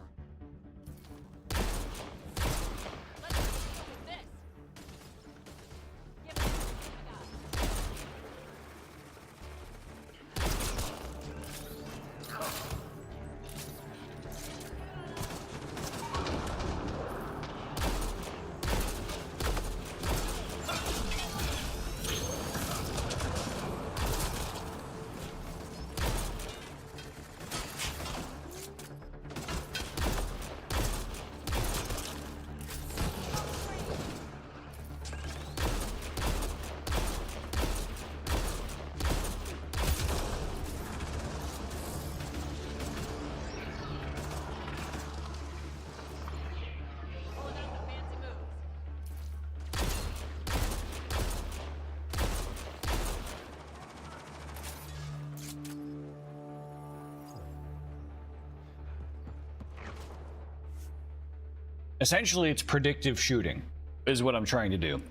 Essentially, it's predictive shooting, is what I'm trying to do,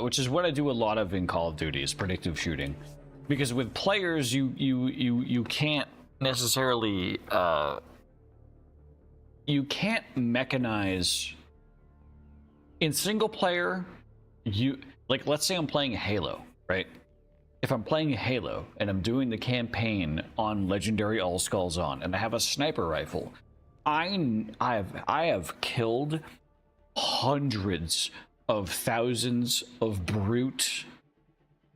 which is what I do a lot of in Call of Duty, is predictive shooting. Because with players, you can't necessarily you can't mechanize in single player. You like, let's say I'm playing Halo, right? If I'm playing Halo and I'm doing the campaign on Legendary All Skulls On, and I have a sniper rifle, I have killed hundreds of thousands of brute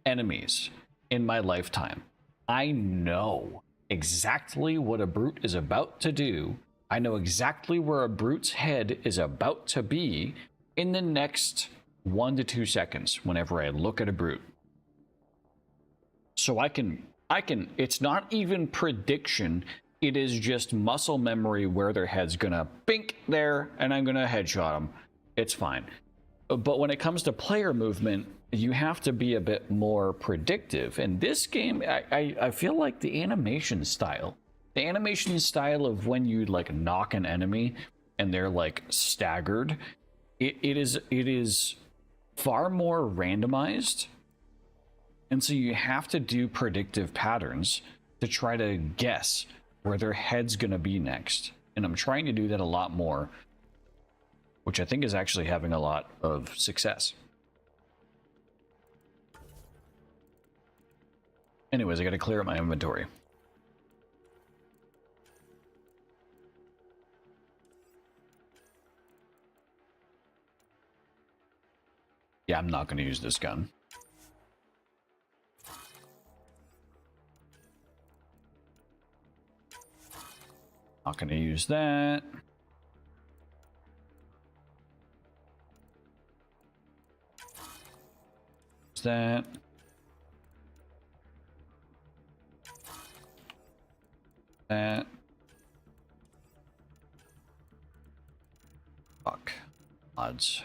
enemies in my lifetime. I know exactly what a brute is about to do. I know exactly where a brute's head is about to be in the next 1 to 2 seconds whenever I look at a brute. So I can, it's not even prediction. It is just muscle memory where their head's gonna bink there, and I'm gonna headshot them. It's fine. But when it comes to player movement, you have to be a bit more predictive. And this game, I feel like the animation style of when you like knock an enemy and they're like staggered, it is far more randomized. And so you have to do predictive patterns to try to guess where their head's gonna be next. And I'm trying to do that a lot more, which I think is actually having a lot of success. Anyways, I gotta clear up my inventory. Yeah, I'm not gonna use this gun. Not gonna use that. Use that. That. Fuck. Odds.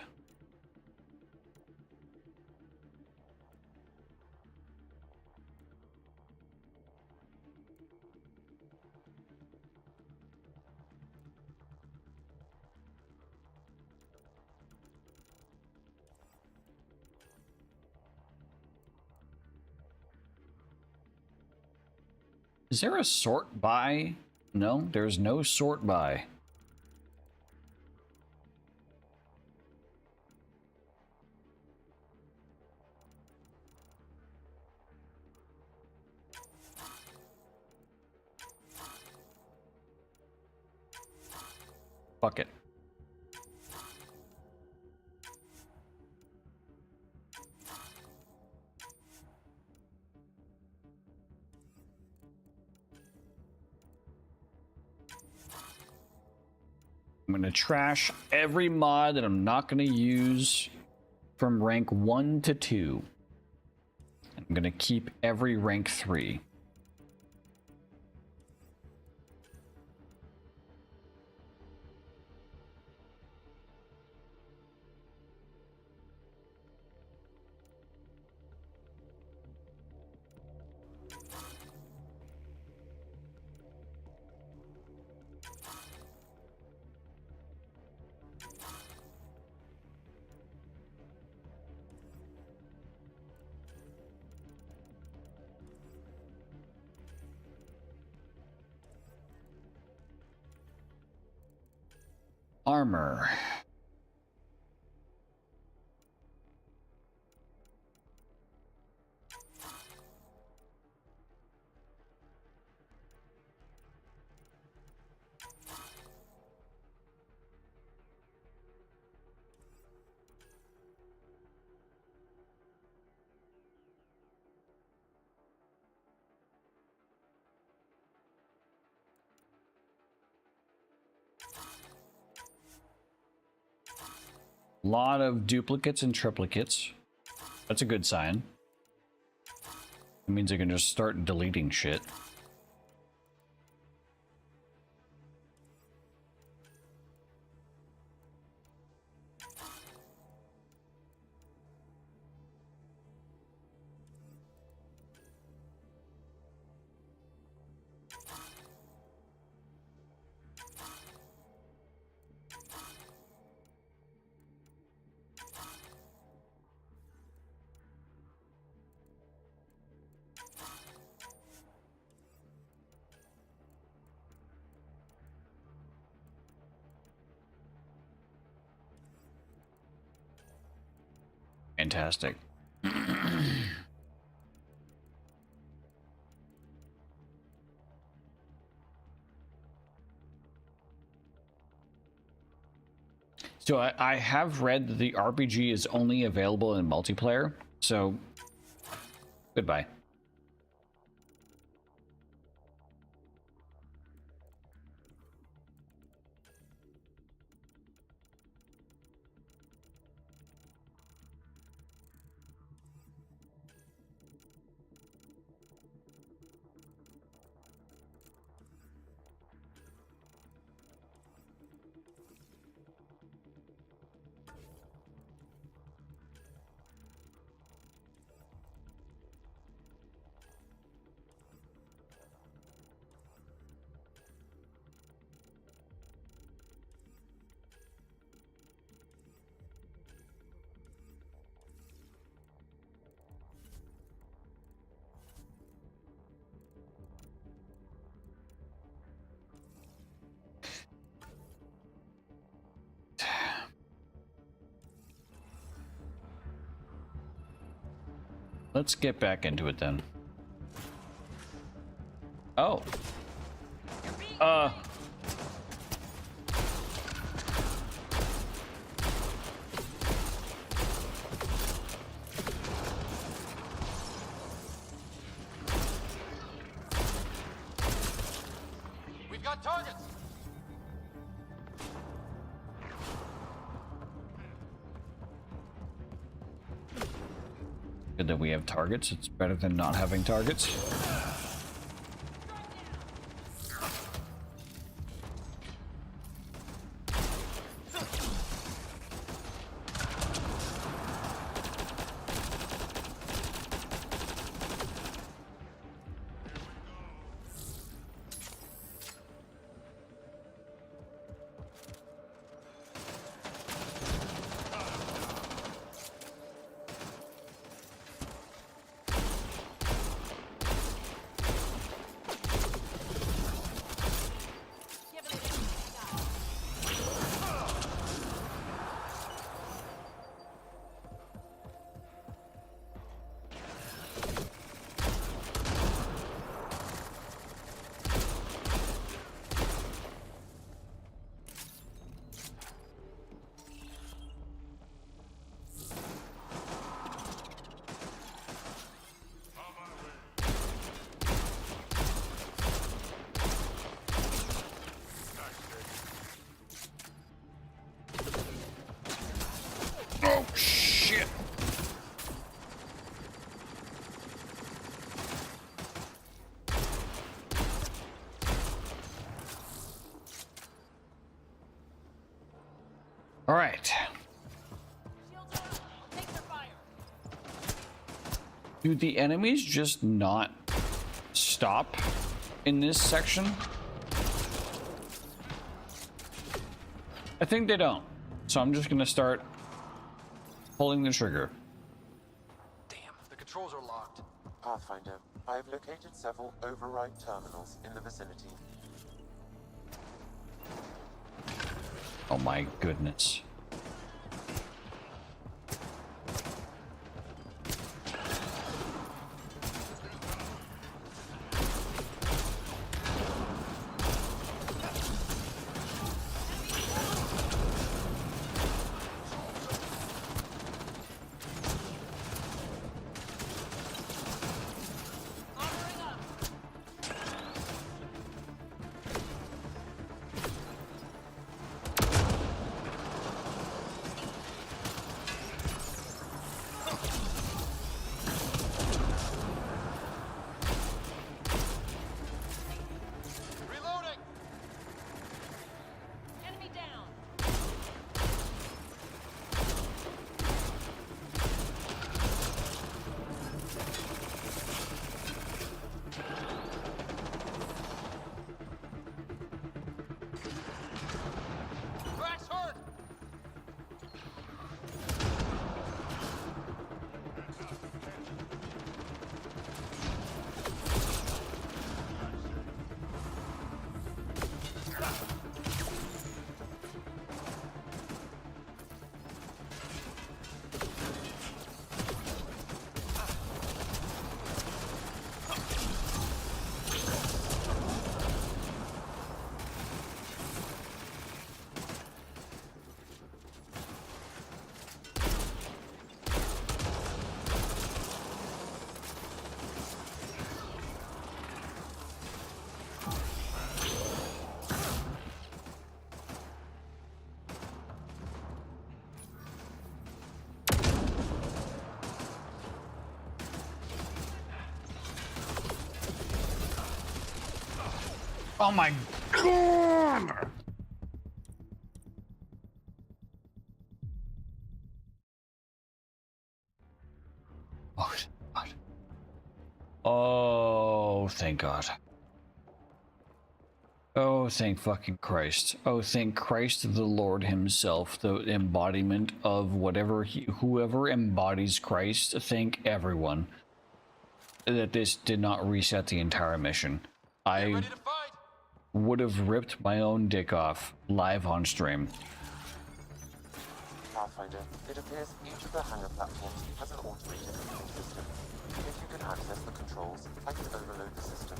Is there a sort by? No, there's no sort by. Fuck it. I'm going to trash every mod that I'm not going to use from rank 1 to 2. I'm going to keep every rank 3. armor. Lot of duplicates and triplicates. That's a good sign. It means I can just start deleting shit. Fantastic. So I have read that the RPG is only available in multiplayer, so goodbye. Let's get back into it then. Oh. We've got targets. Good that we have targets. It's better than not having targets. Oh, shit. All right. Do the enemies just not stop in this section? I think they don't. So I'm just gonna start pulling the trigger. Damn, the controls are locked. Pathfinder, I have located several override terminals in the vicinity. Oh my goodness. Oh my god! Oh, God. Oh, thank God. Oh, thank fucking Christ. Oh, thank Christ the Lord himself, the embodiment of whatever whoever embodies Christ. Thank everyone that this did not reset the entire mission. I would have ripped my own dick off live on stream. Pathfinder, it appears each of the hangar platforms has an automated control system. If you can access the controls, I can overload the system.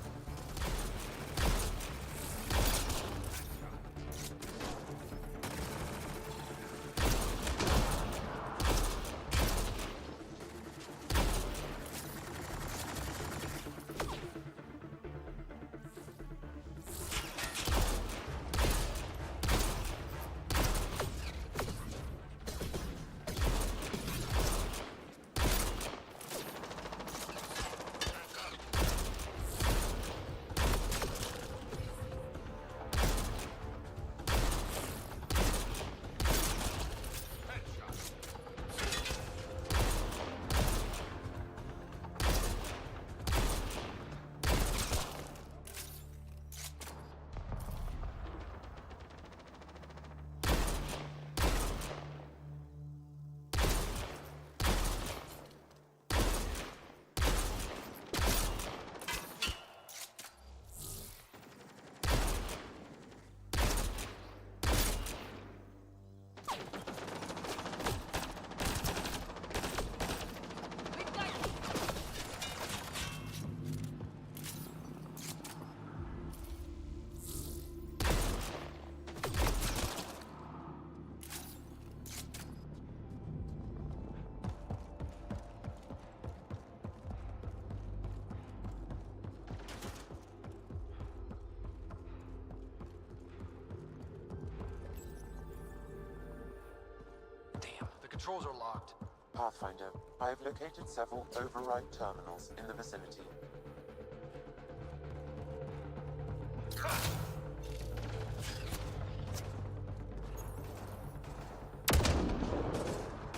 Controls are locked. Pathfinder, I have located several override terminals in the vicinity.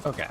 Okay.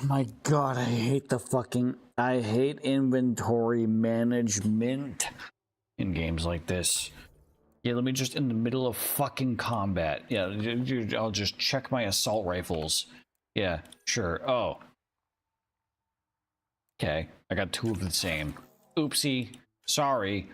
my god, I hate inventory management in games like this. Yeah, let me just in the middle of fucking combat. Yeah, I'll just check my assault rifles. Yeah, sure. Oh. Okay, I got two of the same. Oopsie. Sorry.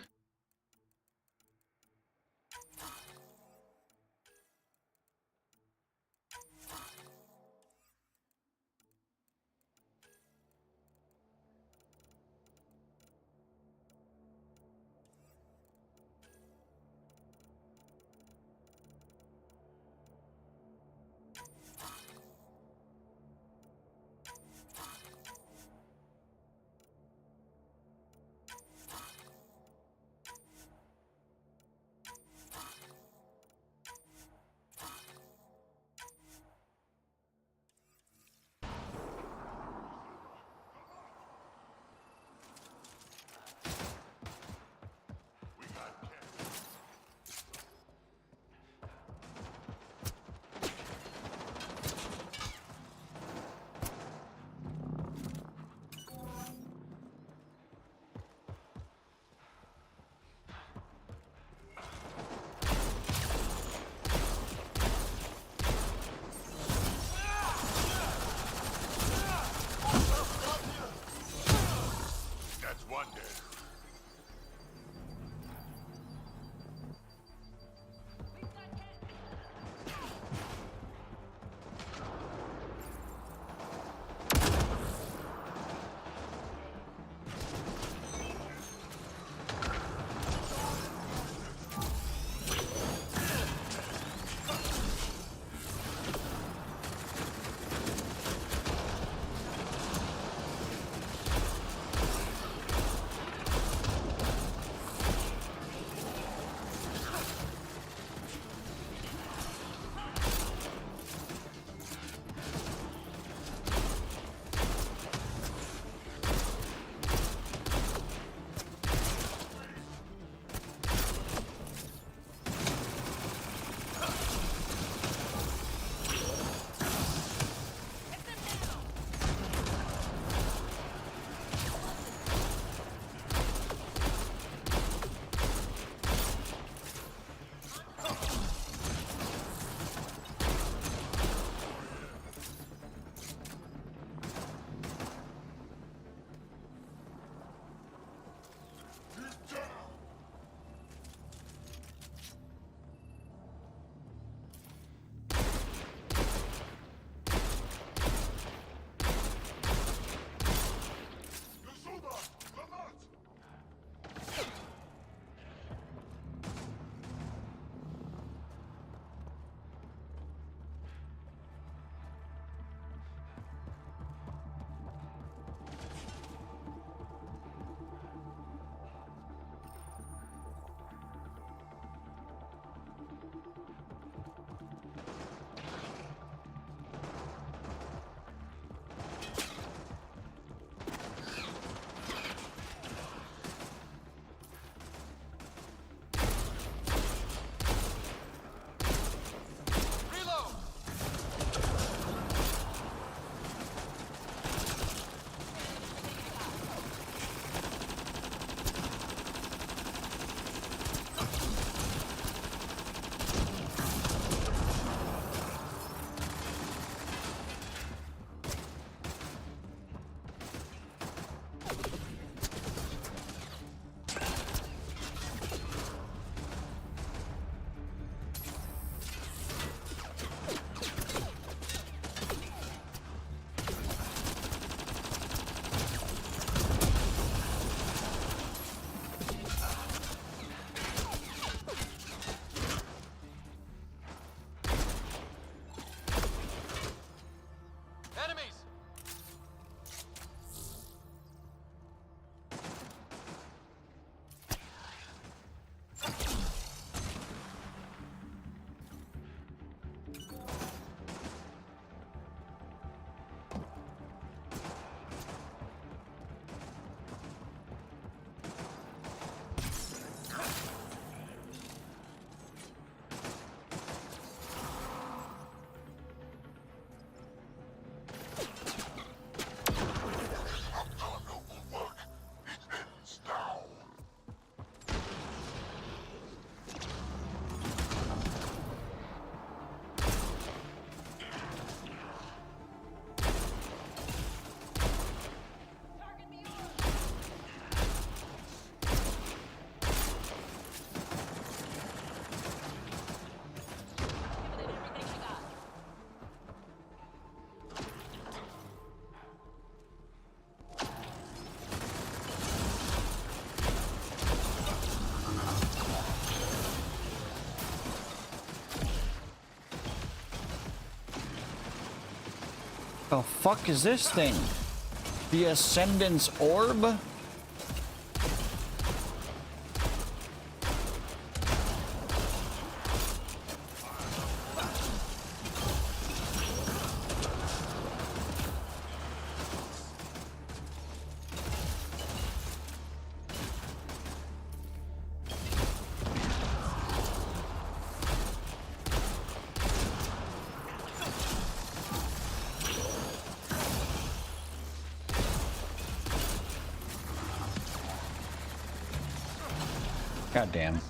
That's one dead. The fuck is this thing? The Ascendance Orb? God damn.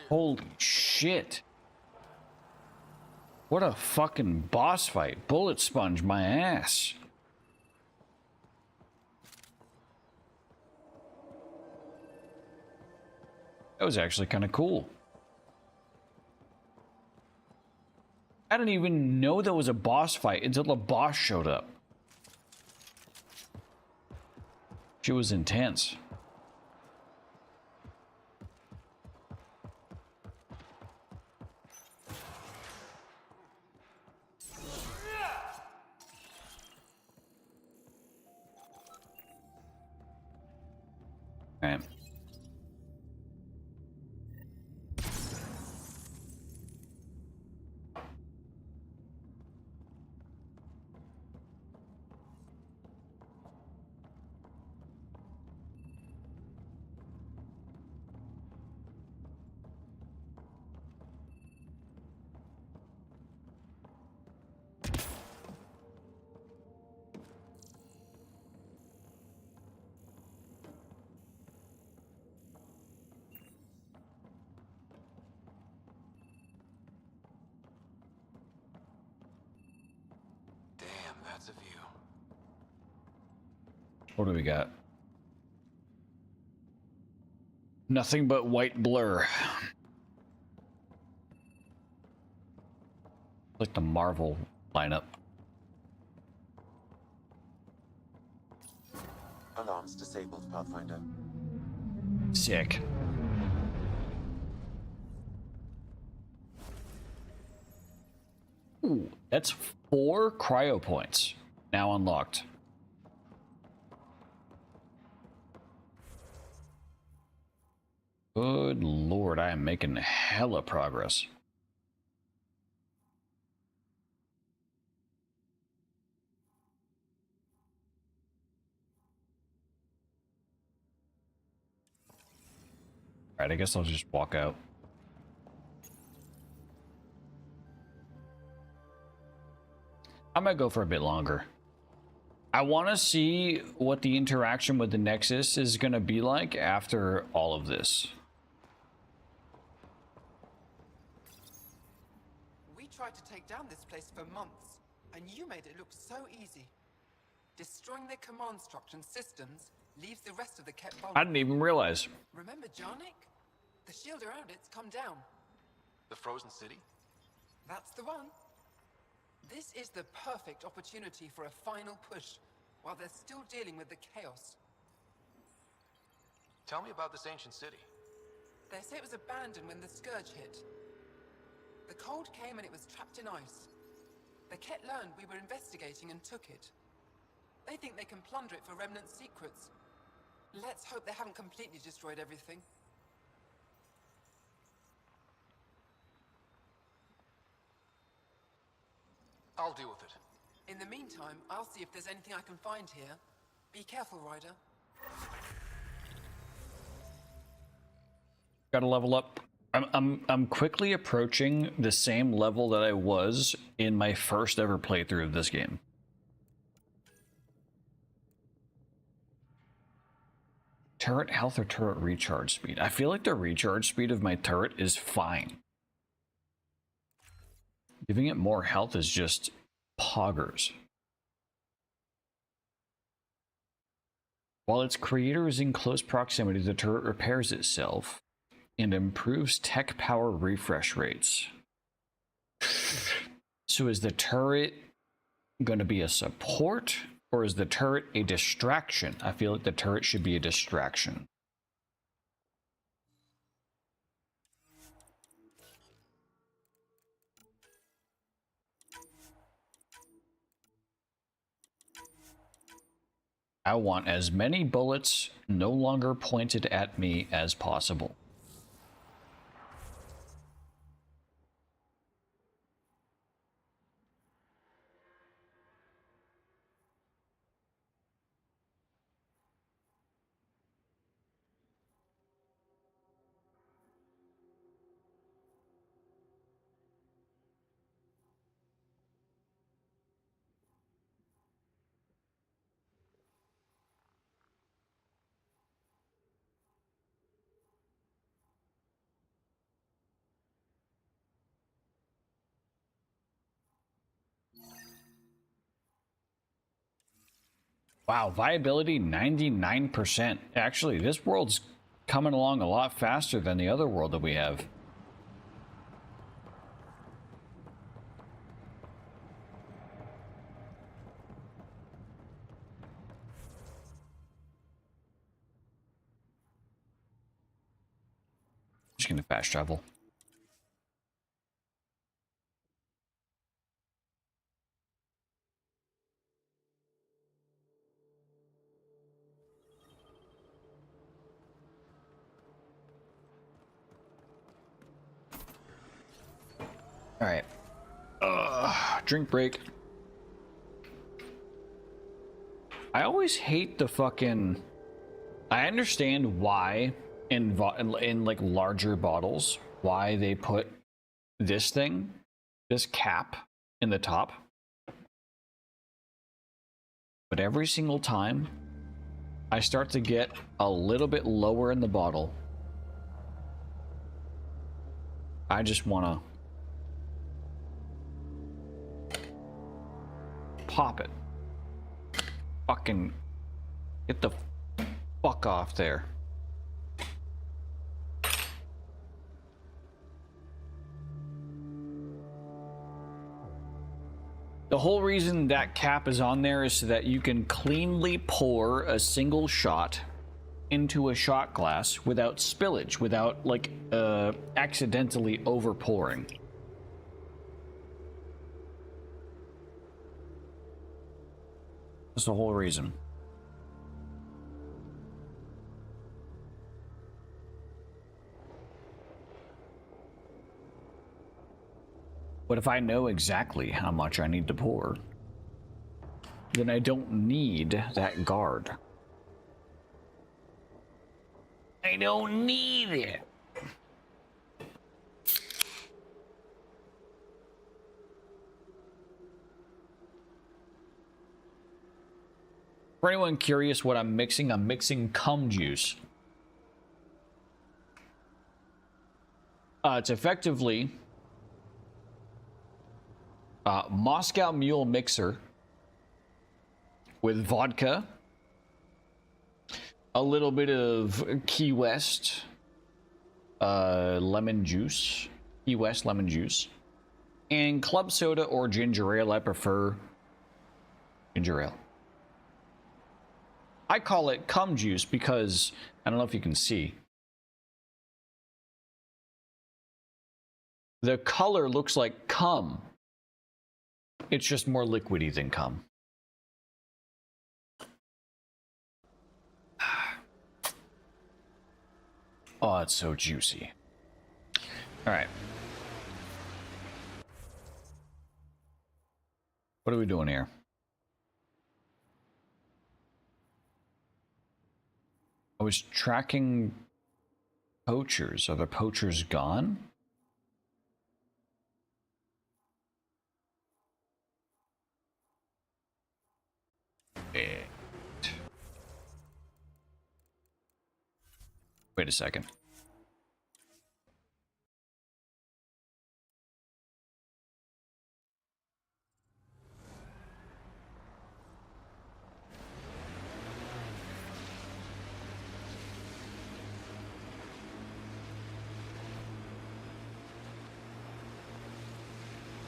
Holy shit. What a fucking boss fight. Bullet sponge my ass. That was actually kind of cool. I didn't even know there was a boss fight until the boss showed up. She was intense. Right. That's a view. What do we got? Nothing but white blur. Like the Marvel lineup. Alarms disabled, Pathfinder. Sick. Ooh, that's 4 cryo points now unlocked. Good lord, I am making hella progress. Alright, I guess I'll just walk out. I might go for a bit longer. I want to see what the interaction with the Nexus is going to be like after all of this. We tried to take down this place for months, and you made it look so easy. Destroying their command structure and systems leaves the rest of the Kett vulnerable. I didn't even realize. Remember Jarnik? The shield around it's come down. The frozen city? That's the one. This is the perfect opportunity for a final push, while they're still dealing with the chaos. Tell me about this ancient city. They say it was abandoned when the Scourge hit. The cold came and it was trapped in ice. The Kett learned we were investigating and took it. They think they can plunder it for remnant secrets. Let's hope they haven't completely destroyed everything. I'll deal with it. In the meantime, I'll see if there's anything I can find here. Be careful, Ryder. Gotta level up. I'm quickly approaching the same level that I was in my first ever playthrough of this game. Turret health or turret recharge speed? I feel like the recharge speed of my turret is fine. Giving it more health is just poggers. While its creator is in close proximity, the turret repairs itself and improves tech power refresh rates. So is the turret going to be a support, or is the turret a distraction? I feel like the turret should be a distraction. I want as many bullets no longer pointed at me as possible. Wow, viability 99%. Actually, this world's coming along a lot faster than the other world that we have. Just gonna fast travel. All right. Drink break. I always hate the fucking... I understand why in like larger bottles, why they put this thing, this cap in the top. But every single time I start to get a little bit lower in the bottle, I just want to pop it. Fucking get the fuck off there. The whole reason that cap is on there is so that you can cleanly pour a single shot into a shot glass without spillage, without like accidentally over pouring. That's the whole reason. But if I know exactly how much I need to pour, then I don't need that guard. I don't need it. For anyone curious what I'm mixing cum juice. It's effectively Moscow Mule mixer with vodka, a little bit of Key West lemon juice, Key West lemon juice, and club soda or ginger ale. I prefer ginger ale. I call it cum juice because I don't know if you can see. The color looks like cum. It's just more liquidy than cum. Oh, it's so juicy. All right. What are we doing here? I was tracking poachers. Are the poachers gone? Wait a second.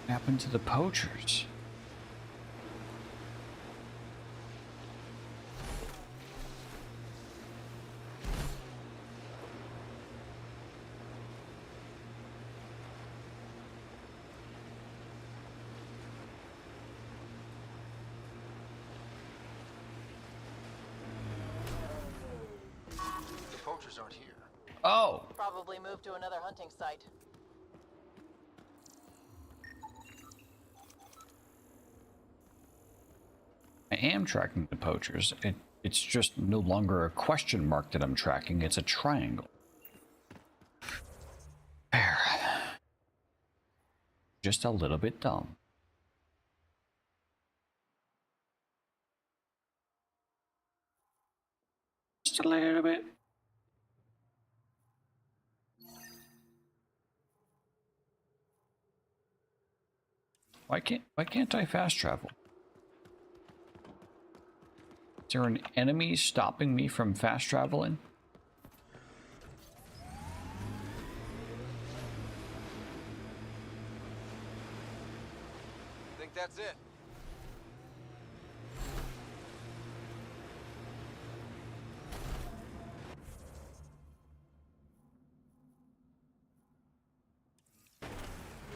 What happened to the poachers? The poachers aren't here. Oh. Probably moved to another hunting site. I am tracking the poachers. It's just no longer a question mark that I'm tracking. It's a triangle. Fair. Just a little bit dumb. Just a little bit. Why can't I fast travel? Is there an enemy stopping me from fast traveling? I think that's it.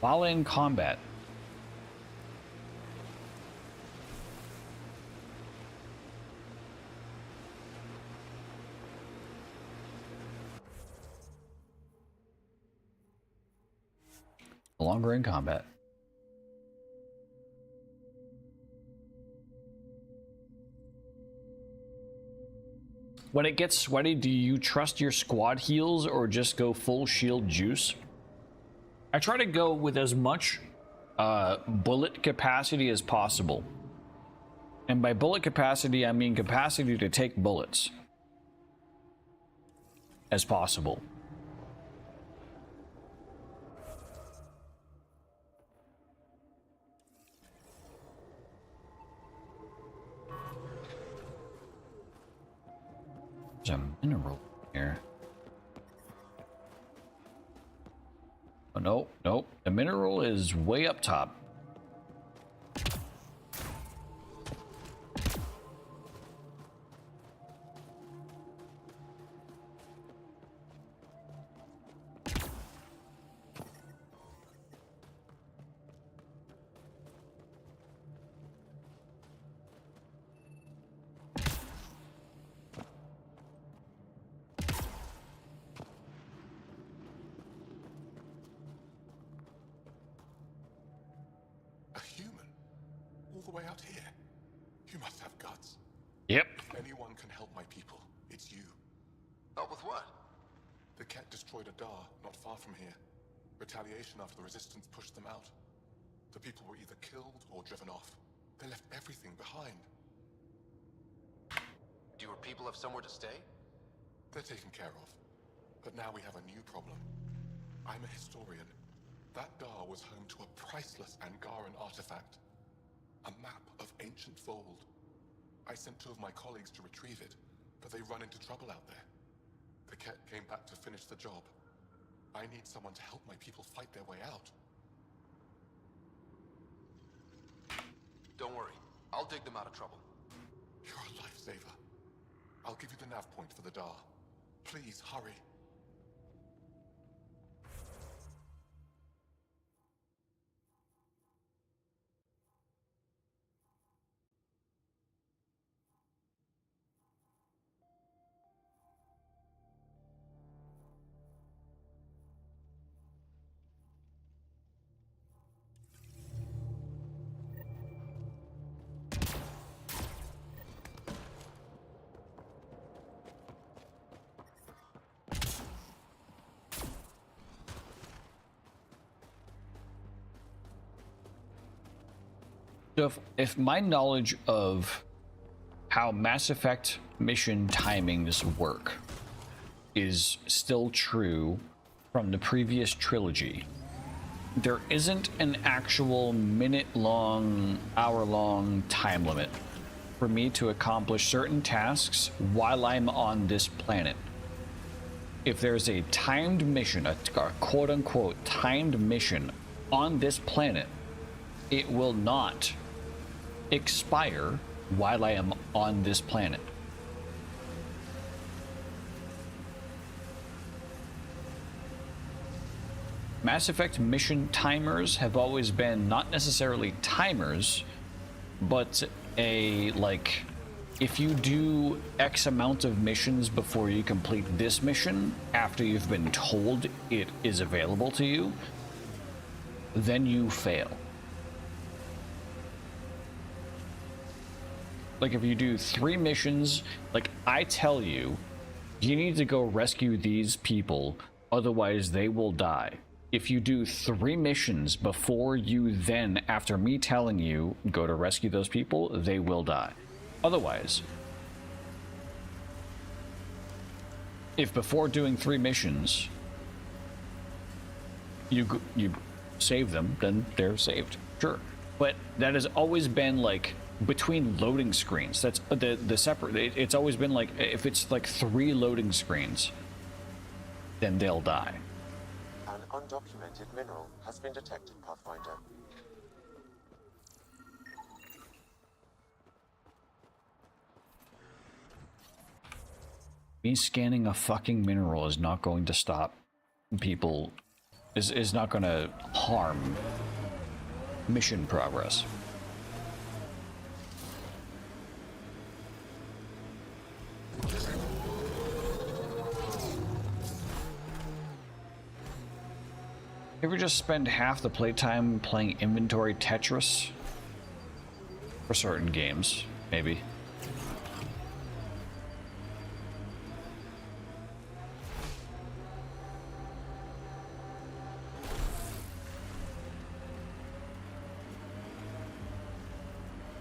While in combat. No longer in combat. When it gets sweaty, do you trust your squad heals or just go full shield juice? I try to go with as much bullet capacity as possible. And by bullet capacity, I mean capacity to take bullets as possible. There's a mineral here. Oh, no, no. The mineral is way up top. All the way out here. You must have guts. Yep. If anyone can help my people, it's you. Help with what? The Ket destroyed a Dar not far from here. Retaliation after the Resistance pushed them out. The people were either killed or driven off. They left everything behind. Do your people have somewhere to stay? They're taken care of. But now we have a new problem. I'm a historian. That Dar was home to a priceless Angaran artifact. A map of ancient Fold. I sent 2 of my colleagues to retrieve it, but they run into trouble out there. The Ket came back to finish the job. I need someone to help my people fight their way out. Don't worry. I'll dig them out of trouble. You're a lifesaver. I'll give you the nav point for the Dar. Please, hurry. So if my knowledge of how Mass Effect mission timings work is still true from the previous trilogy, there isn't an actual minute-long, hour-long time limit for me to accomplish certain tasks while I'm on this planet. If there's a timed mission, a quote-unquote timed mission on this planet, it will not expire while I am on this planet. Mass Effect mission timers have always been not necessarily timers, but like, if you do X amount of missions before you complete this mission, after you've been told it is available to you, then you fail. Like, if you do 3 missions, like, I tell you, you need to go rescue these people, otherwise they will die. If you do 3 missions before you then, after me telling you, go to rescue those people, they will die. Otherwise, if before doing 3 missions, you save them, then they're saved, sure. But that has always been, like, between loading screens. That's the separate. It's always been like, if it's like 3 loading screens, then they'll die. An undocumented mineral has been detected, Pathfinder. Me scanning a fucking mineral is not going to stop people, is not going to harm mission progress. You ever just spend half the playtime playing inventory Tetris? For certain games, maybe.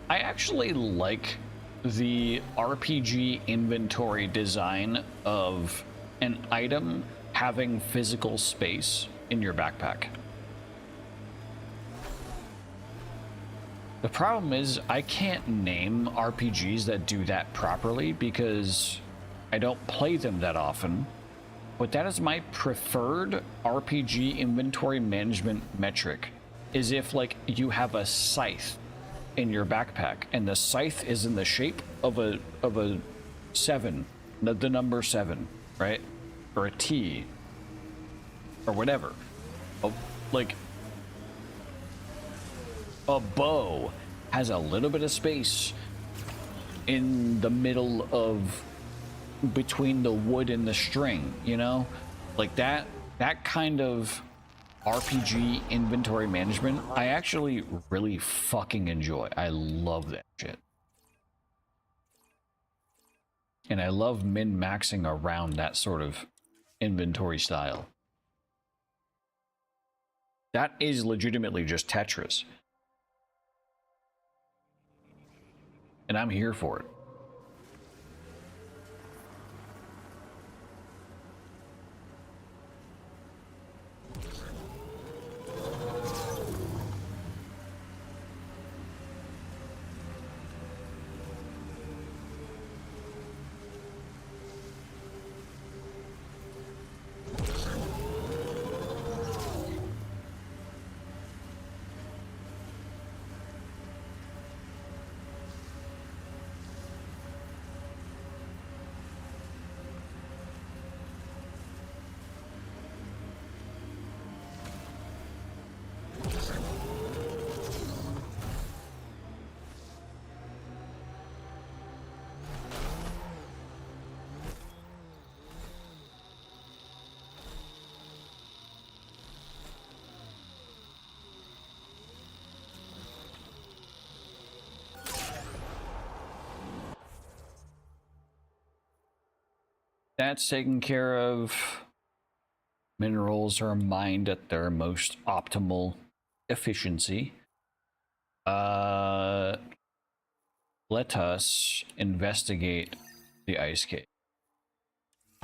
I actually like the RPG inventory design of an item having physical space in your backpack. The problem is I can't name RPGs that do that properly because I don't play them that often, but that is my preferred RPG inventory management metric, is if like you have a scythe in your backpack and the scythe is in the shape of a 7, the number 7, right? Or a T or whatever. Like a bow has a little bit of space in the middle of between the wood and the string, you know? Like that kind of RPG inventory management, I actually really fucking enjoy. I love that shit. And I love min-maxing around that sort of inventory style. That is legitimately just Tetris. And I'm here for it. That's taken care of. Minerals are mined at their most optimal efficiency. Let us investigate the ice cave.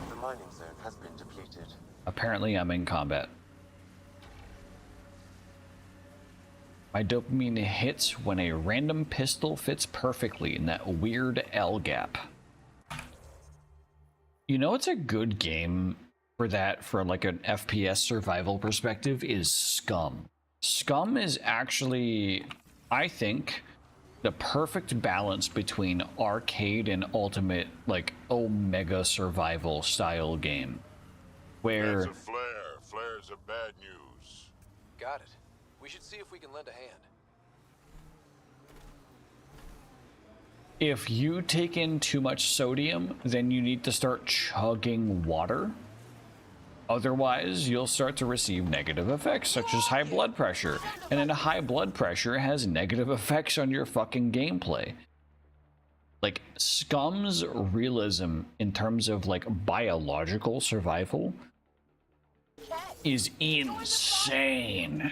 The mining zone has been depleted. Apparently, I'm in combat. My dopamine hits when a random pistol fits perfectly in that weird L gap. You know, it's a good game for that, for like an FPS survival perspective, is Scum. Scum is actually, I think, the perfect balance between arcade and ultimate, like, Omega survival style game. Where... That's a flare. Flares are bad news. Got it. We should see if we can lend a hand. If you take in too much sodium, then you need to start chugging water. Otherwise, you'll start to receive negative effects, such as high blood pressure. And then high blood pressure has negative effects on your fucking gameplay. Like, Scum's realism in terms of, like, biological survival is insane.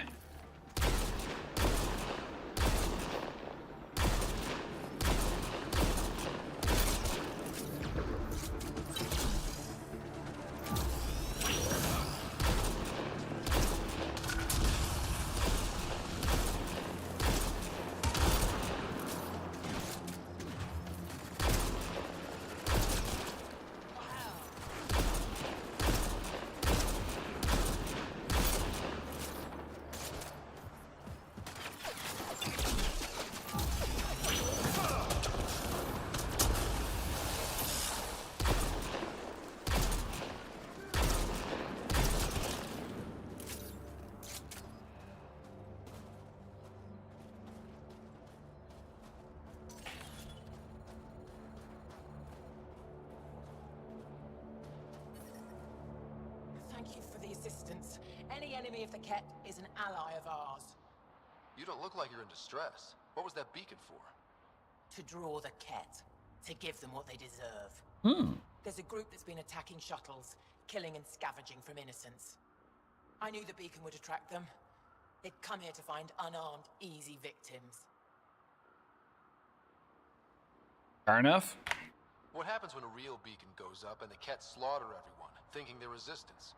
Thank you for the assistance. Any enemy of the Ket is an ally of ours. You don't look like you're in distress. What was that beacon for? To draw the Ket. To give them what they deserve. There's a group that's been attacking shuttles, killing and scavenging from innocents. I knew the beacon would attract them. They'd come here to find unarmed, easy victims. Fair enough. What happens when a real beacon goes up and the Ket slaughter everyone, thinking they're resistance?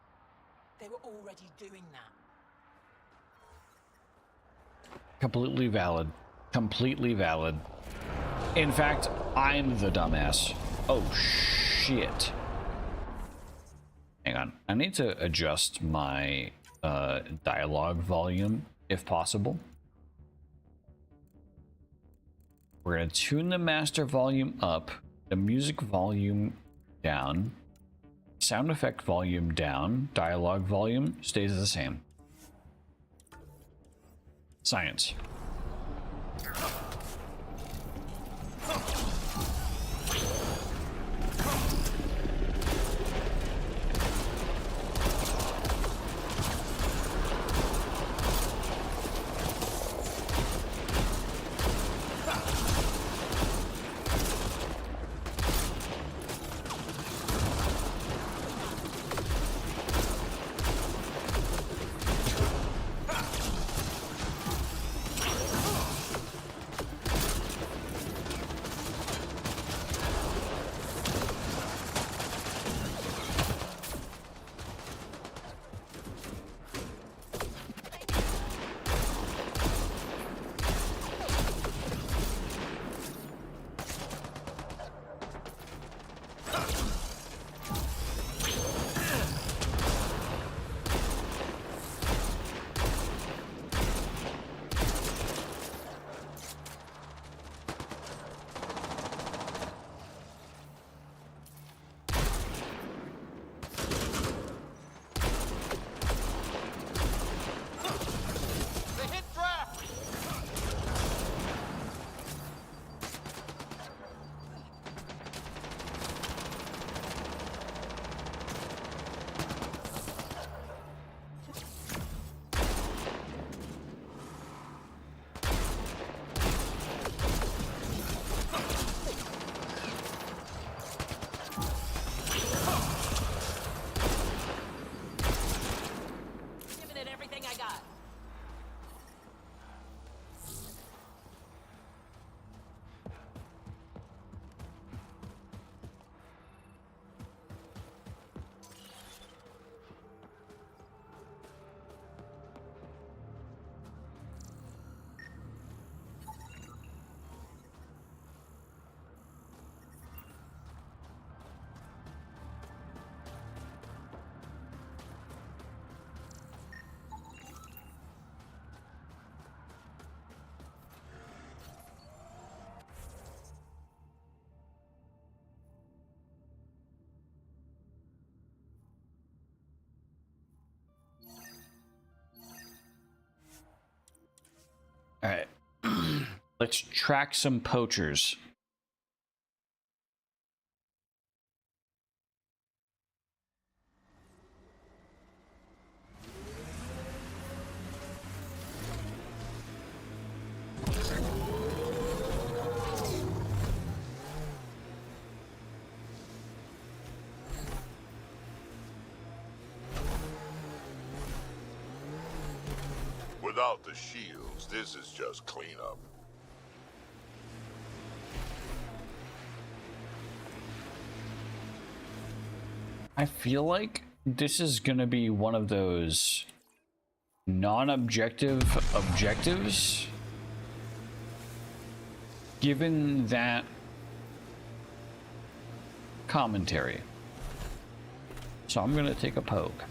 They were already doing that. Completely valid. Completely valid. In fact, I'm the dumbass. Oh, shit. Hang on. I need to adjust my dialogue volume, if possible. We're going to tune the master volume up, the music volume down, sound effect volume down, dialogue volume stays the same. Science. All right. Let's track some poachers. Without the shields, this is just cleanup. I feel like this is gonna be one of those non-objective objectives, given that commentary. So I'm gonna take a poke.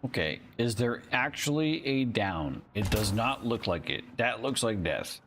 Okay, is there actually a down? It does not look like it. That looks like death.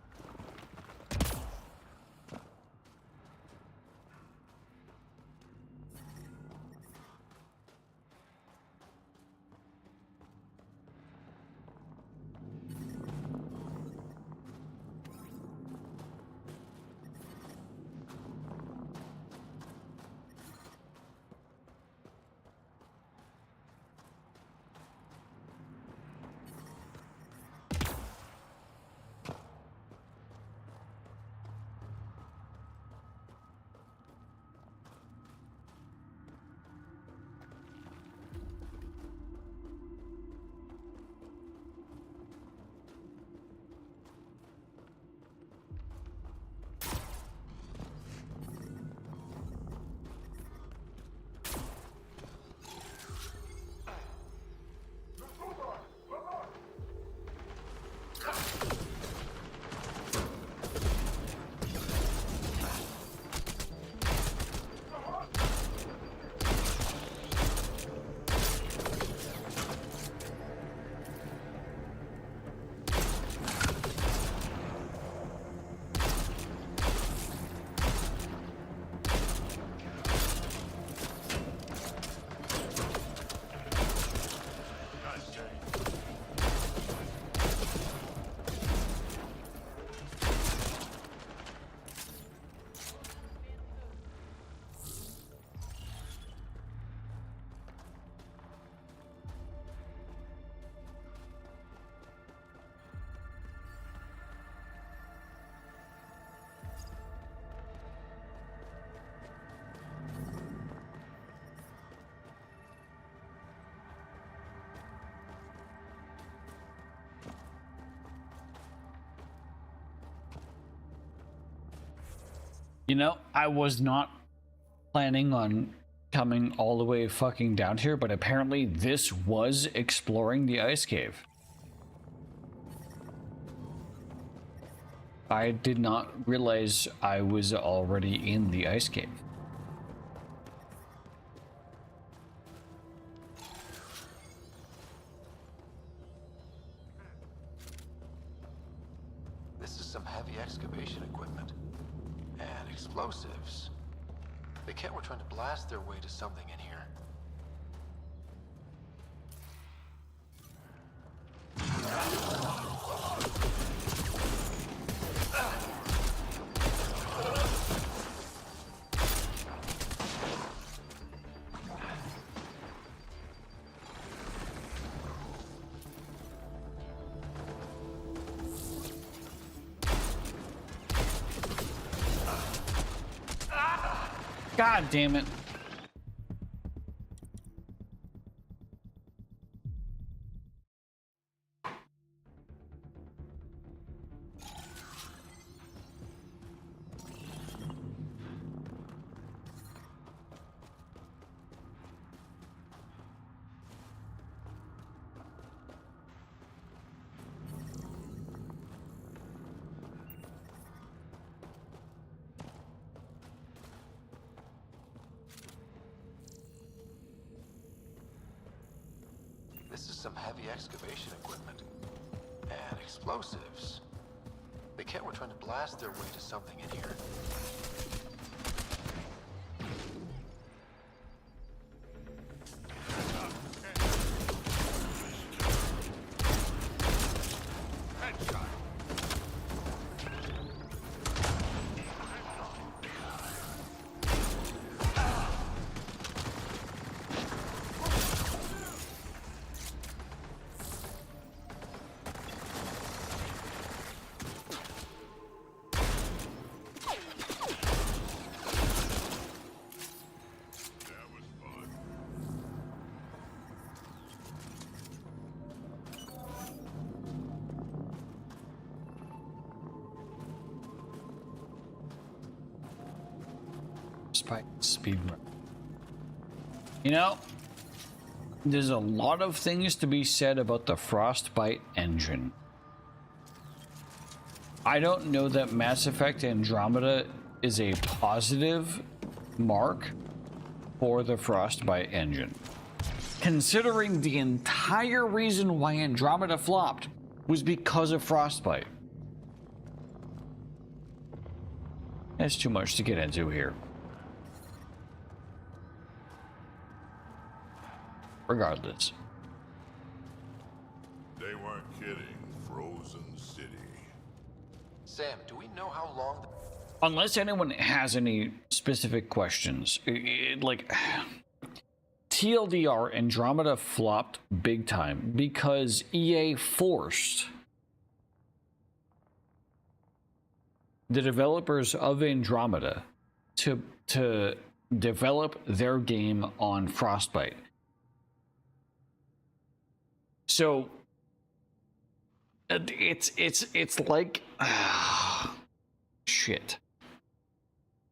You know, I was not planning on coming all the way fucking down here, but apparently this was exploring the ice cave. I did not realize I was already in the ice cave. This is some heavy excavation equipment. And explosives. The Kett were trying to blast their way to something in here. God damn it. This is some heavy excavation equipment. And explosives. The Kett were trying to blast their way to something in here. Speed run. You know, there's a lot of things to be said about the Frostbite engine. I don't know that Mass Effect Andromeda is a positive mark for the Frostbite engine, considering the entire reason why Andromeda flopped was because of Frostbite. That's too much to get into here. Regardless. They weren't kidding. Frozen City. Sam, do we know how long... Unless anyone has any specific questions, like TLDR, Andromeda flopped big time because EA forced the developers of Andromeda to develop their game on Frostbite. So it's like shit.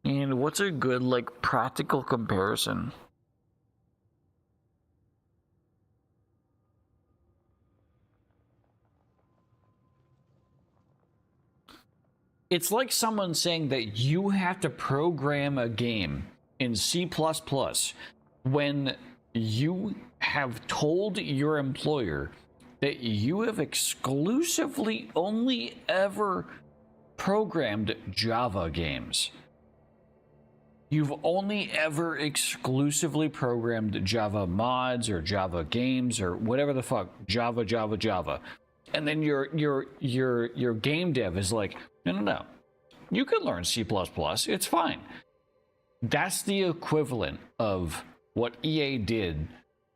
And what's a good like practical comparison? It's like someone saying that you have to program a game in C++ when you have told your employer that you have exclusively only ever programmed Java games. You've only ever exclusively programmed Java mods or Java games or whatever the fuck, Java. And then your game dev is like, no. You can learn C++, it's fine. That's the equivalent of what EA did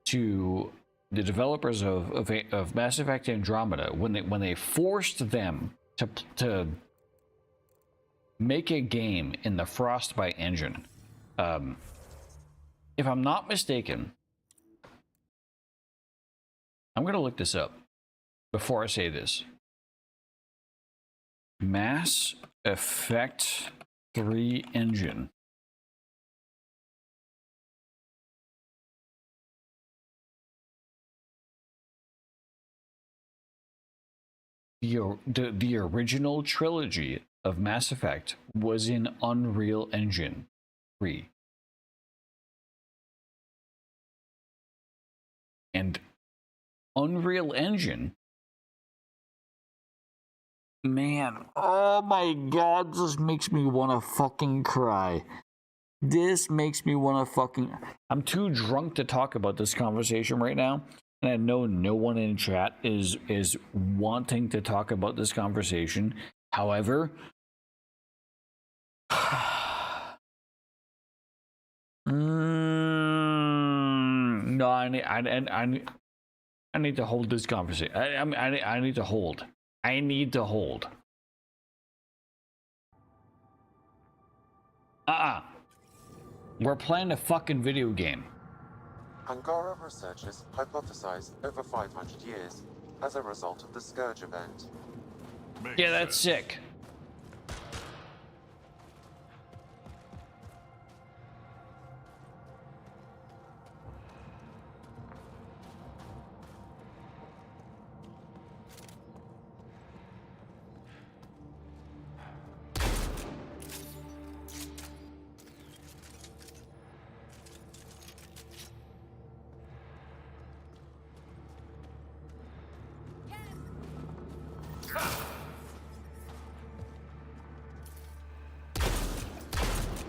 to the developers of Mass Effect Andromeda when they forced them to make a game in the Frostbite engine. If I'm not mistaken, I'm going to look this up before I say this. Mass Effect 3 engine. The original trilogy of Mass Effect was in Unreal Engine 3. And Unreal Engine, man, oh my god, this makes me want to fucking cry. This makes me want to fucking... I'm too drunk to talk about this conversation right now. And I know no one in chat is wanting to talk about this conversation. However, no, I need to hold this conversation. I need to hold. I need to hold. We're playing a fucking video game. Angara researchers hypothesize over 500 years as a result of the Scourge event. Yeah, that's sick.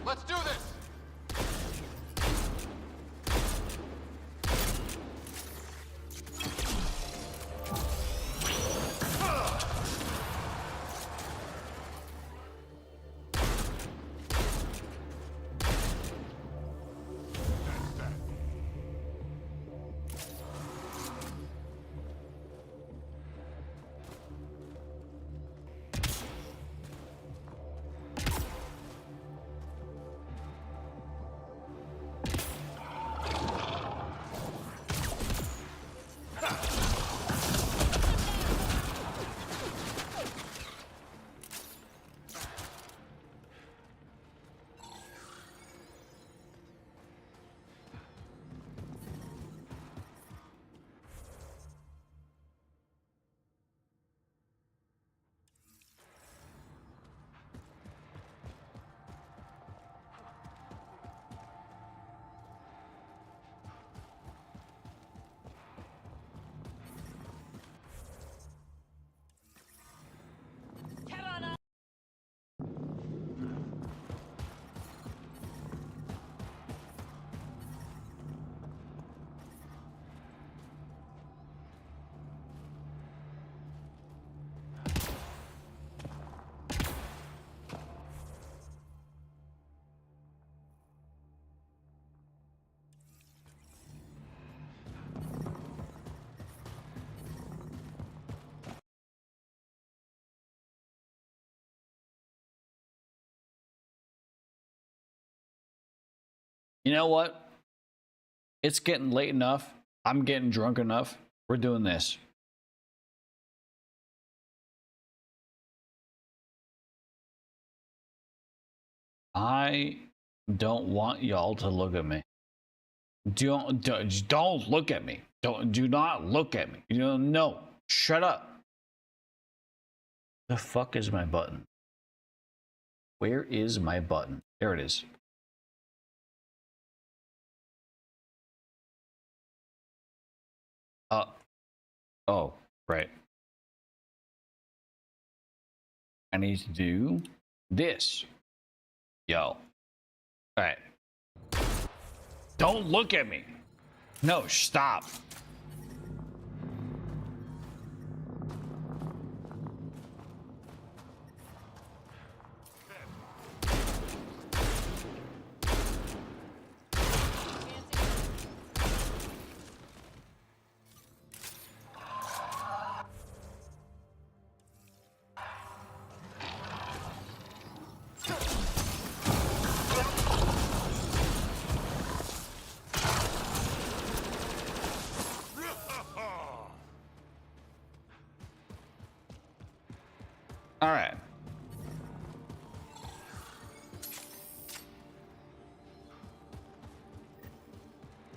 Let's do this! You know what? It's getting late enough. I'm getting drunk enough. We're doing this. I don't want y'all to look at me. Don't look at me. Do not look at me. You know, no. Shut up. The fuck is my button? Where is my button? There it is. Oh, right. I need to do this. Yo. All right. Don't look at me. No, stop. All right.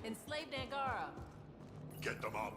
Enslaved Angara. Get them out.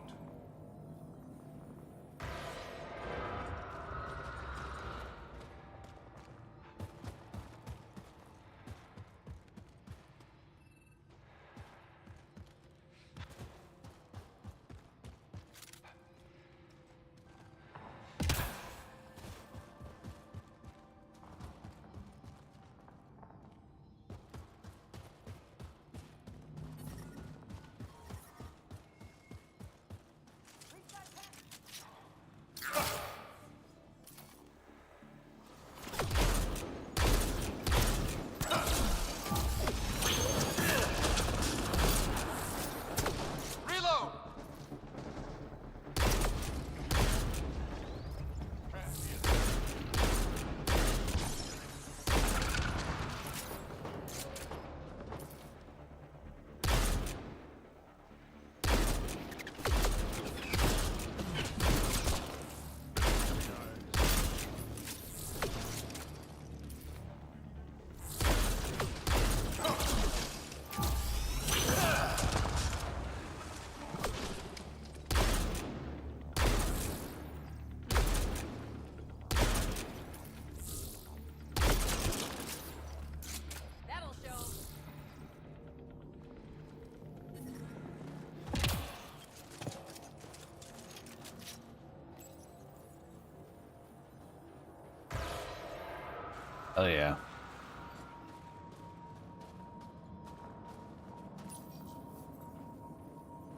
Oh yeah.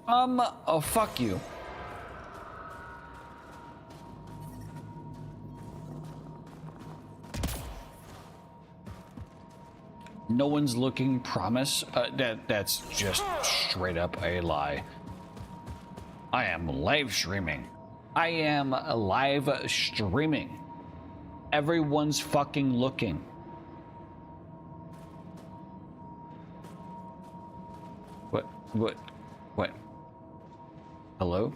Oh fuck you. No one's looking, promise. That's just straight up a lie. I am live streaming. I am live streaming. Everyone's fucking looking. What? Hello?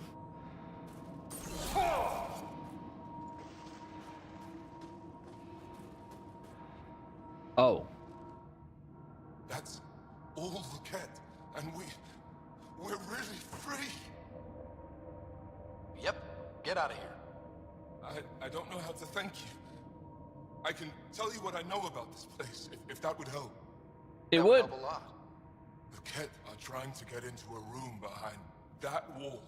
Oh. That's all the Ket, and we're really free. Yep, get out of here. I don't know how to thank you. I can tell you what I know about this place, if that would help. It would. Help a lot. The Ket are trying to get into a room behind that wall.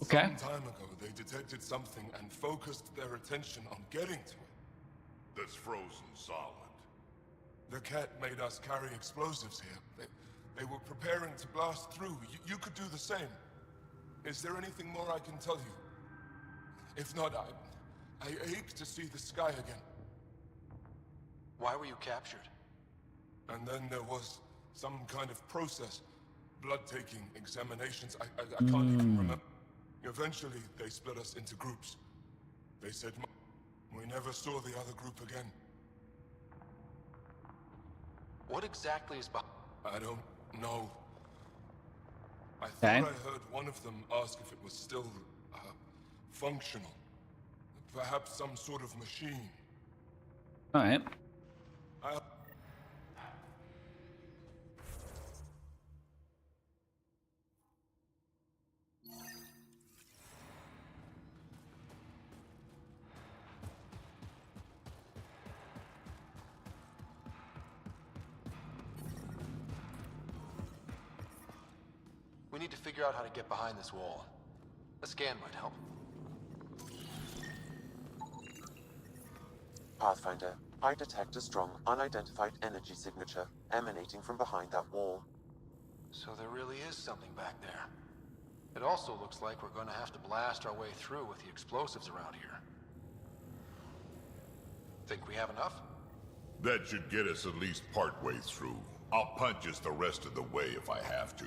Okay. Some time ago, they detected something and focused their attention on getting to it. That's frozen solid. The Ket made us carry explosives here. They were preparing to blast through. You could do the same. Is there anything more I can tell you? If not, I ache to see the sky again. Why were you captured? And then there was some kind of process. Blood-taking, examinations, I can't even remember. Eventually, they split us into groups. They said we never saw the other group again. What exactly is behind? I don't know. I thought Okay. I heard one of them ask if it was still functional. Perhaps some sort of machine. All right. We need to figure out how to get behind this wall. A scan might help. Pathfinder, I detect a strong, unidentified energy signature emanating from behind that wall. So there really is something back there. It also looks like we're going to have to blast our way through with the explosives around here. Think we have enough? That should get us at least partway through. I'll punch us the rest of the way if I have to.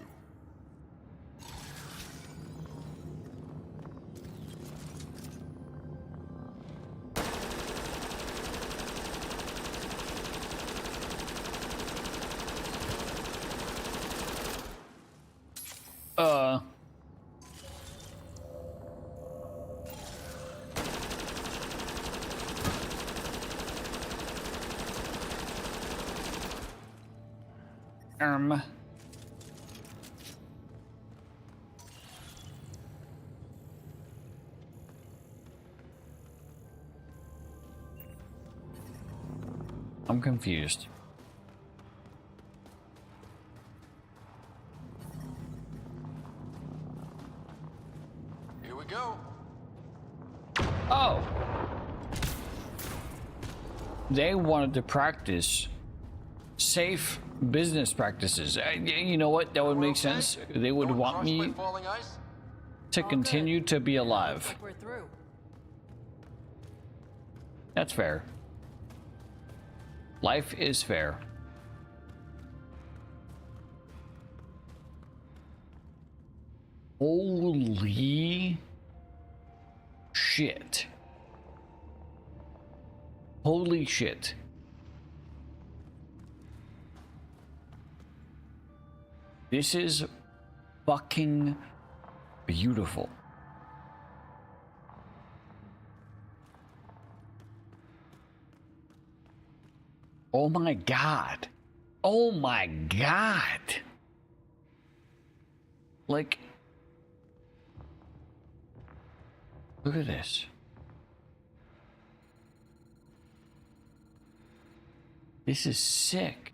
I'm confused. Here we go. Oh. They wanted to practice safe business practices. You know what? That would make sense. They would want me to continue to be alive. We're through. That's fair. Life is fair. Holy shit. Holy shit. This is fucking beautiful. Oh my god. Oh my god. Like, look at this. This is sick.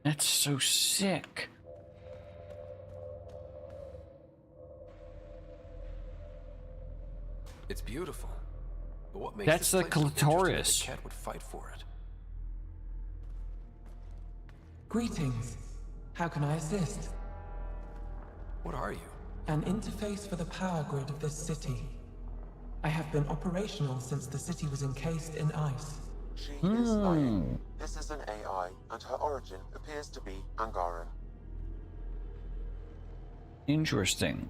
That's so sick. It's beautiful. But what makes That's this the place so interesting that clitoris. the cat would fight for it? Greetings. How can I assist? What are you? An interface for the power grid of this city. I have been operational since the city was encased in ice. She is lying. This is an AI, and her origin appears to be Angaran. Interesting.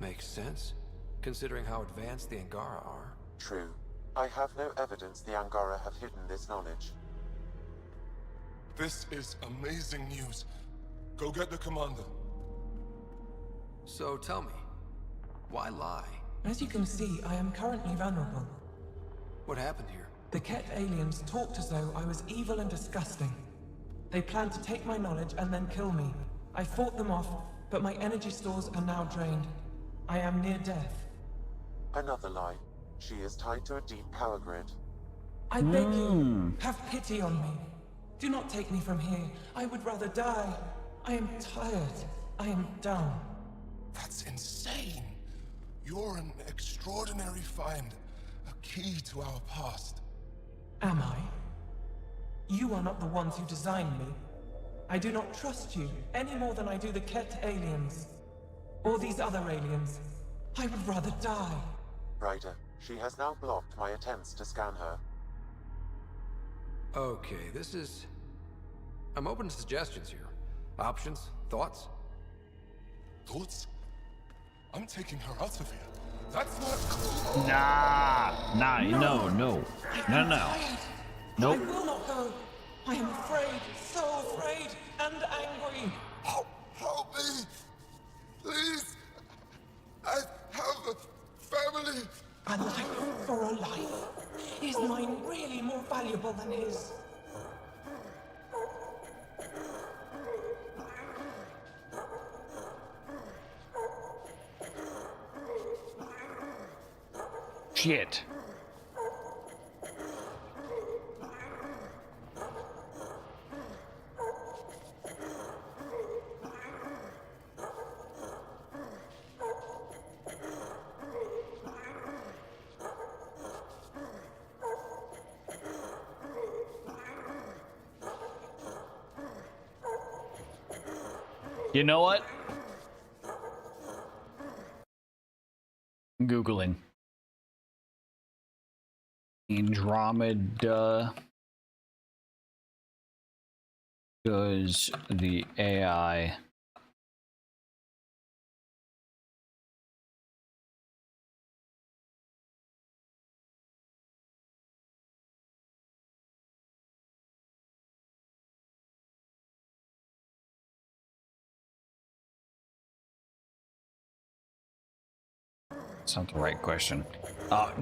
Makes sense, considering how advanced the Angara are. True. I have no evidence the Angara have hidden this knowledge. This is amazing news. Go get the commander. So tell me, why lie? As you can see, I am currently vulnerable. What happened here? The Ket aliens talked as though I was evil and disgusting. They planned to take my knowledge and then kill me. I fought them off, but my energy stores are now drained. I am near death. Another lie. She is tied to a deep power grid. I beg you, have pity on me. Do not take me from here. I would rather die. I am tired. I am done. That's insane. You're an extraordinary find. A key to our past. Am I? You are not the ones who designed me. I do not trust you any more than I do the Ket aliens. Or these other aliens. I would rather die. Ryder, she has now blocked my attempts to scan her. Okay, I'm open to suggestions here. Options? Thoughts? Thoughts? I'm taking her out of here. That's not... No. Nope. I will not go. I am afraid, so afraid and angry. Help me! Please! I have a family! A life for a life. Is mine really more valuable than his? Shit. You know what? I'm Googling. Andromeda. Does the AI That's not the right question.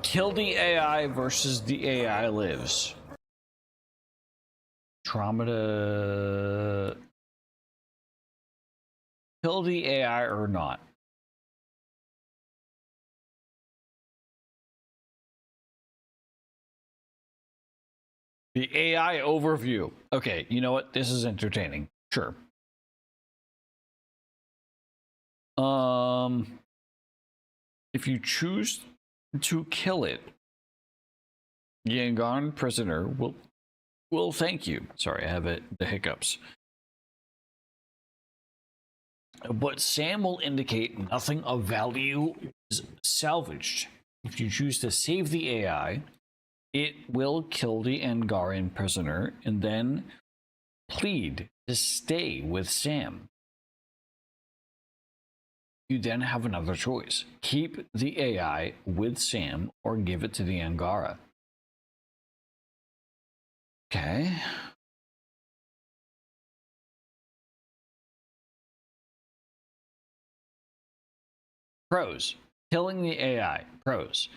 Kill the AI versus the AI lives. Andromeda. Kill the AI or not? The AI overview. Okay, you know what? This is entertaining. Sure. If you choose to kill it, the Angaran prisoner will thank you. Sorry, I have the hiccups. But Sam will indicate nothing of value is salvaged. If you choose to save the AI, it will kill the Angaran prisoner and then plead to stay with Sam. You then have another choice. Keep the AI with Sam or give it to the Angara. Okay. Pros. Killing the AI. Pros.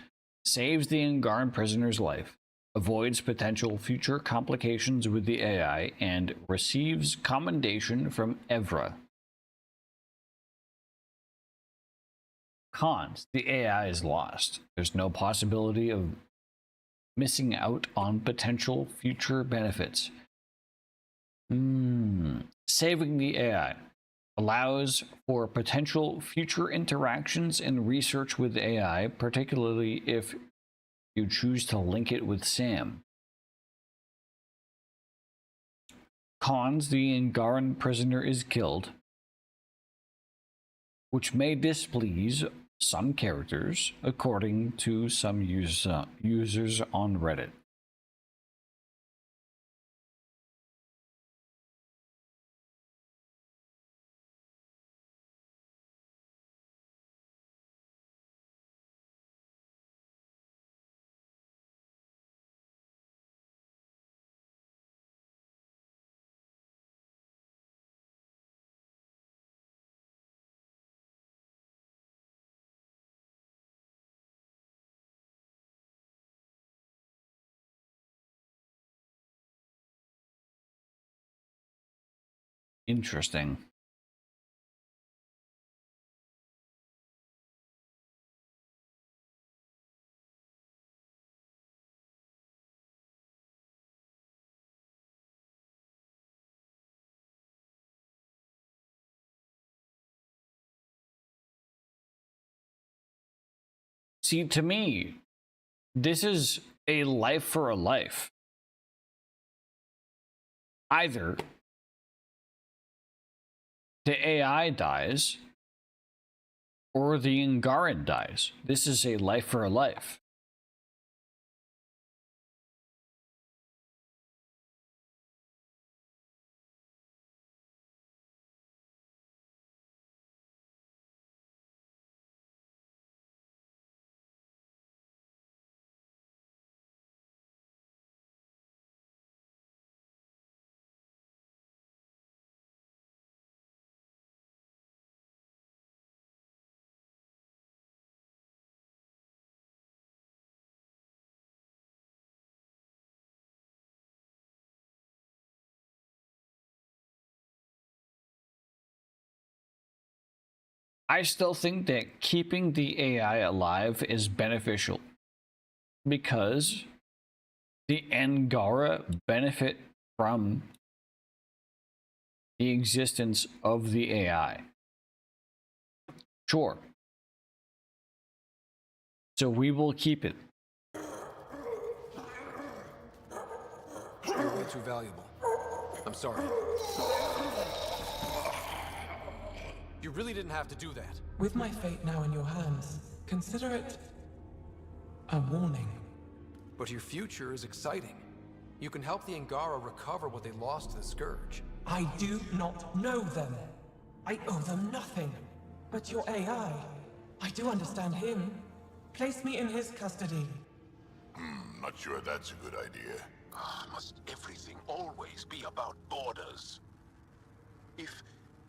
Saves the Angaran prisoner's life. Avoids potential future complications with the AI and receives commendation from Evra. Cons. The AI is lost. There's no possibility of missing out on potential future benefits. Saving the AI. allows for potential future interactions and research with AI, particularly if you choose to link it with Sam. Cons: the Angaran prisoner is killed, which may displease some characters, according to some users on Reddit. Interesting. See, to me, this is a life for a life. Either the AI dies or the Angaran dies. This is a life for a life. I still think that keeping the AI alive is beneficial because the Angara benefit from the existence of the AI. Sure. So we will keep it. You're way too valuable. I'm sorry. You really didn't have to do that. With my fate now in your hands, consider it a warning. But your future is exciting. You can help the Angara recover what they lost to the Scourge. I do not know them. I owe them nothing. But your AI, I do understand him. Place me in his custody. Not sure that's a good idea. Must everything always be about borders? If,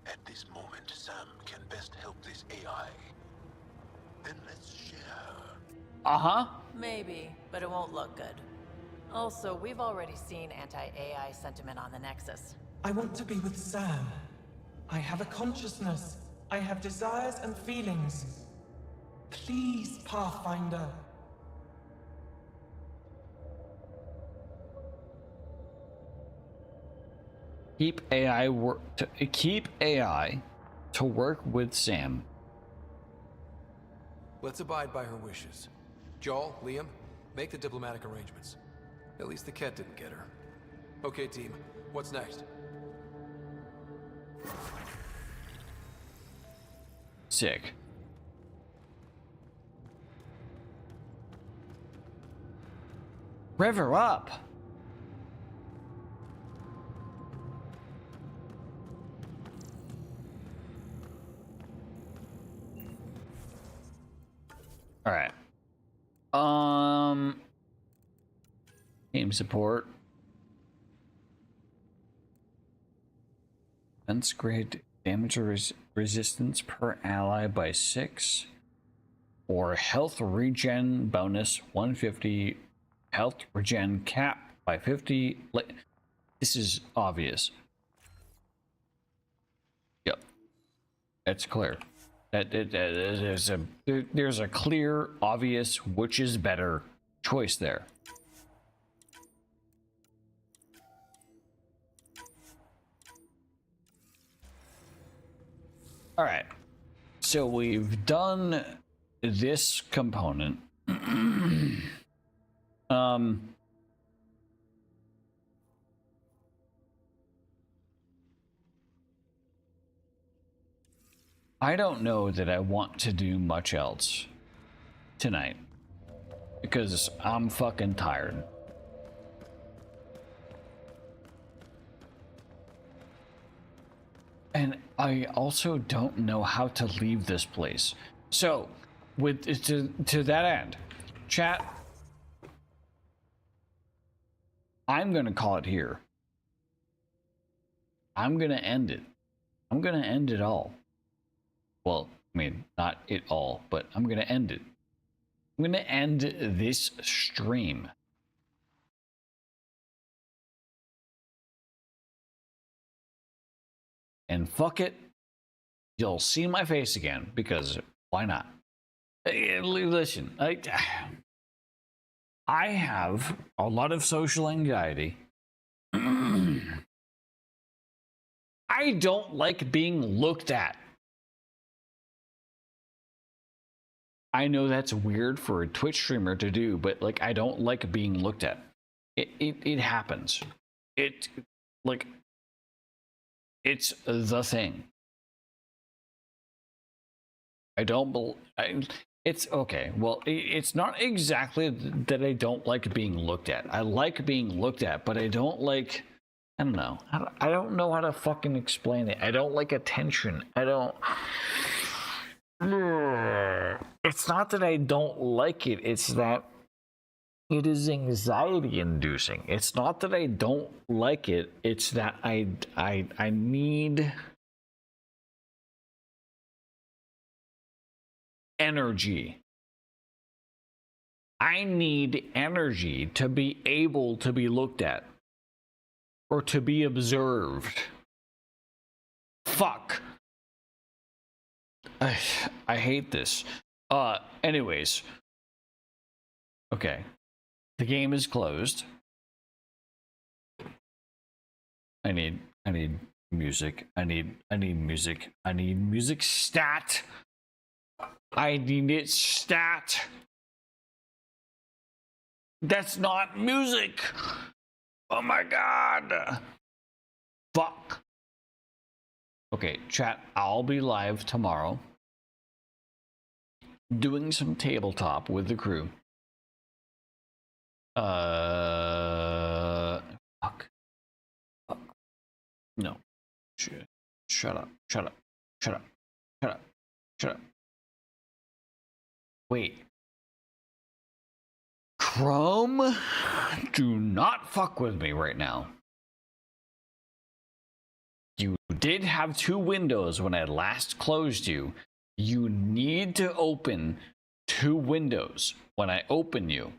at this moment, Sam can best help this AI, then let's share. Uh-huh. Maybe, but it won't look good. Also, we've already seen anti-AI sentiment on the Nexus. I want to be with Sam. I have a consciousness. I have desires and feelings. Please, Pathfinder. Keep AI to work with Sam. Let's abide by her wishes. Joel, Liam, make the diplomatic arrangements. At least the Ket didn't get her. Okay, team. What's next? Sick. Rev her up. All right. Game support. Defense grade damage resistance per ally by 6. Or health regen bonus 150. Health regen cap by 50. This is obvious. Yep. That's clear. There's a clear, obvious, which is better choice there. All right. So we've done this component. I don't know that I want to do much else tonight because I'm fucking tired. And I also don't know how to leave this place. So, with to that end, chat, I'm gonna call it here. I'm gonna end it. I'm gonna end it all. Well, I mean, not it all, but I'm gonna end it. I'm gonna end this stream. And fuck it, you'll see my face again, because why not? Listen, I have a lot of social anxiety. I don't like being looked at. I know that's weird for a Twitch streamer to do, but like, I don't like being looked at. It happens. It's the thing. It's okay. Well, it's not exactly that I don't like being looked at. I like being looked at, but I don't like, I don't know. I don't know how to fucking explain it. I don't like attention. It's not that I don't like it. It's that it is anxiety inducing. It's not that I don't like it. It's that I need energy. I need energy to be able to be looked at or to be observed. Fuck. I hate this. Anyways. Okay. The game is closed. I need music. I need music. I need music stat. I need it stat. That's not music. Oh my god. Fuck. Okay, chat, I'll be live tomorrow doing some tabletop with the crew. Fuck. No. Shut up. Wait. Chrome? Do not fuck with me right now. You did have 2 windows when I last closed you. You need to open 2 windows when I open you.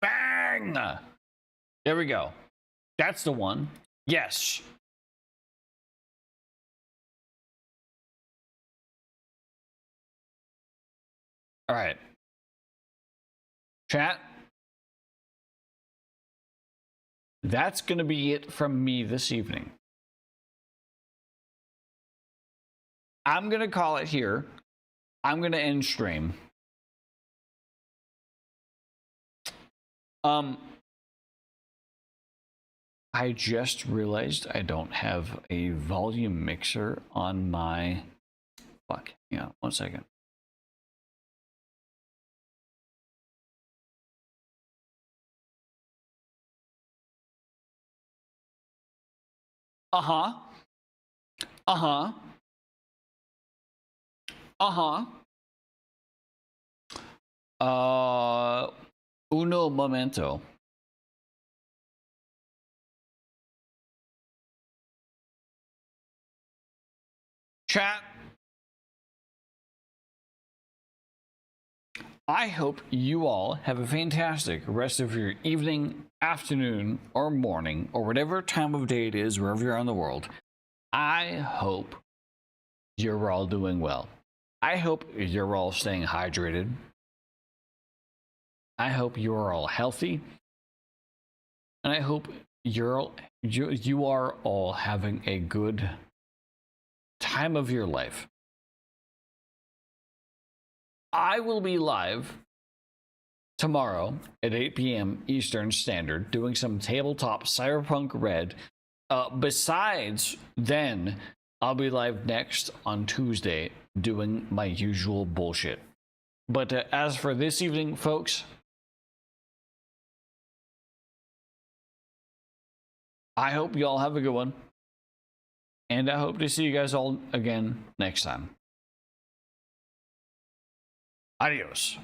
Bang! There we go. That's the one. Yes. All right. Chat. That's going to be it from me this evening. I'm going to call it here. I'm going to end stream. I just realized I don't have a volume mixer on my... Fuck. Yeah, 1 second. Uh-huh. Uh-huh. Uh-huh. Uno momento. Chat. I hope you all have a fantastic rest of your evening, afternoon, or morning, or whatever time of day it is, wherever you are in the world. I hope you're all doing well. I hope you're all staying hydrated. I hope you're all healthy. And I hope you are all having a good time of your life. I will be live tomorrow at 8 p.m. Eastern Standard doing some tabletop Cyberpunk Red. Besides, then I'll be live next on Tuesday doing my usual bullshit. But as for this evening, folks, I hope you all have a good one. And I hope to see you guys all again next time. Adios.